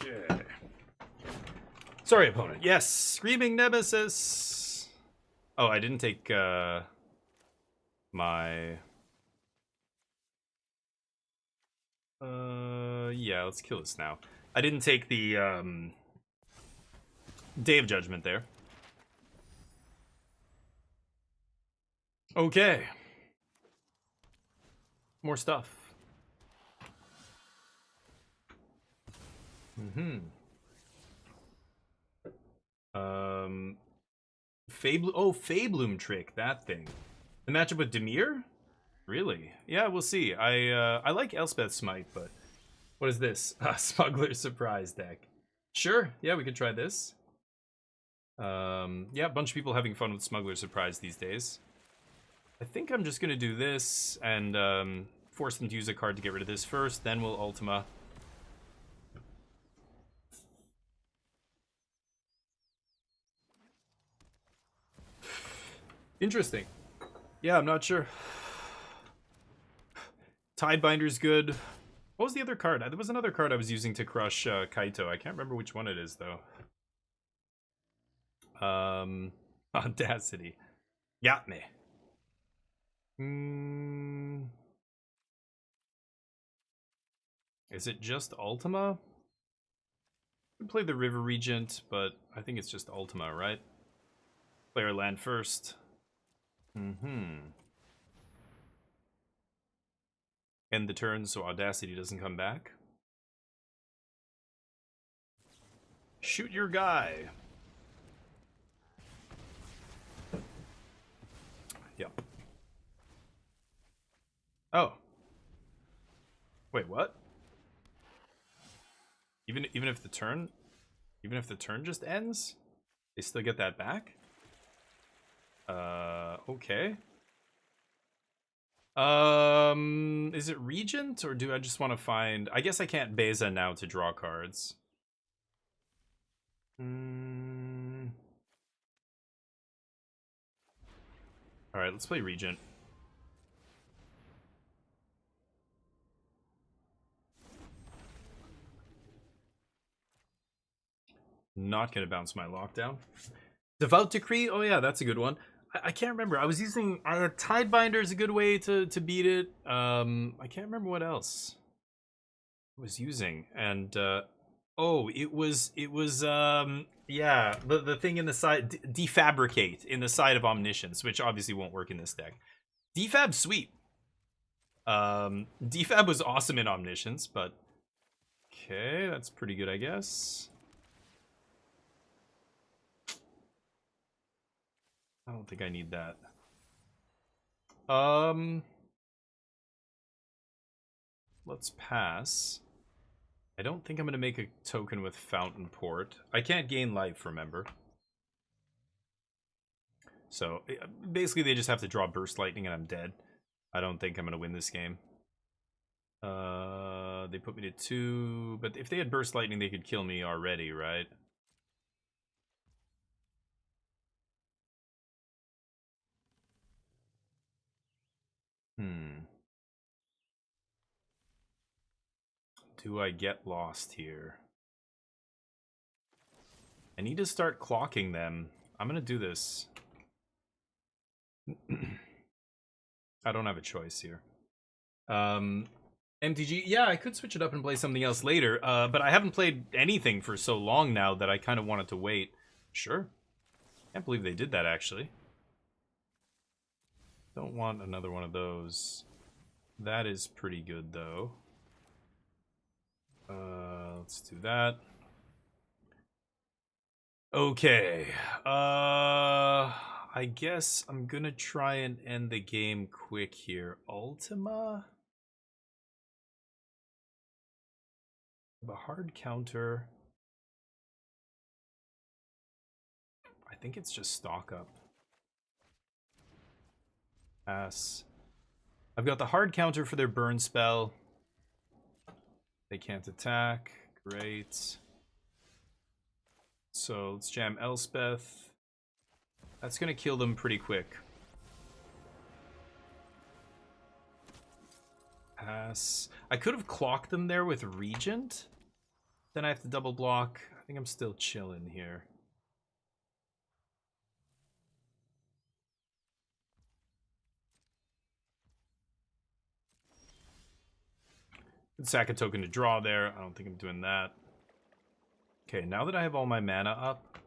Okay. Sorry, opponent. Yes, Screaming Nemesis. Oh, I didn't take my... yeah, let's kill this now. I didn't take the Day of Judgment there. Okay. More stuff. Fabloom Trick, that thing. The matchup with Dimir? Really? Yeah, we'll see. I like Elspeth Smite, but what is this? Smuggler Surprise deck. Sure, yeah, we could try this. Yeah, a bunch of people having fun with Smuggler Surprise these days. I think I'm just gonna do this and force them to use a card to get rid of this first, then we'll Ultima. Interesting. Yeah, I'm not sure. Tidebinder's good. What was the other card? There was another card I was using to crush Kaito. I can't remember which one it is, though. Audacity. Got me. Is it just Ultima? I could play the River Regent, but I think it's just Ultima, right? Play our land first. End the turn so Audacity doesn't come back. Shoot your guy. Yep. Oh. Wait, what? Even if the turn just ends, they still get that back? Okay. Is it Regent, or do I just want to find... I guess I can't Beza now to draw cards. Alright, let's play Regent. Not gonna bounce my lockdown. Devout Decree? Oh yeah, that's a good one. I can't remember. I was using Tidebinder is a good way to beat it. I can't remember what else I was using. And oh, it was yeah, the thing in the side, Defabricate in the side of Omniscience, which obviously won't work in this deck. Defab's sweet. Defab was awesome in Omniscience, but okay, that's pretty good, I guess. I don't think I need that. Let's pass. I don't think I'm gonna make a token with Fountain Port. I can't gain life, remember. So basically they just have to draw Burst Lightning and I'm dead. I don't think I'm gonna win this game. They put me to 2, but if they had Burst Lightning they could kill me already, right? Do I get lost here? I need to start clocking them. I'm gonna do this. I don't have a choice here. MTG, yeah, I could switch it up and play something else later, but I haven't played anything for so long now that I kind of wanted to wait. Sure. Can't believe they did that, actually. Don't want another one of those. That is pretty good, though. Let's do that. Okay. I guess I'm gonna try and end the game quick here. Ultima? A hard counter. I think it's just stock up. Pass. I've got the hard counter for their burn spell. They can't attack. Great. So let's jam Elspeth. That's gonna kill them pretty quick. Pass. I could have clocked them there with Regent. Then I have to double block. I think I'm still chilling here. Sack a token to draw there. I don't think I'm doing that. Okay, now that I have all my mana up.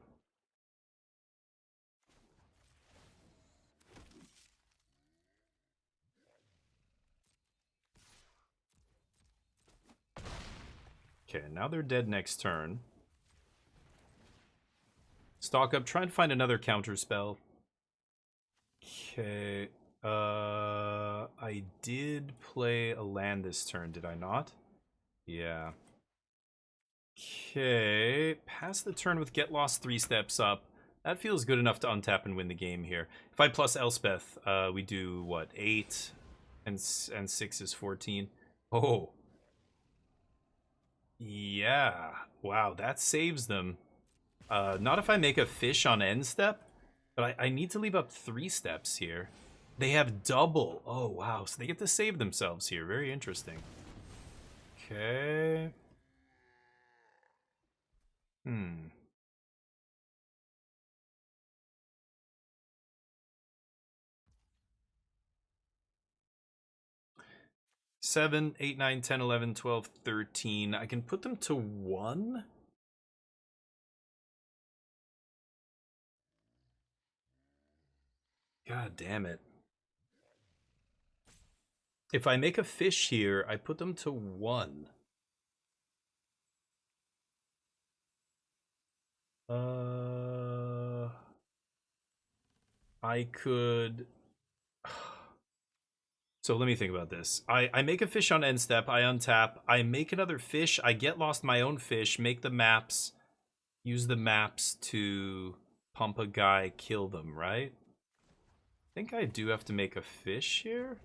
Okay, now they're dead next turn. Stock up, try and find another counter spell. Okay. I did play a land this turn, did I not? Yeah. Okay. Pass the turn with Get Lost 3 steps up. That feels good enough to untap and win the game here. If I plus Elspeth, we do, what, 8? And 6 is 14. Oh. Yeah. Wow, that saves them. Not if I make a fish on end step, but I need to leave up 3 steps here. They have double. Oh, wow. So they get to save themselves here. Very interesting. Okay. 7, 8, 9, 10, 11, 12, 13. I can put them to 1. God damn it. If I make a fish here, I put them to 1. I could... So let me think about this. I make a fish on end step, I untap, I make another fish, I get lost my own fish, make the maps, use the maps to pump a guy, kill them, right? I think I do have to make a fish here.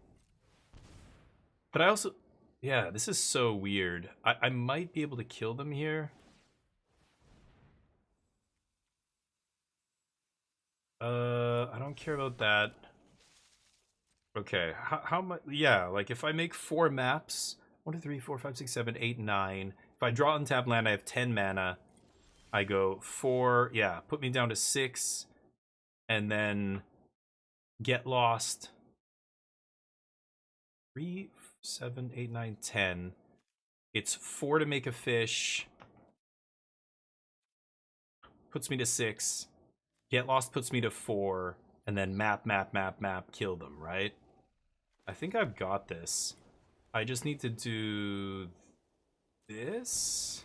But I also... Yeah, this is so weird. I might be able to kill them here. I don't care about that. Okay, how much? Yeah, like if I make 4 maps, 1, 2, 3, 4, 5, 6, 7, 8, 9. If I draw untap land, I have 10 mana. I go 4, yeah, put me down to 6, and then get lost. 3, 7, 8, 9, 10. It's 4 to make a fish. Puts me to 6. Get lost puts me to 4. And then map, kill them, right? I think I've got this. I just need to do this.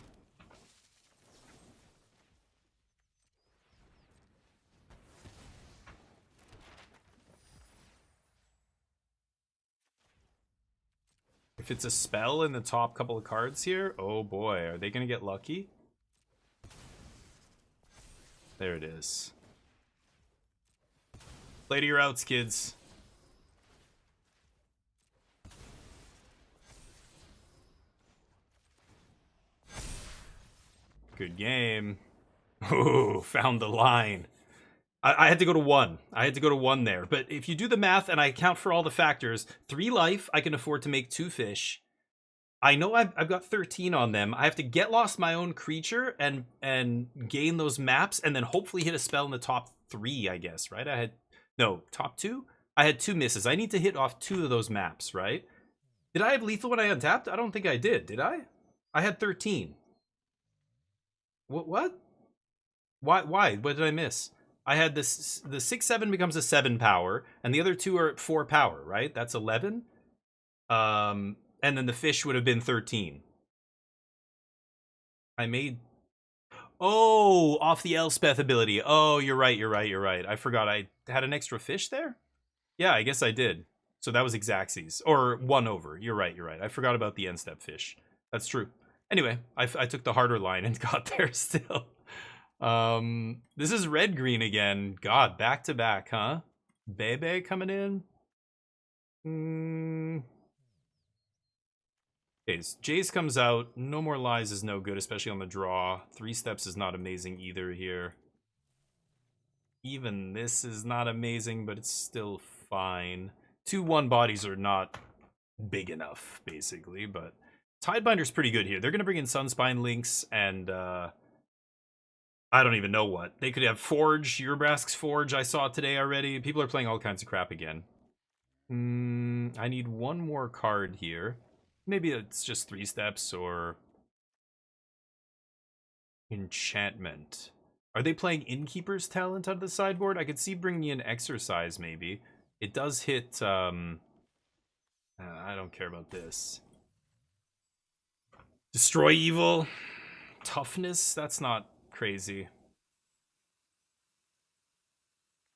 If it's a spell in the top couple of cards here, oh boy, are they gonna get lucky? There it is. Play to your outs, kids. Good game. Ooh, found the line. I had to go to 1. I had to go to 1 there. But if you do the math and I account for all the factors, 3 life, I can afford to make 2 fish. I know I've got 13 on them. I have to get lost my own creature and gain those maps and then hopefully hit a spell in the top 3, I guess, right? I had no, top 2? I had 2 misses. I need to hit off 2 of those maps, right? Did I have lethal when I untapped? I don't think I did I? I had 13. What? Why? What did I miss? I had this, the 6/7 becomes a 7 power, and the other 2 are at 4 power, right? That's 11. And then the fish would have been 13. I made... Oh, off the Elspeth ability. Oh, you're right. I forgot I had an extra fish there? Yeah, I guess I did. So that was Xaxes. Or 1 over. You're right. I forgot about the end step fish. That's true. Anyway, I took the harder line and got there still. This is red-green again. God, back to back, huh? Bebe coming in. Okay, Jace comes out. No More Lies is no good, especially on the draw. 3 steps is not amazing either here. Even this is not amazing, but it's still fine. 2/1 bodies are not big enough, basically, but Tidebinder's pretty good here. They're going to bring in Sunspine Links and, I don't even know what. They could have Forge, Urabrask's Forge I saw today already. People are playing all kinds of crap again. I need 1 more card here. Maybe it's just 3 steps or enchantment. Are they playing Innkeeper's Talent out of the sideboard? I could see bringing in Exercise maybe. It does hit, I don't care about this. Destroy Evil. Toughness? That's not crazy.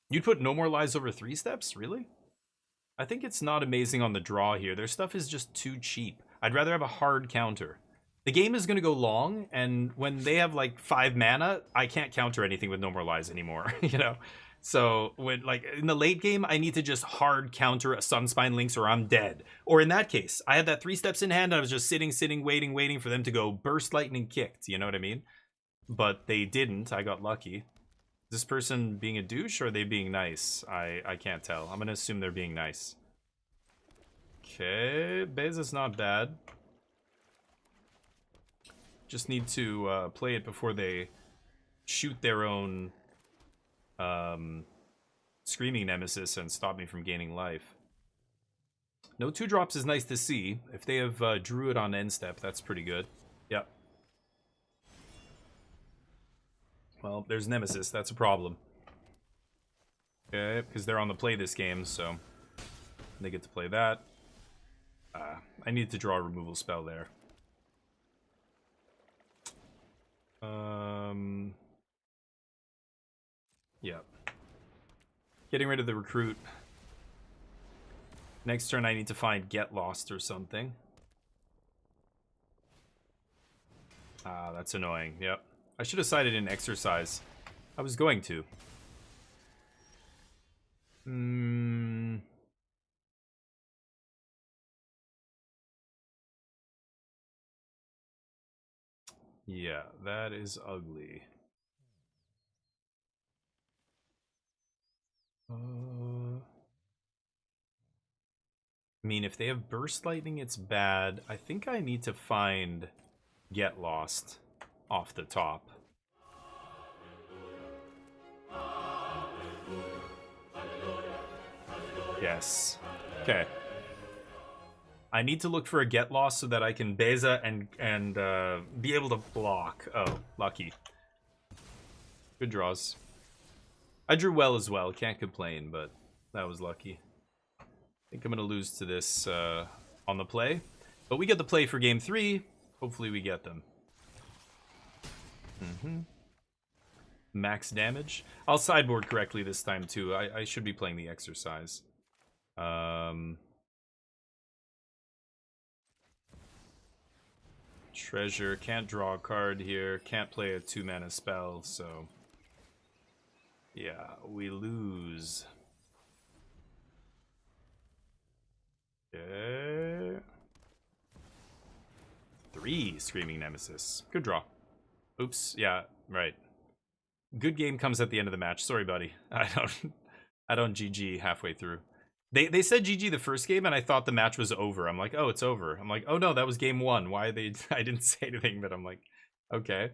You'd put No More Lies over 3 steps? Really? I think it's not amazing on the draw here. Their stuff is just too cheap. I'd rather have a hard counter. The game is going to go long, and when they have like 5 mana, I can't counter anything with No More Lies anymore, you know? So when like in the late game, I need to just hard counter a Sunspine Links or I'm dead. Or in that case, I had that 3 steps in hand and I was just sitting, waiting for them to go burst lightning kicked, you know what I mean? But they didn't. I got lucky. Is this person being a douche or are they being nice? I can't tell. I'm gonna assume they're being nice. Okay, Beza's not bad. Just need to play it before they shoot their own Screaming Nemesis and stop me from gaining life. No 2-drops is nice to see. If they have Druid on end step, that's pretty good. Yep. Well, there's Nemesis. That's a problem. Okay, because they're on the play this game, so they get to play that. I need to draw a removal spell there. Yeah. Getting rid of the recruit. Next turn I need to find Get Lost or something. That's annoying. Yep. I should have sided in Exercise. I was going to. Yeah, that is ugly. I mean, if they have Burst Lightning, it's bad. I think I need to find Get Lost off the top. Yes. Okay. I need to look for a Get Lost so that I can Beza and be able to block. Oh, lucky. Good draws. I drew well as well. Can't complain, but that was lucky. I think I'm going to lose to this on the play. But we get the play for game 3. Hopefully we get them. Max damage. I'll sideboard correctly this time, too. I should be playing the exercise. Treasure. Can't draw a card here. Can't play a 2-mana spell, so... yeah, we lose. Okay. 3 Screaming Nemesis. Good draw. Oops. Yeah, right. Good game comes at the end of the match. Sorry, buddy. I don't GG halfway through. They said GG the first game, and I thought the match was over. I'm like, oh, it's over. I'm like, oh no, that was game 1. Why they? I didn't say anything, but I'm like, okay.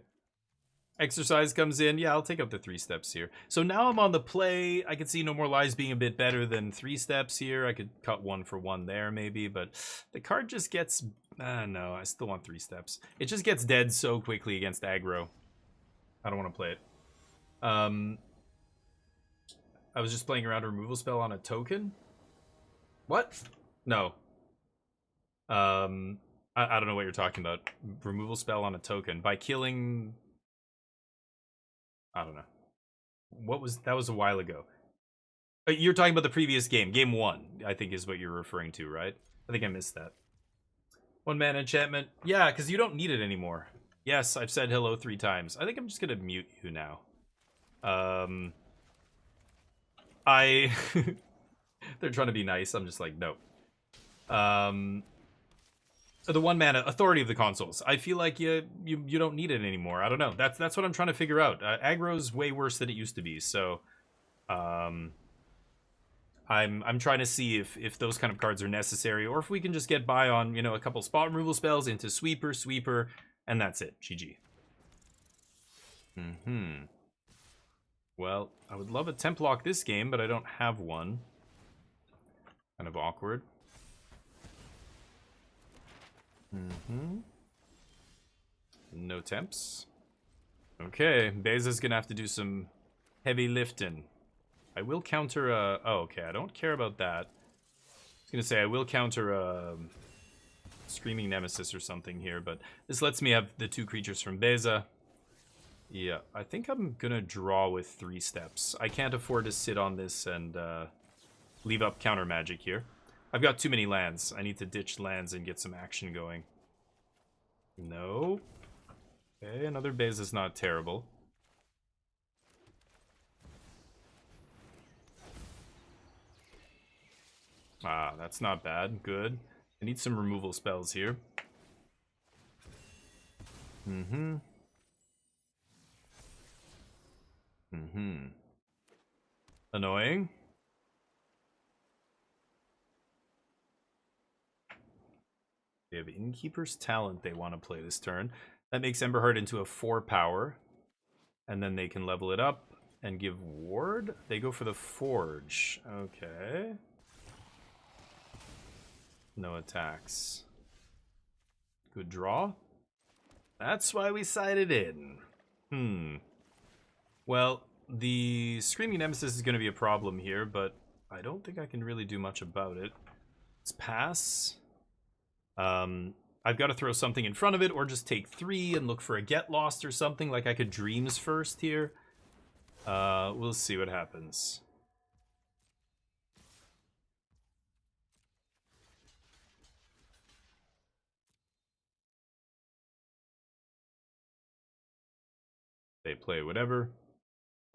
Exercise comes in. Yeah, I'll take up the 3 steps here. So now I'm on the play. I could see No More Lies being a bit better than 3 steps here. I could cut 1 for 1 there maybe, but the card just gets... no, I still want 3 steps. It just gets dead so quickly against aggro. I don't want to play it. I was just playing around a removal spell on a token. What? No. I don't know what you're talking about. Removal spell on a token. By killing... I don't know. What was... that was a while ago. You're talking about the previous game. Game 1, I think is what you're referring to, right? I think I missed that. 1-mana enchantment. Yeah, because you don't need it anymore. Yes, I've said hello 3 times. I think I'm just going to mute you now. They're trying to be nice. I'm just like, no. The 1-mana Authority of the Consoles. I feel like you don't need it anymore. I don't know. That's what I'm trying to figure out. Aggro's way worse than it used to be. So, I'm trying to see if those kind of cards are necessary, or if we can just get by on, you know, a couple spot removal spells into sweeper, and that's it. GG. Well, I would love a temp lock this game, but I don't have one. Kind of awkward. No temps. Okay, Beza's gonna have to do some heavy lifting. I will counter a... oh, okay, I don't care about that. I was gonna say I will counter a Screaming Nemesis or something here, but this lets me have the 2 creatures from Beza. Yeah, I think I'm gonna draw with 3 steps. I can't afford to sit on this and leave up counter magic here. I've got too many lands. I need to ditch lands and get some action going. No. Okay, another Beza's not terrible. Ah, that's not bad. Good. I need some removal spells here. Annoying. They have Innkeeper's Talent they want to play this turn. That makes Emberheart into a 4-power. And then they can level it up and give Ward. They go for the Forge. Okay. No attacks. Good draw. That's why we sided in. Well, the Screaming Nemesis is going to be a problem here, but I don't think I can really do much about it. Let's pass. I've got to throw something in front of it, or just take 3 and look for a Get Lost or something. Like I could Dreams first here. We'll see what happens. They play whatever.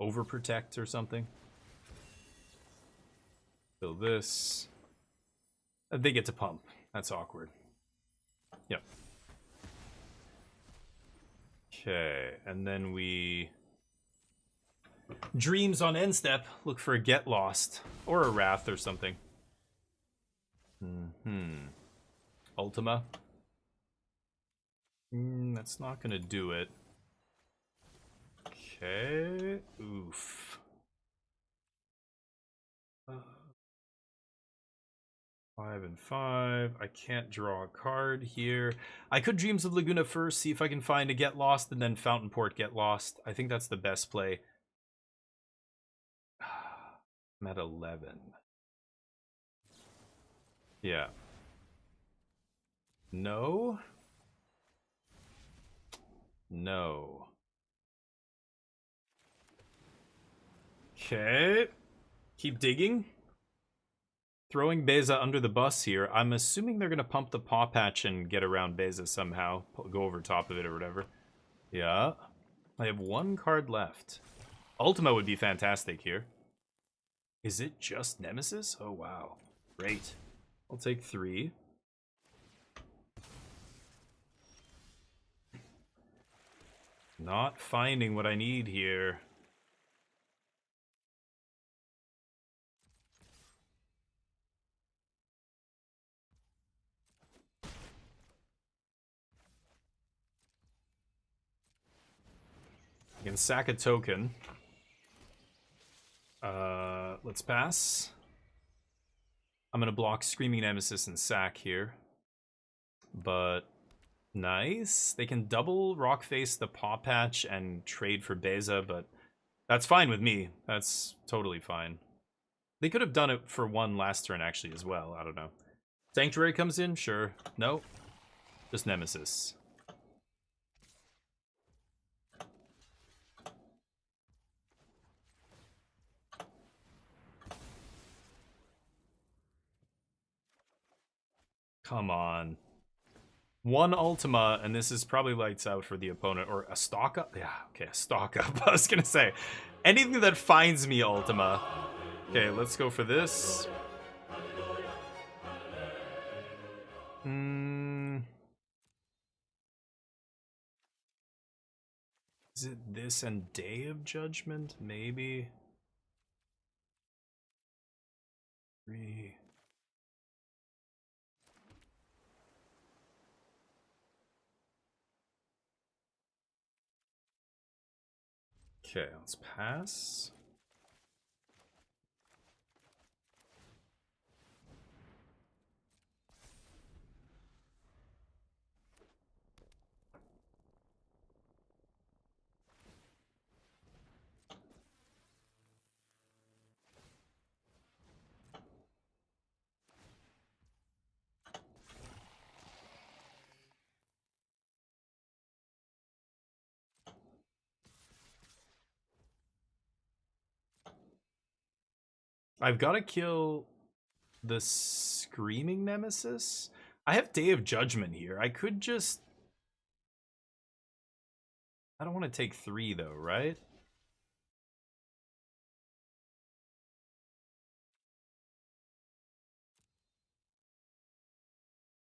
Overprotect or something. Kill this. They get to pump. That's awkward. Yep. Okay, and then we... Dreams on end step. Look for a Get Lost. Or a Wrath or something. Ultima. That's not gonna do it. Okay. Oof. 5 and 5. I can't draw a card here. I could Dreams of Laguna first, see if I can find a Get Lost, and then Fountain Port Get Lost. I think that's the best play. I'm at 11. Yeah. No. No. Okay. Keep digging. Throwing Beza under the bus here. I'm assuming they're going to pump the Paw Patch and get around Beza somehow. Go over top of it or whatever. Yeah. I have one card left. Ultima would be fantastic here. Is it just Nemesis? Oh, wow. Great. I'll take 3. Not finding what I need here. I can sack a token. Let's pass. I'm gonna block Screaming Nemesis and sack here. But nice. They can double Rockface the Paw Patch and trade for Beza, but that's fine with me. That's totally fine. They could have done it for one last turn actually as well. I don't know. Sanctuary comes in? Sure. No. Just Nemesis. Come on. One Ultima, and this is probably lights out for the opponent. Or a stock up? Yeah, okay, a stock up. I was gonna say. Anything that finds me Ultima. Okay, let's go for this. Is it this and Day of Judgment? Maybe. 3. Okay, let's pass. I've got to kill the Screaming Nemesis. I have Day of Judgment here. I could just... I don't want to take 3 though, right?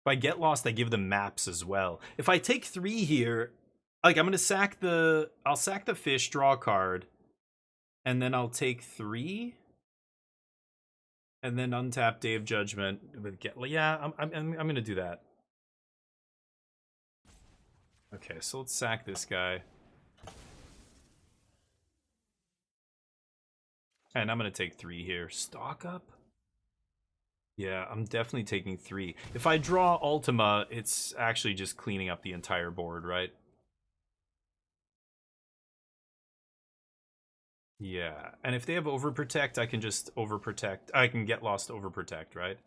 If I get lost, I give them maps as well. If I take 3 here, like I'm going to sack the... I'll sack the fish, draw a card, and then I'll take 3... and then untap Day of Judgment with get. Yeah, I'm gonna do that. Okay, so let's sack this guy, and I'm gonna take 3 here. Stock up. Yeah, I'm definitely taking 3. If I draw Ultima, it's actually just cleaning up the entire board, right? Yeah, and if they have Overprotect, I can just Overprotect. I can get lost Overprotect, right?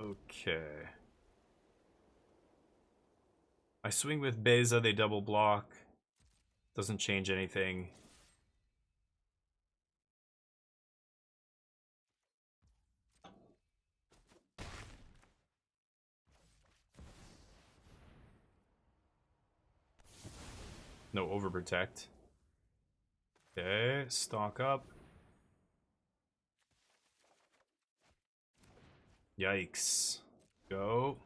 Okay. I swing with Beza, they double block. Doesn't change anything. No Overprotect. Okay, stock up. Yikes. Go.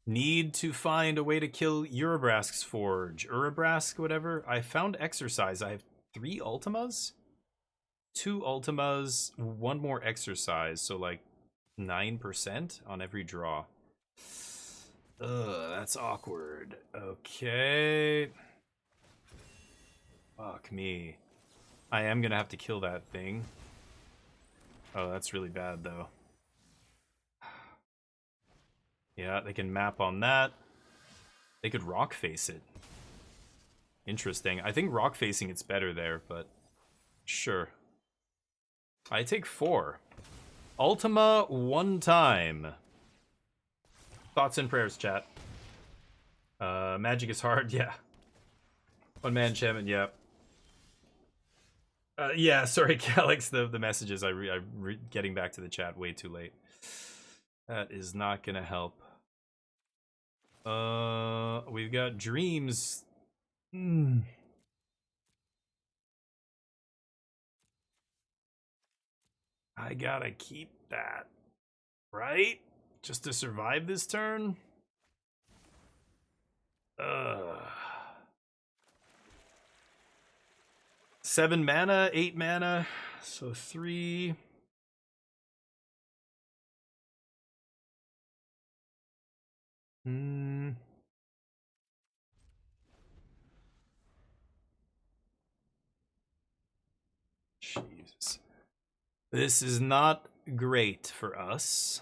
Need to find a way to kill Urabrask's Forge. Urabrask, whatever. I found Exercise. I have 3 Ultimas? 2 Ultimas, 1 more exercise, so like 9% on every draw. Ugh, that's awkward. Okay. Fuck me. I am gonna have to kill that thing. Oh, that's really bad though. Yeah, they can map on that. They could rock face it. Interesting. I think rock facing it's better there, but sure. I take 4. Ultima 1 time. Thoughts and prayers, chat. Magic is hard, yeah. 1-man enchantment, yeah. Yeah, sorry, Calyx, the messages. Getting back to the chat way too late. That is not gonna help. We've got dreams. I gotta keep that, right? Just to survive this turn? 7 mana, 8 mana, so 3. Jesus. This is not great for us.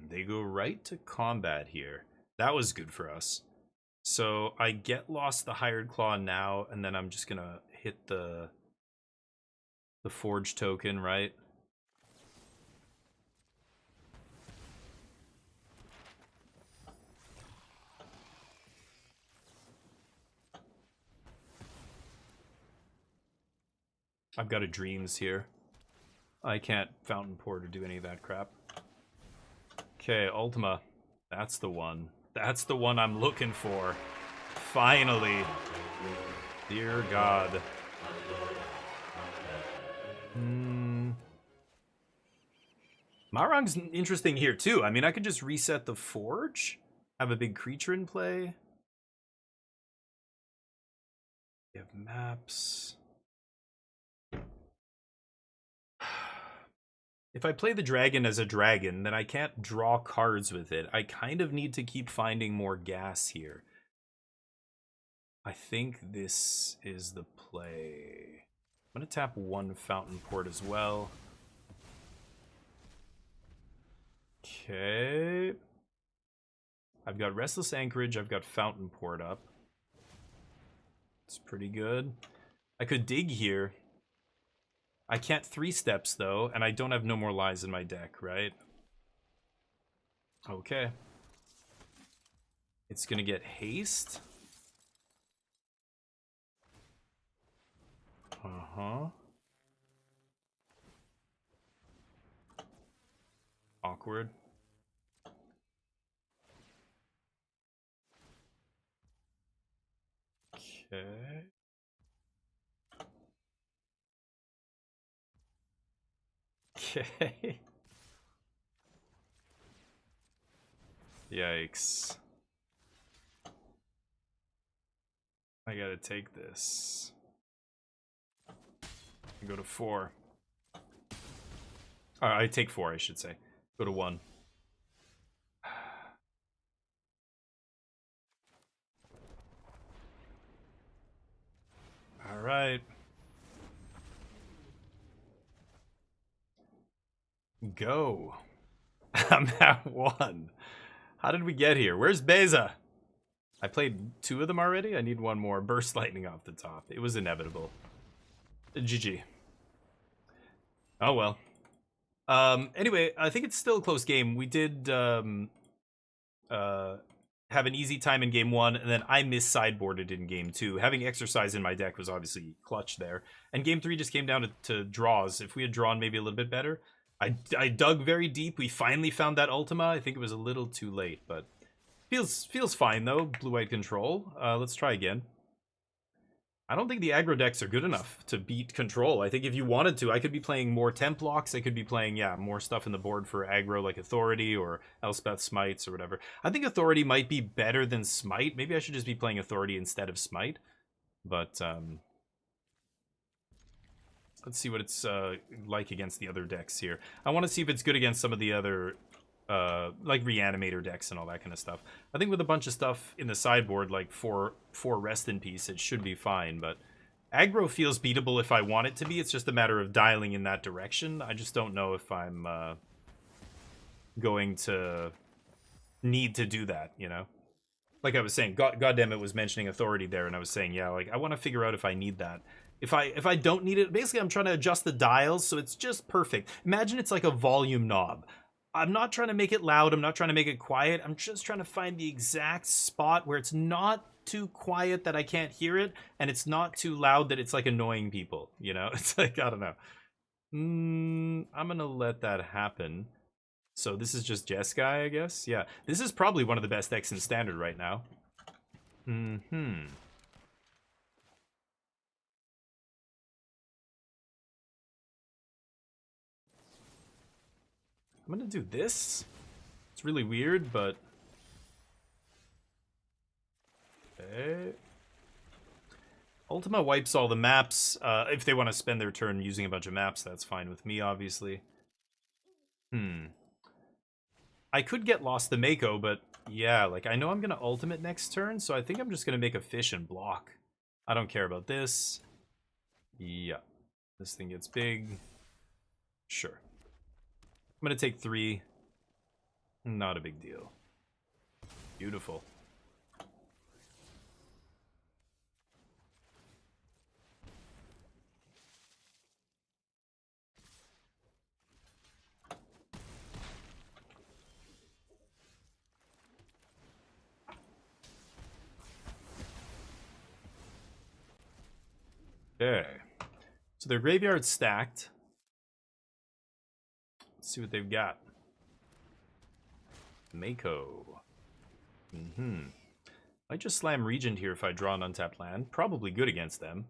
They go right to combat here. That was good for us. So I get lost the Hired Claw now, and then I'm just gonna hit the Forge token, right? I've got a Dreams here. I can't Fountain Port or do any of that crap. Okay, Ultima. That's the one. That's the one I'm looking for. Finally. Dear God. Marang's interesting here too. I mean, I could just reset the Forge, have a big creature in play. We have maps. If I play the dragon as a dragon, then I can't draw cards with it. I kind of need to keep finding more gas here. I think this is the play. I'm going to tap 1 Fountain Port as well. Okay. I've got Restless Anchorage. I've got Fountain Port up. It's pretty good. I could dig here. I can't 3 steps though, and I don't have No More Lies in my deck, right? Okay. It's gonna get haste. Awkward. Okay. Okay. Yikes. I gotta take this. Go to 4. I take 4, I should say. Go to 1. All right. Go. I'm at 1. How did we get here? Where's Beza? I played 2 of them already. I need 1 more. Burst Lightning off the top. It was inevitable. GG. Oh well. Anyway, I think it's still a close game. We did have an easy time in game 1, and then I mis-sideboarded in game 2. Having Exercise in my deck was obviously clutch there. And game 3 just came down to draws. If we had drawn maybe a little bit better. I dug very deep. We finally found that Ultima. I think it was a little too late, but feels fine though. Blue-white control. Let's try again. I don't think the aggro decks are good enough to beat Control. I think if you wanted to, I could be playing more temp blocks. I could be playing, yeah, more stuff in the board for aggro like Authority or Elspeth Smites or whatever. I think Authority might be better than Smite. Maybe I should just be playing Authority instead of Smite. But, let's see what it's like against the other decks here. I want to see if it's good against some of the other, like Reanimator decks and all that kind of stuff. I think with a bunch of stuff in the sideboard, like four Rest in Peace, it should be fine. But aggro feels beatable if I want it to be. It's just a matter of dialing in that direction. I just don't know if I'm going to need to do that, you know? Like I was saying, goddamn, it was mentioning Authority there, and I was saying, yeah, like I want to figure out if I need that. If I don't need it, basically I'm trying to adjust the dials so it's just perfect. Imagine it's like a volume knob. I'm not trying to make it loud. I'm not trying to make it quiet. I'm just trying to find the exact spot where it's not too quiet that I can't hear it, and it's not too loud that it's like annoying people. You know, it's like, I don't know. I'm gonna let that happen. So this is just Jeskai, I guess. Yeah, this is probably one of the best decks in Standard right now. I'm gonna do this. It's really weird, but okay. Ultima wipes all the maps. If they want to spend their turn using a bunch of maps, that's fine with me, obviously. I could get Lost the Mako, but yeah, like I know I'm gonna ultimate next turn, so I think I'm just gonna make a fish and block. I don't care about this. Yeah, this thing gets big. Sure. I'm gonna take 3. Not a big deal. Beautiful. Okay. So their graveyard's stacked. Let's see what they've got. Mako. Might just slam Regent here if I draw an untapped land. Probably good against them.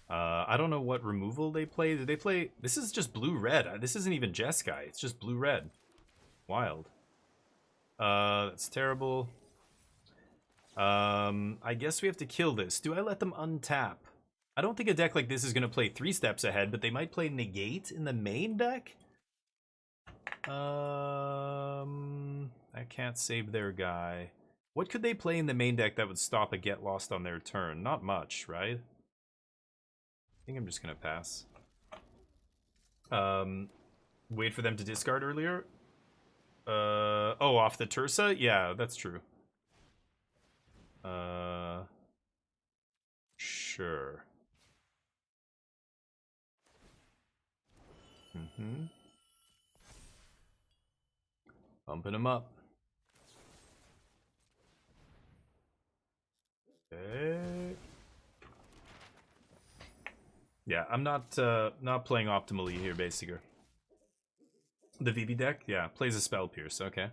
I don't know what removal they play. Did they play... This is just blue-red. This isn't even Jeskai. It's just blue-red. Wild. That's terrible. I guess we have to kill this. Do I let them untap? I don't think a deck like this is going to play 3 steps ahead, but they might play Negate in the main deck? I can't save their guy. What could they play in the main deck that would stop a Get Lost on their turn? Not much, right? I think I'm just going to pass. Wait for them to discard earlier? Oh, off the Tursa? Yeah, that's true. Sure. Bumping him up. Okay. Yeah, I'm not playing optimally here, basically. The VB deck? Yeah, plays a Spell Pierce, okay.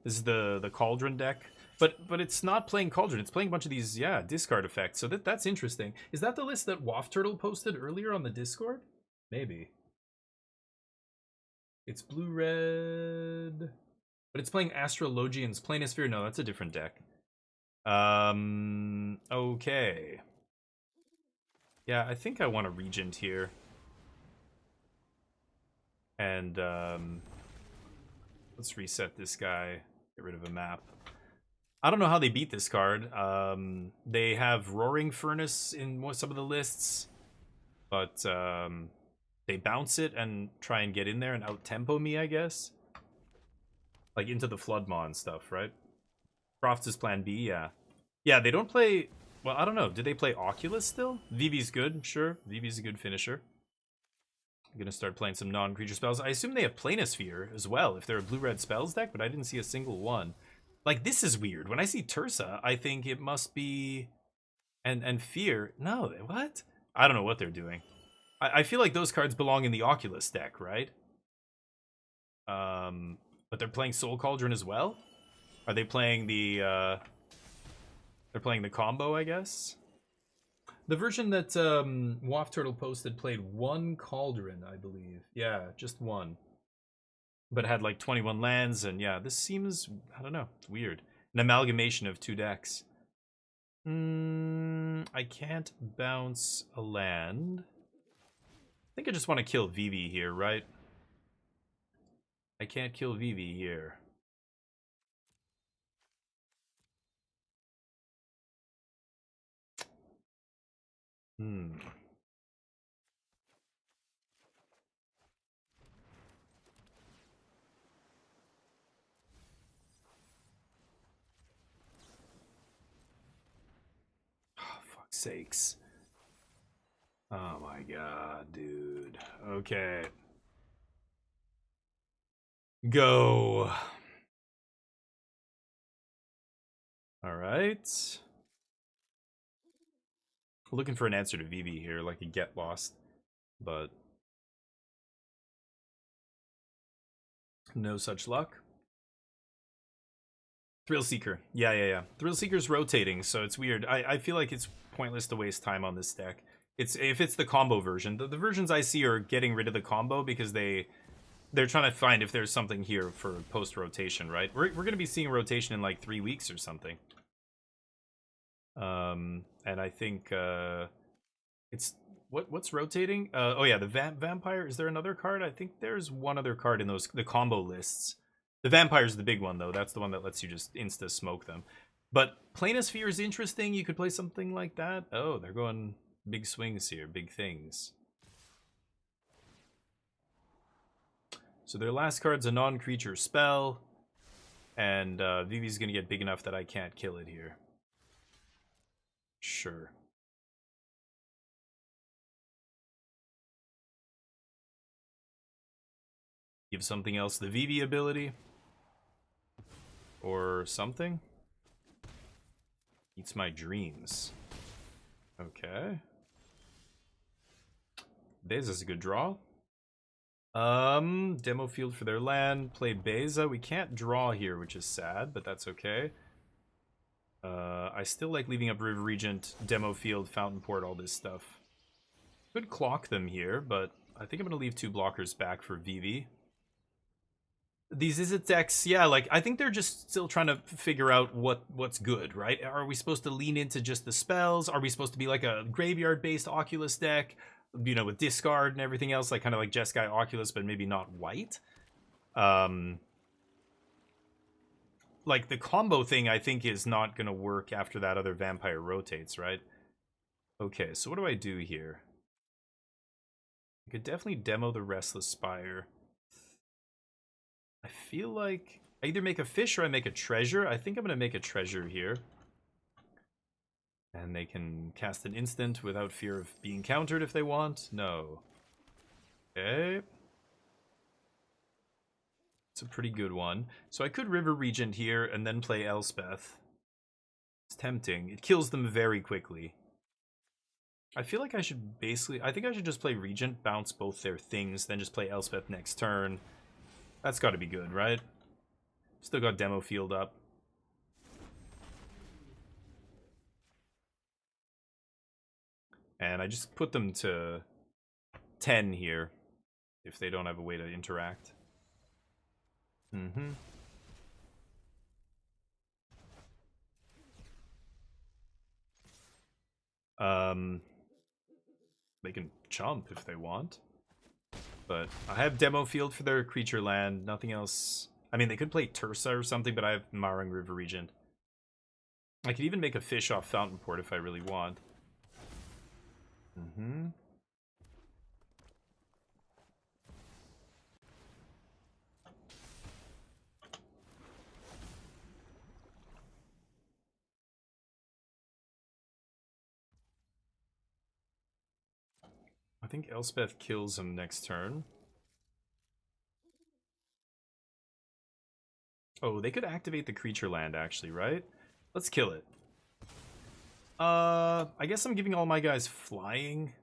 This is the Cauldron deck. But it's not playing Cauldron, it's playing a bunch of these, yeah, discard effects. So that's interesting. Is that the list that Waft Turtle posted earlier on the Discord? Maybe. It's blue-red. But it's playing Astrologian's Planisphere. No, that's a different deck. Okay. Yeah, I think I want a Regent here. And, let's reset this guy. Get rid of a map. I don't know how they beat this card. They have Roaring Furnace in some of the lists. But, they bounce it and try and get in there and out-tempo me, I guess. Like, into the Floodmaw and stuff, right? Crofts is plan B, yeah. Yeah, they don't play... Well, I don't know. Do they play Oculus still? Vivi's good, sure. Vivi's a good finisher. I'm gonna start playing some non-creature spells. I assume they have Planisphere as well, if they're a blue-red spells deck, but I didn't see a single one. Like, this is weird. When I see Tursa, I think it must be... And Fear... No, what? I don't know what they're doing. I feel like those cards belong in the Oculus deck, right? But they're playing Soul Cauldron as well? Are they playing the, they're playing the combo, I guess? The version that Waft Turtle posted played one Cauldron, I believe. Yeah, just one. But had like 21 lands, and yeah, this seems, I don't know, it's weird. An amalgamation of 2 decks. I can't bounce a land. I think I just want to kill Vivi here, right? I can't kill Vivi here. Oh, fuck's sakes. Oh my god, dude. Okay. Go. Alright. Looking for an answer to Vivi here, like a get lost. But no such luck. Thrill Seeker. Yeah. Thrill Seeker's rotating, so it's weird. I feel like it's pointless to waste time on this deck. If it's the combo version. The versions I see are getting rid of the combo because they're trying to find if there's something here for post-rotation, right? We're going to be seeing rotation in like 3 weeks or something. And I think it's what's rotating? Oh yeah, the vampire. Is there another card? I think there's one other card in the combo lists. The vampire's the big one though. That's the one that lets you just insta smoke them. But Planisphere is interesting. You could play something like that. Oh, they're going big swings here, big things. So their last card's a non-creature spell, and Vivi's gonna get big enough that I can't kill it here. Sure. Give something else the Vivi ability. Or something. Eats my dreams. Okay. Beza's a good draw. Demo field for their land. Play Beza. We can't draw here, which is sad, but that's okay. I still like leaving up River Regent, Demo Field, Fountain Port, all this stuff. Could clock them here, but I think I'm going to leave 2 blockers back for Vivi. These Izzet decks, yeah, like, I think they're just still trying to figure out what's good, right? Are we supposed to lean into just the spells? Are we supposed to be like a graveyard-based Oculus deck, you know, with discard and everything else, like kind of like Jeskai Oculus, but maybe not white? Like, the combo thing, I think, is not going to work after that other vampire rotates, right? Okay, so what do I do here? I could definitely demo the Restless Spire. I feel like I either make a fish or I make a treasure. I think I'm going to make a treasure here. And they can cast an instant without fear of being countered if they want. No. Okay. It's a pretty good one. So I could River Regent here and then play Elspeth. It's tempting. It kills them very quickly. I feel like I should basically... I think I should just play Regent, bounce both their things, then just play Elspeth next turn. That's got to be good, right? Still got Demo Field up. And I just put them to 10 here, if they don't have a way to interact. They can chump if they want. But I have Demo Field for their creature land, nothing else. I mean, they could play Tursa or something, but I have Marang River Regent. I could even make a fish off Fountain Port if I really want. I think Elspeth kills him next turn. Oh, they could activate the creature land, actually, right? Let's kill it. I guess I'm giving all my guys flying.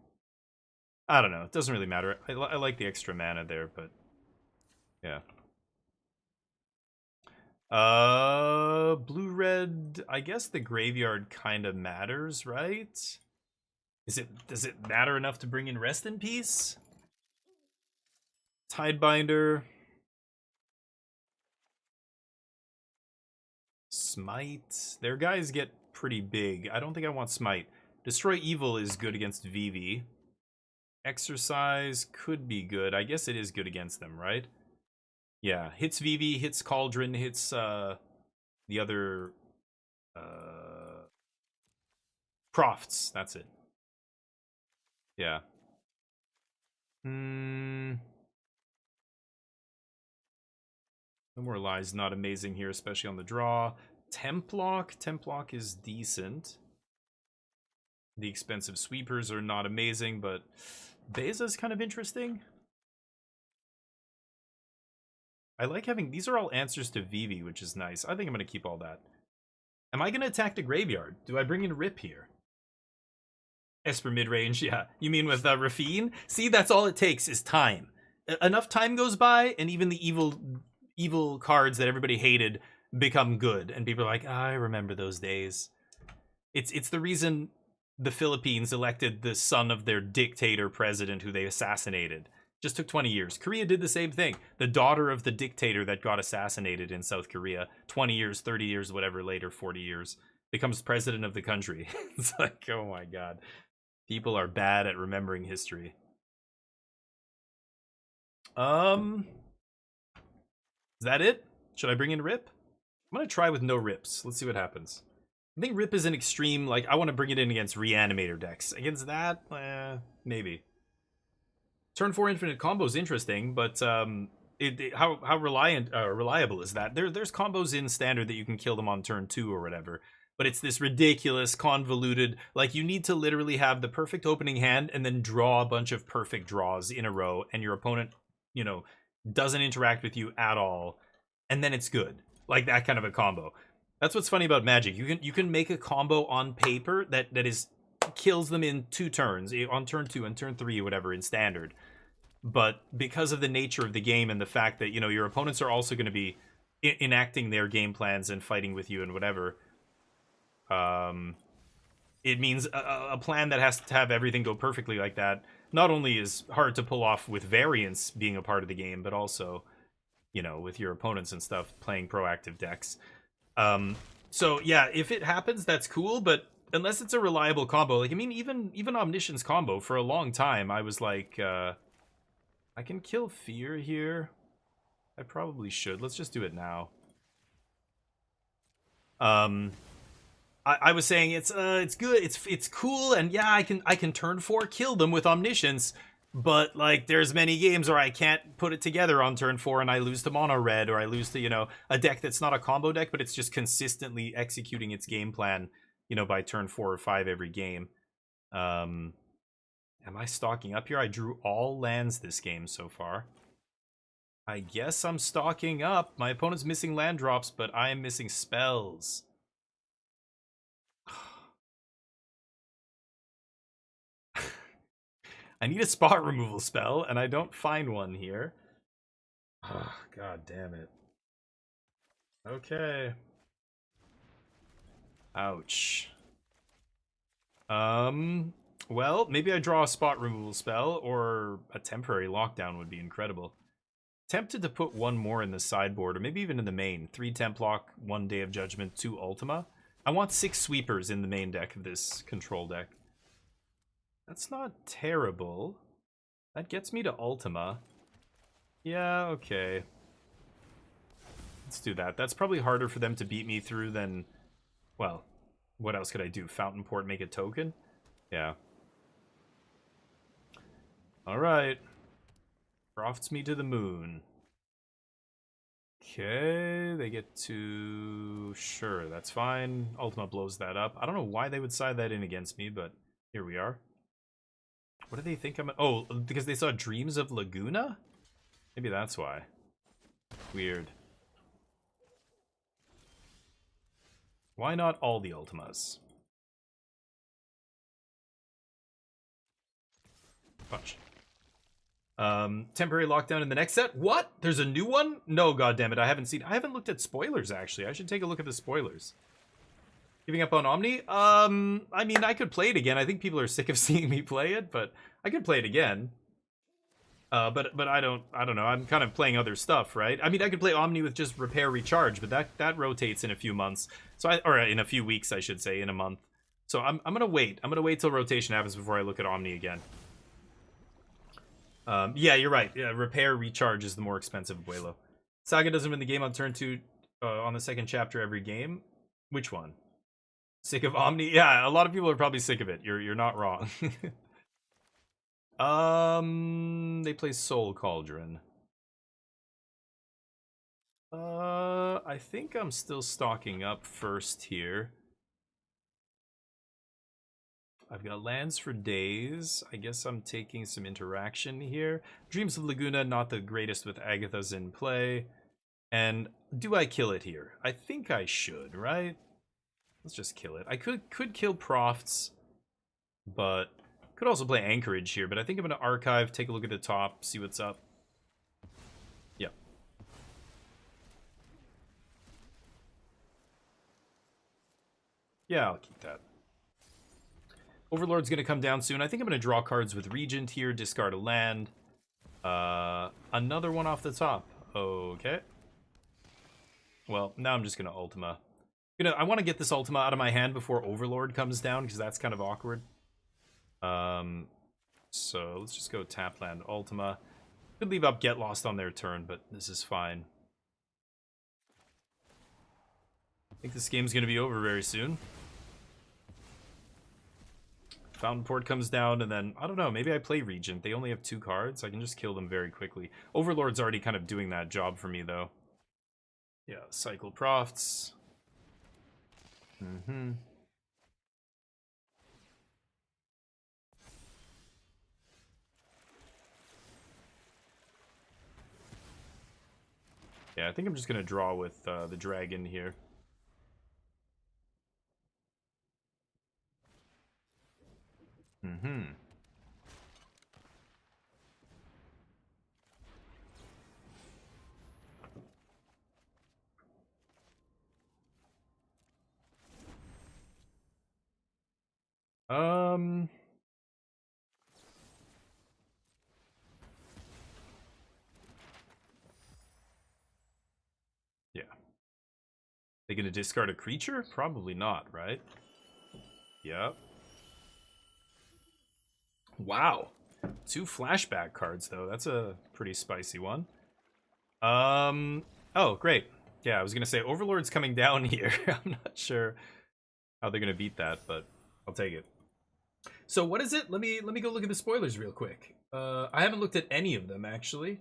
I don't know. It doesn't really matter. I like the extra mana there, but... yeah. Blue-red... I guess the graveyard kind of matters, right? Does it matter enough to bring in Rest in Peace? Tidebinder. Smite. Their guys get pretty big. I don't think I want Smite. Destroy Evil is good against Vivi. Exercise could be good. I guess it is good against them, right? Yeah, hits Vivi, hits Cauldron, hits the other Crofts. That's it. Yeah. No More Lies, not amazing here, especially on the draw. Templock is decent. The expensive sweepers are not amazing, but Beza's kind of interesting. I like having... These are all answers to Vivi, which is nice. I think I'm going to keep all that. Am I going to attack the graveyard? Do I bring in Rip here? Esper mid-range, yeah. You mean with Rafine? See, that's all it takes is time. Enough time goes by, and even the evil cards that everybody hated become good. And people are like, I remember those days. It's the reason the Philippines elected the son of their dictator president who they assassinated. Just took 20 years. Korea did the same thing. The daughter of the dictator that got assassinated in South Korea, 20 years, 30 years, whatever later, 40 years, becomes president of the country. It's like, oh my god. People are bad at remembering history. Is that it? Should I bring in Rip? I'm gonna try with no Rips. Let's see what happens. I think Rip is an extreme, like, I want to bring it in against Reanimator decks. Against that, maybe. Turn 4 infinite combo is interesting, but how reliable is that? There's combos in Standard that you can kill them on turn 2 or whatever, but it's this ridiculous, convoluted, like, you need to literally have the perfect opening hand and then draw a bunch of perfect draws in a row, and your opponent, you know, doesn't interact with you at all, and then it's good. Like, that kind of a combo. That's what's funny about Magic. You can make a combo on paper that kills them in 2 turns, on turn 2 and turn 3, whatever, in Standard. But because of the nature of the game and the fact that, you know, your opponents are also going to be enacting their game plans and fighting with you and whatever, it means a plan that has to have everything go perfectly like that not only is hard to pull off with variance being a part of the game, but also, you know, with your opponents and stuff playing proactive decks. So yeah, if it happens, that's cool, but unless it's a reliable combo, like, I mean, even Omniscience combo, for a long time, I was like, I can kill Fear here. I probably should. Let's just do it now. I was saying it's good, it's cool, and yeah, I can turn 4 kill them with Omniscience, but like, there's many games where I can't put it together on turn 4 and I lose to mono red, or I lose to, you know, a deck that's not a combo deck, but it's just consistently executing its game plan, you know, by turn 4 or 5 every game. Am I stocking up here? I drew all lands this game so far. I guess I'm stocking up. My opponent's missing land drops, but I am missing spells. I need a spot removal spell, and I don't find one here. Oh, god damn it. Okay. Ouch. Well, maybe I draw a spot removal spell, or a temporary lockdown would be incredible. Tempted to put one more in the sideboard, or maybe even in the main. 3 Templock, 1 Day of Judgment, 2 Ultima. I want 6 sweepers in the main deck of this control deck. That's not terrible. That gets me to Ultima. Yeah, okay. Let's do that. That's probably harder for them to beat me through than... Well, what else could I do? Fountain Port, make a token? Yeah. Alright. Crofts me to the moon. Okay, they get to... Sure, that's fine. Ultima blows that up. I don't know why they would side that in against me, but here we are. What do they think I'm... Oh, because they saw Dreams of Laguna? Maybe that's why. Weird. Why not all the Ultimas? Punch. Temporary lockdown in the next set? What? There's a new one? No, goddammit, I haven't looked at spoilers, actually. I should take a look at the spoilers. Giving up on Omni? I mean, I could play it again. I think people are sick of seeing me play it, but I could play it again. But I don't know. I'm kind of playing other stuff, right? I mean, I could play Omni with just repair recharge, but that rotates in a few months. Or in a few weeks, I should say, in a month. So I'm gonna wait. I'm gonna wait till rotation happens before I look at Omni again. Yeah, you're right. Yeah, repair recharge is the more expensive Abuelo. Saga doesn't win the game on turn 2 on the second chapter every game. Which one? Sick of Omni? Yeah, a lot of people are probably sick of it. You're not wrong. They play Soul Cauldron. I think I'm still stocking up first here. I've got lands for days. I guess I'm taking some interaction here. Dreams of Laguna, not the greatest with Agatha's in play. And do I kill it here? I think I should, right? Let's just kill it. I could kill Profts, but could also play Anchorage here. But I think I'm going to archive, take a look at the top, see what's up. Yep. Yeah, I'll keep that. Overlord's going to come down soon. I think I'm going to draw cards with Regent here, discard a land. Another one off the top. Okay. Well, now I'm just going to Ultima. I want to get this Ultima out of my hand before Overlord comes down, because that's kind of awkward. So let's just go tap land Ultima. Could leave up Get Lost on their turn, but this is fine. I think this game's going to be over very soon. Fountain Port comes down, and then, I don't know, maybe I play Regent. They only have 2 cards. I can just kill them very quickly. Overlord's already kind of doing that job for me, though. Yeah, Cycle Profts. Yeah, I think I'm just going to draw with the dragon here. Yeah. They gonna discard a creature? Probably not, right? Yep. Wow. 2 flashback cards, though. That's a pretty spicy one. Oh, great. Yeah, I was gonna say Overlord's coming down here. I'm not sure how they're gonna beat that, but I'll take it. So what is it? Let me go look at the spoilers real quick. I haven't looked at any of them, actually.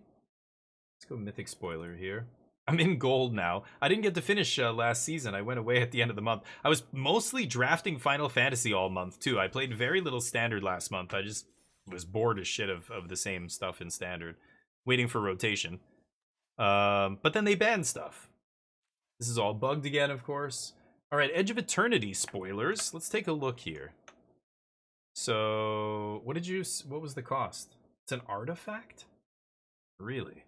Let's go Mythic spoiler here. I'm in gold now. I didn't get to finish last season. I went away at the end of the month. I was mostly drafting Final Fantasy all month, too. I played very little Standard last month. I just was bored as shit of the same stuff in Standard. Waiting for rotation. But then they banned stuff. This is all bugged again, of course. All right, Edge of Eternity spoilers. Let's take a look here. So, what was the cost? It's an artifact? Really?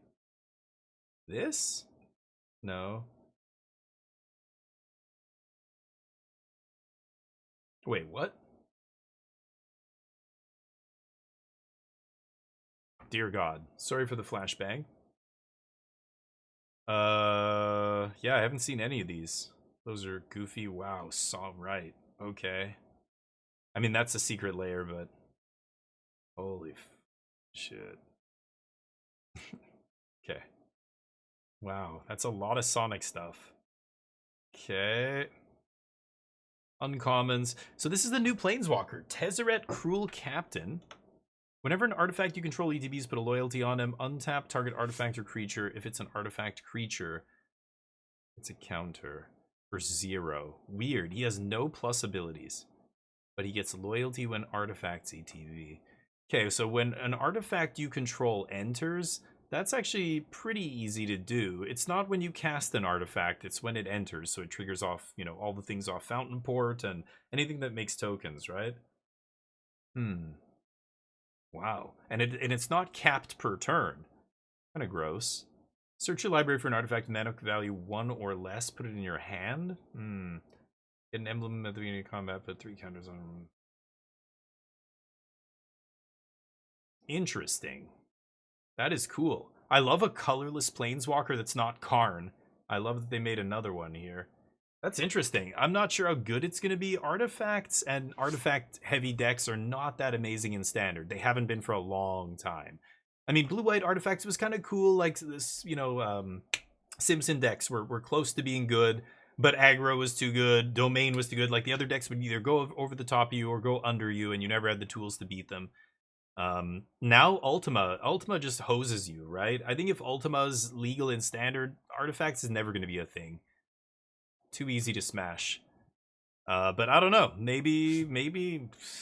This? No. Wait, what? Dear God. Sorry for the flashbang. Yeah, I haven't seen any of these. Those are goofy. Wow, saw right. Okay. I mean, that's a secret layer, but holy shit. Okay. Wow, that's a lot of Sonic stuff. Okay. Uncommons. So this is the new Planeswalker, Tezzeret Cruel Captain. Whenever an artifact you control ETBs, put a loyalty on him. Untap target artifact or creature. If it's an artifact creature, it's a counter for 0. Weird. He has no plus abilities, but he gets loyalty when artifacts ETB. Okay, so when an artifact you control enters, that's actually pretty easy to do. It's not when you cast an artifact, it's when it enters, so it triggers off, all the things off Fountain Port and anything that makes tokens, right? Wow. And it's not capped per turn. Kind of gross. Search your library for an artifact mana value 1 or less. Put it in your hand. Get an emblem at the beginning of combat, put 3 counters on them. Interesting. That is cool. I love a colorless planeswalker that's not Karn. I love that they made another one here. That's interesting. I'm not sure how good it's going to be. Artifacts and artifact-heavy decks are not that amazing in Standard. They haven't been for a long time. I mean, blue-white artifacts was kind of cool. Like this, you know, Simpson decks were close to being good, but aggro was too good. Domain was too good. Like the other decks would either go over the top of you or go under you, and you never had the tools to beat them. Now Ultima just hoses you, right? I think if Ultima's legal in Standard, artifacts is never going to be a thing. Too easy to smash. But I don't know. Maybe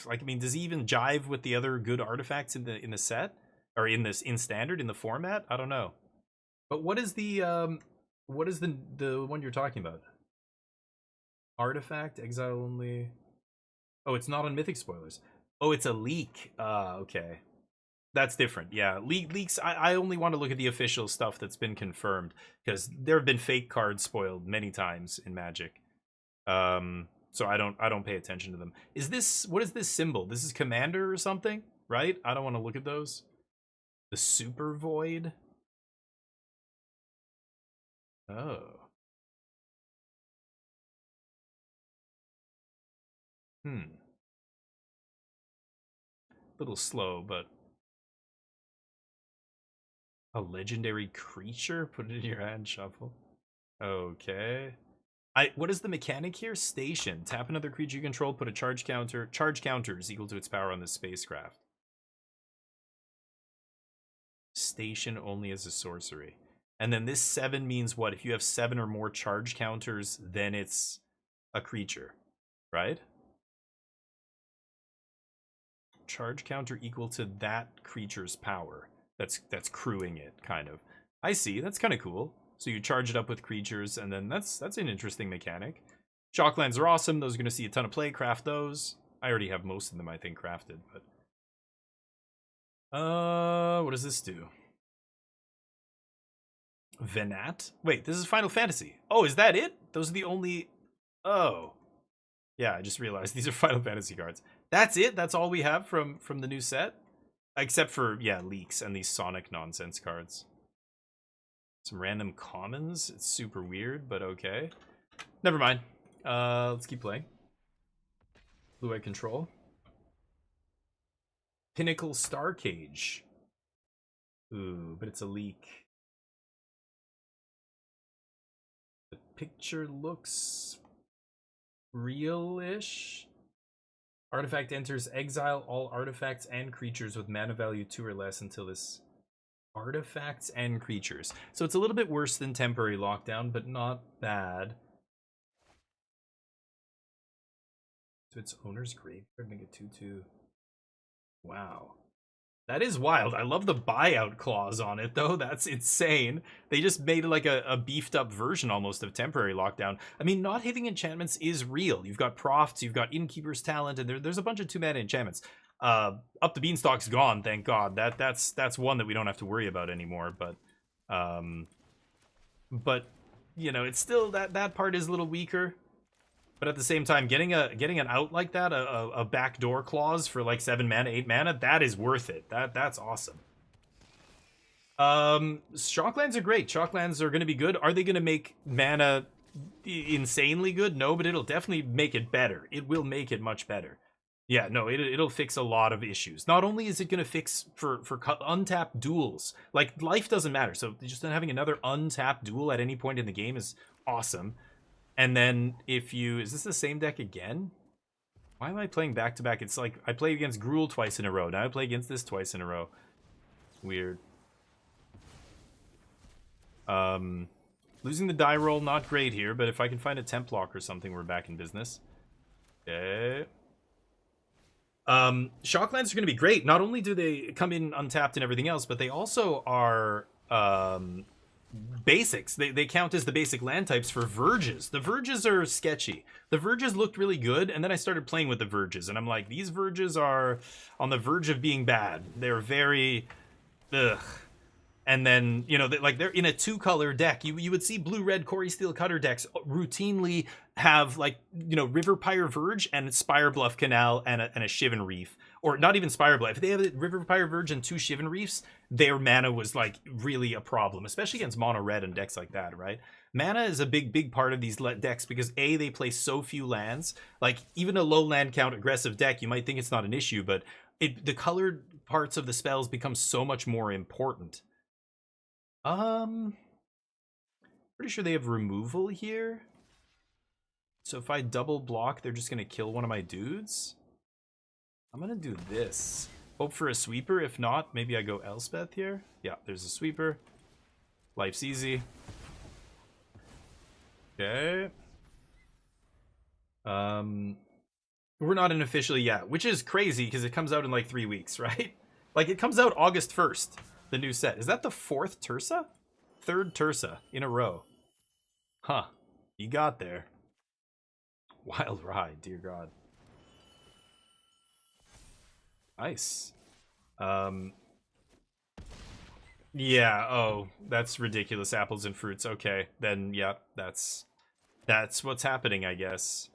like, I mean, does he even jive with the other good artifacts in the set or in Standard in the format? I don't know. But what is the one you're talking about? Artifact exile only. Oh, it's not on Mythic Spoilers. Oh, it's a leak. Okay. That's different. Yeah, leaks. I only want to look at the official stuff that's been confirmed, because there have been fake cards spoiled many times in Magic. So I don't pay attention to them. What is this symbol? This is Commander or something, right? I don't want to look at those. The Super Void. Oh. Little slow, but a legendary creature? Put it in your hand, shuffle. Okay. What is the mechanic here? Station. Tap another creature you control, put a charge counter. Charge counter is equal to its power on this spacecraft. Station only as a sorcery. And then this 7 means what? If you have 7 or more charge counters, then it's a creature, right? Charge counter equal to that creature's power. That's crewing it, kind of. I see. That's kind of cool. So you charge it up with creatures, and then that's an interesting mechanic. Shocklands are awesome. Those are going to see a ton of play. Craft those. I already have most of them, I think, crafted. But what does this do? Venat? Wait, this is Final Fantasy. Oh, is that it? Those are the only... Oh. Yeah, I just realized these are Final Fantasy cards. That's it? That's all we have from the new set? Except for, yeah, leaks and these Sonic nonsense cards. Some random commons. It's super weird, but okay. Never mind. Let's keep playing. Blue-Eye Control. Pinnacle Star Cage. Ooh, but it's a leak. The picture looks real-ish. Artifact enters exile all artifacts and creatures with mana value 2 or less until this... Artifacts and creatures. So it's a little bit worse than Temporary Lockdown, but not bad. To its owner's graveyard, make it 2/2. Wow. That is wild. I love the buyout clause on it, though. That's insane. They just made like a beefed up version almost of Temporary Lockdown. I mean, not hitting enchantments is real. You've got Profts, you've got Innkeeper's Talent, and there's a bunch of 2-mana enchantments. Up the Beanstalk's gone, thank God. That's one that we don't have to worry about anymore. But you know, it's still that part is a little weaker. But at the same time, getting an out like that, a backdoor clause for like 7 mana, 8 mana, that is worth it. That's awesome. Shocklands are great. Shocklands are going to be good. Are they going to make mana insanely good? No, but it'll definitely make it better. It will make it much better. Yeah, no, it'll fix a lot of issues. Not only is it going to fix for untapped duels, like life doesn't matter. So just having another untapped duel at any point in the game is awesome. And then if you... Is this the same deck again? Why am I playing back-to-back? It's like I played against Gruul twice in a row. Now I play against this twice in a row. Weird. Losing the die roll, not great here. But if I can find a temp lock or something, we're back in business. Okay. Shocklands are going to be great. Not only do they come in untapped and everything else, but they also are... basics. They count as the basic land types for Verges. The Verges are sketchy. The Verges looked really good, and then I started playing with the Verges, and I'm like, these Verges are on the verge of being bad. They're very... Ugh. And then, you know, they're in a 2-color deck. You would see blue-red Corey Steel Cutter decks routinely have like, you know, River Pyre Verge and Spire Bluff Canal and a Shivan Reef, or not even Spire Bluff. If they have River Pyre Verge and 2 Shivan Reefs, their mana was like really a problem, especially against mono red and decks like that, right? Mana is a big part of these decks because they play so few lands. Like even a low land count aggressive deck, you might think it's not an issue, but the colored parts of the spells become so much more important. Pretty sure they have removal here. So if I double block, they're just gonna kill one of my dudes. I'm gonna do this. Hope for a sweeper. If not, maybe I go Elspeth here. Yeah, there's a sweeper. Life's easy. Okay. We're not in officially yet, which is crazy because it comes out in like 3 weeks, right? Like it comes out August 1st, the new set. Is that the 4th Tursa? 3rd Tursa in a row. Huh. You got there. Wild ride, dear God. Nice. Yeah, oh, that's ridiculous. Apples and fruits. Okay, then yeah, that's what's happening, I guess.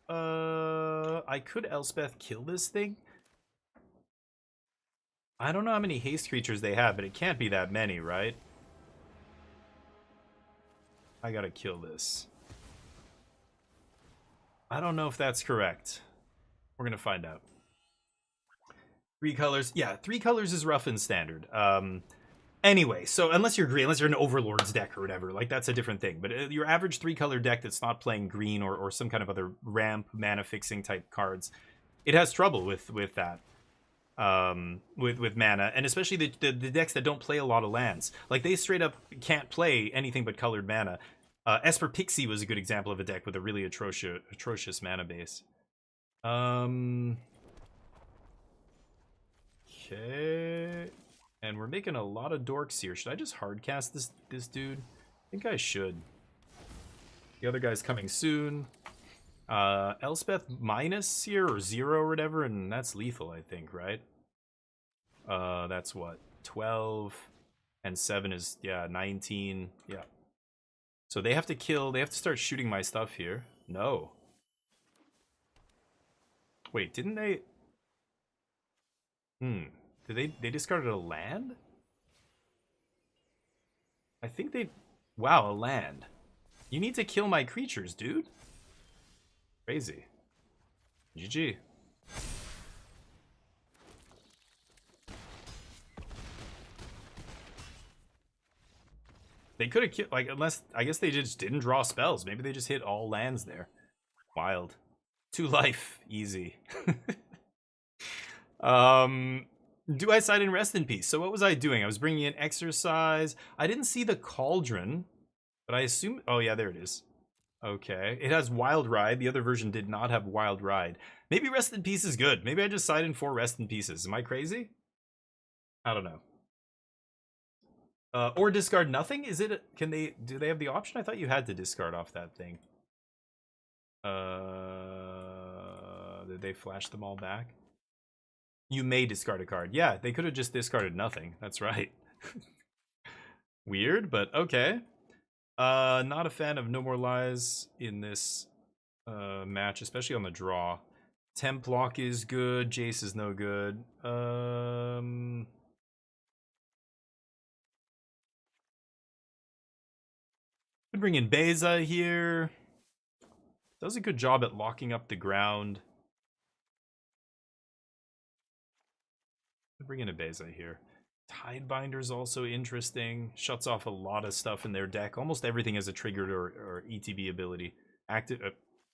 I could Elspeth kill this thing. I don't know how many haste creatures they have, but it can't be that many, right? I gotta kill this. I don't know if that's correct. We're gonna find out. 3 colors. Yeah, 3 colors is rough and standard. Anyway, so unless you're green, unless you're an Overlord's deck or whatever, like that's a different thing. But your average 3-color deck that's not playing green or some kind of other ramp mana fixing type cards, it has trouble with that. With mana, and especially the decks that don't play a lot of lands. Like they straight up can't play anything but colored mana. Esper Pixie was a good example of a deck with a really atrocious mana base. Okay. And we're making a lot of dorks here. Should I just hardcast this dude? I think I should. The other guy's coming soon. Elspeth minus here, or 0 or whatever, and that's lethal, I think, right? That's what? 12, and 7 is, yeah, 19, yeah. So they have to kill, they have to start shooting my stuff here. No. Wait, didn't they... Did they discarded a land? I think they... Wow, a land. You need to kill my creatures, dude. Crazy. GG. They could have killed, like, unless, I guess they just didn't draw spells. Maybe they just hit all lands there. Wild. 2 life. Easy. Do I side in Rest in Peace? So what was I doing? I was bringing in Exercise. I didn't see the Cauldron, but I assume... Oh, yeah, there it is. Okay. It has Wild Ride. The other version did not have Wild Ride. Maybe Rest in Peace is good. Maybe I just side in 4 Rest in Pieces. Am I crazy? I don't know. Or discard nothing? Is it... Do they have the option? I thought you had to discard off that thing. Did they flash them all back? You may discard a card. Yeah, they could have just discarded nothing. That's right. Weird, but okay. Not a fan of No More Lies in this match, especially on the draw. Templock is good. Jace is no good. Could bring in Beza here. Does a good job at locking up the ground. Bring in a Beza here. Tidebinder's also interesting. Shuts off a lot of stuff in their deck. Almost everything has a triggered or ETB ability. A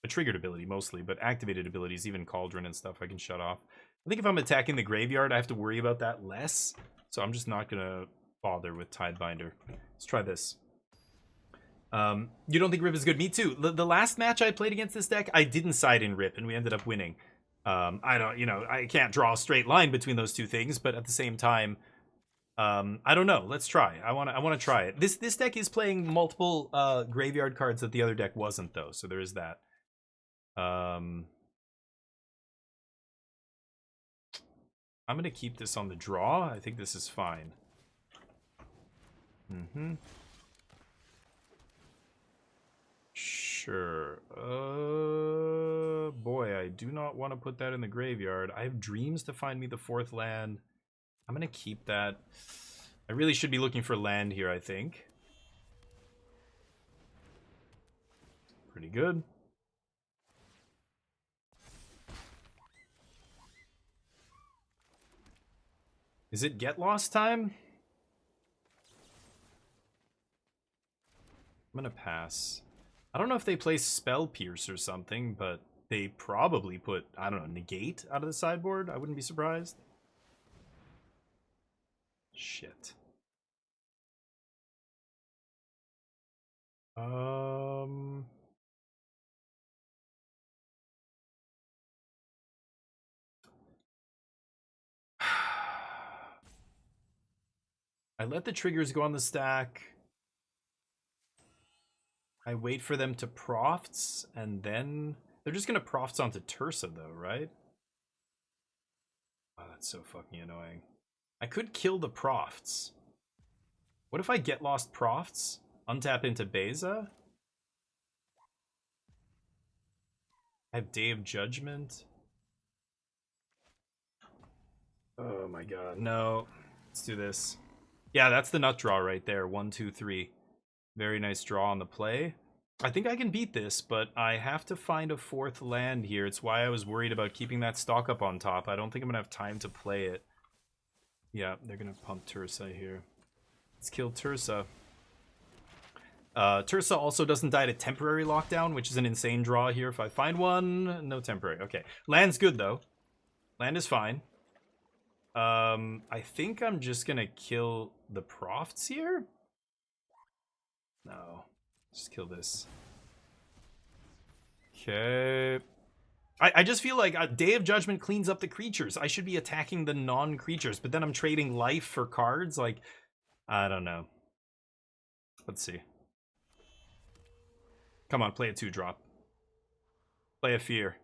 triggered ability mostly, but activated abilities, even Cauldron and stuff, I can shut off. I think if I'm attacking the graveyard, I have to worry about that less. So I'm just not going to bother with Tidebinder. Let's try this. You don't think Rip is good? Me too. The last match I played against this deck, I didn't side in Rip, and we ended up winning. I can't draw a straight line between those two things, but at the same time, I don't know. Let's try. I want to try it. This deck is playing multiple graveyard cards that the other deck wasn't, though. So there is that. I'm gonna keep this on the draw. I think this is fine. Shh. Sure. Boy, I do not want to put that in the graveyard. I have dreams to find me the 4th land. I'm gonna keep that. I really should be looking for land here, I think. Pretty good. Is it get lost time? I'm gonna pass. I don't know if they play Spell Pierce or something, but they probably put, I don't know, Negate out of the sideboard. I wouldn't be surprised. Shit. I let the triggers go on the stack. I wait for them to profts, and then... They're just gonna profts onto Tursa, though, right? Oh, that's so fucking annoying. I could kill the profts. What if I get lost profts? Untap into Beza? I have Day of Judgment. Oh my god, no. Let's do this. Yeah, that's the nut draw right there. 1, 2, 3. Very nice draw on the play. I think I can beat this, but I have to find a 4th land here. It's why I was worried about keeping that stock up on top. I don't think I'm going to have time to play it. Yeah, they're going to pump Tursa here. Let's kill Tursa. Tursa also doesn't die to temporary lockdown, which is an insane draw here. If I find one, no temporary. Okay, land's good though. Land is fine. I think I'm just gonna kill the profts here. No, just kill this. Okay. I just feel like a Day of Judgment cleans up the creatures. I should be attacking the non-creatures, but then I'm trading life for cards. Like, I don't know. Let's see. Come on, play a 2-drop. Play a Fear.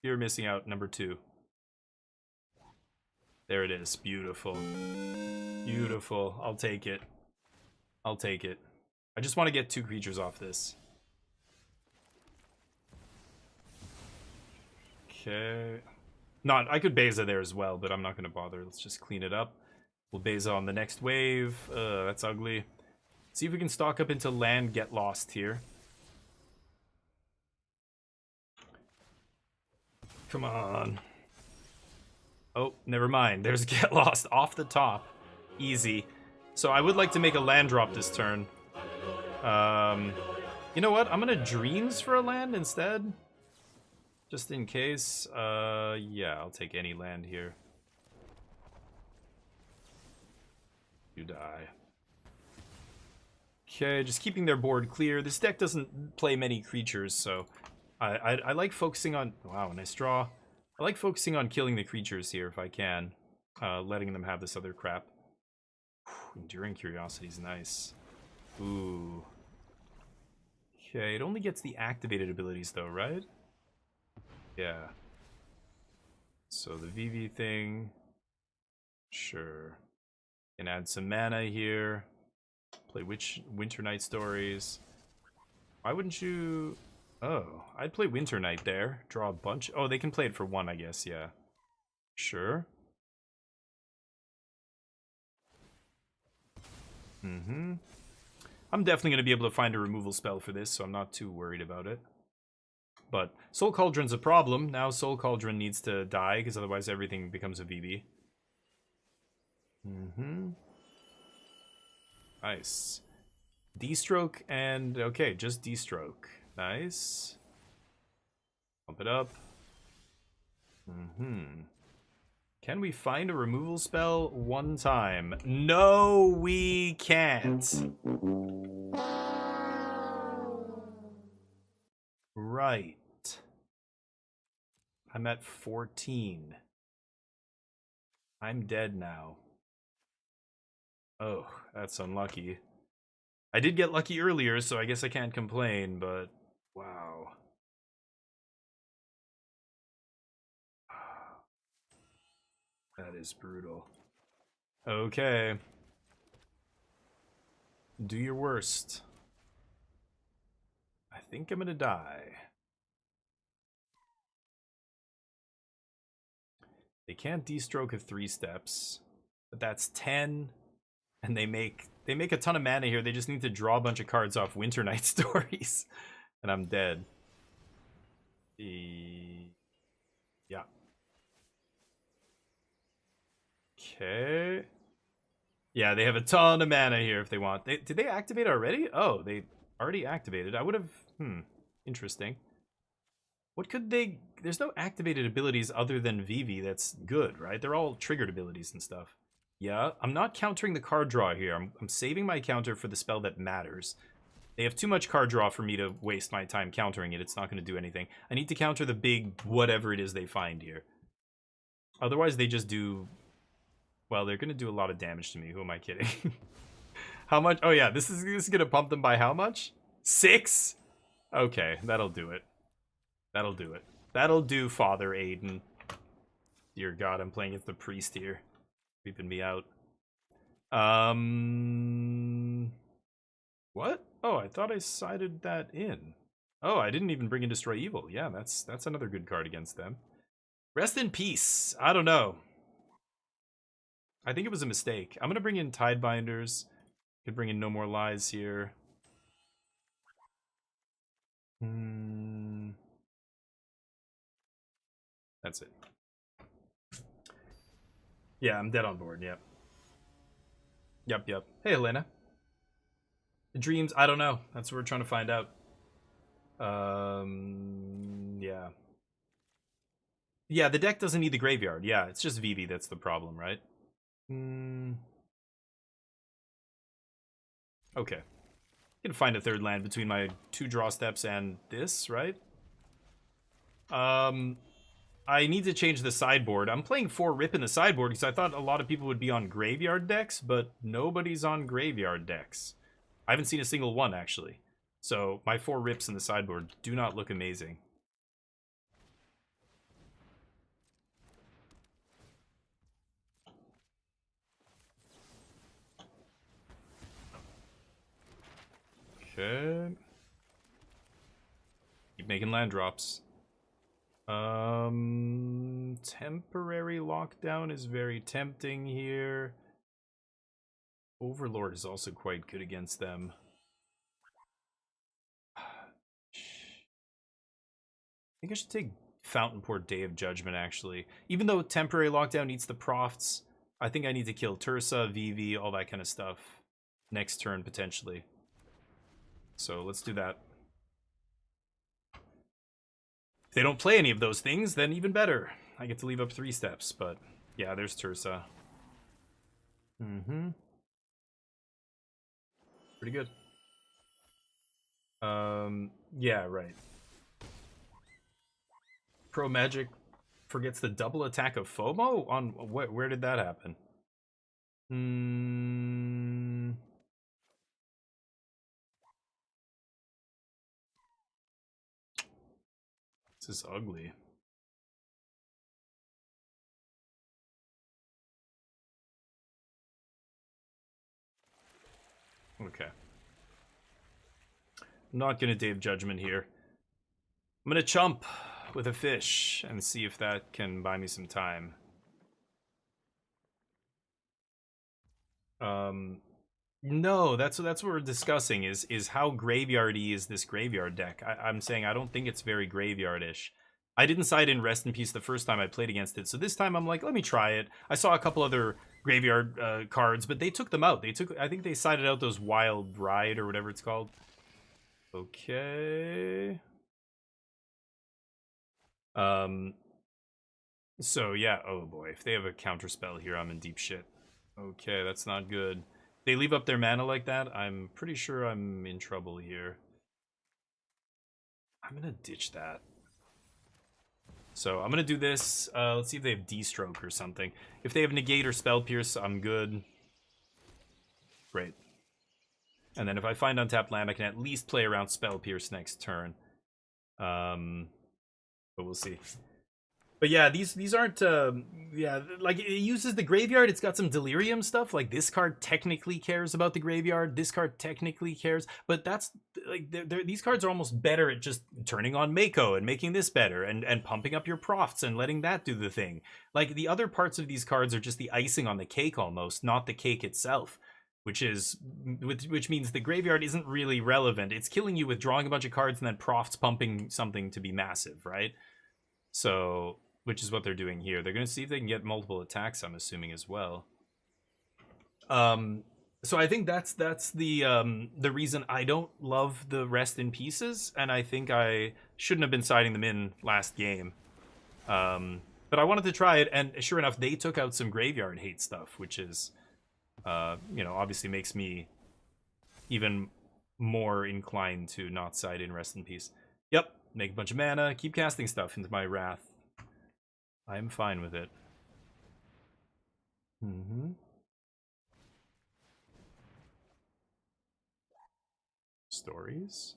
Fear missing out, number 2. There it is. Beautiful. Beautiful. I'll take it. I'll take it. I just want to get 2 creatures off this. Okay. Not, I could Beza there as well, but I'm not going to bother. Let's just clean it up. We'll Beza on the next wave. That's ugly. See if we can stock up into land, get lost here. Come on. Oh, never mind. There's Get Lost off the top. Easy. So I would like to make a land drop this turn. You know what? I'm gonna Dreams for a land instead. Just in case. Yeah, I'll take any land here. You die. Okay, just keeping their board clear. This deck doesn't play many creatures, so... I like focusing on... Wow, nice draw. I like focusing on killing the creatures here if I can. Letting them have this other crap. Whew, Enduring Curiosity is nice. Ooh. Okay, it only gets the activated abilities though, right? Yeah. So the VV thing... Sure. Can add some mana here. Play Winter Night Stories. Why wouldn't you... Oh, I'd play Winter Night there. Draw a bunch. Oh, they can play it for 1, I guess, yeah. Sure. I'm definitely going to be able to find a removal spell for this, so I'm not too worried about it. But Soul Cauldron's a problem. Now Soul Cauldron needs to die, because otherwise everything becomes a VB. Nice. D-stroke and... Okay, just D-stroke. Nice. Pump it up. Can we find a removal spell one time? No, we can't. Right. I'm at 14. I'm dead now. Oh, that's unlucky. I did get lucky earlier, so I guess I can't complain, but... Wow. That is brutal. Okay. Do your worst. I think I'm gonna die. They can't D-stroke of 3 steps, but that's 10, and they make a ton of mana here. They just need to draw a bunch of cards off Winter Night Stories, and I'm dead. Yeah. Okay. Yeah, they have a ton of mana here if they want. Did they activate already? Oh, they already activated. I would have... Interesting. What could they... There's no activated abilities other than Vivi that's good, right? They're all triggered abilities and stuff. Yeah, I'm not countering the card draw here. I'm saving my counter for the spell that matters. They have too much card draw for me to waste my time countering it. It's not going to do anything. I need to counter the big whatever it is they find here. Otherwise, they just do... Well, they're going to do a lot of damage to me. Who am I kidding? How much? Oh, yeah. This is going to pump them by how much? 6? Okay, that'll do it. That'll do it. That'll do, Father Aiden. Dear God, I'm playing against the priest here. Creeping me out. What? Oh, I thought I sided that in. Oh, I didn't even bring in Destroy Evil. Yeah, that's another good card against them. Rest in peace. I don't know. I think it was a mistake. I'm going to bring in Tidebinders. Could bring in No More Lies here. That's it. Yeah, I'm dead on board. Yep. Yep. Hey, Helena. The dreams, I don't know. That's what we're trying to find out. Yeah. Yeah, the deck doesn't need the graveyard. Yeah, it's just Vivi that's the problem, right? Okay. I can find a third land between my 2 draw steps and this, right? I need to change the sideboard. I'm playing 4 Rip in the sideboard because I thought a lot of people would be on graveyard decks, but nobody's on graveyard decks. I haven't seen a single one, actually. So my 4 Rips in the sideboard do not look amazing. Okay. Keep making land drops. Temporary lockdown is very tempting here. Overlord is also quite good against them. I think I should take Fountainport Day of Judgment, actually. Even though temporary lockdown needs the profts, I think I need to kill Tursa, Vivi, all that kind of stuff next turn, potentially. So let's do that. If they don't play any of those things, then even better. I get to leave up 3 steps, but yeah, there's Tursa. Pretty good. Yeah, right. Pro Magic forgets the double attack of FOMO? On where did that happen? This is ugly. Okay. I'm not gonna Day of Judgment here. I'm gonna chump with a fish and see if that can buy me some time. No, that's what we're discussing is how graveyardy is this graveyard deck. I'm saying I don't think it's very graveyardish. I didn't side in Rest in Peace the first time I played against it, so this time I'm like, let me try it. I saw a couple other graveyard cards, but they took them out. I think they sided out those Wild Ride or whatever it's called. Okay. So yeah, oh boy, if they have a counter spell here, I'm in deep shit. Okay, that's not good. They leave up their mana like that, I'm pretty sure I'm in trouble here. I'm gonna ditch that. So I'm gonna do this. Let's see if they have D-Stroke or something. If they have Negate or Spell Pierce, I'm good. Great. And then if I find untapped land, I can at least play around Spell Pierce next turn. But we'll see. But yeah, these aren't yeah, like it uses the graveyard. It's got some delirium stuff. Like this card technically cares about the graveyard. This card technically cares, but that's like these cards are almost better at just turning on Mako and making this better and pumping up your profts and letting that do the thing. Like the other parts of these cards are just the icing on the cake almost, not the cake itself. Which means the graveyard isn't really relevant. It's killing you with drawing a bunch of cards and then profts pumping something to be massive, right? So, which is what they're doing here. They're going to see if they can get multiple attacks, I'm assuming, as well. So I think that's the reason I don't love the rest in pieces, and I think I shouldn't have been siding them in last game. But I wanted to try it, and sure enough, they took out some graveyard hate stuff, which is, you know, obviously makes me even more inclined to not side in rest in peace. Yep, make a bunch of mana, keep casting stuff into my Wrath. I'm fine with it. Stories.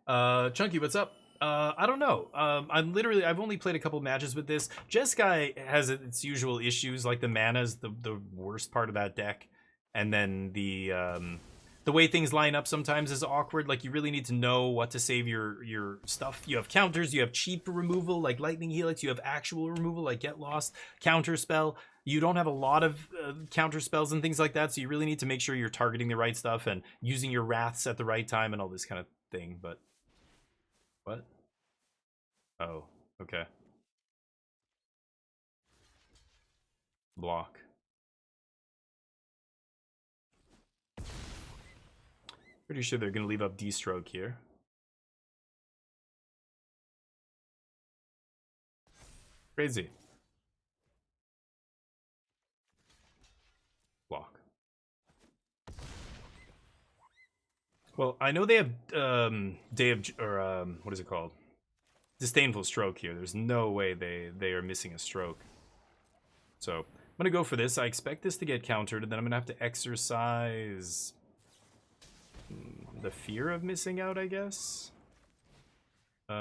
Chunky, what's up? I don't know. I've only played a couple matches with this. Jeskai has its usual issues, like the mana is the worst part of that deck, and then the way things line up sometimes is awkward. Like you really need to know what to save your stuff. You have counters, you have cheap removal like Lightning Helix, you have actual removal like Get Lost, counter spell. You don't have a lot of counter spells and things like that, so you really need to make sure you're targeting the right stuff and using your wraths at the right time and all this kind of thing. But what? Oh, okay. Block. Pretty sure they're gonna leave up D-Stroke here. Crazy. Block. Well, I know they have Day of or what is it called? Disdainful Stroke here. There's no way they are missing a stroke. So I'm gonna go for this. I expect this to get countered, and then I'm gonna have to exercise the fear of missing out, I guess. They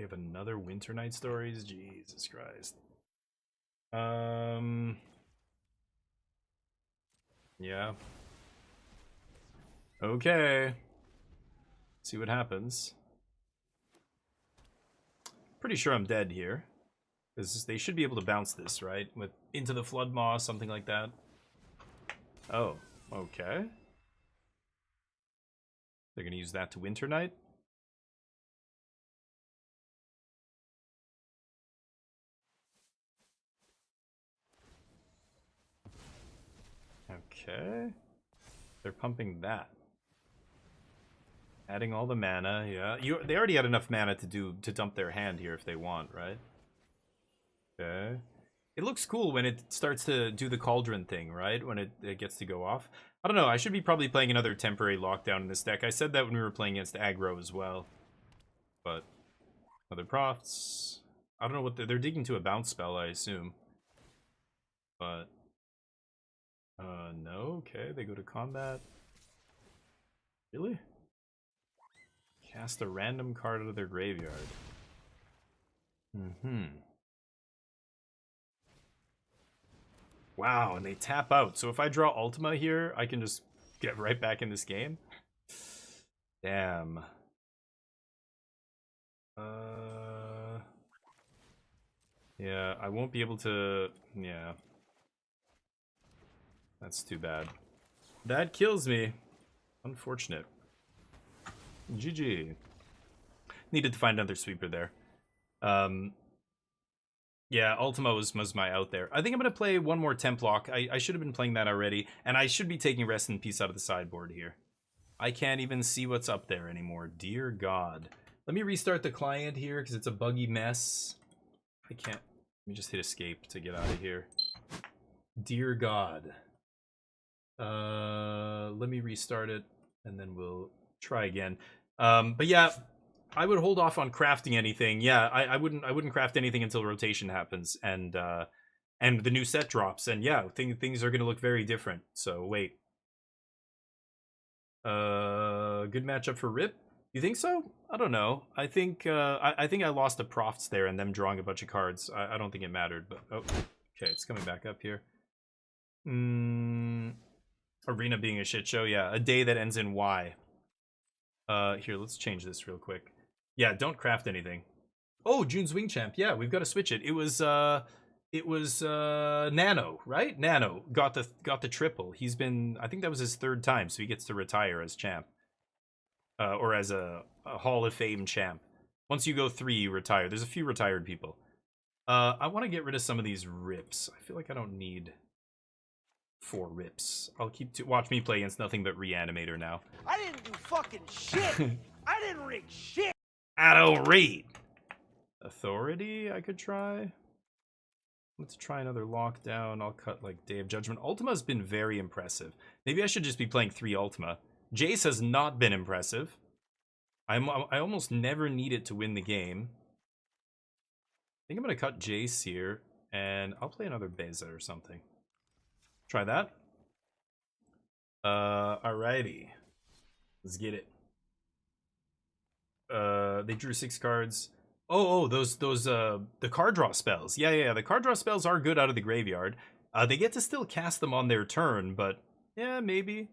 have another Winter Night Stories. Jesus Christ. Yeah. Okay. See what happens. Pretty sure I'm dead here. Because they should be able to bounce this, right? With Into the Flood Maw, something like that. Oh, okay. They're gonna use that to Winter Night. Okay. They're pumping that. Adding all the mana, yeah. They already had enough mana to dump their hand here if they want, right? Okay. It looks cool when it starts to do the cauldron thing, right? When it gets to go off. I don't know, I should be probably playing another temporary lockdown in this deck. I said that when we were playing against aggro as well. But other profts. I don't know what they're digging to a bounce spell, I assume. But no, okay, they go to combat. Really? Cast a random card out of their graveyard. Wow, and they tap out. So if I draw Ultima here, I can just get right back in this game. Damn. Yeah, I won't be able to... Yeah. That's too bad. That kills me. Unfortunate. GG. Needed to find another sweeper there. Yeah, Ultima was my out there. I think I'm going to play one more Templock. I should have been playing that already. And I should be taking Rest in Peace out of the sideboard here. I can't even see what's up there anymore. Dear God. Let me restart the client here because it's a buggy mess. I can't. Let me just hit escape to get out of here. Dear God. Let me restart it and then we'll try again. But yeah, I would hold off on crafting anything. Yeah, I wouldn't craft anything until rotation happens and the new set drops. And yeah, things are gonna look very different. So wait. Good matchup for Rip. You think so? I don't know. I think I think I lost the profts there and them drawing a bunch of cards. I don't think it mattered, but oh, okay, it's coming back up here. Arena being a shit show, yeah. A day that ends in Y. Here, let's change this real quick. Yeah, don't craft anything. Oh, June's Wing Champ. Yeah, we've got to switch it. It was Nano, right? Nano got the triple. He's been, I think that was his 3rd time, so he gets to retire as champ. Or as a Hall of Fame champ. Once you go 3, you retire. There's a few retired people. I want to get rid of some of these rips. I feel like I don't need 4 rips. I'll keep watch me play against nothing but Reanimator now. I didn't do fucking shit. I didn't rig shit. I don't read. Authority, I could try. Let's try another lockdown. I'll cut like Day of Judgment. Ultima's been very impressive. Maybe I should just be playing 3 Ultima. Jace has not been impressive. I almost never need it to win the game. I think I'm gonna cut Jace here, and I'll play another Beza or something. Try that. Alrighty. Let's get it. They drew 6 cards. Oh, those the card draw spells. Yeah, the card draw spells are good out of the graveyard. They get to still cast them on their turn, but yeah, maybe.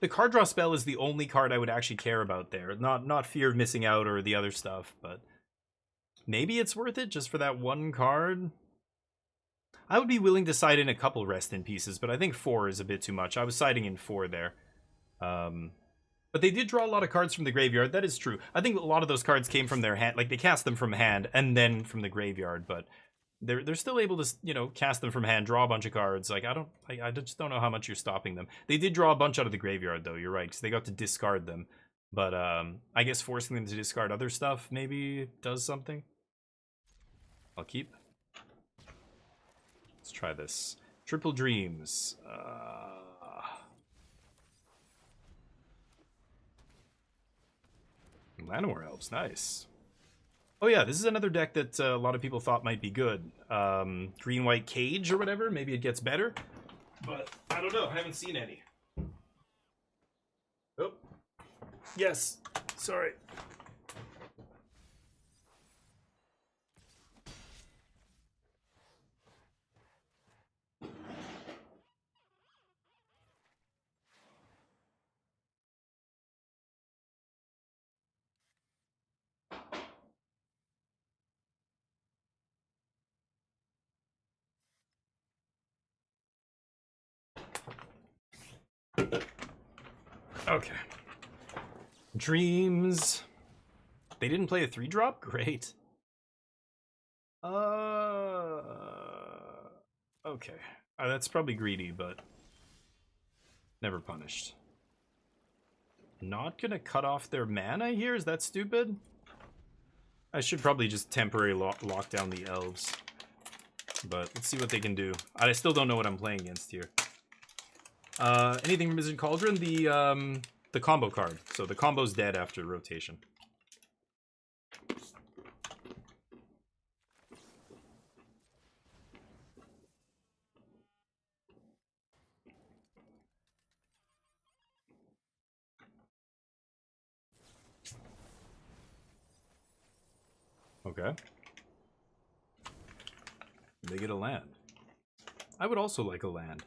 The card draw spell is the only card I would actually care about there. Not Fear of Missing Out or the other stuff, but maybe it's worth it just for that one card. I would be willing to side in a couple Rest in Pieces, but I think 4 is a bit too much. I was siding in 4 there. But they did draw a lot of cards from the graveyard. That is true. I think a lot of those cards came from their hand. Like, they cast them from hand and then from the graveyard, but they're still able to, you know, cast them from hand, draw a bunch of cards. Like, I just don't know how much you're stopping them. They did draw a bunch out of the graveyard, though. You're right, because they got to discard them. But I guess forcing them to discard other stuff maybe does something. I'll keep. Let's try this. Triple Dreams. Llanowar Elves, nice. Oh yeah, this is another deck that a lot of people thought might be good. Green-White Cage or whatever, maybe it gets better. But I don't know, I haven't seen any. Oh. Yes, sorry. Okay. Dreams. They didn't play a 3-drop? Great. Okay. That's probably greedy, but never punished. Not gonna cut off their mana here? Is that stupid? I should probably just temporarily lock down the elves. But let's see what they can do. I still don't know what I'm playing against here. Anything from Wizard Cauldron? The combo card. So the combo's dead after rotation. Okay. They get a land. I would also like a land.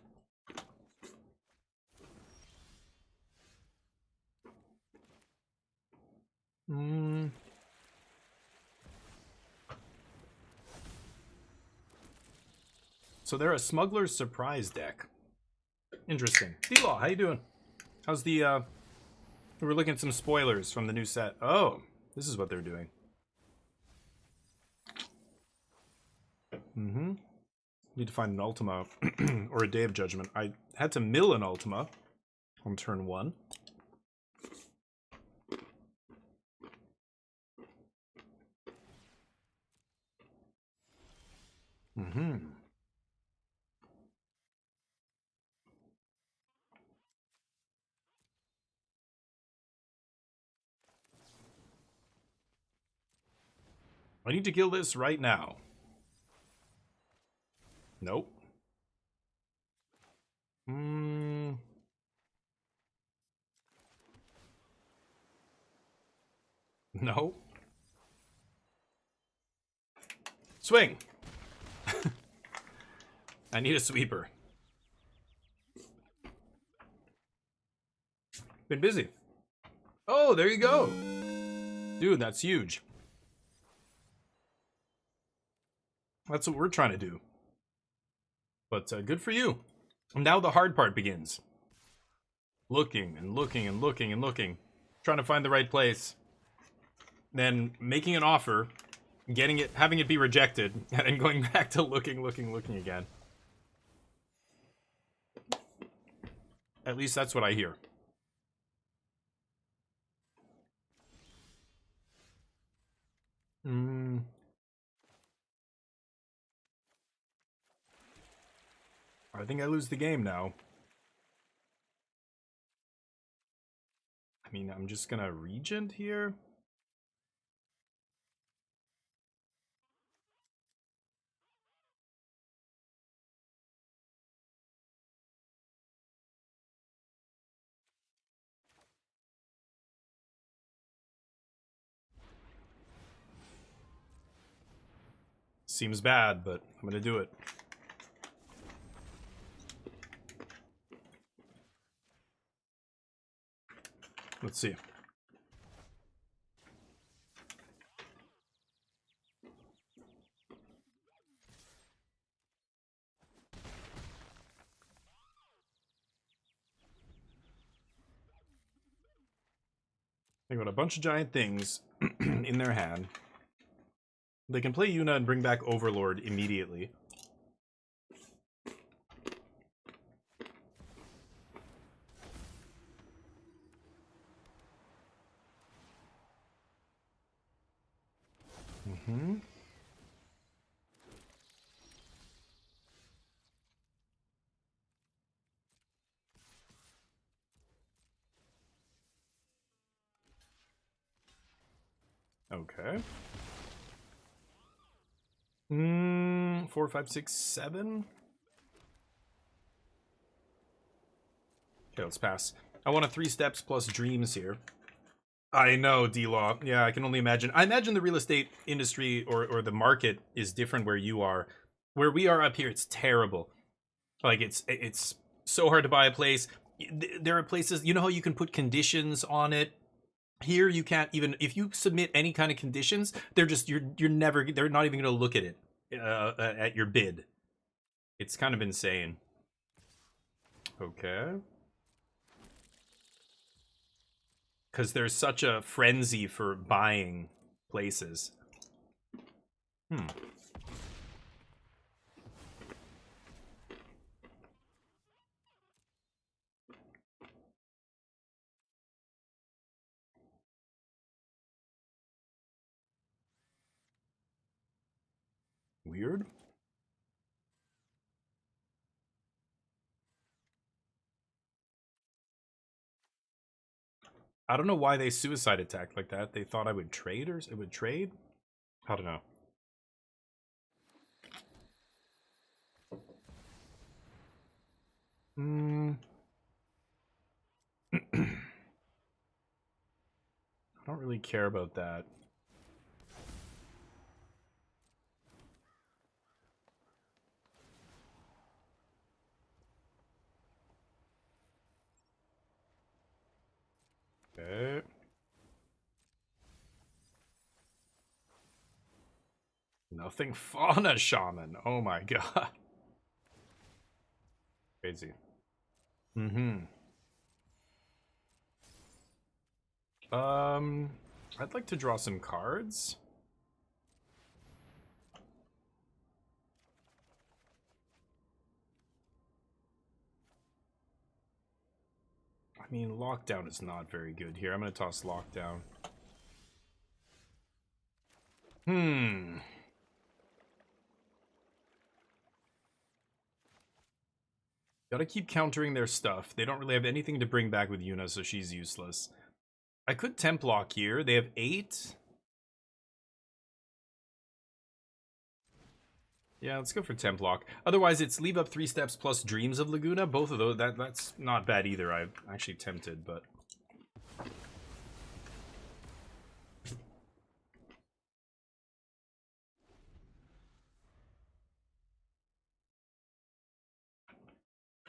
So they're a Smuggler's Surprise deck. Interesting. D-Law, how you doing? How's the, we were looking at some spoilers from the new set. Oh, this is what they're doing. Need to find an Ultima or a Day of Judgment. I had to mill an Ultima on turn 1. I need to kill this right now. Nope. No. Swing. I need a sweeper. Been busy. Oh, there you go. Dude, that's huge. That's what we're trying to do. But good for you. Now the hard part begins. Looking and looking and looking and looking. Trying to find the right place. Then making an offer. Getting it, having it be rejected. And then going back to looking again. At least that's what I hear. I think I lose the game now. I mean, I'm just gonna regent here. Seems bad, but I'm gonna do it. Let's see. They got a bunch of giant things in their hand. They can play Yuna and bring back Overlord immediately. Okay. 4, 5, 6, 7. Okay, let's pass. I want a 3 steps plus dreams here. I know, D-Law. Yeah, I can only imagine. I imagine the real estate industry or the market is different where you are. Where we are up here, it's terrible. Like, it's so hard to buy a place. There are places, you know how you can put conditions on it? Here, you can't even, if you submit any kind of conditions, they're just, you're never, they're not even going to look at it, at your bid. It's kind of insane. Okay. Because there's such a frenzy for buying places. Weird. I don't know why they suicide attacked like that. They thought I would trade or it would trade? I don't know. I don't really care about that. Okay. Nothing fauna shaman. Oh my god. Crazy. I'd like to draw some cards. I mean, lockdown is not very good here. I'm gonna toss lockdown. Gotta keep countering their stuff. They don't really have anything to bring back with Yuna, so she's useless. I could temp lock here. They have 8. Yeah, let's go for temp lock. Otherwise, it's leave up 3 steps plus dreams of Laguna. Both of those, that's not bad either. I'm actually tempted, but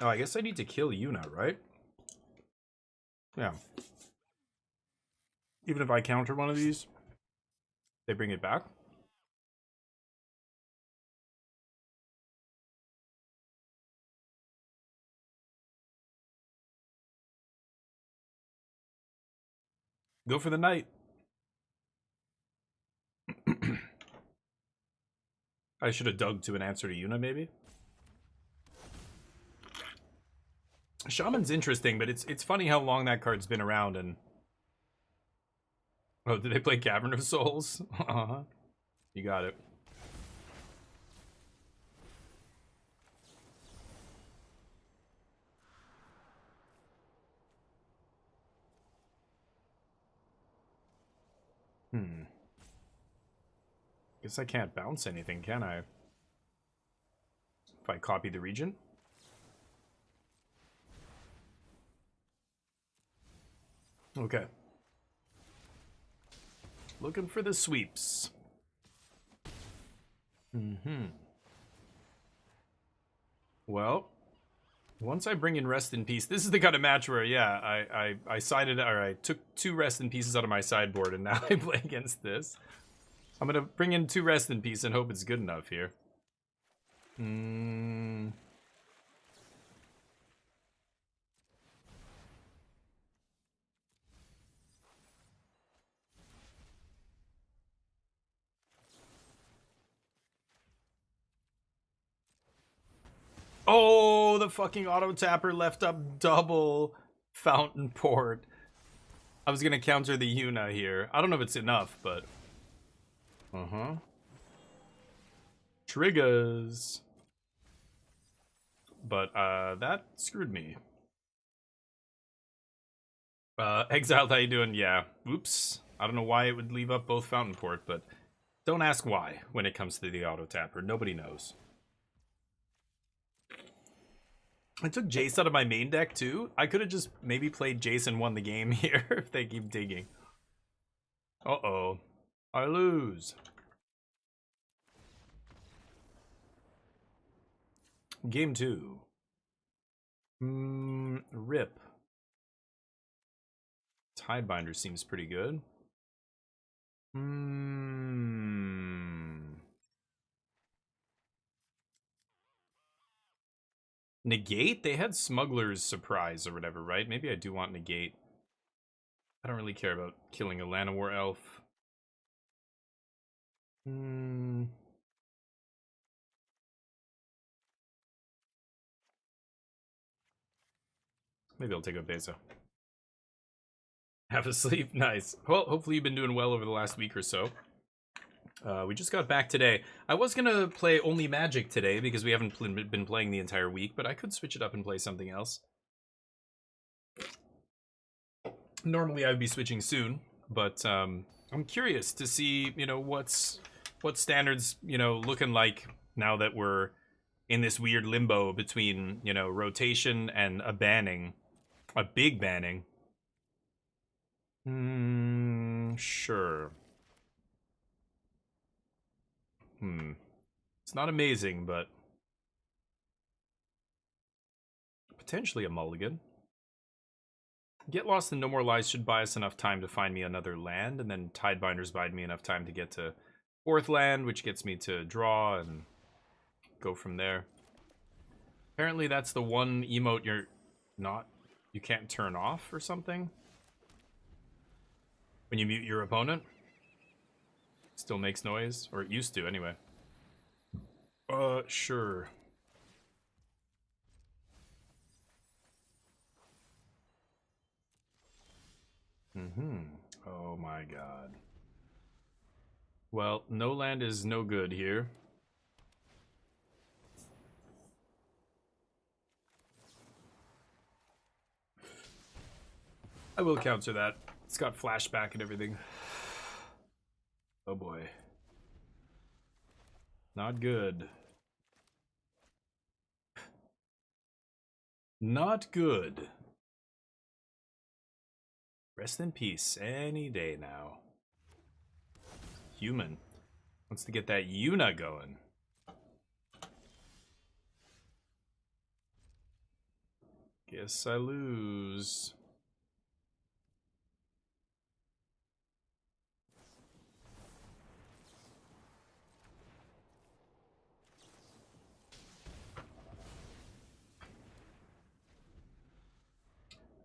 Oh, I guess I need to kill Yuna, right? Yeah. Even if I counter one of these, they bring it back? Go for the knight. I should have dug to an answer to Yuna, maybe? Shaman's interesting, but it's funny how long that card's been around and... Oh, did they play Cavern of Souls? Uh-huh. You got it. Guess I can't bounce anything, can I? If I copy the region? Okay. Looking for the sweeps. Well, once I bring in Rest in Peace, this is the kind of match where, yeah, I sided, or I took 2 Rest in Pieces out of my sideboard, and now I play against this. I'm gonna bring in 2 Rest in Peace and hope it's good enough here. Oh, the fucking auto tapper left up double Fountain Port. I was gonna counter the Yuna here. I don't know if it's enough, but... Triggers. But, that screwed me. Exiled, how you doing? Yeah. Oops. I don't know why it would leave up both Fountain Port, but don't ask why when it comes to the auto tapper. Nobody knows. I took Jace out of my main deck too. I could have just maybe played Jace and won the game here if they keep digging. Uh-oh. I lose. Game 2. Rip. Tidebinder seems pretty good. Negate? They had Smuggler's Surprise or whatever, right? Maybe I do want Negate. I don't really care about killing a Llanowar Elf. Maybe I'll take a Beza. Half asleep? Nice. Well, hopefully you've been doing well over the last week or so. We just got back today. I was gonna play only Magic today because we haven't been playing the entire week, but I could switch it up and play something else. Normally I'd be switching soon, but I'm curious to see, you know, what standards, you know, looking like now that we're in this weird limbo between, you know, rotation and a banning, a big banning. Sure. It's not amazing, but potentially a mulligan. Get Lost and No More Lies should buy us enough time to find me another land, and then Tidebinders bide me enough time to get to 4th land, which gets me to draw and go from there. Apparently that's the one emote you can't turn off or something. When you mute your opponent. Still makes noise, or it used to anyway. Sure. Oh my god. Well, no land is no good here. I will counter that. It's got flashback and everything. Oh boy. Not good. Not good. Rest in peace any day now. Human wants to get that Yuna going. Guess I lose.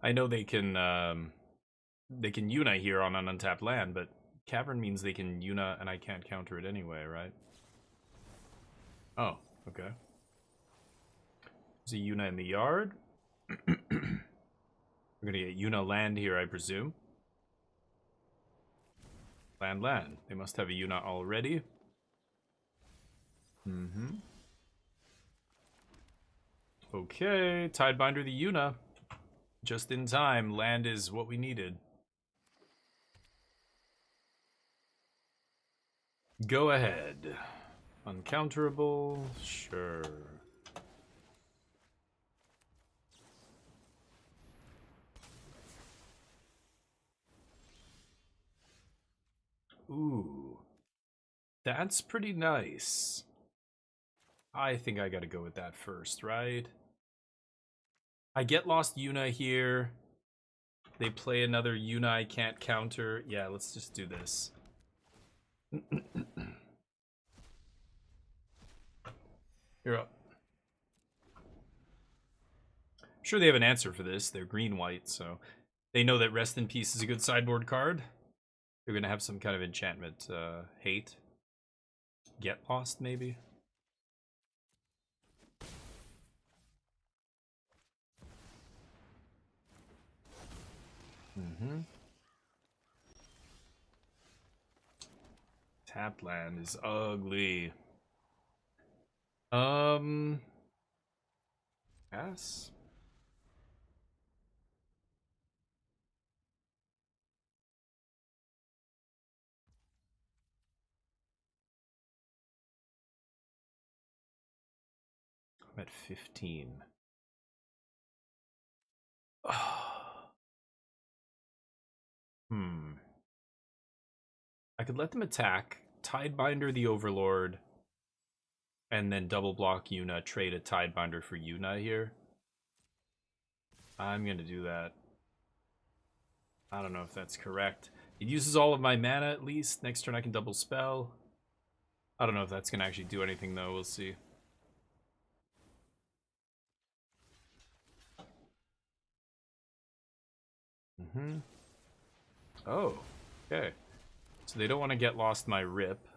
I know they can Yuna here on an untapped land, but Cavern means they can Yuna and I can't counter it anyway, right? Oh, okay. There's a Yuna in the yard. We're gonna get Yuna land here, I presume. Land. They must have a Yuna already. Okay, Tidebinder the Yuna. Just in time. Land is what we needed. Go ahead. Uncounterable? Sure. Ooh. That's pretty nice. I think I gotta go with that first, right? I get lost Yuna here. They play another Yuna I can't counter. Yeah, let's just do this. You're up. I'm sure they have an answer for this. They're green-white, so they know that Rest in Peace is a good sideboard card. They're gonna have some kind of enchantment hate. Get lost, maybe? Tapped land is ugly. Pass. I'm at 15. I could let them attack, Tidebinder the Overlord, and then double block Yuna, trade a Tidebinder for Yuna here. I'm gonna do that. I don't know if that's correct. It uses all of my mana at least. Next turn I can double spell. I don't know if that's gonna actually do anything though, we'll see. Oh, okay. So they don't want to get lost my rip.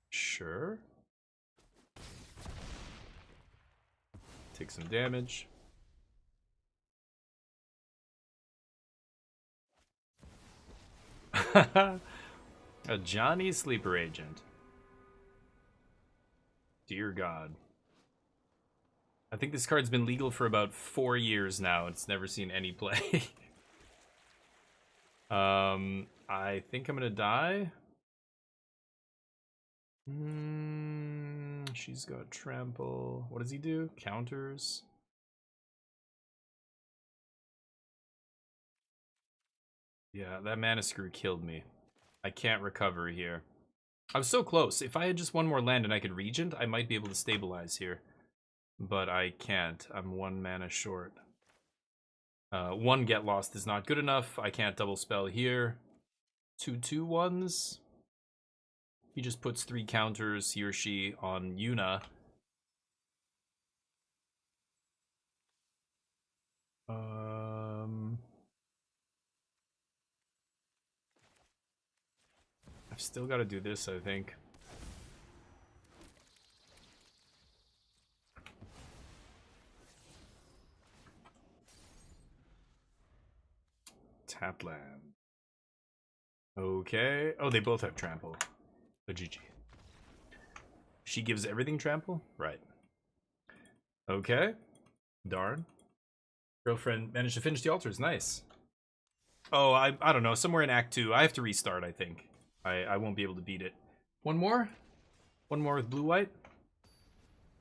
Sure. Take some damage. A Johnny Sleeper Agent. Dear God. I think this card's been legal for about 4 years now. It's never seen any play. I think I'm gonna die. She's got trample. What does he do? Counters. Yeah, that mana screw killed me. I can't recover here. I was so close. If I had just one more land and I could Regent, I might be able to stabilize here. But I can't. I'm 1 mana short. 1 Get Lost is not good enough. I can't double spell here. 2/2/1s. He just puts 3 counters, he or she, on Yuna. I've still got to do this, I think. Tap land. Okay. Oh, they both have trample. A GG. She gives everything trample? Right. Okay. Darn. Girlfriend managed to finish the altars. Nice. Oh, I don't know. Somewhere in Act 2. I have to restart, I think. I won't be able to beat it. One more? One more with blue-white?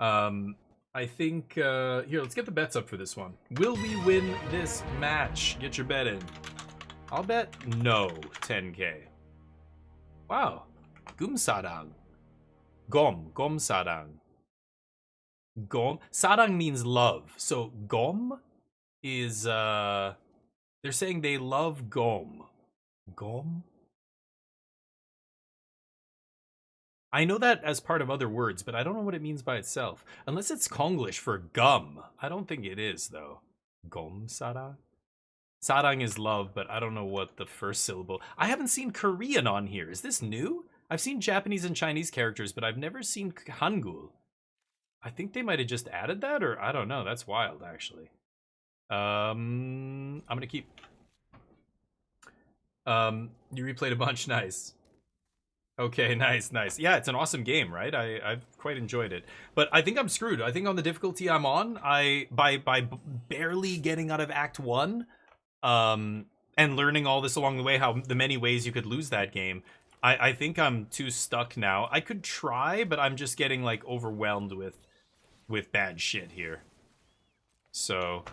I think, here, let's get the bets up for this one. Will we win this match? Get your bet in. I'll bet no, 10k. Wow. Gum-sarang. Gom sarang. Gom. Sarang means love. So gom is they're saying they love Gom. Gom? I know that as part of other words, but I don't know what it means by itself. Unless it's Konglish for gum. I don't think it is, though. Gom sarang? Sarang is love, but I don't know what the first syllable... I haven't seen Korean on here. Is this new? I've seen Japanese and Chinese characters, but I've never seen Hangul. I think they might have just added that, or I don't know. That's wild, actually. I'm gonna keep... You replayed a bunch. Nice. Okay, nice. Yeah, it's an awesome game, right? I've quite enjoyed it. But I think I'm screwed. I think on the difficulty I'm on, by barely getting out of Act 1, and learning all this along the way, how the many ways you could lose that game, I think I'm too stuck now. I could try, but I'm just getting, like, overwhelmed with bad shit here. So...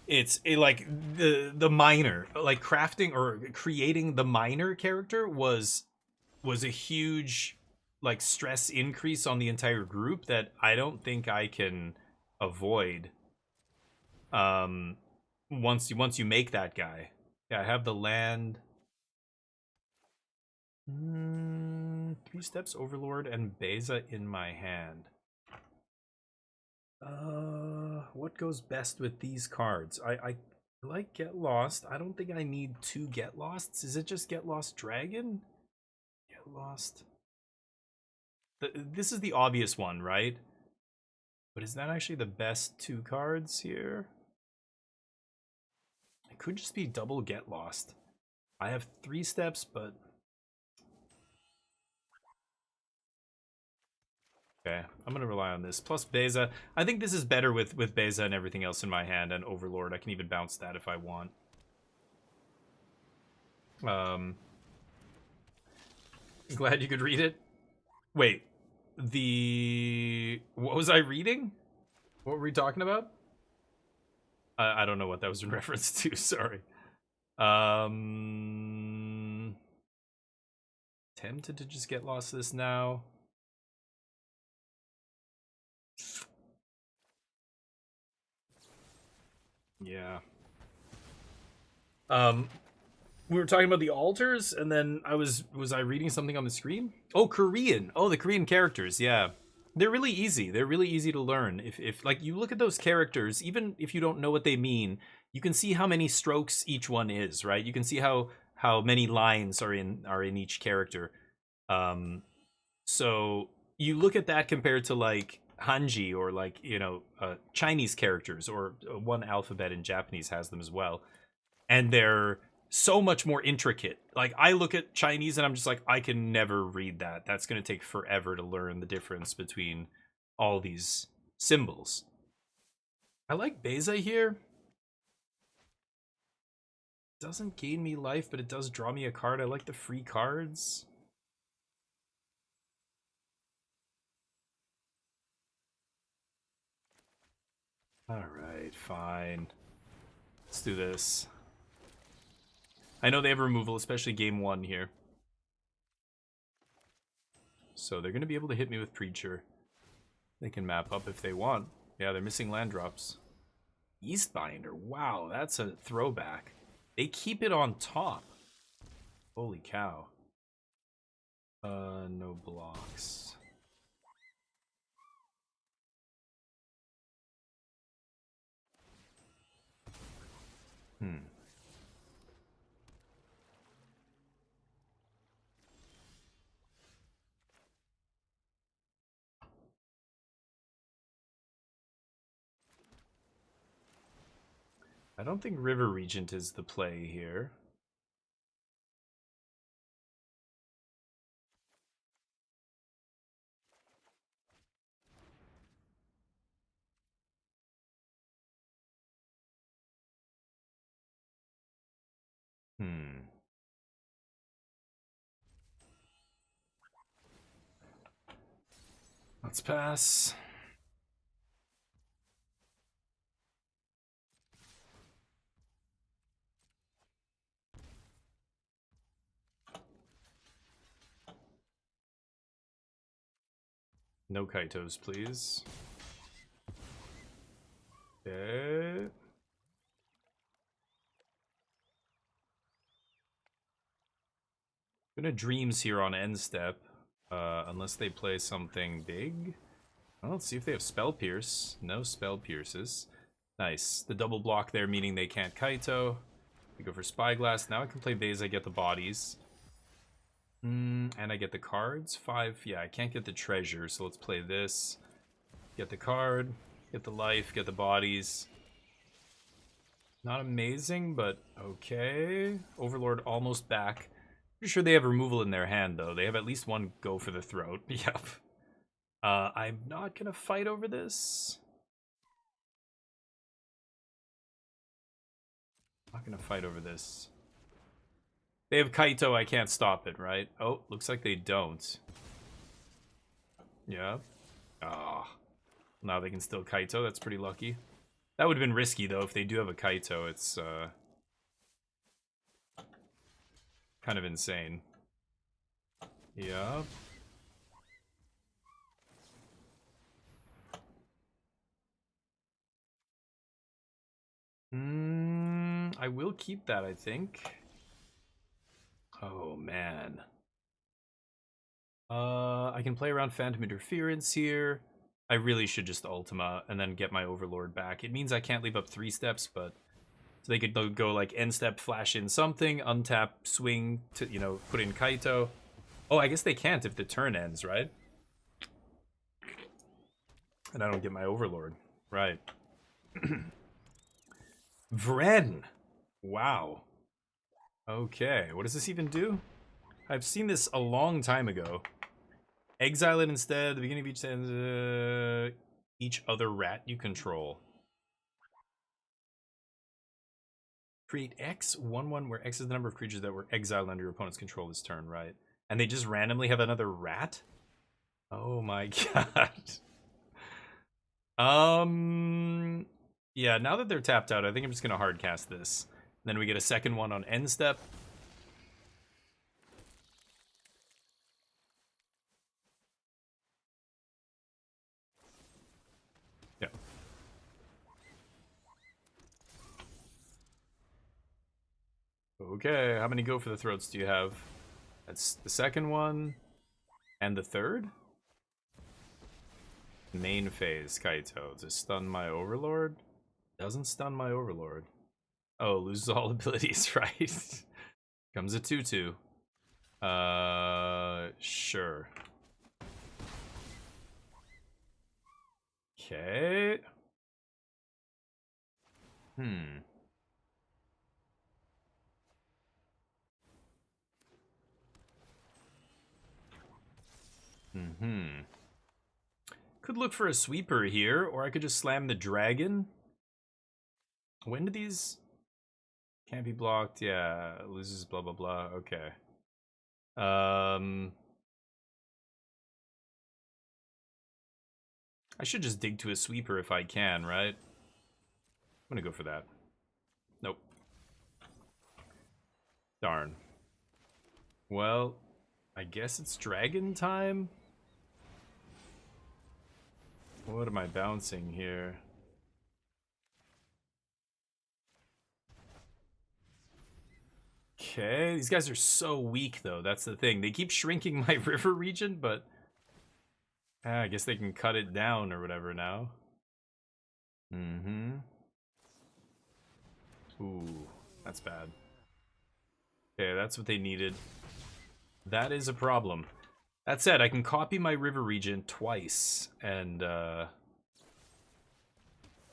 It's like the miner, like crafting or creating the miner character was a huge like stress increase on the entire group that I don't think I can avoid. Once you make that guy. Yeah, I have the land. 3 steps Overlord and Beza in my hand. What goes best with these cards? I like Get Lost. I don't think I need 2 Get Losts. Is it just Get Lost Dragon? Get Lost. This is the obvious one, right? But is that actually the best 2 cards here? It could just be double Get Lost. I have 3 steps, but... Okay, I'm gonna rely on this. Plus Beza. I think this is better with Beza and everything else in my hand, and Overlord. I can even bounce that if I want. Glad you could read it. Wait, what was I reading? What were we talking about? I don't know what that was in reference to. Sorry. Tempted to just get lost this now. Yeah. We were talking about the altars, and then was I reading something on the screen? Oh, Korean. Oh, the Korean characters. Yeah, they're really easy. They're really easy to learn. If like you look at those characters, even if you don't know what they mean, you can see how many strokes each one is. Right? You can see how many lines are in each character. So you look at that compared to like Hanji or like Chinese characters, or one alphabet in Japanese has them as well, and they're so much more intricate. Like I look at Chinese and I'm just like, I can never read that. That's going to take forever to learn the difference between all these symbols. I like Beza here. Doesn't gain me life, but it does draw me a card. I like the free cards. Alright, fine. Let's do this. I know they have removal, especially game 1 here. So they're going to be able to hit me with Preacher. They can map up if they want. Yeah, they're missing land drops. Eastbinder, wow, that's a throwback. They keep it on top. Holy cow. No blocks. I don't think River Regent is the play here. Let's pass. No Kaitos, please. Okay. Gonna Dreams here on end step. Unless they play something big. Well, let's see if they have Spell Pierce. No Spell Pierces. Nice. The double block there meaning they can't Kaito. We go for Spyglass. Now I can play Base, I get the bodies. And I get the cards. 5. Yeah, I can't get the treasure, so let's play this. Get the card. Get the life. Get the bodies. Not amazing, but okay. Overlord almost back. Pretty sure they have removal in their hand, though. They have at least one go for the throat. Yep. I'm not gonna fight over this. Not gonna fight over this. They have Kaito, I can't stop it, right? Oh, looks like they don't. Yeah. Ah. Now they can still Kaito, that's pretty lucky. That would have been risky, though, if they do have a Kaito, it's, kind of insane. Yeah. I will keep that, I think. Oh, man. I can play around Phantom Interference here. I really should just Ultima and then get my Overlord back. It means I can't leave up 3 steps, but... So they could go like end step, flash in something, untap, swing to, you know, put in Kaito. Oh, I guess they can't if the turn ends, right? And I don't get my Overlord. Right. Vren! Wow. Okay, what does this even do? I've seen this a long time ago. Exile it instead, at the beginning of each other rat you control. Create X 1/1 where X is the number of creatures that were exiled under your opponent's control this turn, right? And they just randomly have another rat? Oh my god. Yeah, now that they're tapped out, I think I'm just gonna hard cast this. Then we get a second one on end step. Yeah. Okay, how many go for the throats do you have? That's the second one. And the third? Main phase, Kaito. To stun my Overlord? Doesn't stun my Overlord. Oh, loses all abilities, right? Comes a 2/2. Sure. Okay. Could look for a sweeper here, or I could just slam the dragon. When do these... Can't be blocked, yeah, loses blah blah blah, okay. I should just dig to a sweeper if I can, right? I'm gonna go for that. Nope. Darn. Well, I guess it's dragon time? What am I bouncing here? Okay, these guys are so weak, though. That's the thing. They keep shrinking my river region, but... I guess they can cut it down or whatever now. Ooh, that's bad. Okay, that's what they needed. That is a problem. That said, I can copy my river region twice, and,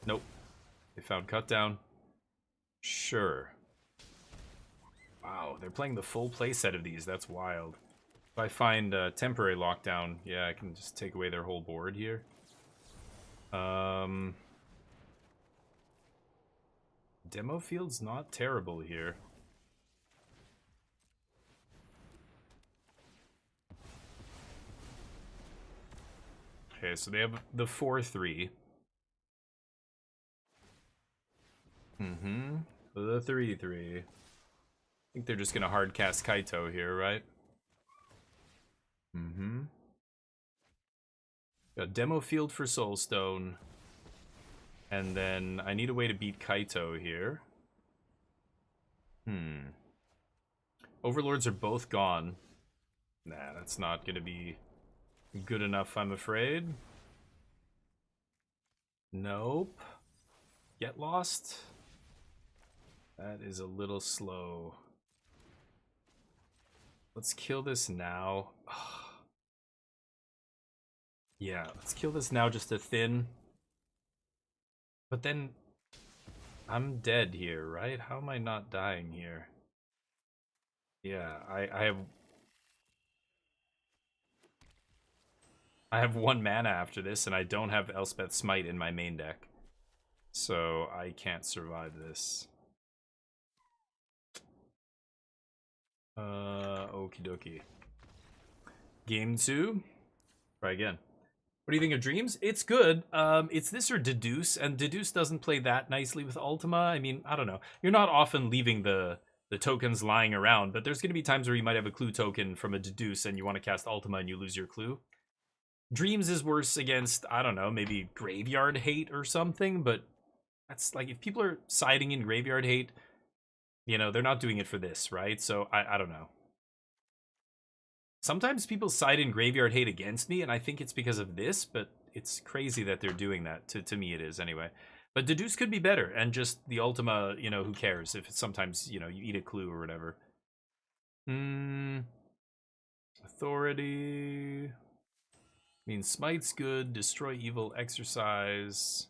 nope. They found cut down. Sure. Wow, they're playing the full playset of these. That's wild. If I find temporary lockdown, yeah, I can just take away their whole board here. Demo field's not terrible here. Okay, so they have the 4/3. The 3/3. I think they're just gonna hard cast Kaito here, right? Got Demo Field for Soulstone. And then I need a way to beat Kaito here. Overlords are both gone. Nah, that's not gonna be good enough, I'm afraid. Nope. Get lost. That is a little slow. Let's kill this now. Yeah, let's kill this now just to thin. But then I'm dead here, right? How am I not dying here? Yeah, I have 1 mana after this, and I don't have Elspeth Smite in my main deck. So I can't survive this. Okie dokie. Game 2. Try again. What do you think of Dreams? It's good. It's this or Deduce, and Deduce doesn't play that nicely with Ultima. I mean, I don't know. You're not often leaving the tokens lying around, but there's going to be times where you might have a clue token from a Deduce and you want to cast Ultima and you lose your clue. Dreams is worse against, I don't know, maybe Graveyard Hate or something, but that's like, if people are siding in Graveyard Hate, you know, they're not doing it for this, right? So I don't know. Sometimes people side in Graveyard Hate against me, and I think it's because of this, but it's crazy that they're doing that. To me, it is anyway. But Deduce could be better, and just the Ultima, you know, who cares if it's sometimes, you know, you eat a clue or whatever. Authority. I mean, Smite's good. Destroy Evil. Exercise.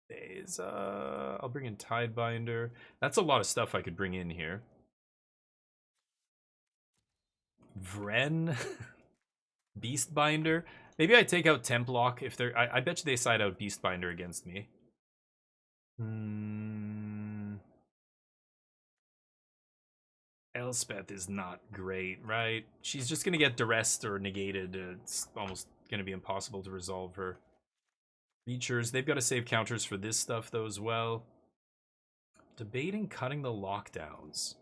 Is I'll bring in Tidebinder. That's a lot of stuff I could bring in here. Vren. Beastbinder. Maybe I take out Templock if they're. I bet you they side out Beastbinder against me. Elspeth is not great, right? She's just gonna get duressed or negated. It's almost gonna be impossible to resolve her. Features. They've got to save counters for this stuff though as well. Debating cutting the lockdowns.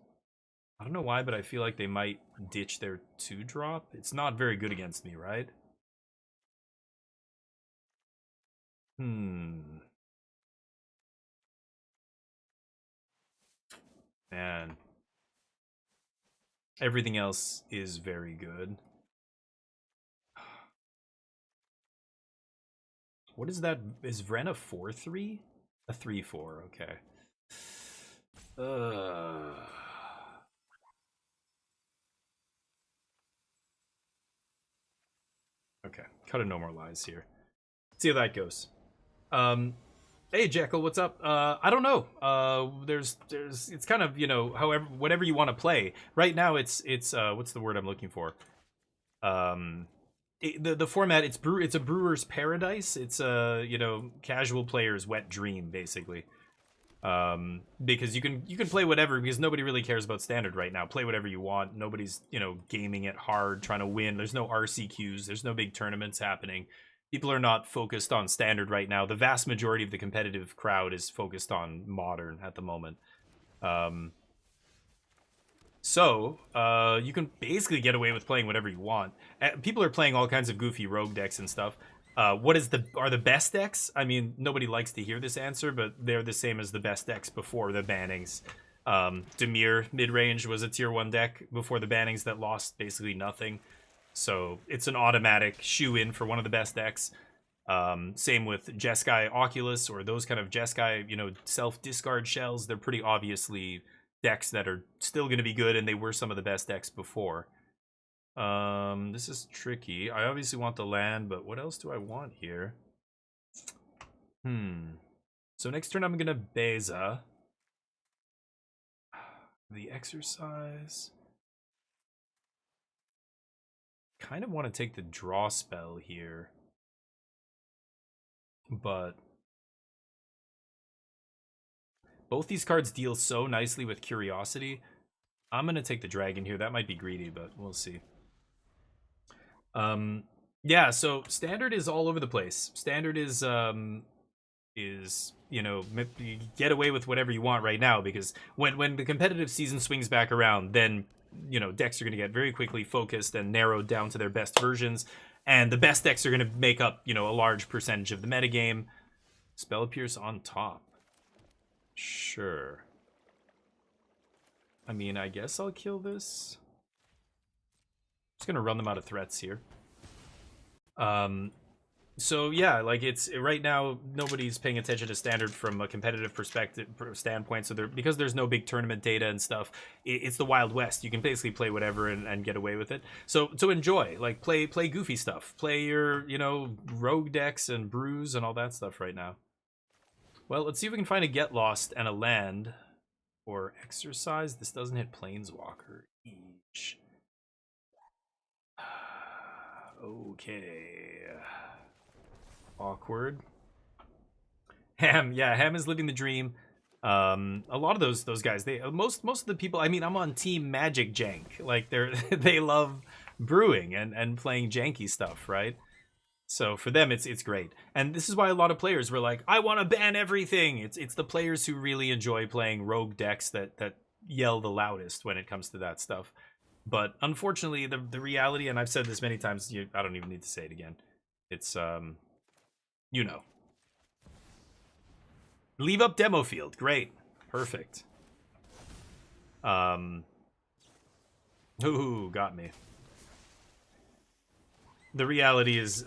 I don't know why, but I feel like they might ditch their 2-drop. It's not very good against me, right? Man. Everything else is very good. What is that? Is Vren a 4/3? A 3/4, okay. Okay, cut a No More Lies here. See how that goes. Hey Jekyll, what's up? I don't know. There's it's kind of, you know, however, whatever you want to play. Right now it's what's the word I'm looking for? The format, it's a brewer's paradise. It's a, you know, casual player's wet dream basically. Because you can play whatever, because nobody really cares about standard right now. Play whatever you want. Nobody's, you know, gaming it hard, trying to win. There's no RCQs. There's no big tournaments happening. People are not focused on standard right now. The vast majority of the competitive crowd is focused on modern at the moment. So you can basically get away with playing whatever you want. People are playing all kinds of goofy rogue decks and stuff. What are the best decks? I mean, nobody likes to hear this answer, but they're the same as the best decks before the bannings. Dimir mid-range was a tier 1 deck before the bannings that lost basically nothing. So it's an automatic shoe-in for one of the best decks. Same with Jeskai Oculus, or those kind of Jeskai, you know, self-discard shells. They're pretty obviously decks that are still going to be good, and they were some of the best decks before. This is tricky. I obviously want the land, but what else do I want here? So next turn I'm gonna Beza. The exercise. Kind of want to take the draw spell here, but both these cards deal so nicely with Curiosity. I'm gonna take the dragon here. That might be greedy, but we'll see. Yeah, so standard is all over the place. Standard is you know, you get away with whatever you want right now, because when the competitive season swings back around, then, you know, decks are going to get very quickly focused and narrowed down to their best versions, and the best decks are going to make up, you know, a large percentage of the metagame. Spell Pierce on top. Sure. I mean, I guess I'll kill this. Just gonna run them out of threats here. So yeah, like it's right now nobody's paying attention to standard from a competitive perspective standpoint. So because there's no big tournament data and stuff, it's the Wild West. You can basically play whatever and get away with it. So enjoy, like play goofy stuff, play your rogue decks and brews and all that stuff right now. Well, let's see if we can find a Get Lost and a land or exercise. This doesn't hit Planeswalker each. Okay. Awkward. Ham, yeah, Ham is living the dream. A lot of those guys, they most of the people. I mean, I'm on Team Magic Jank. Like they love brewing and playing janky stuff, right? So for them, it's great. And this is why a lot of players were like, I want to ban everything. It's the players who really enjoy playing rogue decks that yell the loudest when it comes to that stuff. But unfortunately, the reality, and I've said this many times, I don't even need to say it again. It's leave up demo field. Great. Perfect. Ooh, got me. The reality is,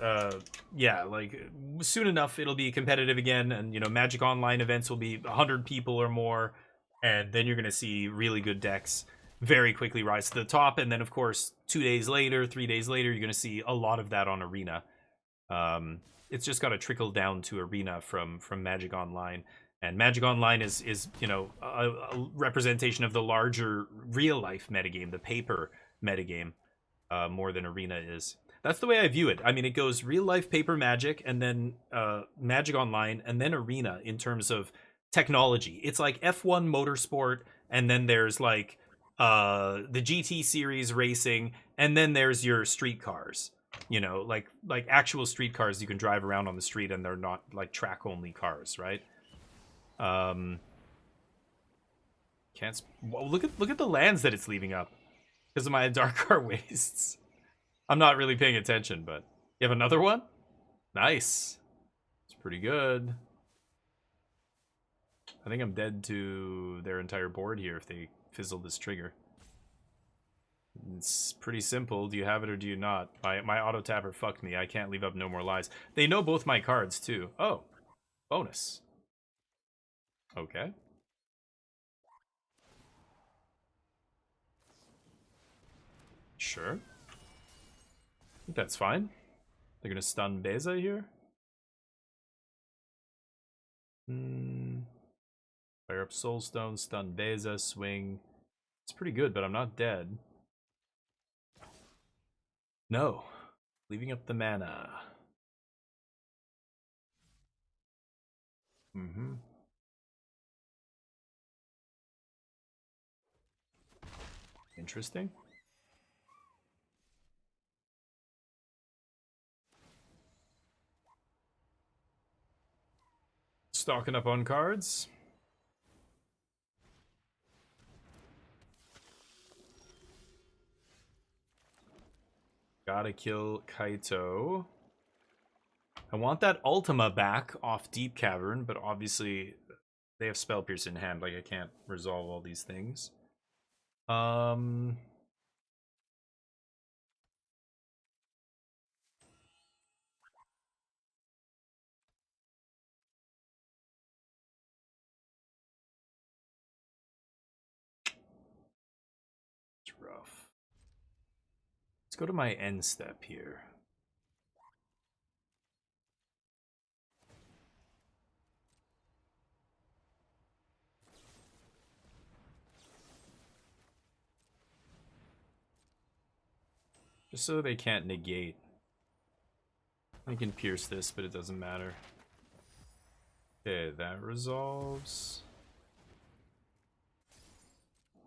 yeah, like soon enough it'll be competitive again, and Magic Online events will be 100 people or more, and then you're gonna see really good decks very quickly rise to the top, and then of course 2 days later, 3 days later, you're gonna see a lot of that on Arena. It's just got to trickle down to Arena from Magic Online, and Magic Online is a representation of the larger real life metagame, the paper metagame, more than Arena is. That's the way I view it. I mean, it goes real life paper Magic, and then Magic Online, and then Arena in terms of technology. It's like F1 Motorsport, and then there's like the GT series racing, and then there's your street cars. Like actual street cars you can drive around on the street, and they're not like track only cars, right? Look at the lands that it's leaving up because of my Darkar wastes. I'm not really paying attention, but you have another one? Nice. It's pretty good. I think I'm dead to their entire board here if they fizzle this trigger. It's pretty simple. Do you have it or do you not? My auto tapper fucked me. I can't leave up No More Lies. They know both my cards too. Oh, bonus. Okay. Sure. I think that's fine. They're gonna stun Beza here. Fire up Soulstone, stun Beza, swing. It's pretty good, but I'm not dead. No. Leaving up the mana. Interesting. Stocking up on cards. Gotta kill Kaito. I want that Ultima back off Deep Cavern, but obviously they have Spell Pierce in hand. Like, I can't resolve all these things. It's rough. Let's go to my end step here. Just so they can't negate. I can pierce this, but it doesn't matter. Okay, that resolves.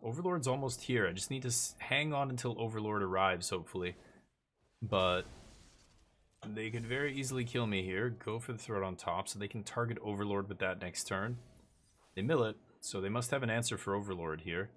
Overlord's almost here. I just need to hang on until Overlord arrives, hopefully. But they could very easily kill me here. Go for the throat on top, so they can target Overlord with that next turn. They mill it, so they must have an answer for Overlord here.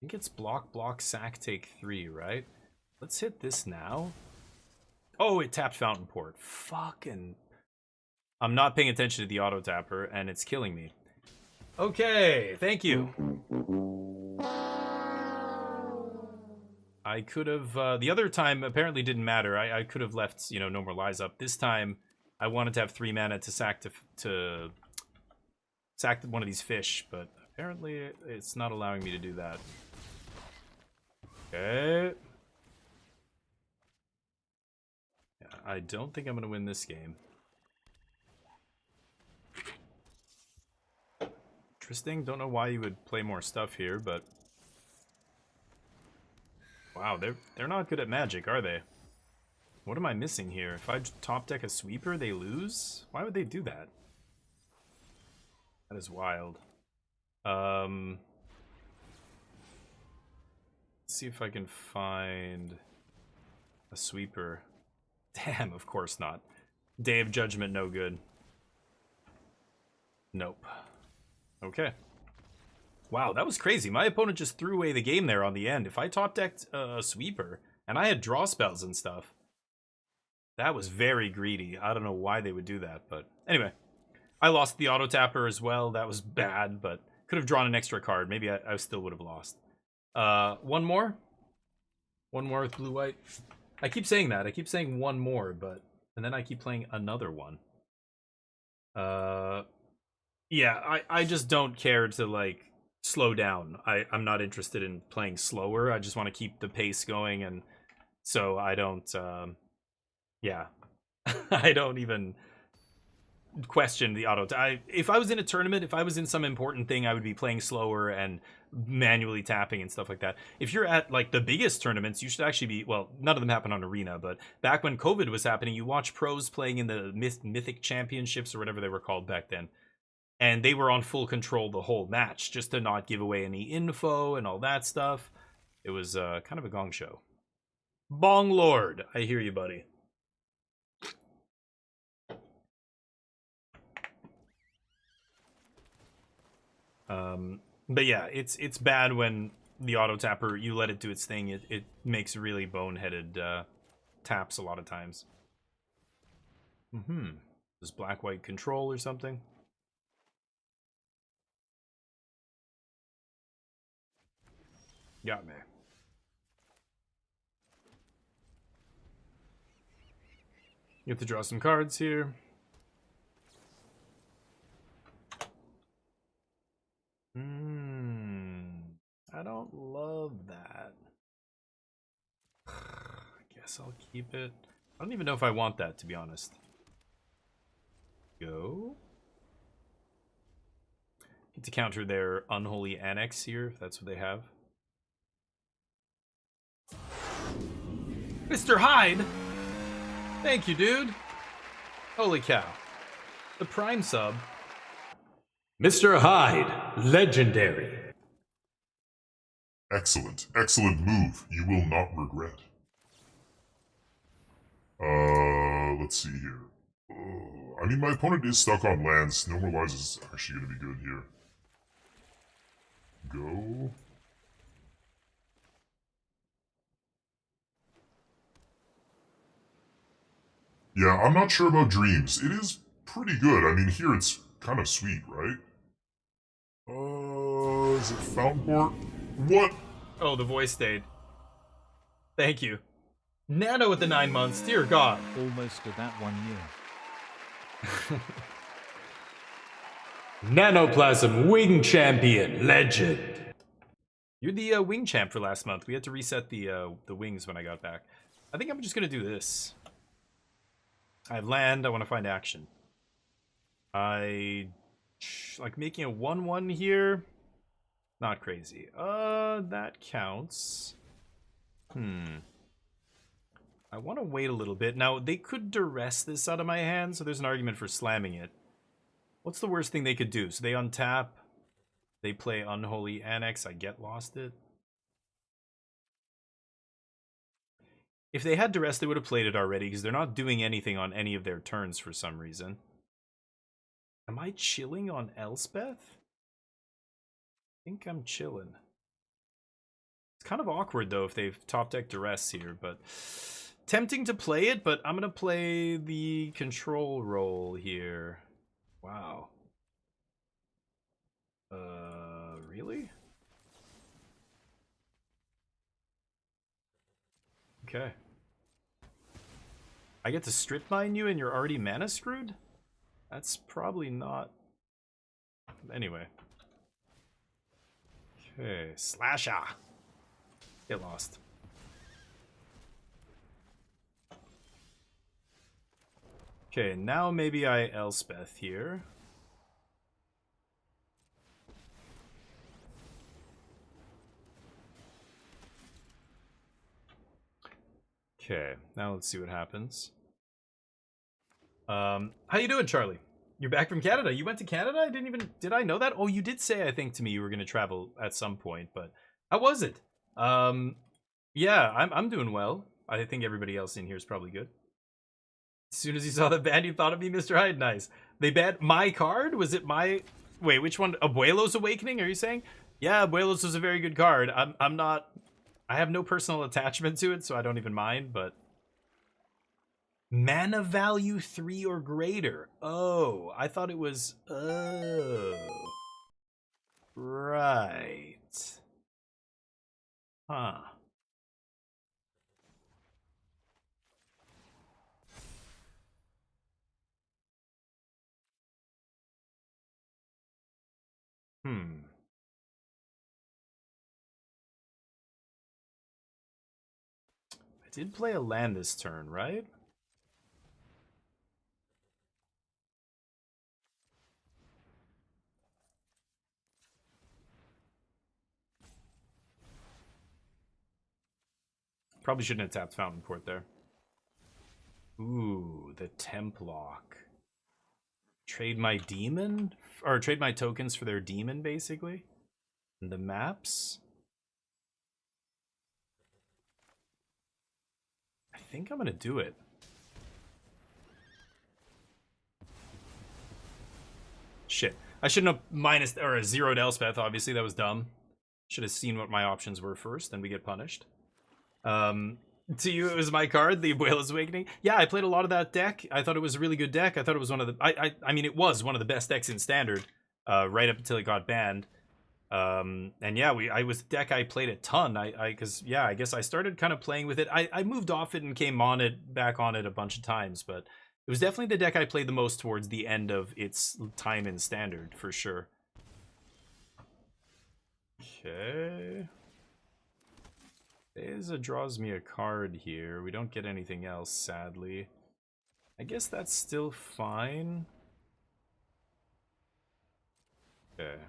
think it's block, block, sack, take 3, right? Let's hit this now. Oh, it tapped Fountain Port. Fucking... I'm not paying attention to the auto tapper, and it's killing me. Okay, thank you. I could have... the other time apparently didn't matter. I could have left, you know, No More Lies up. This time, I wanted to have 3 mana to sack sack one of these fish, but apparently it's not allowing me to do that. Okay. Yeah, I don't think I'm going to win this game. Interesting. Don't know why you would play more stuff here, but... Wow, they're not good at Magic, are they? What am I missing here? If I top deck a sweeper, they lose? Why would they do that? That is wild. Let's see if I can find a sweeper. Damn, of course not. Day of Judgment, no good. Nope. Okay. Wow, that was crazy. My opponent just threw away the game there on the end. If I top decked a sweeper, and I had draw spells and stuff, that was very greedy. I don't know why they would do that, but anyway. I lost the auto tapper as well. That was bad, but could have drawn an extra card. Maybe I still would have lost. One more? One more with blue-white? I keep saying that. I keep saying one more, but... And then I keep playing another one. Yeah, I just don't care to, like, slow down. I'm not interested in playing slower. I just want to keep the pace going, and so I don't, yeah. I don't even question the auto. If I was in a tournament, if I was in some important thing, I would be playing slower and manually tapping and stuff like that. If you're at like the biggest tournaments, you should actually be, well, none of them happen on Arena, but back when COVID was happening, you watch pros playing in the Mythic Championships or whatever they were called back then. And they were on full control the whole match just to not give away any info and all that stuff. It was kind of a gong show. Bong Lord, I hear you, buddy. But yeah, it's bad when the auto tapper, you let it do its thing. It makes really boneheaded taps a lot of times. Does black-white control or something? Got me. You have to draw some cards here. I don't love that. I guess I'll keep it. I don't even know if I want that, to be honest. Go. Get to counter their Unholy Annex here, if that's what they have. Mr. Hyde! Thank you, dude. Holy cow. The Prime sub. Mr. Hyde, legendary. Excellent. Excellent move. You will not regret. Let's see here. I mean, my opponent is stuck on lands. No More Lies is actually going to be good here. Go. Yeah, I'm not sure about Dreams. It is pretty good. I mean, here it's kind of sweet, right? Is it Fountain Port? What? Oh, the voice stayed. Thank you. Nano with the 9 months, dear God. Almost to that 1 year. Nanoplasm Wing Champion, legend. You're the wing champ for last month. We had to reset the wings when I got back. I think I'm just gonna do this. I have land. I want to find action. I like making a 1/1 here. Not crazy. That counts. I want to wait a little bit. Now, they could duress this out of my hand, so there's an argument for slamming it. What's the worst thing they could do? So they untap. They play Unholy Annex. I get lost it. If they had duress, they would have played it already, because they're not doing anything on any of their turns for some reason. Am I chilling on Elspeth? I think I'm chilling. It's kind of awkward though if they've top deck duress here, but tempting to play it, but I'm gonna play the control role here. Wow. Really? Okay. I get to strip mine you and you're already mana screwed? That's probably not... Anyway. Okay, Slasher. Get lost. Okay, now maybe I Elspeth here. Okay, now let's see what happens. How you doing, Charlie? You're back from Canada. You went to Canada? Did I know that? Oh, you did say, I think, to me you were going to travel at some point, but how was it? Yeah, I'm doing well. I think everybody else in here is probably good. As soon as you saw the ban, you thought of me, Mr. Hyde. Nice. They banned my card? Was it my... Wait, which one? Abuelo's Awakening, are you saying? Yeah, Abuelo's was a very good card. I'm not... I have no personal attachment to it, so I don't even mind, but... Mana value 3 or greater. Oh, I thought it was... Oh. Right. Huh. Hmm. I did play a land this turn, right? Probably shouldn't have tapped Fountain Port there. Ooh, the Templock. Trade my demon? Or trade my tokens for their demon, basically? And the maps? I think I'm gonna do it. Shit. I shouldn't have minus or zeroed Elspeth, obviously. That was dumb. Should have seen what my options were first, then we get punished. To you, it was my card, the Abuela's Awakening. Yeah, I played a lot of that deck. I thought it was a really good deck. I thought it was one of the... I mean, it was one of the best decks in Standard, right up until it got banned. And yeah, I was the deck I played a ton. Because, yeah, I guess I started kind of playing with it. I moved off it and came on it, back on it a bunch of times, but it was definitely the deck I played the most towards the end of its time in Standard, for sure. Okay... Beza draws me a card here. We don't get anything else, sadly. I guess that's still fine. Okay.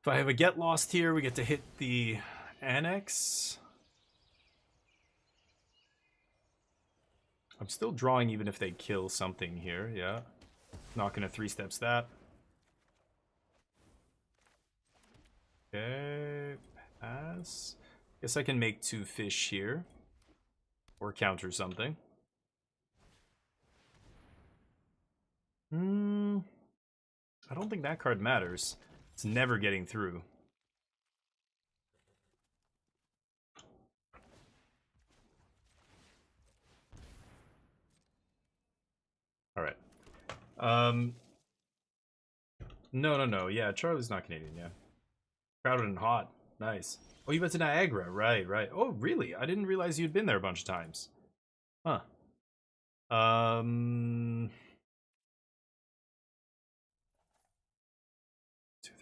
If I have a Get Lost here, we get to hit the Annex. I'm still drawing even if they kill something here, yeah. Not gonna 3-steps that. Okay, pass. Guess I can make 2 fish here. Or counter something. I don't think that card matters. It's never getting through. Alright. No. Yeah, Charlie's not Canadian, yeah. Crowded and hot. Nice. Oh, you went to Niagara. Right. Oh, really? I didn't realize you'd been there a bunch of times. Huh. 2, 3.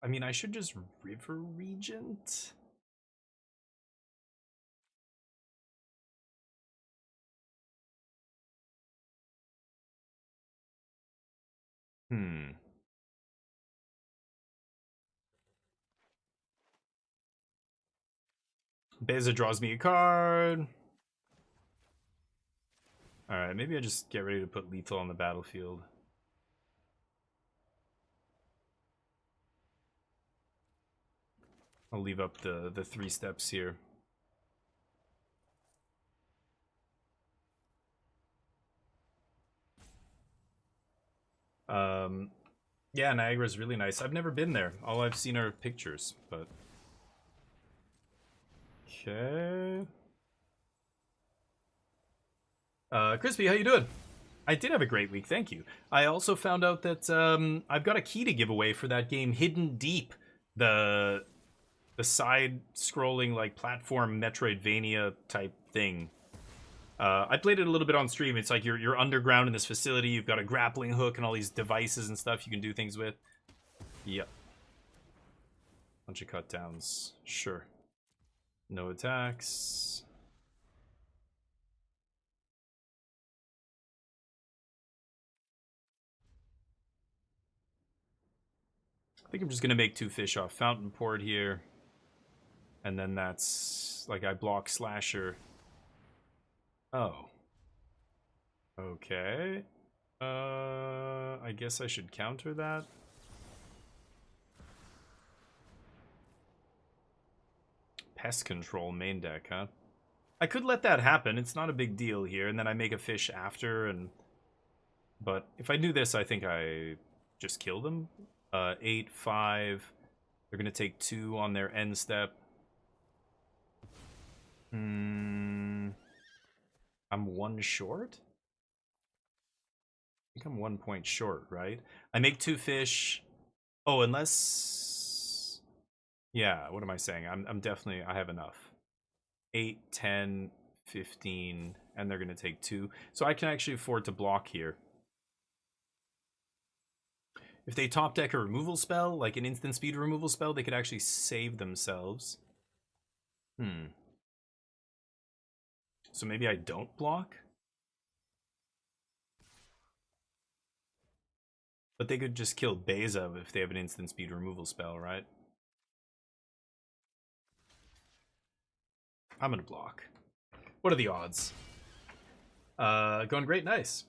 I mean, I should just River Regent. Beza draws me a card. Alright, maybe I just get ready to put lethal on the battlefield. I'll leave up the 3-steps here. Yeah, Niagara's really nice. I've never been there. All I've seen are pictures, but... Okay. Crispy, how you doing? I did have a great week, thank you. I also found out that I've got a key to give away for that game, Hidden Deep. The side-scrolling, like, platform Metroidvania type thing. I played it a little bit on stream. It's like you're underground in this facility. You've got a grappling hook and all these devices and stuff you can do things with. Yep. Bunch of cut downs. Sure. No attacks. I think I'm just gonna make 2 fish off Fountain Port here. And then that's like I block Slasher. Oh. Okay. I guess I should counter that. Pest control main deck, huh? I could let that happen. It's not a big deal here. And then I make a fish after. But if I do this, I think I just kill them. 8, 5. They're going to take 2 on their end step. I'm 1 short? I think I'm 1 point short, right? I make 2 fish. Oh, unless... Yeah, what am I saying? I'm definitely... I have enough. 8, 10, 15, and they're going to take 2. So I can actually afford to block here. If they top deck a removal spell, like an instant speed removal spell, they could actually save themselves. So maybe I don't block? But they could just kill Beza if they have an instant speed removal spell, right? I'm gonna block. What are the odds? Going great, nice.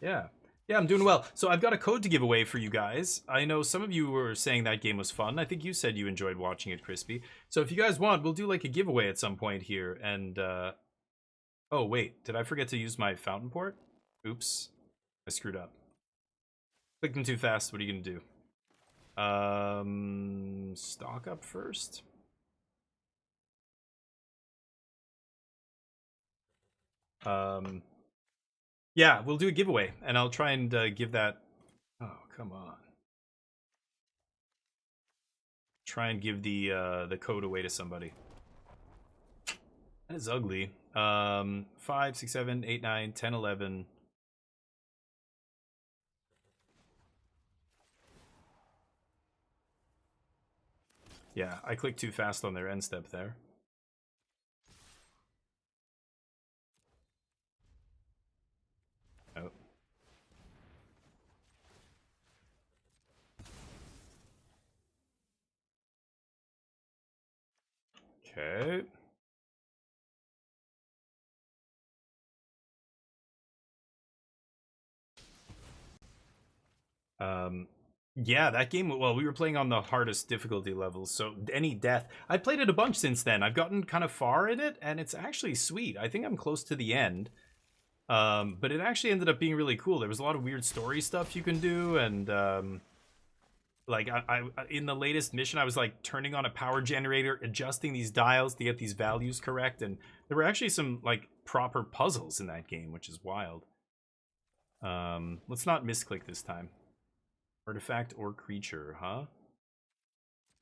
Yeah. Yeah, I'm doing well. So I've got a code to give away for you guys. I know some of you were saying that game was fun. I think you said you enjoyed watching it, Crispy. So if you guys want, we'll do like a giveaway at some point here. And, oh, wait. Did I forget to use my Fountain Port? Oops. I screwed up. Clicked them too fast. What are you going to do? Stock up first. Yeah, we'll do a giveaway, and I'll try and give that... Oh, come on. Try and give the code away to somebody. That is ugly. 5, 6, 7, 8, 9, 10, 11... Yeah, I clicked too fast on their end step there. Oh. Okay. Yeah, that game, well, we were playing on the hardest difficulty levels, so any death... I played it a bunch since then. I've gotten kind of far in it, and it's actually sweet. I think I'm close to the end. But it actually ended up being really cool. There was a lot of weird story stuff you can do, and like I in the latest mission, I was like turning on a power generator, adjusting these dials to get these values correct, and there were actually some like proper puzzles in that game, which is wild. Let's not misclick this time. Artifact or creature, huh?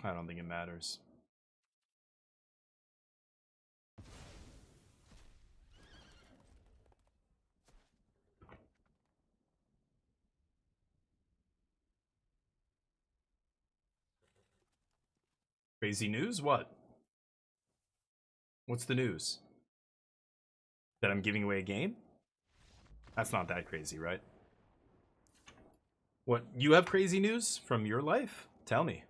I don't think it matters. Crazy news? What? What's the news? That I'm giving away a game? That's not that crazy, right? What, you have crazy news from your life? Tell me.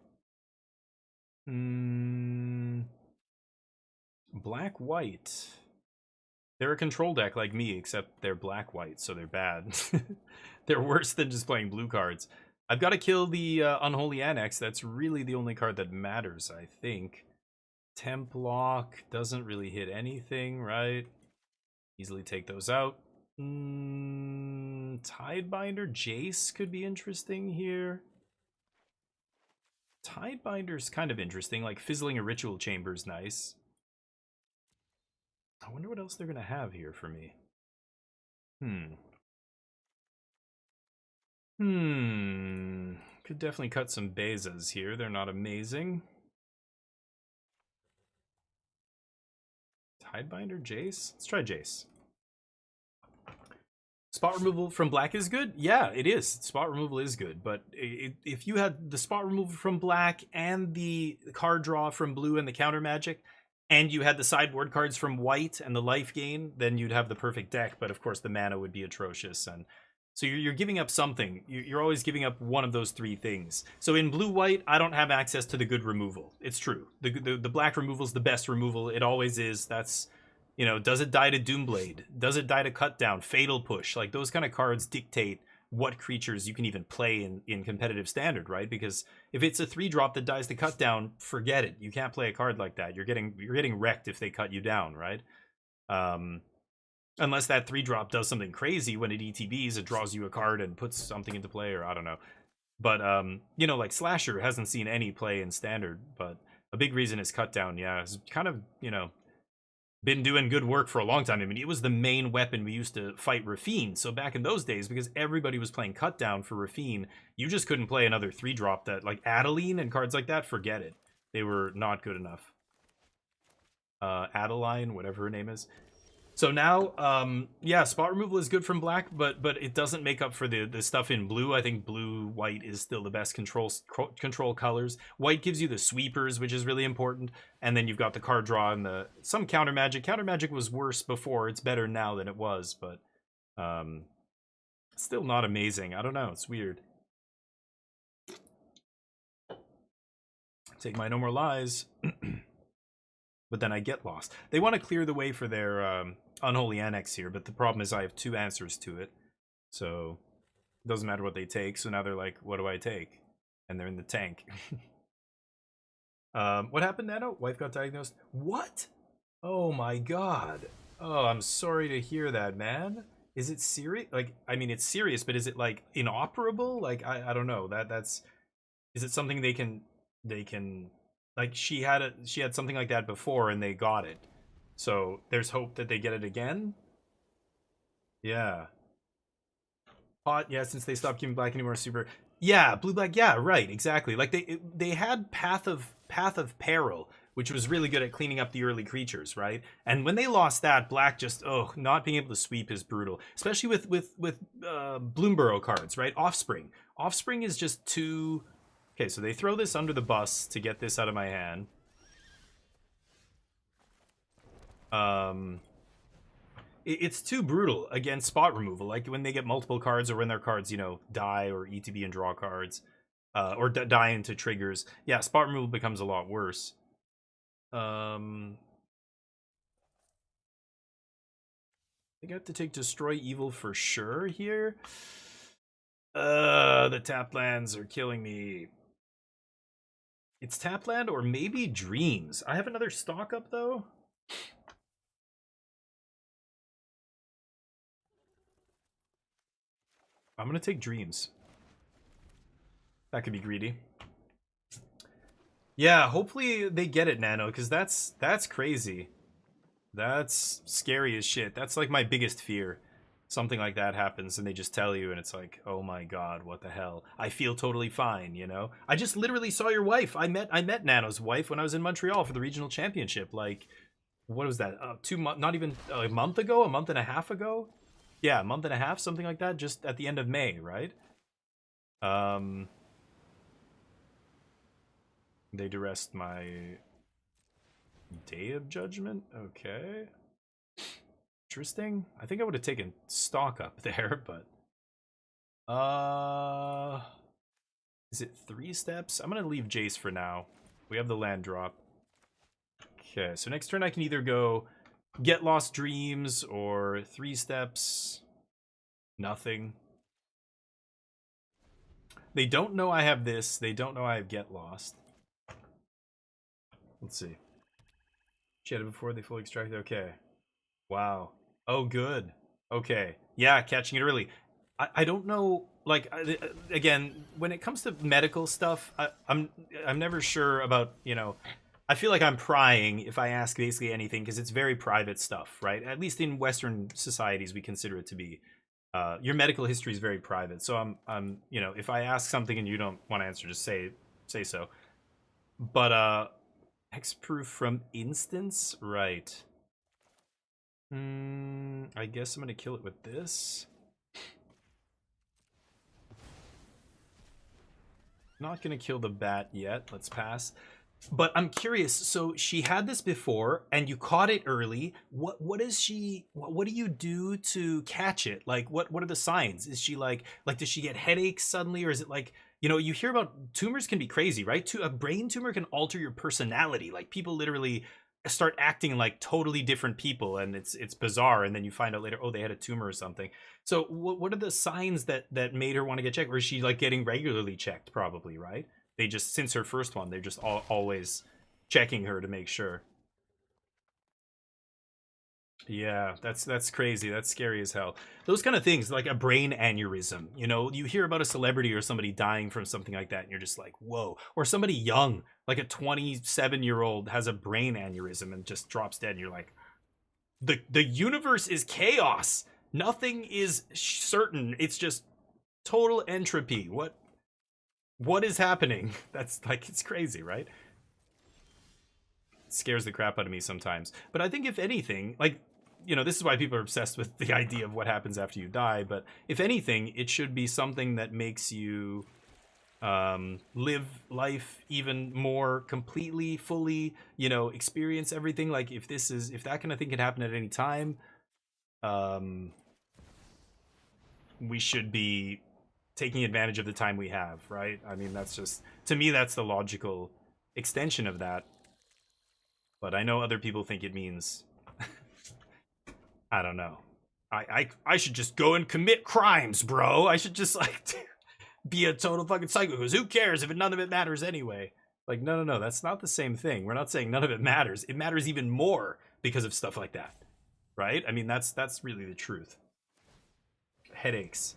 Black-white. They're a control deck like me, except they're black-white, so they're bad. They're worse than just playing blue cards. I've got to kill the Unholy Annex. That's really the only card that matters, I think. Templock doesn't really hit anything, right? Easily take those out. Tidebinder Jace could be interesting here. Tidebinder's kind of interesting. Like fizzling a ritual chamber is nice. I wonder what else they're gonna have here for me. Could definitely cut some Bezas here. They're not amazing. Tidebinder, Jace? Let's try Jace. Spot removal from black is good? Yeah, it is. Spot removal is good, but if you had the spot removal from black and the card draw from blue and the counter magic, and you had the sideboard cards from white and the life gain, then you'd have the perfect deck, but of course the mana would be atrocious. And so you're giving up something. You're always giving up one of those three things. So in blue-white, I don't have access to the good removal. It's true. The black removal is the best removal. It always is. That's, you know, does it die to Doomblade? Does it die to Cut Down? Fatal Push? Like, those kind of cards dictate what creatures you can even play in competitive standard, right? Because if it's a 3-drop that dies to Cut Down, forget it. You can't play a card like that. You're getting wrecked if they cut you down, right? Unless that 3-drop does something crazy when it ETBs, it draws you a card and puts something into play, or I don't know. But, you know, like Slasher hasn't seen any play in Standard, but a big reason is Cut Down, yeah. It's kind of, you know, been doing good work for a long time. I mean, it was the main weapon we used to fight Rafine. So back in those days, because everybody was playing Cut Down for Rafine, you just couldn't play another 3-drop that, like Adeline and cards like that, forget it. They were not good enough. Adeline, whatever her name is. So now, yeah, spot removal is good from black, but it doesn't make up for the stuff in blue. I think blue-white is still the best control colors. White gives you the sweepers, which is really important, and then you've got the card draw and some counter magic. Counter magic was worse before. It's better now than it was, but still not amazing. I don't know. It's weird. Take my No More Lies. But then I get lost. They want to clear the way for their Unholy Annex here, but the problem is I have 2 answers to it. So it doesn't matter what they take. So now they're like, what do I take? And they're in the tank. What happened, Nano? Wife got diagnosed. What? Oh my god. Oh, I'm sorry to hear that, man. Is it serious? Like, I mean, it's serious, but is it like inoperable? Like, I don't know. That's is it something they can like she had something like that before and they got it. So there's hope that they get it again. Yeah. Hot, yeah, since they stopped giving black anymore super. Yeah, blue black, yeah, right, exactly. Like they had Path of Peril, which was really good at cleaning up the early creatures, right? And when they lost that, black just not being able to sweep is brutal. Especially with Bloomburrow cards, right? Offspring. Offspring is just too. Okay, so they throw this under the bus to get this out of my hand. It's too brutal against spot removal. Like when they get multiple cards, or when their cards, you know, die or ETB and draw cards, or die into triggers. Yeah, spot removal becomes a lot worse. I think I have to take Destroy Evil for sure here. The tap lands are killing me. It's Tapland or maybe Dreams. I have another stock up though. I'm gonna take Dreams. That could be greedy. Yeah, hopefully they get it, Nano, because that's crazy. That's scary as shit. That's like my biggest fear. Something like that happens and they just tell you and it's like, oh my god, what the hell? I feel totally fine, you know? I just literally saw your wife. I met Nano's wife when I was in Montreal for the regional championship. Like, what was that? 2 months, not even a month ago, a month and a half ago? Yeah, a month and a half, something like that, just at the end of May, right? They duressed my Day of Judgment? Okay. Interesting. I think I would have taken stock up there, but is it 3 steps? I'm gonna leave Jace for now. We have the land drop. Okay, so next turn I can either go Get Lost Dreams or 3 steps. Nothing. They don't know I have this. They don't know I have Get Lost. Let's see. She had it before they fully extracted. Okay. Wow. Oh, good. Okay. Yeah, catching it early. I don't know. like again, when it comes to medical stuff, I'm never sure about, you know, I feel like I'm prying if I ask basically anything because it's very private stuff, right? At least in Western societies, we consider it to be. Your medical history is very private, so I'm, you know, if I ask something and you don't want to answer, just say so. But hexproof from instance, right? I guess I'm gonna kill it with this. Not gonna kill the bat yet. Let's pass. But I'm curious. So she had this before, and you caught it early. What is she? What do you do to catch it? Like, what are the signs? Is she like does she get headaches suddenly, or is it like, you know, you hear about tumors can be crazy, right? A brain tumor can alter your personality. Like people literally start acting like totally different people, and it's bizarre. And then you find out later, oh, they had a tumor or something. So what are the signs that made her want to get checked? Or is she like getting regularly checked? Probably, right? They just, since her first one, they're just always checking her to make sure. Yeah, that's crazy. That's scary as hell. Those kind of things, like a brain aneurysm, you know, you hear about a celebrity or somebody dying from something like that, and you're just like, whoa. Or somebody young, like a 27-year-old has a brain aneurysm and just drops dead, and you're like, the universe is chaos. Nothing is certain. It's just total entropy. What is happening? That's like, it's crazy, right? It scares the crap out of me sometimes. But I think if anything, like, you know, this is why people are obsessed with the idea of what happens after you die. But if anything, it should be something that makes you live life even more completely, fully, you know, experience everything. Like if that kind of thing can happen at any time, we should be taking advantage of the time we have, right? I mean, that's just, to me, that's the logical extension of that. But I know other people think it means, I don't know. I should just go and commit crimes, bro. I should just like be a total fucking psycho. Because who cares if none of it matters anyway? Like, no, that's not the same thing. We're not saying none of it matters. It matters even more because of stuff like that, right? I mean, that's really the truth. Headaches.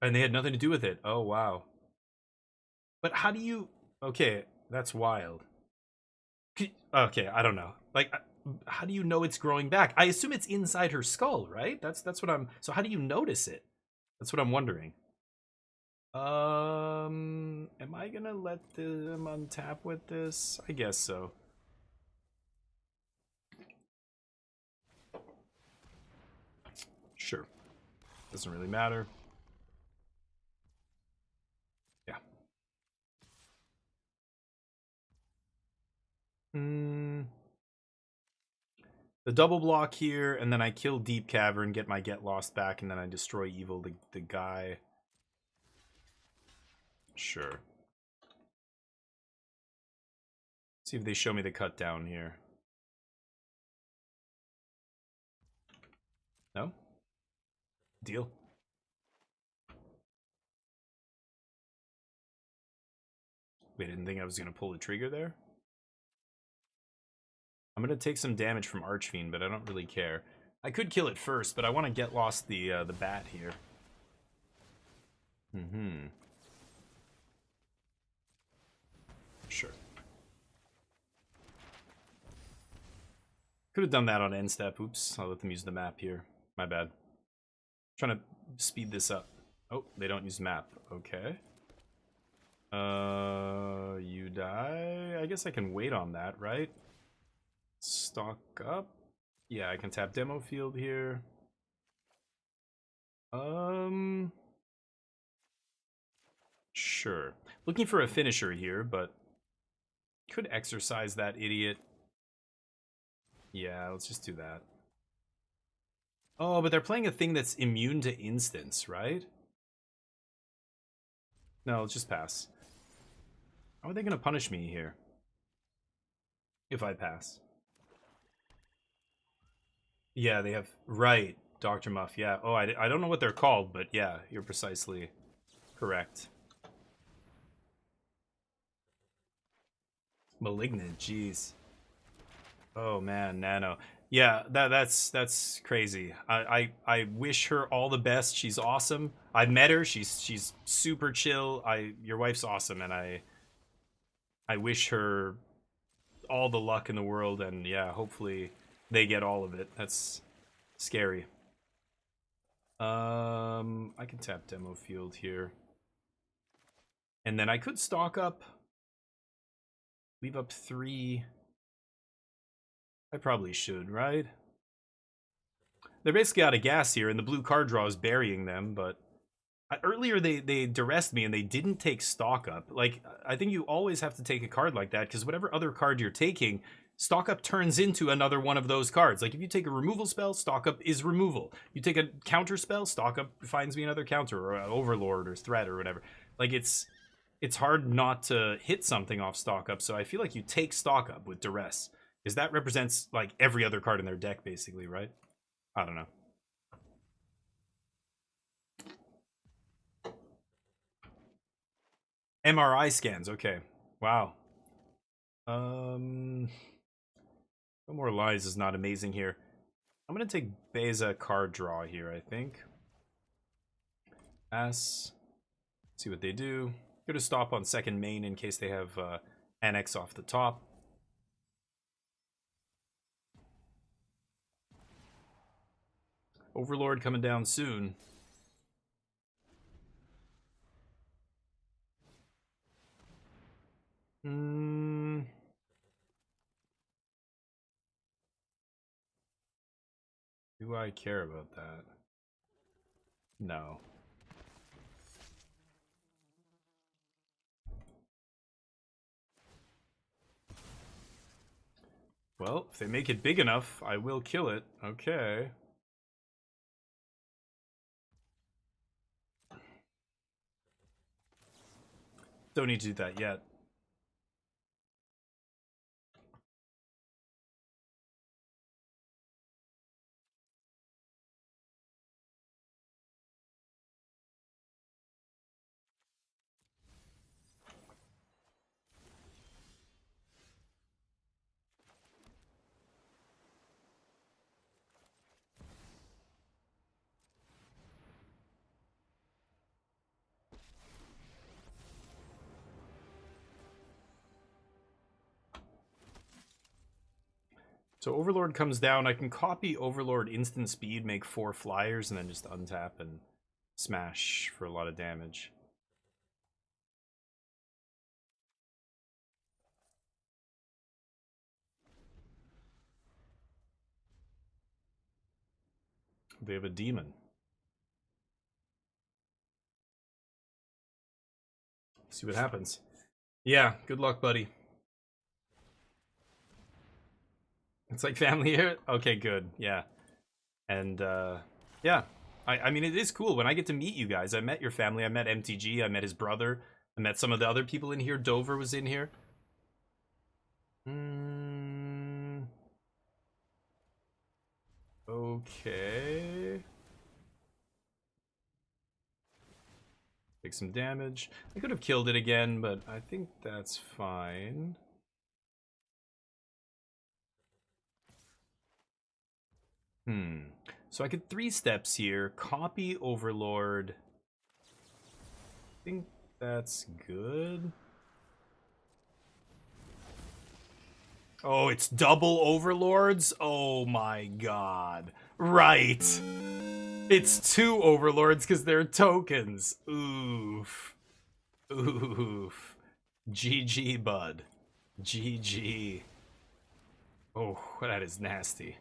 And they had nothing to do with it. Oh, wow. But how do you... Okay, that's wild. Okay, I don't know. Like, how do you know it's growing back? I assume it's inside her skull, right? That's what I'm... So how do you notice it? That's what I'm wondering. Am I gonna let them untap with this? I guess so. Sure. Doesn't really matter. Yeah. The double block here, and then I kill Deep Cavern, get my Get Lost back, and then I destroy Evil, the guy. Sure. See if they show me the cut down here. No? Deal. Wait, I didn't think I was going to pull the trigger there? I'm going to take some damage from Archfiend, but I don't really care. I could kill it first, but I want to Get Lost the bat here. Sure. Could have done that on end step. Oops, I'll let them use the map here. My bad. Trying to speed this up. Oh, they don't use map. Okay. You die. I guess I can wait on that, right? Stock up. Yeah, I can tap demo field here. Sure. Looking for a finisher here, but could exercise that idiot. Yeah, let's just do that. Oh, but they're playing a thing that's immune to instants, right? No, let's just pass. How are they going to punish me here? If I pass. Yeah, they have... Right, Dr. Muff, yeah. Oh, I don't know what they're called, but yeah, you're precisely correct. Malignant, jeez. Oh man, Nano. Yeah, that's crazy. I wish her all the best. She's awesome. I've met her. She's super chill. Your wife's awesome, and I wish her all the luck in the world. And yeah, hopefully they get all of it. That's scary. I can tap demo field here, and then I could stock up. Leave up 3. I probably should, right? They're basically out of gas here, and the blue card draw is burying them, but earlier they duressed me and they didn't take stock up. Like, I think you always have to take a card like that, because whatever other card you're taking, stock up turns into another one of those cards. Like, if you take a removal spell, stock up is removal. You take a counter spell, stock up finds me another counter, or overlord, or threat, or whatever. Like, it's hard not to hit something off stock up, so I feel like you take stock up with duress. Because that represents, like, every other card in their deck, basically, right? I don't know. MRI scans, okay. Wow. No more lies is not amazing here. I'm gonna take Beza card draw here, I think. See what they do. Go to stop on second main in case they have Annex off the top. Overlord coming down soon. Do I care about that? No. Well, if they make it big enough, I will kill it. Okay. Don't need to do that yet. So Overlord comes down. I can copy Overlord instant speed, make 4 flyers, and then just untap and smash for a lot of damage. They have a demon. See what happens. Yeah, good luck, buddy. It's like family here? Okay, good. Yeah. And, yeah. I mean, it is cool when I get to meet you guys. I met your family. I met MTG. I met his brother. I met some of the other people in here. Dover was in here. Okay. Take some damage. I could have killed it again, but I think that's fine. So I could 3 steps here. Copy Overlord. I think that's good. Oh, it's double Overlords? Oh my god. Right. It's 2 Overlords because they're tokens. Oof. Oof. GG, bud. GG. Oh, that is nasty.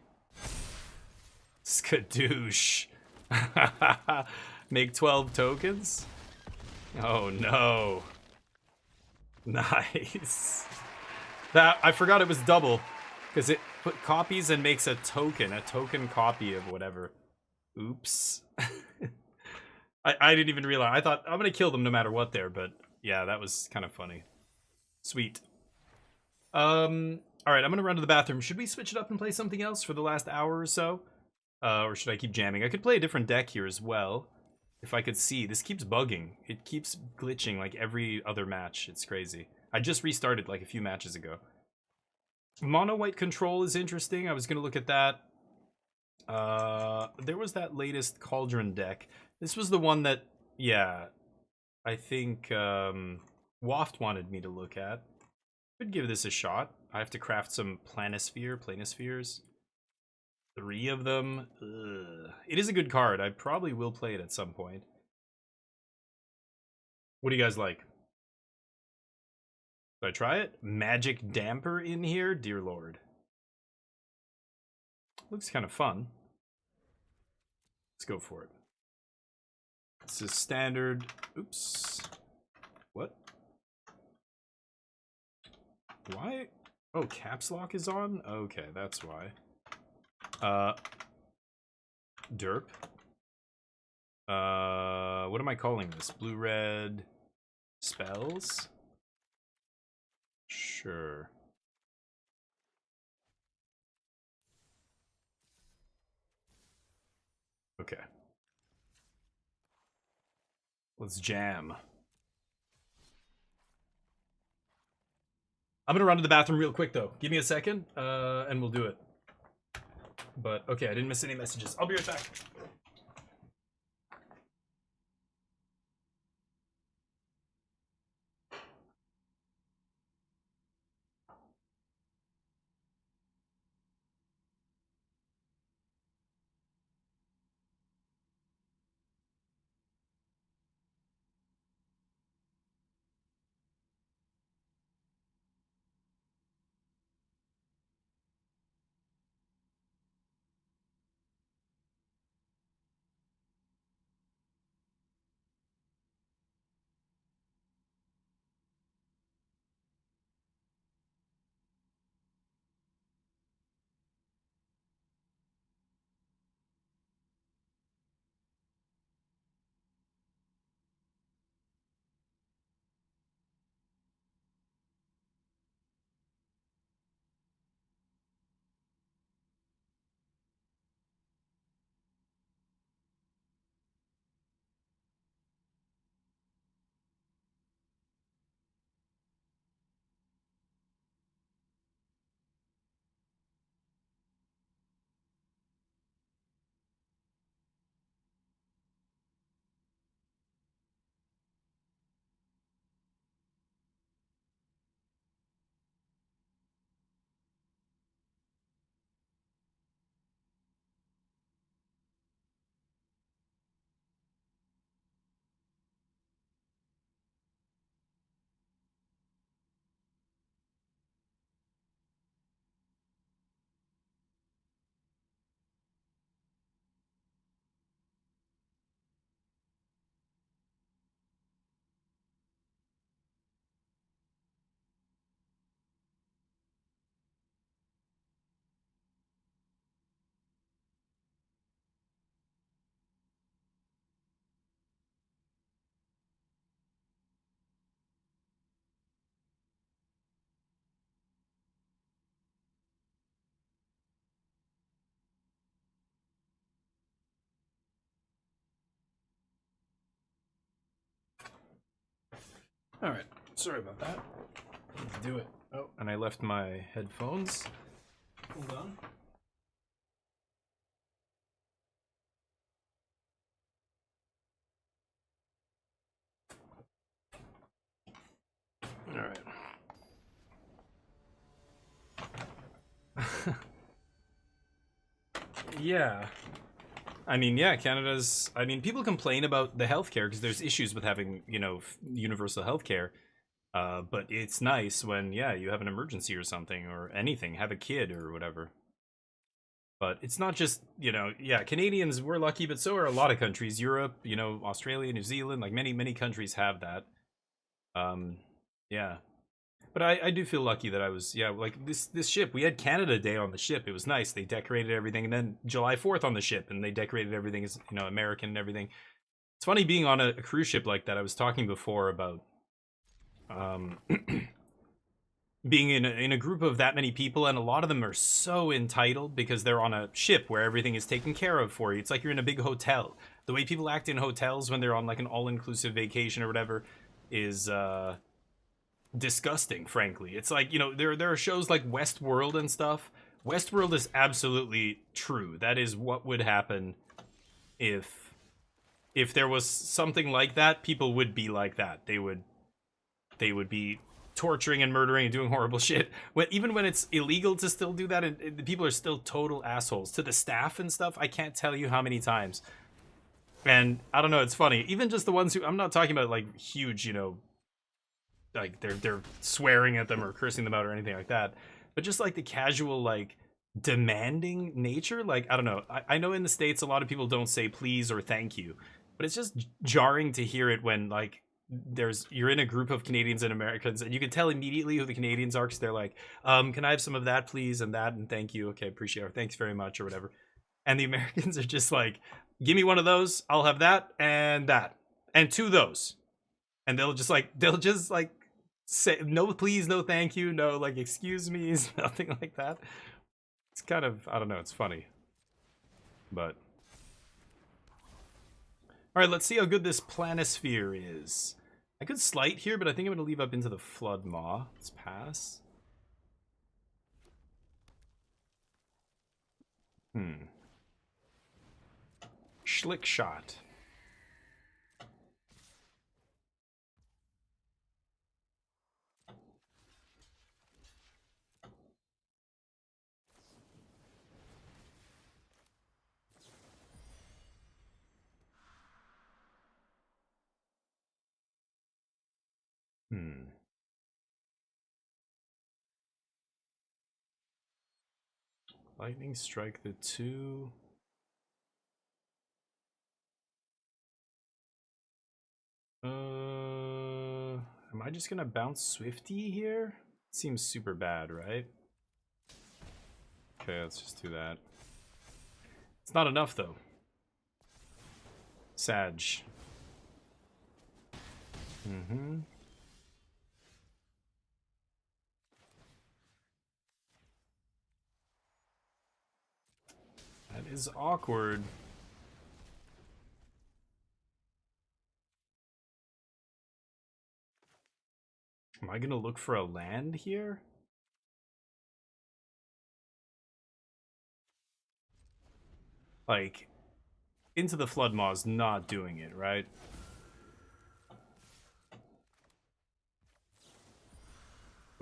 Skadoosh. Make 12 tokens? Oh no. Nice. That I forgot it was double. Because it put copies and makes a token copy of whatever. Oops. I didn't even realize. I thought I'm gonna kill them no matter what there, but yeah, that was kind of funny. Sweet. Alright, I'm gonna run to the bathroom. Should we switch it up and play something else for the last hour or so? Or should I keep jamming? I could play a different deck here as well. If I could see. This keeps bugging. It keeps glitching like every other match. It's crazy. I just restarted like a few matches ago. Mono white control is interesting. I was gonna look at that. There was that latest Cauldron deck. This was the one that, yeah, I think Waft wanted me to look at. Could give this a shot. I have to craft some planispheres. 3 of them. Ugh. It is a good card. I probably will play it at some point. What do you guys like? Should I try it? Magic Damper in here? Dear Lord. Looks kind of fun. Let's go for it. This is standard. Oops. What? Why? Oh, caps lock is on? Okay, that's why. Derp. What am I calling this? Blue-red spells? Sure. Okay. Let's jam. I'm gonna run to the bathroom real quick though. Give me a second, and we'll do it. But okay, I didn't miss any messages. I'll be right back. All right, sorry about that. Let's do it. Oh, and I left my headphones. Hold on. All right. Yeah. I mean, yeah, Canada's... I mean, people complain about the healthcare because there's issues with having, you know, universal healthcare. But it's nice when, yeah, you have an emergency or something or anything, have a kid or whatever. But it's not just, you know, yeah, Canadians, we're lucky, but so are a lot of countries. Europe, you know, Australia, New Zealand, like many countries have that. Yeah. But I do feel lucky that I was, yeah, like this ship, we had Canada Day on the ship. It was nice. They decorated everything. And then July 4th on the ship, and they decorated everything as, you know, American and everything. It's funny being on a cruise ship like that. I was talking before about being in a group of that many people, and a lot of them are so entitled because they're on a ship where everything is taken care of for you. It's like you're in a big hotel. The way people act in hotels when they're on like an all-inclusive vacation or whatever is disgusting, frankly. It's like, you know, there are shows like Westworld and stuff. Westworld is absolutely true. That is what would happen if there was something like that. People would be like that. They would be torturing and murdering and doing horrible shit. Even when it's illegal to still do that, and the people are still total assholes to the staff and stuff. I can't tell you how many times. And I don't know, it's funny. Even just the ones who, I'm not talking about like huge, you know, like they're swearing at them or cursing them out or anything like that, but just like the casual, like, demanding nature. Like, I don't know, I know in the States a lot of people don't say please or thank you, but it's just jarring to hear it when, like, you're in a group of Canadians and Americans, and you can tell immediately who the Canadians are, because they're like, can I have some of that, please, and that, and thank you, okay, appreciate it, thanks very much, or whatever. And the Americans are just like, give me one of those, I'll have that, and 2 of those. And they'll just say no please, no thank you, no like excuse me, nothing like that. It's kind of, I don't know, it's funny. But all right, let's see how good this planisphere is. I could slight here, but I think I'm gonna leave up into the Flood Maw. Let's pass. Schlick shot. Lightning strike the 2. Am I just gonna bounce Swifty here? Seems super bad, right? Okay, let's just do that. It's not enough though. Sag. That is awkward. Am I gonna look for a land here? Like, Into the Flood Maw is not doing it, right?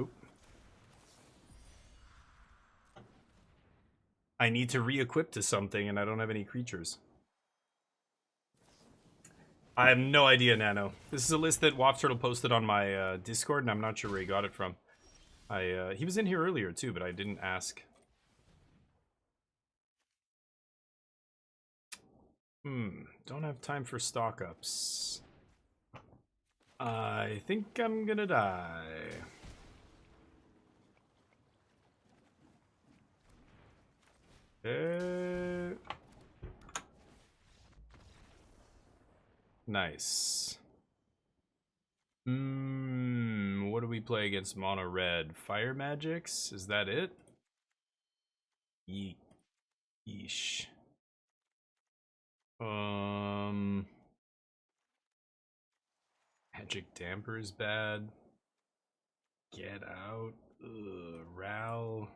Oop. I need to re-equip to something and I don't have any creatures. I have no idea, Nano. This is a list that Waft Turtle posted on my Discord, and I'm not sure where he got it from. He was in here earlier too, but I didn't ask. Don't have time for stock ups. I think I'm gonna die. Nice. What do we play against mono red? Fire magics? Is that it? Yeesh. Magic damper is bad. Get out. Ugh, Ral.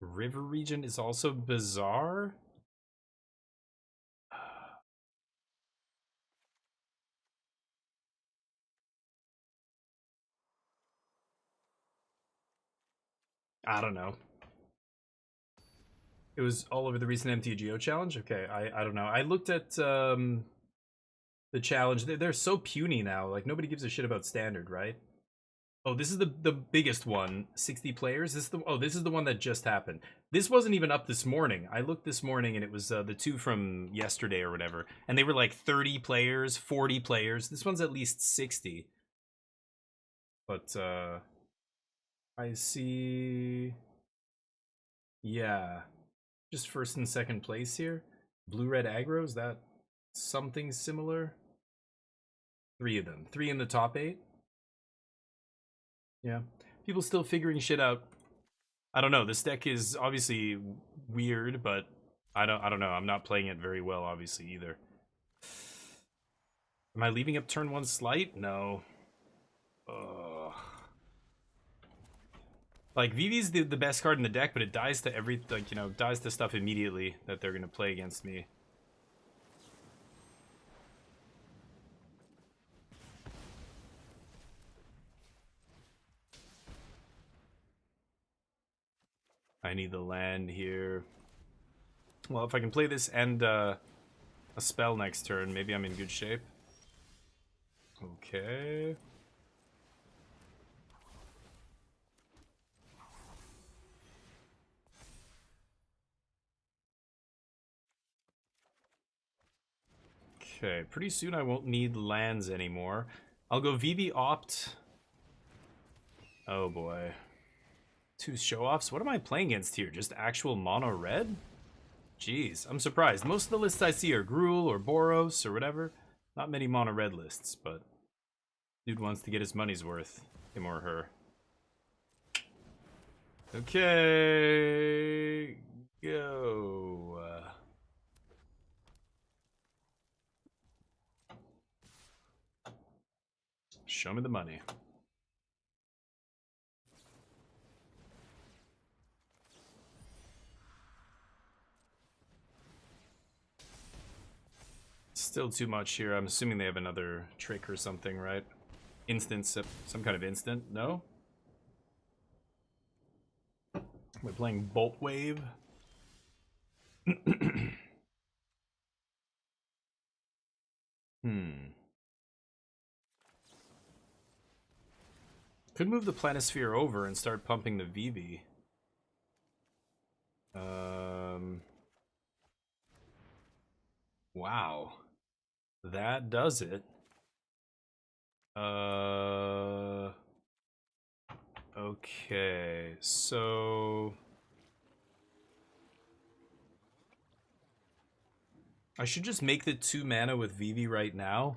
River region is also bizarre. I don't know. It was all over the recent MTGO challenge? Okay, I don't know. I looked at the challenge. They're so puny now. Like, nobody gives a shit about standard, right? Oh, this is the biggest one. 60 players? This is the one that just happened. This wasn't even up this morning. I looked this morning and it was the 2 from yesterday or whatever. And they were like 30 players, 40 players. This one's at least 60. But, I see... Yeah. Just first and second place here. Blue-red aggro, is that something similar? 3 of them. 3 in the top 8. Yeah. People still figuring shit out. I don't know. This deck is obviously weird, but I don't know. I'm not playing it very well, obviously, either. Am I leaving up turn 1 slight? No. Like, Vivi's the best card in the deck, but it dies to like, you know, dies to stuff immediately that they're gonna play against me. I need the land here. Well, if I can play this and a spell next turn, maybe I'm in good shape. Okay. Okay, pretty soon I won't need lands anymore. I'll go VV Opt. Oh boy. 2 show-offs? What am I playing against here? Just actual mono red? Jeez, I'm surprised. Most of the lists I see are Gruul or Boros or whatever. Not many mono red lists, but dude wants to get his money's worth. Him or her. Okay. Go. Show me the money. Still too much here. I'm assuming they have another trick or something, right? Instance, some kind of instant? No? We're playing Bolt Wave. Could move the Planisphere over and start pumping the VV. Wow. That does it. Okay, so I should just make the 2 mana with VV right now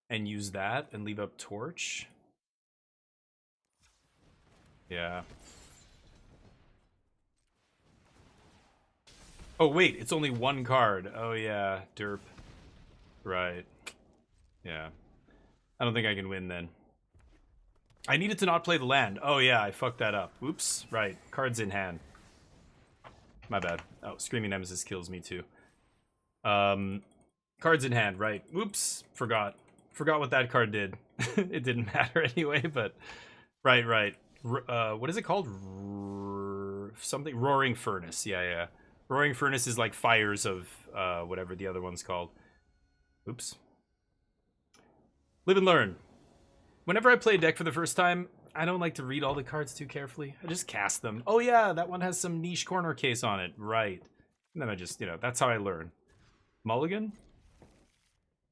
and use that and leave up Torch. Yeah. Oh wait, it's only 1 card. Oh yeah, derp. Right. Yeah. I don't think I can win then. I needed to not play the land. Oh yeah, I fucked that up. Oops. Right. Cards in hand. My bad. Oh, Screaming Nemesis kills me too. Cards in hand, right. Oops. Forgot what that card did. It didn't matter anyway, but... Right. What is it called? Something? Roaring Furnace. Yeah. Roaring Furnace is like fires of whatever the other one's called. Oops. Live and learn. Whenever I play a deck for the first time, I don't like to read all the cards too carefully. I just cast them. Oh yeah, that one has some niche corner case on it. Right. And then I just, you know, that's how I learn. Mulligan?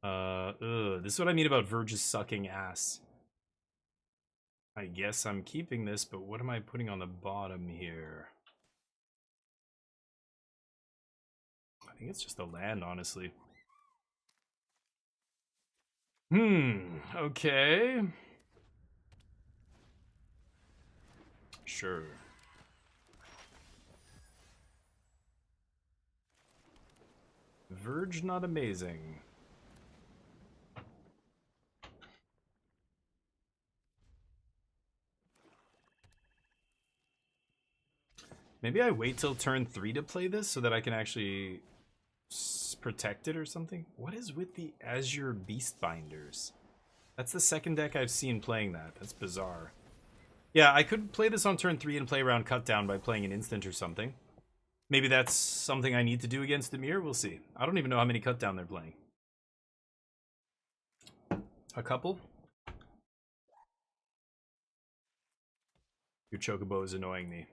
This is what I mean about Verge's sucking ass. I guess I'm keeping this, but what am I putting on the bottom here? I think it's just a land, honestly. Okay. Sure. Verge not amazing. Maybe I wait till turn 3 to play this so that I can actually protect it or something. What is with the Azure Beastbinders? That's the second deck I've seen playing that. That's bizarre. Yeah, I could play this on turn 3 and play around cut down by playing an instant or something. Maybe that's something I need to do against Dimir. We'll see. I don't even know how many cut down they're playing. A couple? Your Chocobo is annoying me.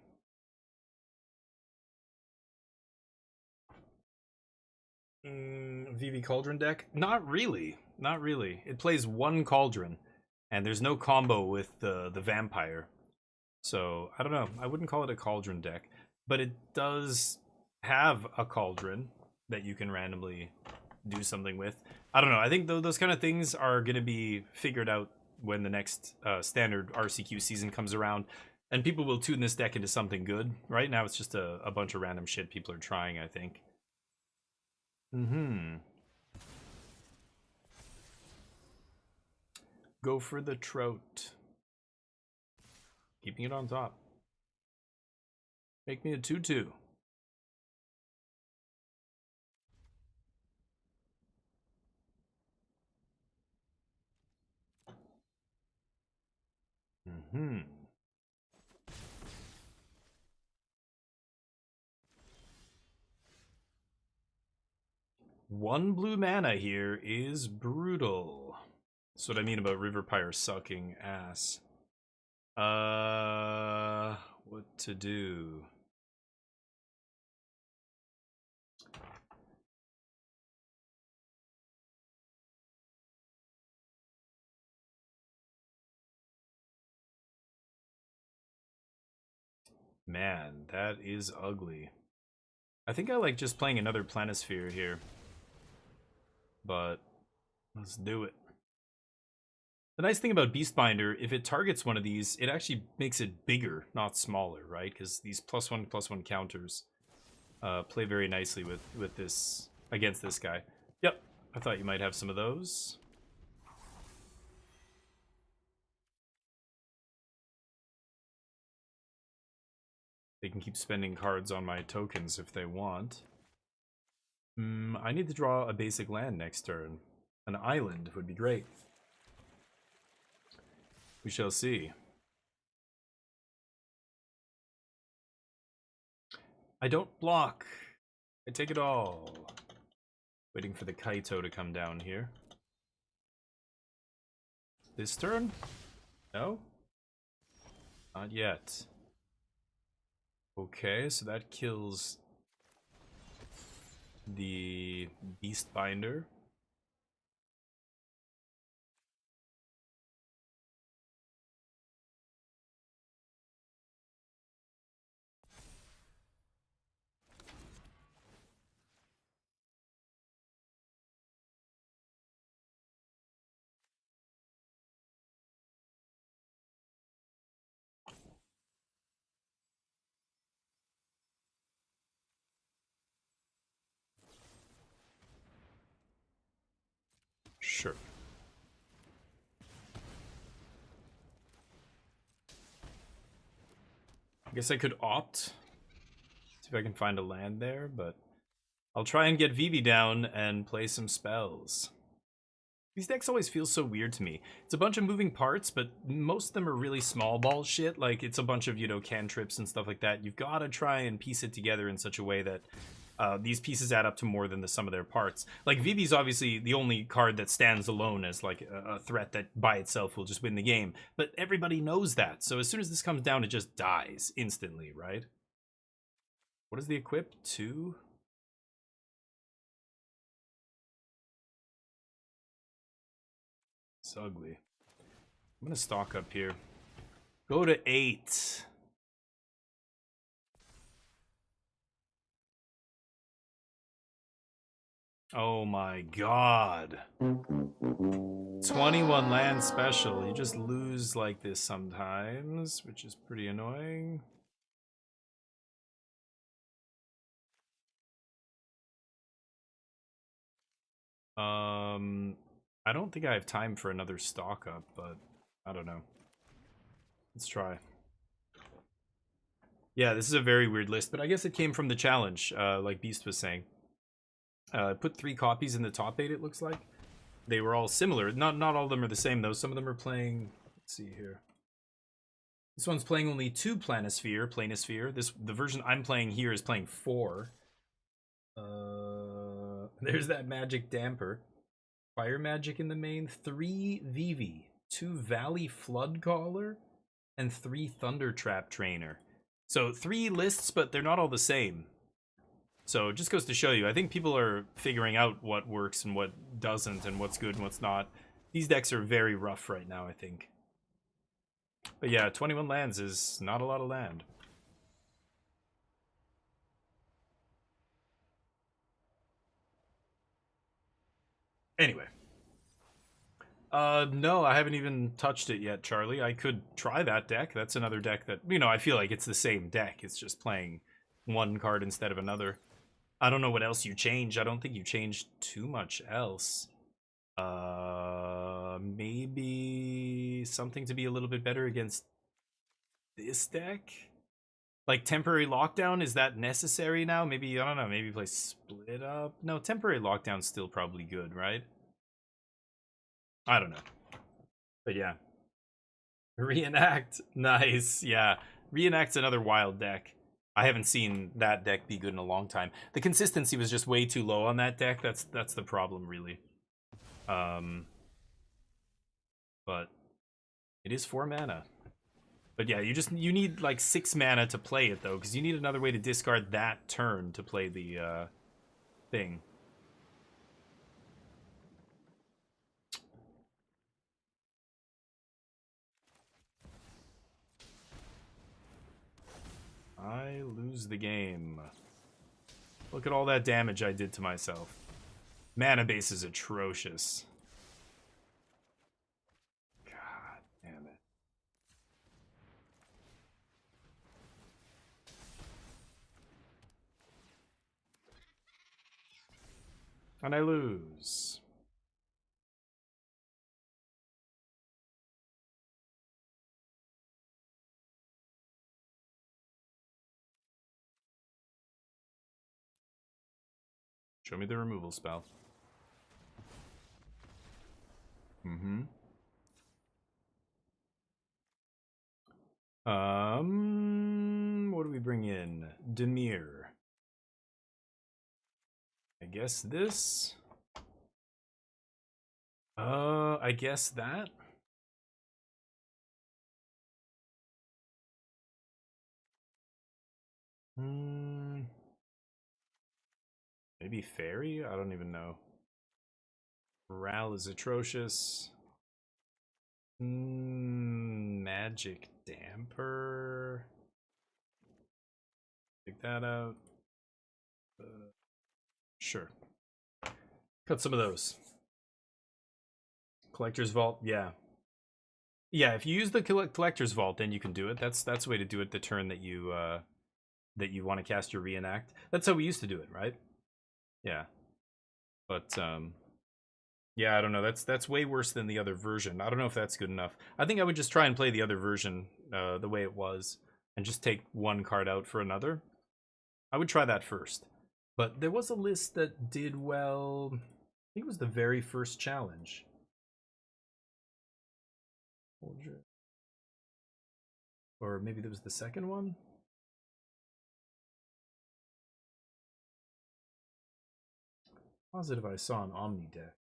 VV Cauldron deck? Not really. Not really. It plays 1 Cauldron, and there's no combo with the Vampire. So, I don't know. I wouldn't call it a Cauldron deck. But it does have a Cauldron that you can randomly do something with. I don't know. I think those kind of things are going to be figured out when the next standard RCQ season comes around. And people will tune this deck into something good. Right now it's just a bunch of random shit people are trying, I think. Go for the trout. Keeping it on top. Make me a 2/2. Mm-hmm. One blue mana here is brutal. That's what I mean about River Pyre sucking ass. What to do? Man, that is ugly. I think I like just playing another Planisphere here. But let's do it. The nice thing about Beastbinder, if it targets one of these, it actually makes it bigger, not smaller, right? Because these +1/+1 counters play very nicely with this, against this guy. Yep, I thought you might have some of those. They can keep spending cards on my tokens if they want. I need to draw a basic land next turn. An island would be great. We shall see. I don't block. I take it all. Waiting for the Kaito to come down here. This turn? No? Not yet. Okay, so that kills the Beastbinder. Sure. I guess I could opt. See if I can find a land there, but I'll try and get Vivi down and play some spells. These decks always feel so weird to me. It's a bunch of moving parts, but most of them are really small ball shit. Like, it's a bunch of, you know, cantrips and stuff like that. You've got to try and piece it together in such a way that these pieces add up to more than the sum of their parts. Like, Vivi's obviously the only card that stands alone as, like, a threat that by itself will just win the game. But everybody knows that. So as soon as this comes down, it just dies instantly, right? What is the equip? 2? It's ugly. I'm gonna stock up here. Go to 8. Oh my god. 21 land special. You just lose like this sometimes, which is pretty annoying. I don't think I have time for another stock up, but I don't know. Let's try. Yeah, this is a very weird list, but I guess it came from the challenge, like Beast was saying. Put 3 copies in the top 8, it looks like. They were all similar. Not all of them are the same, though. Some of them are playing... Let's see here. This one's playing only 2 Planisphere. The version I'm playing here is playing 4. There's that Magic Damper. Fire Magic in the main. 3 Vivi. 2 Valley Flood Caller. And 3 Thunder Trap Trainer. So 3 lists, but they're not all the same. So it just goes to show you, I think people are figuring out what works and what doesn't and what's good and what's not. These decks are very rough right now, I think. But yeah, 21 lands is not a lot of land. Anyway. No, I haven't even touched it yet, Charlie. I could try that deck. That's another deck that, you know, I feel like it's the same deck. It's just playing one card instead of another. I don't know what else you change. I don't think you changed too much else. Maybe something to be a little bit better against this deck? Like temporary lockdown, is that necessary now? Maybe, I don't know, maybe play split up? No, temporary lockdown's still probably good, right? I don't know. But yeah. Reenact, nice, yeah. Reenact's another wild deck. I haven't seen that deck be good in a long time. The consistency was just way too low on that deck. That's the problem, really. But it is 4 mana. But yeah, you need like 6 mana to play it though, because you need another way to discard that turn to play the thing. I lose the game. Look at all that damage I did to myself. Mana base is atrocious. God damn it. And I lose. Show me the removal spell. What do we bring in? Dimir. I guess this. I guess that. Maybe Fairy? I don't even know. Ral is atrocious. Magic Damper. Take that out. Sure. Cut some of those. Collector's Vault, yeah. Yeah, if you use the Collector's Vault, then you can do it. That's the way to do it the turn that you want to cast your Reenact. That's how we used to do it, right? Yeah. But yeah, I don't know. That's way worse than the other version. I don't know if that's good enough. I think I would just try and play the other version the way it was and just take one card out for another. I would try that first. But there was a list that did well. I think it was the very first challenge. Or maybe there was the second one? Positive I saw an Omni deck.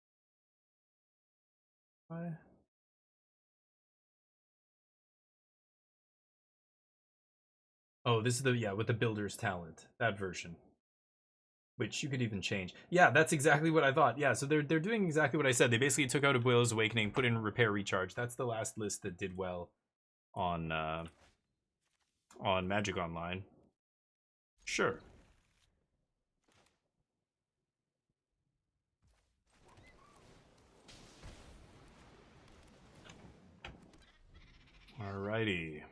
Oh, this is the, yeah, with the Builder's Talent. That version. Which you could even change. Yeah, that's exactly what I thought. Yeah, so they're doing exactly what I said. They basically took out Abuela's Awakening, put in Repair Recharge. That's the last list that did well on Magic Online. Sure. Alrighty.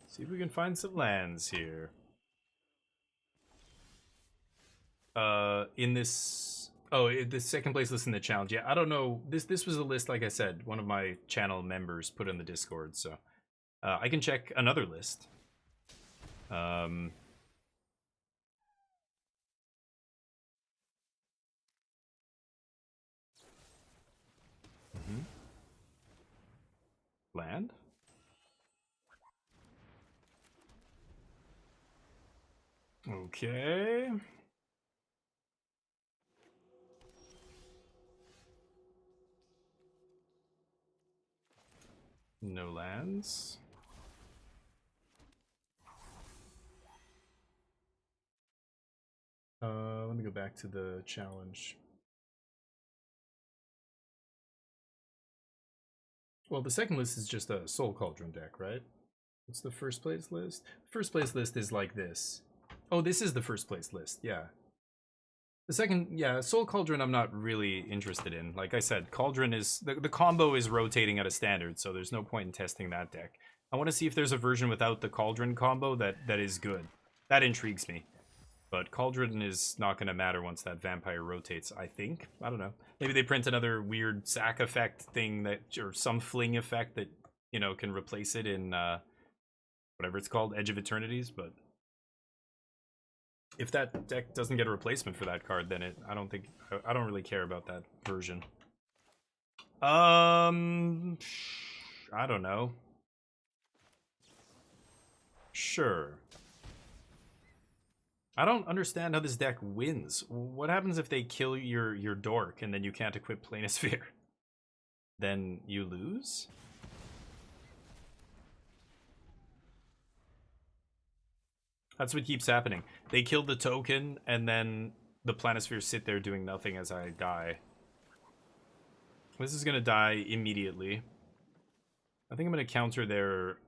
See if we can find some lands here. In this, the second place list in the challenge. Yeah, I don't know. This was a list, like I said, one of my channel members put in the Discord, so I can check another list. Land? Okay. No lands. Let me go back to the challenge. Well, the second list is just a Soul Cauldron deck, right? What's the first place list? First place list is like this. Oh, this is the first place list, yeah. The second, yeah, Soul Cauldron I'm not really interested in. Like I said, Cauldron is, the combo is rotating at a standard, so there's no point in testing that deck. I want to see if there's a version without the Cauldron combo that is good. That intrigues me. But Cauldron is not going to matter once that Vampire rotates, I think. I don't know. Maybe they print another weird sack effect thing that, or some fling effect that you know, can replace it in whatever it's called, Edge of Eternities, but if that deck doesn't get a replacement for that card, then I don't really care about that version. I don't know. Sure. I don't understand how this deck wins. What happens if they kill your dork and then you can't equip Planisphere? Then you lose? That's what keeps happening. They kill the token and then the Planispheres sit there doing nothing as I die. This is gonna die immediately. I think I'm gonna counter their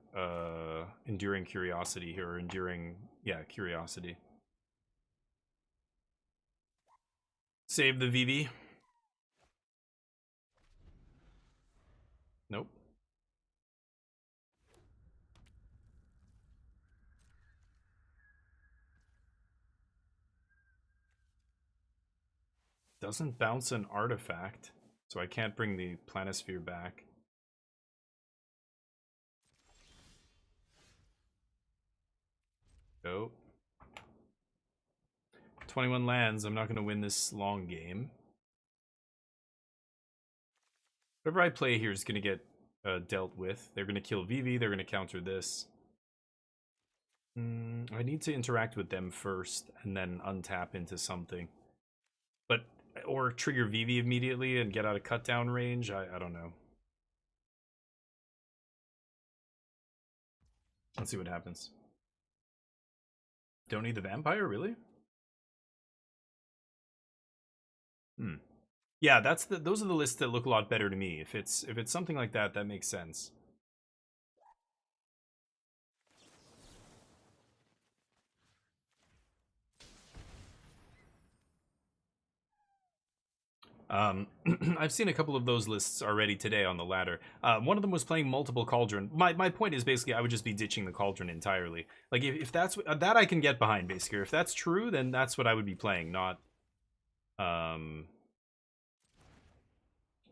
Enduring Curiosity here, or yeah, Curiosity. Save the VV. Nope. Doesn't bounce an artifact, so I can't bring the Planisphere back. Go. 21 lands. I'm not going to win this long game. Whatever I play here is going to get dealt with. They're going to kill Vivi. They're going to counter this. I need to interact with them first and then untap into something. But, or trigger Vivi immediately and get out of cut down range. I don't know. Let's see what happens. Don't need the vampire, really? Yeah, those are the lists that look a lot better to me. If it's something like that, that makes sense. I've seen a couple of those lists already today on the ladder. One of them was playing multiple Cauldron. My point is basically I would just be ditching the Cauldron entirely. Like if that's that I can get behind basically. If that's true, then that's what I would be playing. Not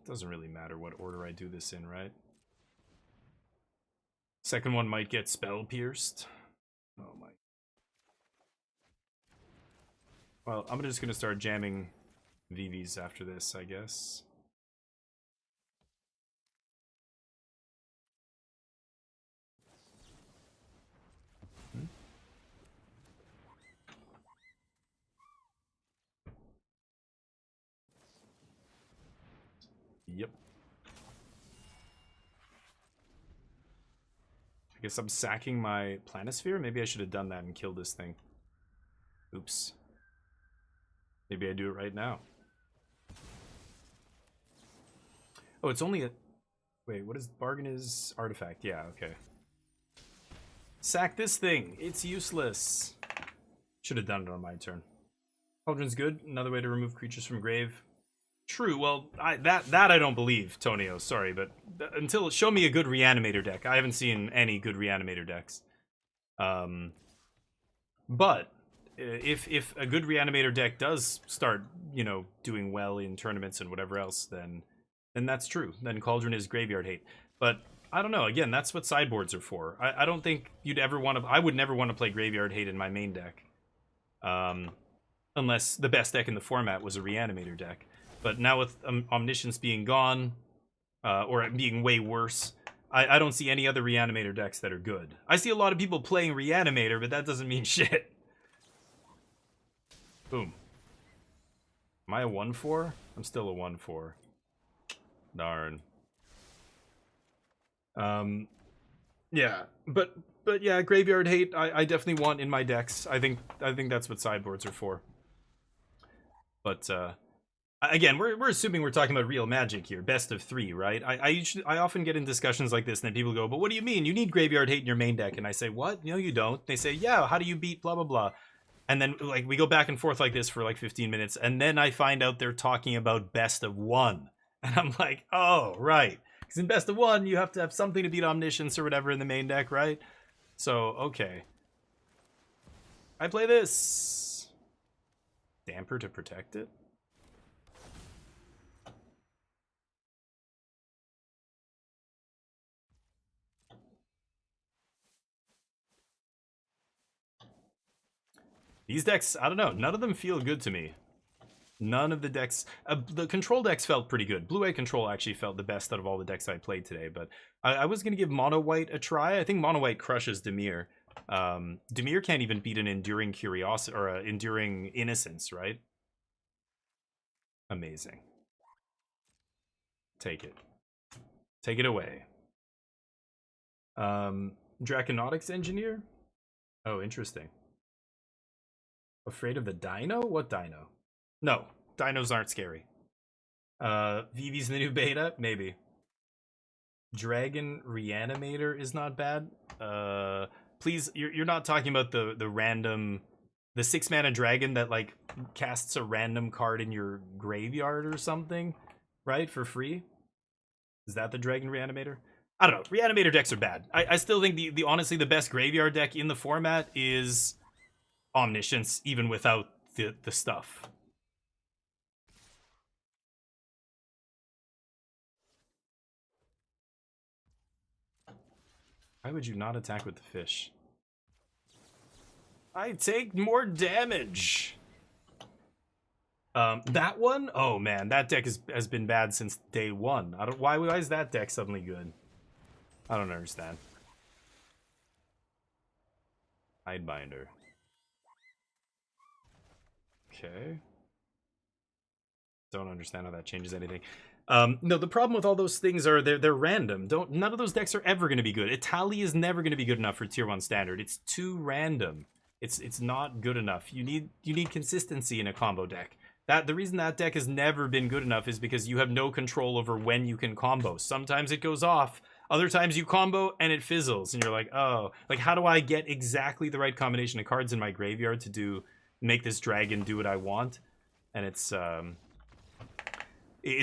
doesn't really matter what order I do this in, right? Second one might get spell pierced. Oh my. Well, I'm just gonna start jamming VVs after this, I guess. Yep. I guess I'm sacking my Planisphere. Maybe I should have done that and killed this thing. Oops. Maybe I do it right now. Oh, it's only a... Wait, what is... Bargain is artifact. Yeah, okay. Sack this thing. It's useless. Should have done it on my turn. Cauldron's good. Another way to remove creatures from grave. True. Well, that I don't believe, Tonio. Sorry, but until... Show me a good Reanimator deck. I haven't seen any good Reanimator decks. But... If a good Reanimator deck does start, you know, doing well in tournaments and whatever else, then that's true. Then Cauldron is graveyard hate. But I don't know. Again, that's what sideboards are for. I don't think you'd ever want to... I would never want to play graveyard hate in my main deck. Unless the best deck in the format was a Reanimator deck. But now with Omniscience being gone, or it being way worse, I don't see any other Reanimator decks that are good. I see a lot of people playing Reanimator, but that doesn't mean shit. Boom. Am I a 1/4? I'm still a 1/4. Darn. Yeah, but yeah, graveyard hate. I definitely want in my decks. I think that's what sideboards are for. But again, we're assuming we're talking about real Magic here, best of 3, right? I often get in discussions like this, and then people go, "But what do you mean? You need graveyard hate in your main deck?" And I say, "What? No, you don't." They say, "Yeah. How do you beat blah blah blah?" And then, like, we go back and forth like this for, like, 15 minutes. And then I find out they're talking about best of 1. And I'm like, oh, right. Because in best of 1, you have to have something to beat Omniscience or whatever in the main deck, right? So, okay. I play this. Damper to protect it? These decks, I don't know. None of them feel good to me. None of the decks. The control decks felt pretty good. Blue-White Control actually felt the best out of all the decks I played today. But I was going to give Mono-White a try. I think Mono-White crushes Dimir. Dimir can't even beat an Enduring Curiosity or Enduring Innocence, right? Amazing. Take it. Take it away. Draconautics Engineer? Oh, interesting. Afraid of the dino? What dino? No, dinos aren't scary. Vivi's the new beta? Maybe. Dragon Reanimator is not bad. Please, you're not talking about the random... The 6-mana dragon that, like, casts a random card in your graveyard or something, right? For free? Is that the Dragon Reanimator? I don't know. Reanimator decks are bad. I still think the honestly the best graveyard deck in the format is Omniscience, even without the stuff. Why would you not attack with the fish? I take more damage. That one? Oh man, that deck has been bad since day one. Why is that deck suddenly good? I don't understand. Hidebinder. Okay. Don't understand how that changes anything. No, the problem with all those things are they're random. None of those decks are ever going to be good. Itali is never going to be good enough for tier 1 standard. It's too random. It's not good enough. You need consistency in a combo deck. The reason that deck has never been good enough is because you have no control over when you can combo. Sometimes it goes off. Other times you combo and it fizzles and you're like, oh, like how do I get exactly the right combination of cards in my graveyard to make this dragon do what I want? And it's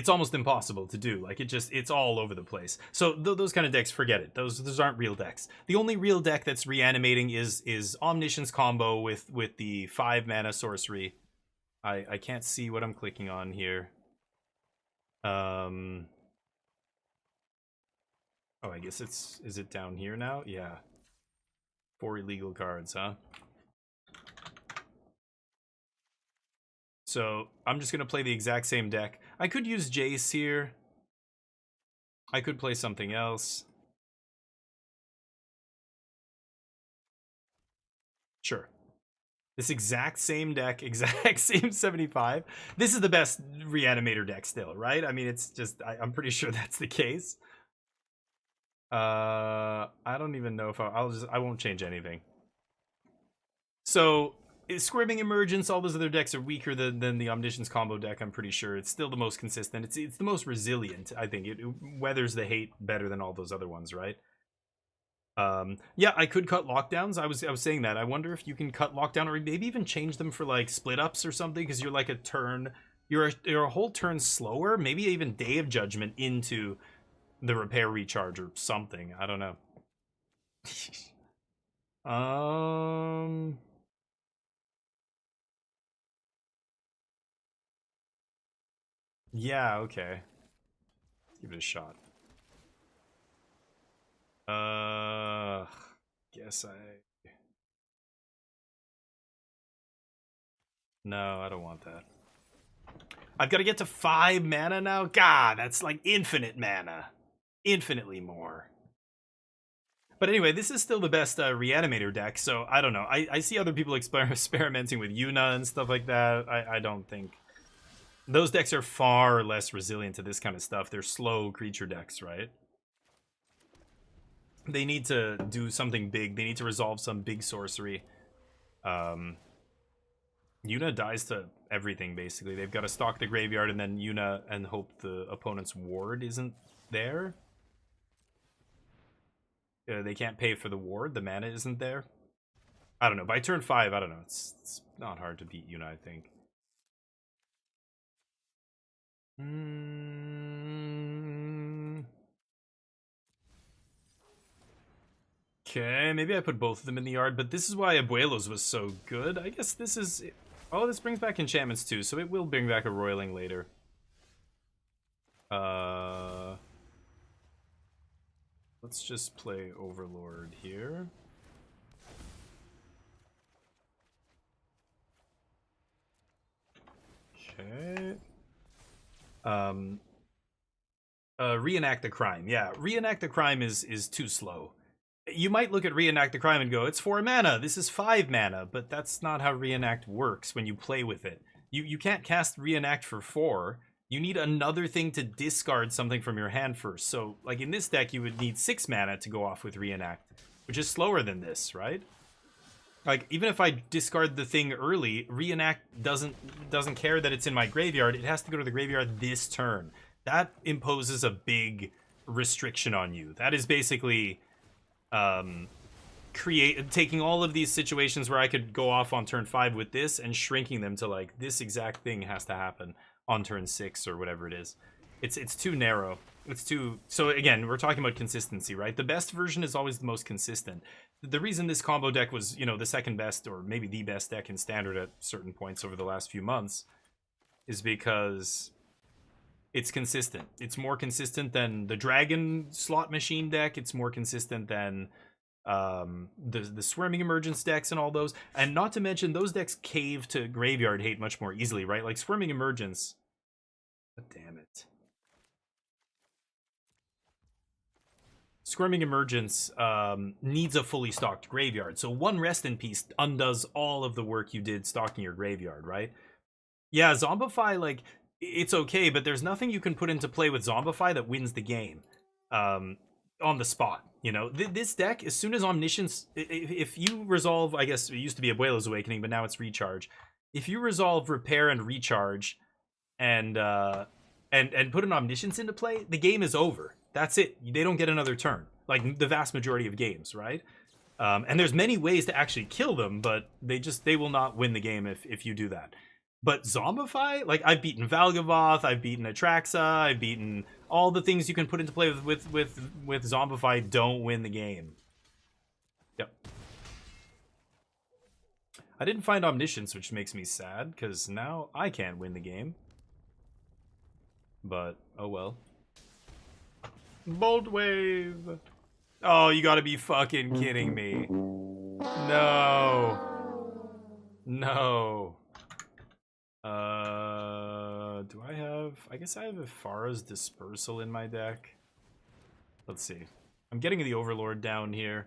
almost impossible to do. Like it's all over the place. So those kind of decks, forget it. Those aren't real decks. The only real deck that's reanimating is Omniscience combo with the 5-mana sorcery. I can't see what I'm clicking on here. Oh, I guess is it down here now? Yeah. 4 illegal cards, huh? So I'm just gonna play the exact same deck. I could use Jace here. I could play something else. Sure. This exact same deck, exact same 75. This is the best Reanimator deck still, right? I mean, it's just, I'm pretty sure that's the case. I don't even know if I won't change anything. So, Scrimming Emergence, all those other decks are weaker than the Omniscience combo deck, I'm pretty sure. It's still the most consistent. It's the most resilient, I think. It weathers the hate better than all those other ones, right? Yeah, I could cut lockdowns. I was saying that. I wonder if you can cut lockdown or maybe even change them for like split ups or something, because you're like a turn, you're a whole turn slower, maybe even Day of Judgment into the repair recharge or something. I don't know. Yeah, okay. Let's give it a shot. Guess No, I don't want that. I've got to get to 5 mana now? God, that's like infinite mana. Infinitely more. But anyway, this is still the best Reanimator deck, so I don't know. I see other people experimenting with Yuna and stuff like that. I don't think... Those decks are far less resilient to this kind of stuff. They're slow creature decks, right? They need to do something big. They need to resolve some big sorcery. Yuna dies to everything, basically. They've got to stalk the graveyard and then Yuna and hope the opponent's ward isn't there. They can't pay for the ward. The mana isn't there. I don't know. By turn 5, I don't know. It's not hard to beat Yuna, I think. Okay, maybe I put both of them in the yard, but this is why Abuelos was so good. I guess this is... Oh, this brings back enchantments too, so it will bring back a roiling later. Let's just play Overlord here. Reenact the Crime. Yeah, Reenact the Crime is too slow. You might look at Reenact the Crime and go, it's 4 mana, this is 5 mana, but that's not how Reenact works when you play with it. You can't cast Reenact for 4. You need another thing to discard something from your hand first. So, like in this deck, you would need 6 mana to go off with Reenact, which is slower than this, right? Like, even if I discard the thing early, Reenact doesn't care that it's in my graveyard. It has to go to the graveyard this turn. That imposes a big restriction on you. That is basically taking all of these situations where I could go off on turn 5 with this and shrinking them to like this exact thing has to happen on turn 6 or whatever it is. It's too narrow. It's too... So again, we're talking about consistency, right? The best version is always the most consistent. The reason this combo deck was, you know, the second best or maybe the best deck in Standard at certain points over the last few months is because it's consistent. It's more consistent than the Dragon slot machine deck. It's more consistent than the Swarming Emergence decks and all those. And not to mention, those decks cave to graveyard hate much more easily, right? Like Swarming Emergence. God damn it. Swarming Emergence needs a fully stocked graveyard. So one Rest in Peace undoes all of the work you did stocking your graveyard, right? Yeah, Zombify, like, it's okay, but there's nothing you can put into play with Zombify that wins the game on the spot. You know, this deck, as soon as Omniscience, if you resolve, I guess it used to be Abuela's Awakening, but now it's Recharge. If you resolve Repair and Recharge and put an Omniscience into play, the game is over. That's it. They don't get another turn, like the vast majority of games, right? And there's many ways to actually kill them, but they will not win the game if you do that. But Zombify, like I've beaten Valgavoth, I've beaten Atraxa, I've beaten all the things you can put into play with Zombify don't win the game. Yep. I didn't find Omniscience, which makes me sad, because now I can't win the game. But, oh well. Bolt Wave! Oh, you gotta be fucking kidding me. No. No. Do I have... I guess I have Ifara's Dispersal in my deck. Let's see. I'm getting the Overlord down here.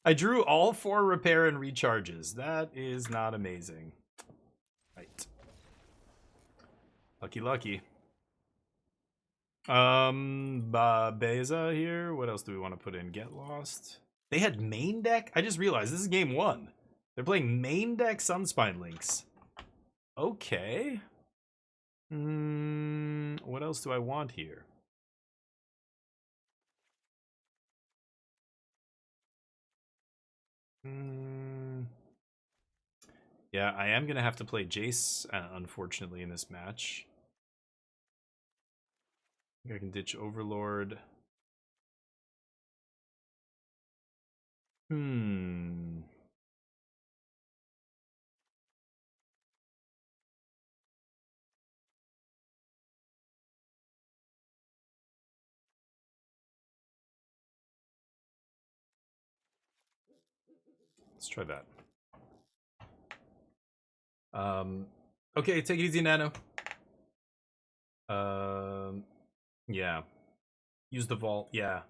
I drew all 4 Repair and Recharges. That is not amazing. Right. Lucky, lucky. Beza here. What else do we want to put in? Get Lost. They had main deck? I just realized this is game 1. They're playing main deck Sunspine Links. Okay. What else do I want here? Yeah, I am going to have to play Jace, unfortunately, in this match. I think I can ditch Overlord. Let's try that. Okay, take it easy, Nano. Yeah. Use the vault, yeah.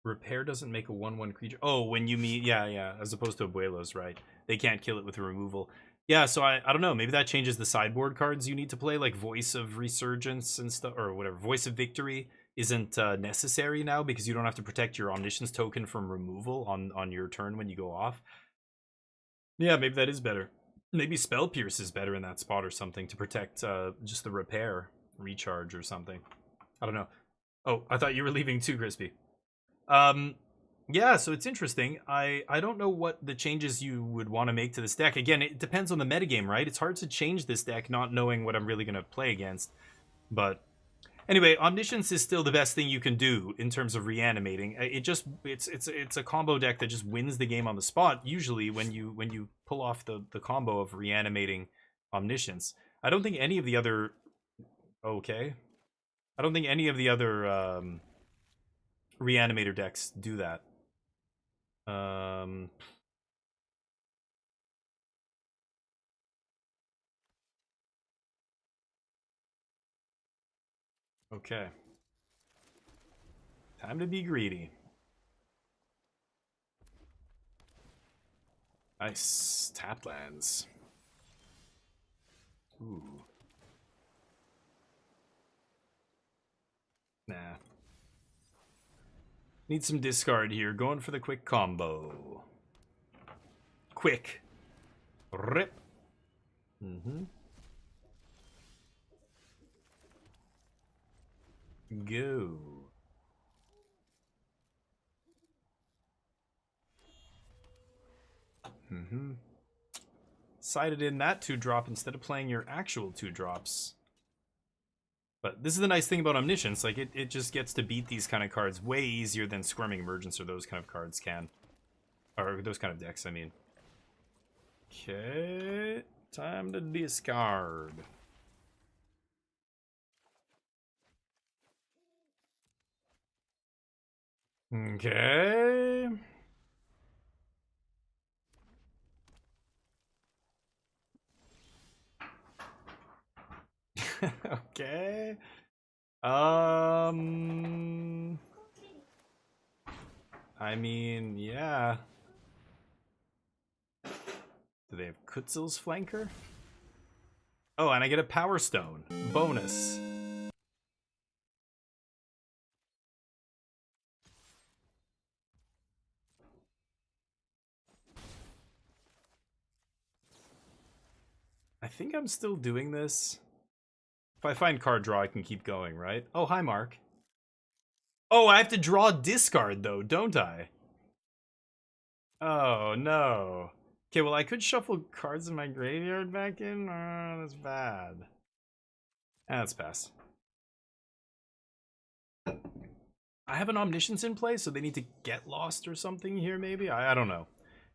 Repair doesn't make a 1/1 creature. Oh, when you meet, yeah, as opposed to Abuelos, right? They can't kill it with removal. Yeah, so I don't know, maybe that changes the sideboard cards you need to play, like Voice of Resurgence and stuff, or whatever. Voice of Victory isn't necessary now because you don't have to protect your Omniscience token from removal on your turn when you go off. Yeah, maybe that is better. Maybe Spell Pierce is better in that spot or something to protect just the Repair, Recharge or something. I don't know. Oh, I thought you were leaving too, Crispy. Yeah, so it's interesting. I don't know what the changes you would want to make to this deck. Again, it depends on the metagame, right? It's hard to change this deck not knowing what I'm really going to play against. But anyway, Omniscience is still the best thing you can do in terms of reanimating. It's a combo deck that just wins the game on the spot, usually when you pull off the combo of reanimating Omniscience. I don't think any of the other... Okay. I don't think any of the other reanimator decks do that. Okay. Time to be greedy. Nice. Tap lands. Ooh. Nah. Need some discard here. Going for the quick combo. Quick. Rip. Mm-hmm. Go. Mm-hmm. Sided in that 2-drop instead of playing your actual 2-drops. But this is the nice thing about Omniscience. Like, it just gets to beat these kind of cards way easier than Squirming Emergence or those kind of cards can. Or those kind of decks, I mean. Okay. Time to discard. Okay. Okay. I mean, yeah. Do they have Kutzel's Flanker? Oh, and I get a Power Stone. Bonus. I think I'm still doing this. If I find card draw, I can keep going, right? Oh, hi, Mark. Oh, I have to draw discard, though, don't I? Oh, no. Okay, well, I could shuffle cards in my graveyard back in. That's bad. That's pass. I have an Omniscience in play, so they need to get lost or something here, maybe? I don't know.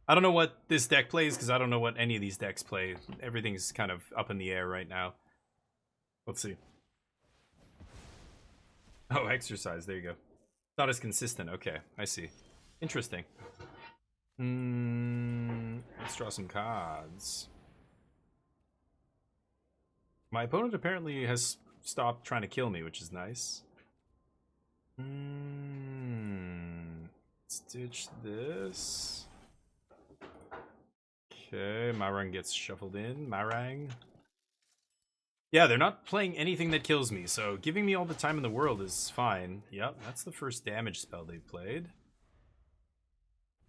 I don't know what this deck plays, because I don't know what any of these decks play. Everything's kind of up in the air right now. Let's see. Oh, exercise. There you go. Not as consistent. Okay, I see. Interesting. Let's draw some cards. My opponent apparently has stopped trying to kill me, which is nice. Let's ditch this. Okay, Marang gets shuffled in. Marang. Yeah, they're not playing anything that kills me, so giving me all the time in the world is fine. Yep, that's the first damage spell they played.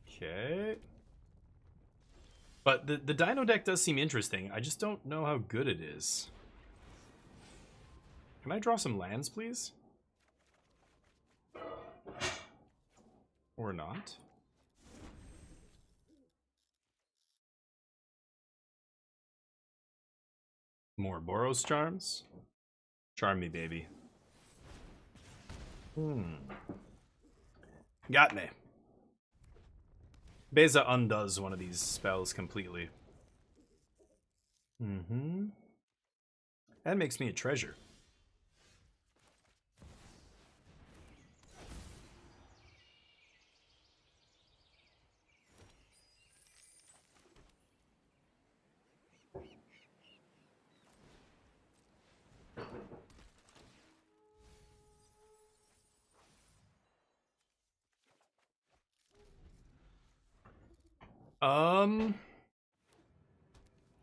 Okay. But the Dino deck does seem interesting. I just don't know how good it is. Can I draw some lands, please? Or not? More Boros Charms? Charm me, baby. Got me. Beza undoes one of these spells completely. That makes me a treasure.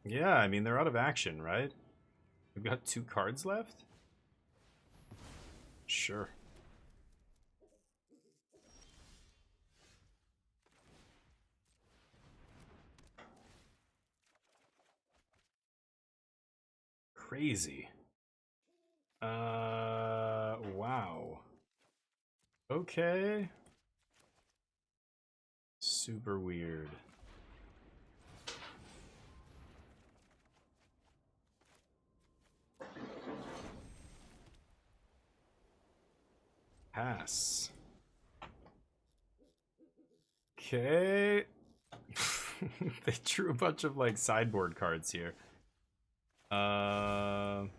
Yeah, I mean, they're out of action, right? We've got 2 cards left? Sure. Crazy. Wow. Okay. Super weird. Pass. Okay. They drew a bunch of like sideboard cards here. 3,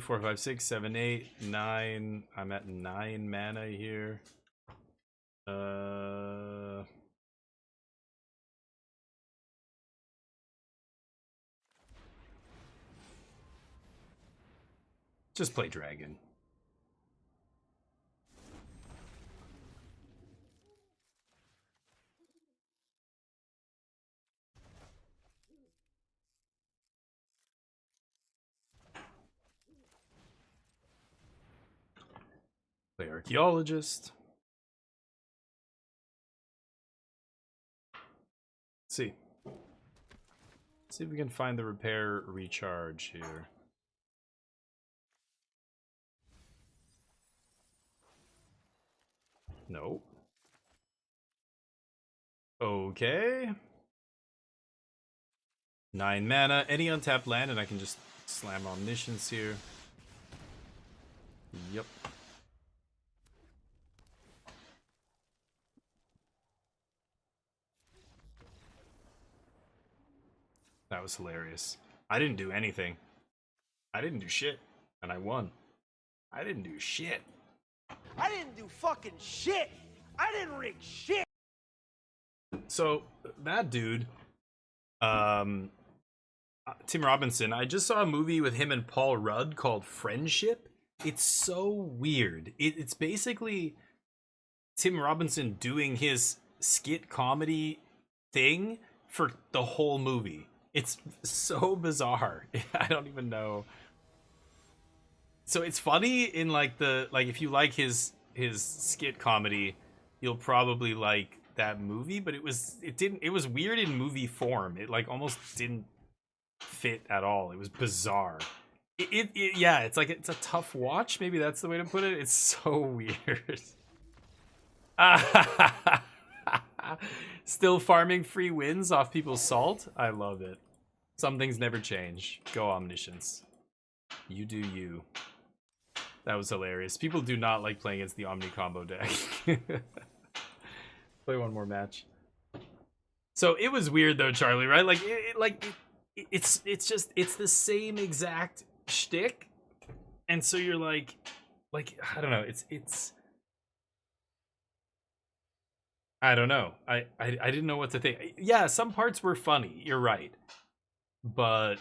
4, 5, 6, 7, 8, 9. I'm at 9 mana here. Just play dragon. Play archaeologist. Let's see. Let's see if we can find the repair recharge here. Nope. Okay. 9 mana. Any untapped land, and I can just slam Omniscience here. Yep. That was hilarious. I didn't do anything. I didn't do shit. And I won. I didn't do shit. I didn't do fucking shit. I didn't rig shit. So, that dude, Tim Robinson, I just saw a movie with him and Paul Rudd called Friendship. It's so weird. It's basically Tim Robinson doing his skit comedy thing for the whole movie. It's so bizarre. I don't even know. So it's funny in if you like his skit comedy, you'll probably like that movie, but it was weird in movie form. It like almost didn't fit at all. It was bizarre. Yeah, it's like it's a tough watch. Maybe that's the way to put it. It's so weird. Still farming free wins off people's salt. I love it. Some things never change. Go Omniscience. You do you. That was hilarious. People do not like playing against the Omni combo deck. Play one more match. So it was weird though, Charlie, right? It's the same exact shtick, and so you're like I don't know. It's I don't know. I didn't know what to think. Yeah, some parts were funny. You're right, but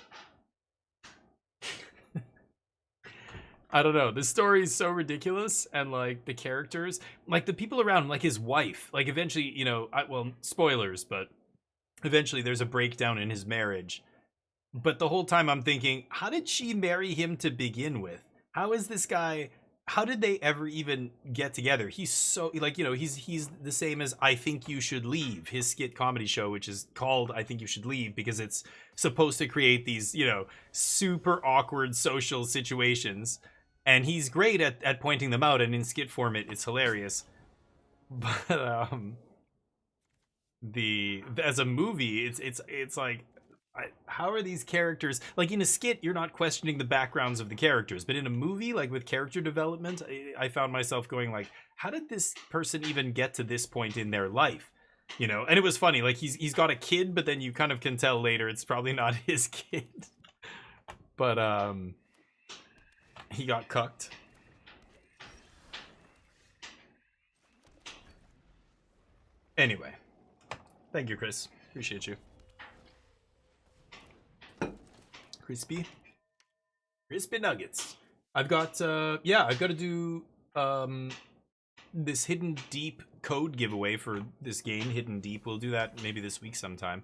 I don't know. The story is so ridiculous, and like the characters, like the people around him, like his wife, like eventually, you know, well, spoilers, but eventually there's a breakdown in his marriage. But the whole time I'm thinking, how did she marry him to begin with? How is this guy? How did they ever even get together? He's so like, you know, he's the same as I Think You Should Leave, his skit comedy show, which is called I Think You Should Leave because it's supposed to create these, you know, super awkward social situations. And he's great at pointing them out, and in skit form it's hilarious. But as a movie, it's like, how are these characters, like in a skit you're not questioning the backgrounds of the characters, but in a movie, like with character development, I found myself going like, how did this person even get to this point in their life, you know? And it was funny, like he's got a kid, but then you kind of can tell later it's probably not his kid. But he got cucked. Anyway, thank you, Chris. Appreciate you. Crispy nuggets. I've got I've got to do this Hidden Deep code giveaway for this game, Hidden Deep. We'll do that maybe this week sometime.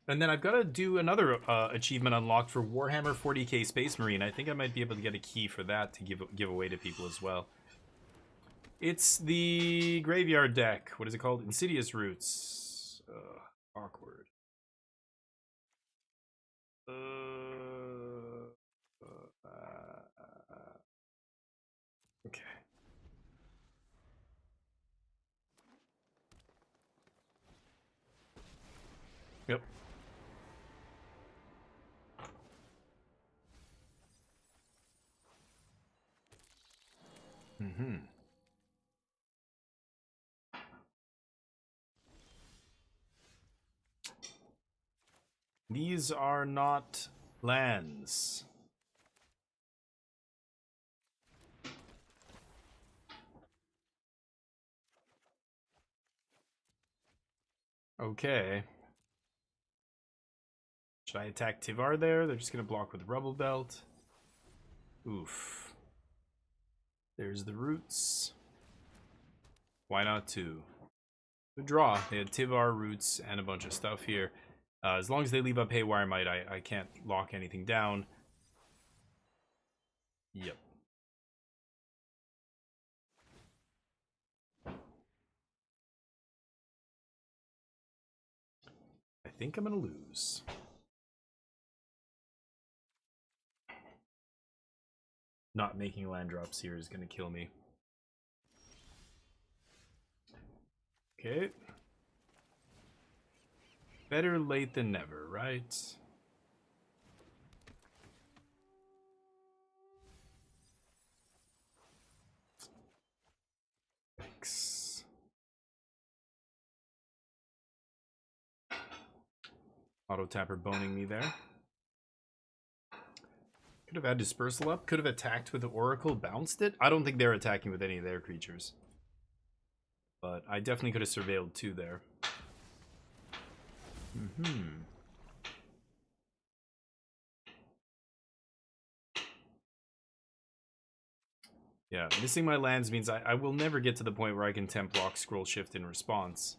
And then I've got to do another achievement unlocked for Warhammer 40k Space Marine. I think I might be able to get a key for that to give away to people as well. It's the graveyard deck. What is it called? Insidious Roots. Awkward. Okay. Yep. Mm-hmm. These are not lands. Okay. Should I attack Tivar there? They're just gonna block with Rubble Belt. Oof. There's the roots. Why not two? Good draw. They had Tivar, roots, and a bunch of stuff here. As long as they leave up Haywire Might, I can't lock anything down. Yep. think I'm gonna lose. Not making land drops here is gonna kill me. Okay. Better late than never, right? Thanks. Auto tapper boning me there. Could have had dispersal up. Could have attacked with the Oracle, bounced it. I don't think they're attacking with any of their creatures. But I definitely could have surveilled two there. Yeah, missing my lands means I will never get to the point where I can temp block, scroll shift in response.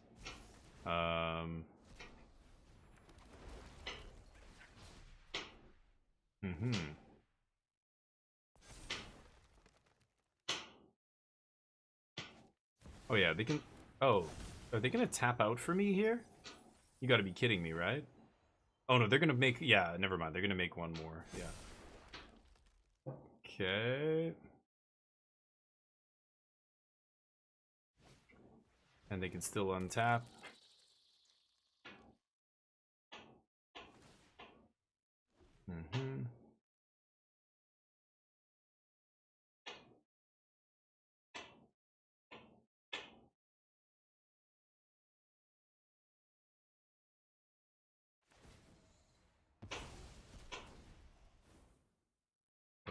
Oh yeah, they can... Oh, are they gonna tap out for me here? You gotta be kidding me, right? Oh no, they're gonna make... Yeah, never mind. They're gonna make one more. Yeah. Okay. And they can still untap.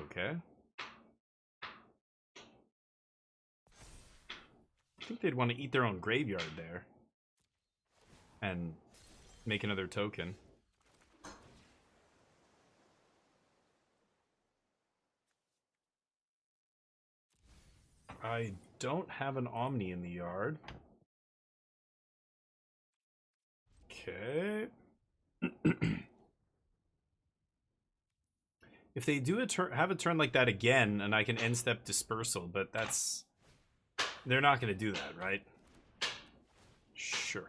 Okay. I think they'd want to eat their own graveyard there. And make another token. I don't have an Omni in the yard. Okay. If they do have a turn like that again, and I can end step dispersal, but that's... They're not going to do that, right? Sure.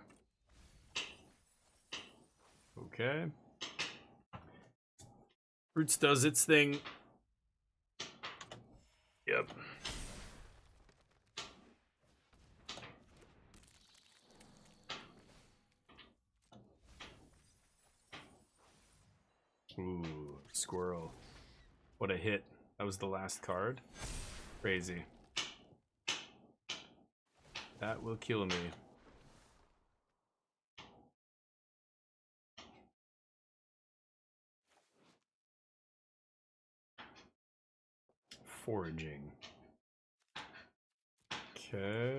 Okay. Roots does its thing. Yep. Ooh, squirrel. What a hit. That was the last card. Crazy. That will kill me. Foraging. Okay.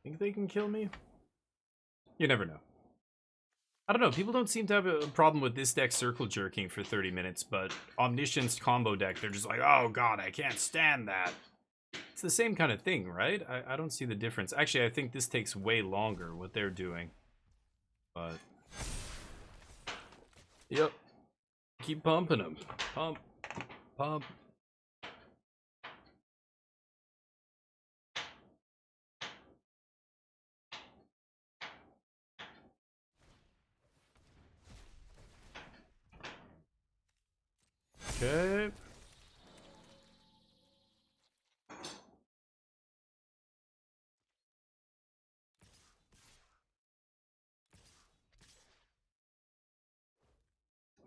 Think they can kill me? You never know. I don't know, people don't seem to have a problem with this deck circle jerking for 30 minutes, but Omniscience combo deck, they're just like, oh god, I can't stand that. It's the same kind of thing, right? I don't see the difference. Actually, I think this takes way longer, what they're doing. But... Yep. Keep pumping them. Pump. Pump. Okay.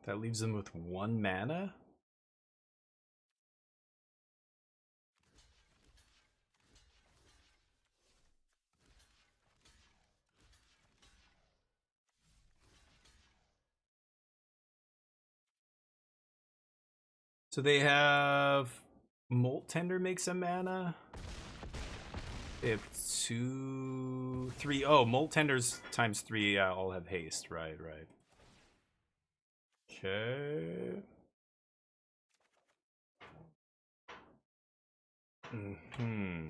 That leaves them with 1 mana? So they have Molt Tender makes a mana. They have 2, 3. Oh, Molt Tenders times 3 all have haste. Right, right. Okay. Hmm.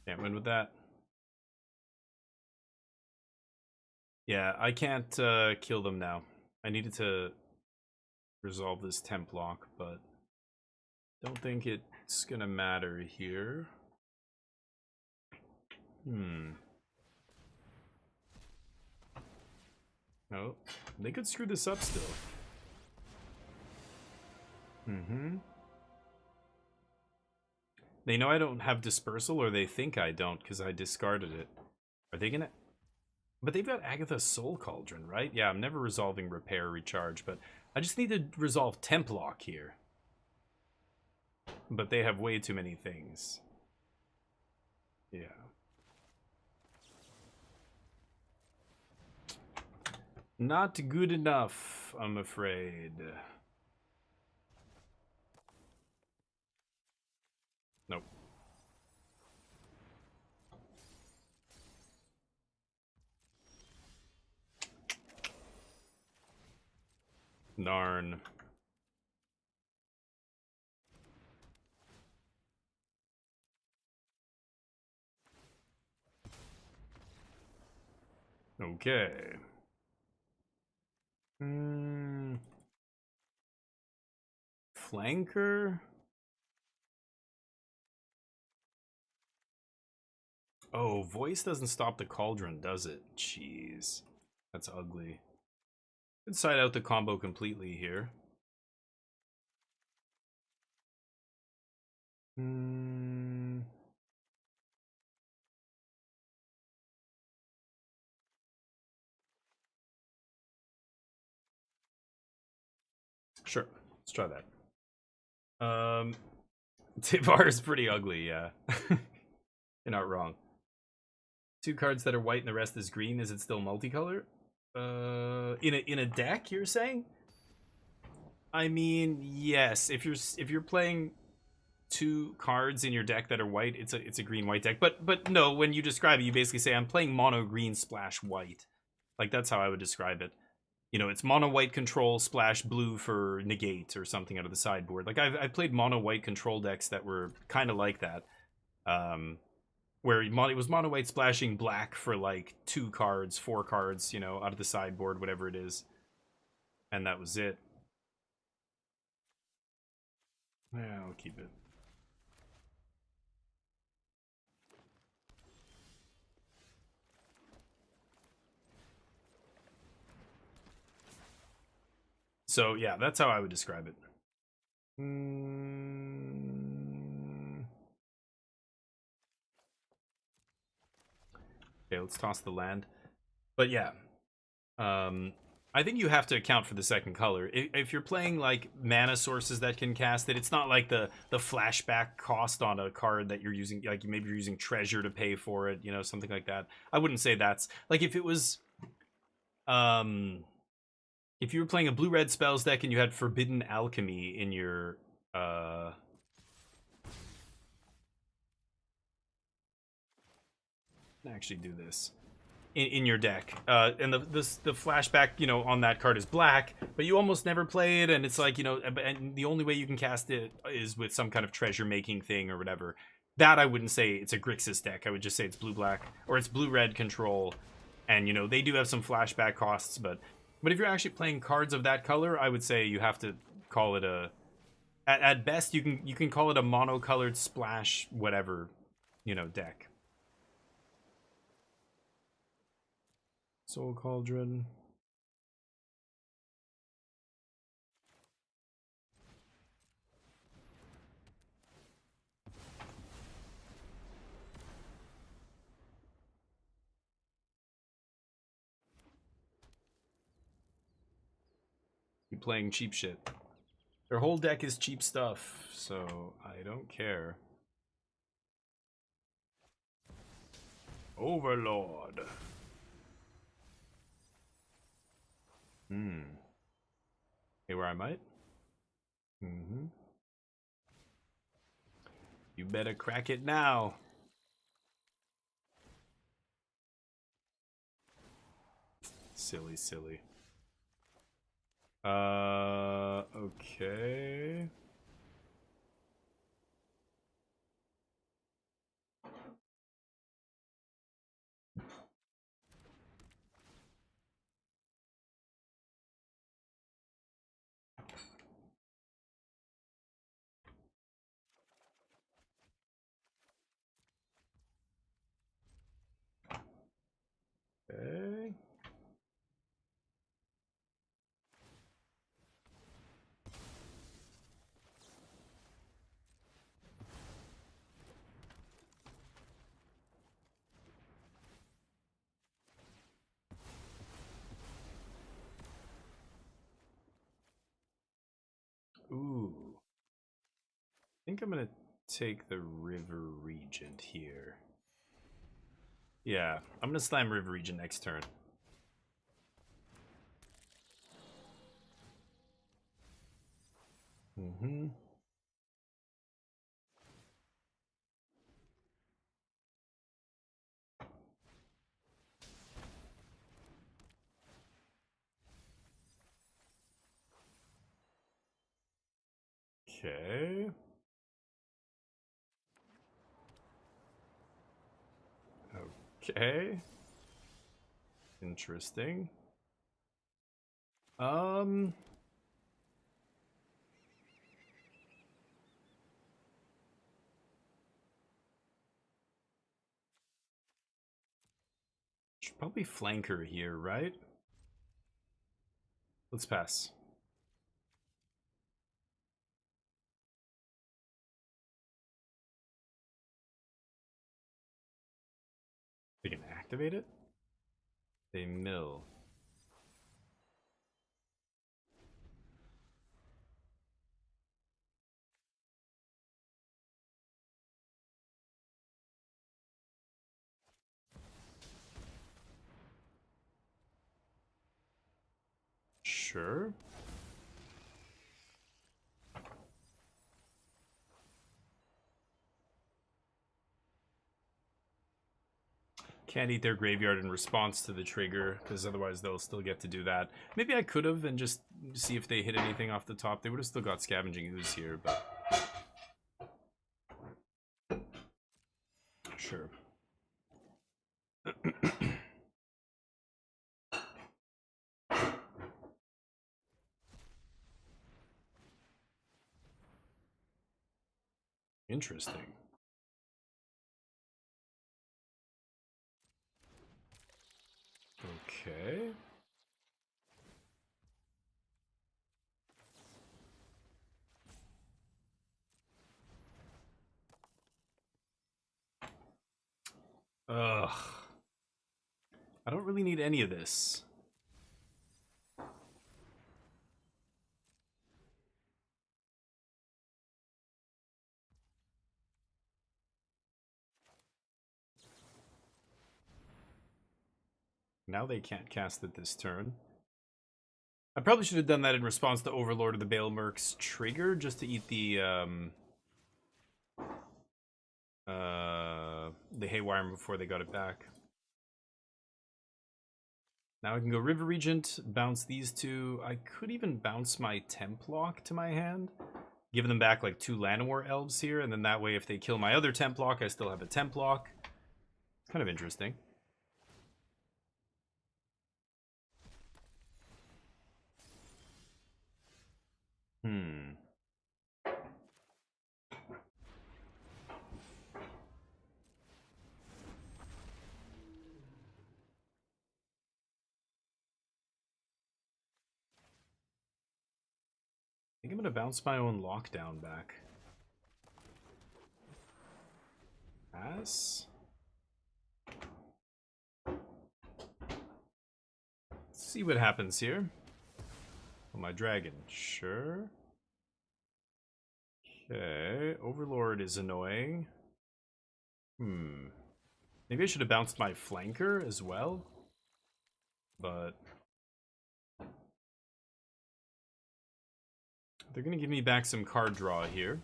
Can't win with that. Yeah, I can't kill them now. I needed to resolve this temp lock, but don't think it's gonna matter here. Oh, they could screw this up still. They know I don't have dispersal, or they think I don't because I discarded it. Are they gonna? But they've got Agatha's Soul Cauldron, right? Yeah, I'm never resolving repair recharge, but I just need to resolve temp lock here. But they have way too many things. Yeah. Not good enough, I'm afraid. Nope. Narn. Okay. Flanker? Oh, voice doesn't stop the cauldron, does it? Jeez. That's ugly. Could side out the combo completely here. Sure, let's try that. Tivar is pretty ugly, yeah. You're not wrong. 2 cards that are white and the rest is green. Is it still multicolor? In a deck, you're saying? I mean, yes. If you're playing 2 cards in your deck that are white, it's a green white deck. But no, when you describe it, you basically say I'm playing mono green splash white. Like that's how I would describe it. You know, it's mono white control splash blue for negate or something out of the sideboard. Like I've played mono white control decks that were kind of like that, where it was mono white splashing black for like 2 cards, 4 cards, you know, out of the sideboard, whatever it is, and that was it. Yeah, I'll keep it. So yeah, that's how I would describe it. Okay, let's toss the land. But yeah, I think you have to account for the second color. If you're playing like mana sources that can cast it, it's not like the flashback cost on a card that you're using. Like maybe you're using treasure to pay for it, you know, something like that. I wouldn't say that's like if it was, if you were playing a blue-red spells deck and you had Forbidden Alchemy in your actually do this in your deck, and the flashback, you know, on that card is black, but you almost never play it, and it's like, you know, and the only way you can cast it is with some kind of treasure making thing or whatever. That I wouldn't say it's a Grixis deck. I would just say it's blue-black or it's blue-red control, and you know they do have some flashback costs, but if you're actually playing cards of that color, I would say you have to call it a, at best you can call it a monocolored splash whatever, you know, deck. Soul Cauldron. You're playing cheap shit. Their whole deck is cheap stuff, so I don't care. Overlord. Hey, where I might? You better crack it now. Silly. Okay. Okay. Ooh. I think I'm gonna take the River Regent here. Yeah, I'm gonna slam River Regent next turn. Mm-hmm. Okay. Okay. Interesting. Should probably flank her here, right? Let's pass. We can activate it? They mill. Sure. Can't eat their graveyard in response to the trigger, because otherwise they'll still get to do that. Maybe I could have and just see if they hit anything off the top. They would have still got Scavenging Ooze here, but... Sure. Interesting. Okay. Ugh. I don't really need any of this. Now they can't cast it this turn. I probably should have done that in response to Overlord of the Balemerc's trigger, just to eat the Haywire before they got it back. Now I can go River Regent, bounce these two. I could even bounce my Templock to my hand, giving them back like 2 Llanowar Elves here, and then that way if they kill my other Templock, I still have a Templock. It's kind of interesting. I think I'm gonna bounce my own Lockdown back. Pass. Let's see what happens here. Oh, my dragon. Sure. Okay. Overlord is annoying. Maybe I should have bounced my flanker as well. But they're gonna give me back some card draw here.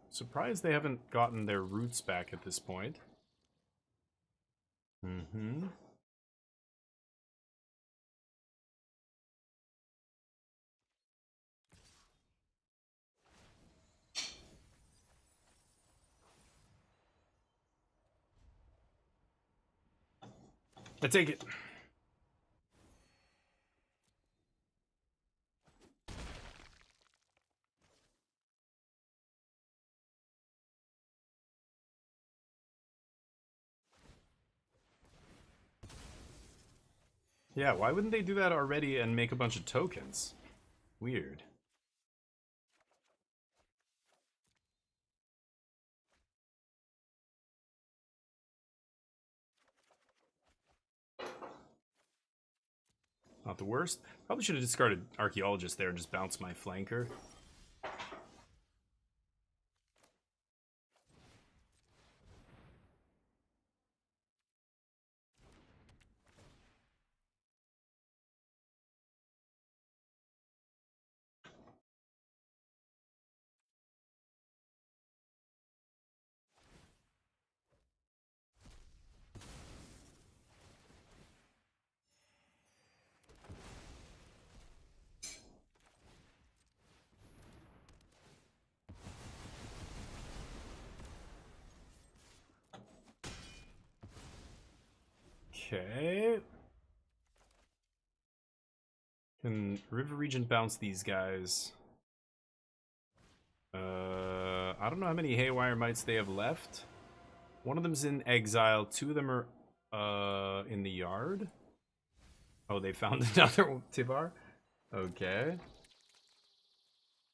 Surprised they haven't gotten their roots back at this point. Mm-hmm. I take it. Yeah, why wouldn't they do that already and make a bunch of tokens? Weird. Not the worst. Probably should have discarded Archaeologist there and just bounced my flanker. Okay. Can River Regent bounce these guys? I don't know how many Haywire Mites they have left. One of them's in exile. Two of them are in the yard. Oh, they found another Tivar? Okay.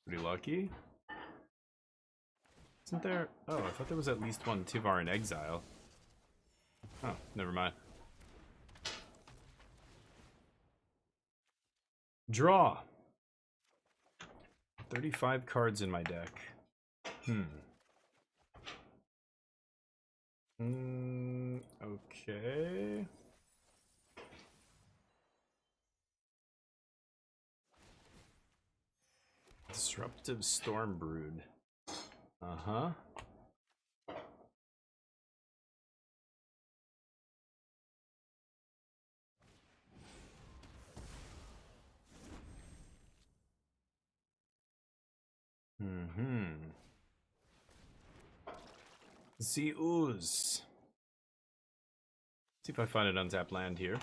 Pretty lucky. Isn't there... Oh, I thought there was at least one Tivar in exile. Oh, never mind. Draw. 35 cards in my deck. Okay. Disruptive Stormbrood. Uh-huh. The Ooze. See if I find an untapped land here.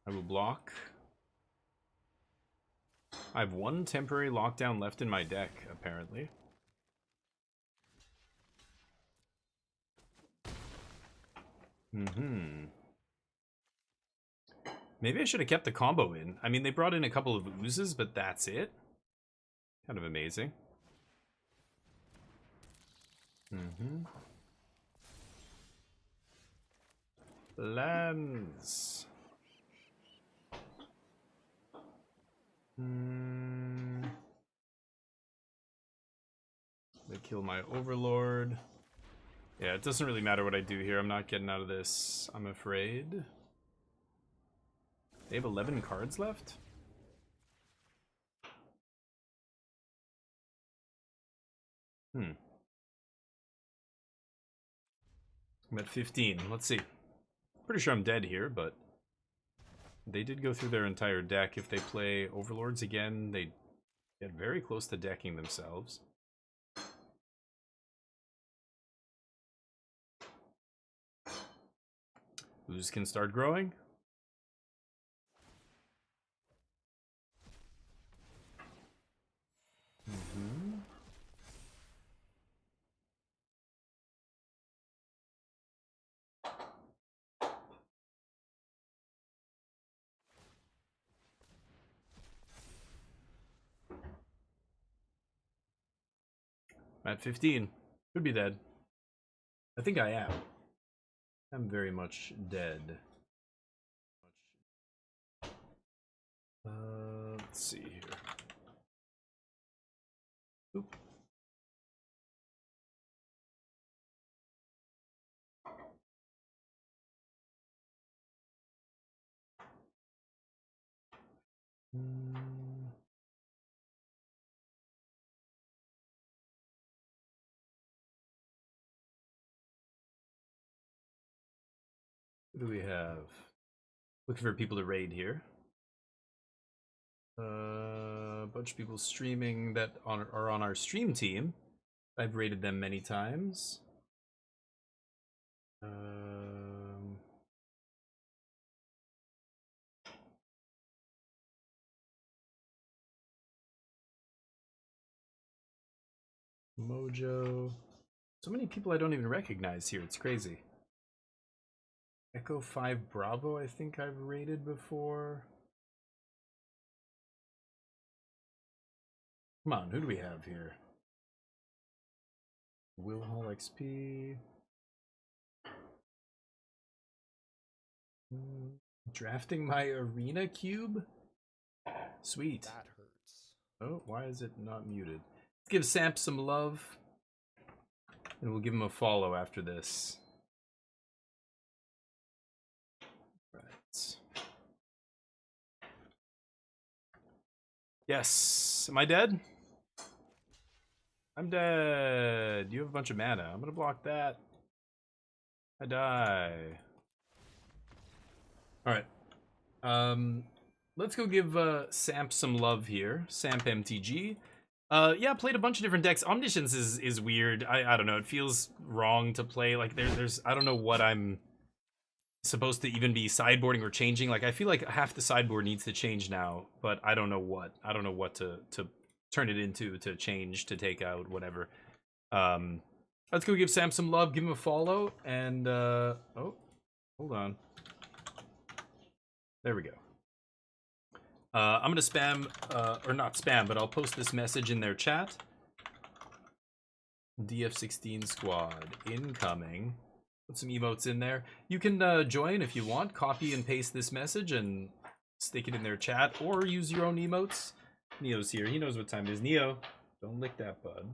I will block. I have one temporary lockdown left in my deck, apparently. Maybe I should have kept the combo in. I mean, they brought in a couple of oozes, but that's it. Kind of amazing. Lands. They kill my Overlord. Yeah, it doesn't really matter what I do here. I'm not getting out of this, I'm afraid. They have 11 cards left? I'm at 15. Let's see. Pretty sure I'm dead here, but they did go through their entire deck. If they play Overlords again, they get very close to decking themselves. Ooze can start growing. I'm at 15. Could be dead. I think I am. I'm very much dead. Let's see here. Oop. Who do we have? Looking for people to raid here. A bunch of people streaming that are on our stream team. I've raided them many times. Mojo. So many people I don't even recognize here. It's crazy. Echo 5 Bravo, I think I've raided before. Come on, who do we have here? Will Hall XP. Drafting my arena cube? Sweet. That hurts. Oh, why is it not muted? Let's give Samp some love. And we'll give him a follow after this. Right. Yes. Am I dead? I'm dead. You have a bunch of mana. I'm gonna block that. I die. Alright. Let's go give Samp some love here. Samp MTG. Yeah, played a bunch of different decks. Omniscience is weird. I don't know. It feels wrong to play. Like there's I don't know what I'm supposed to even be sideboarding or changing. Like I feel like half the sideboard needs to change now, but I don't know what. I don't know what to turn it into, to change, to take out, whatever. Let's go give Sam some love, give him a follow, and oh, hold on. There we go. I'm gonna spam, or not spam, but I'll post this message in their chat. DF16 squad incoming. Put some emotes in there. You can join if you want. Copy and paste this message and stick it in their chat, or use your own emotes. Neo's here. He knows what time it is. Neo, don't lick that, bud.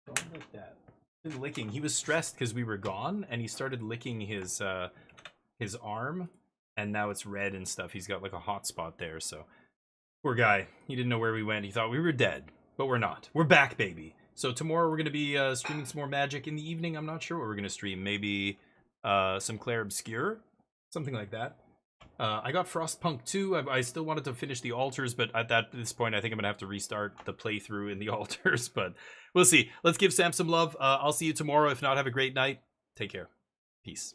Don't lick that. He's licking. He was stressed because we were gone, and he started licking his arm, and now it's red and stuff. He's got like a hot spot there. So poor guy. He didn't know where we went. He thought we were dead, but we're not. We're back, baby. So tomorrow we're gonna be streaming some more Magic in the evening. I'm not sure what we're gonna stream. Maybe some Clair Obscure, something like that. I got Frostpunk 2. I still wanted to finish the altars, but at this point, I think I'm gonna have to restart the playthrough in the altars. But we'll see. Let's give Sam some love. I'll see you tomorrow. If not, have a great night. Take care. Peace.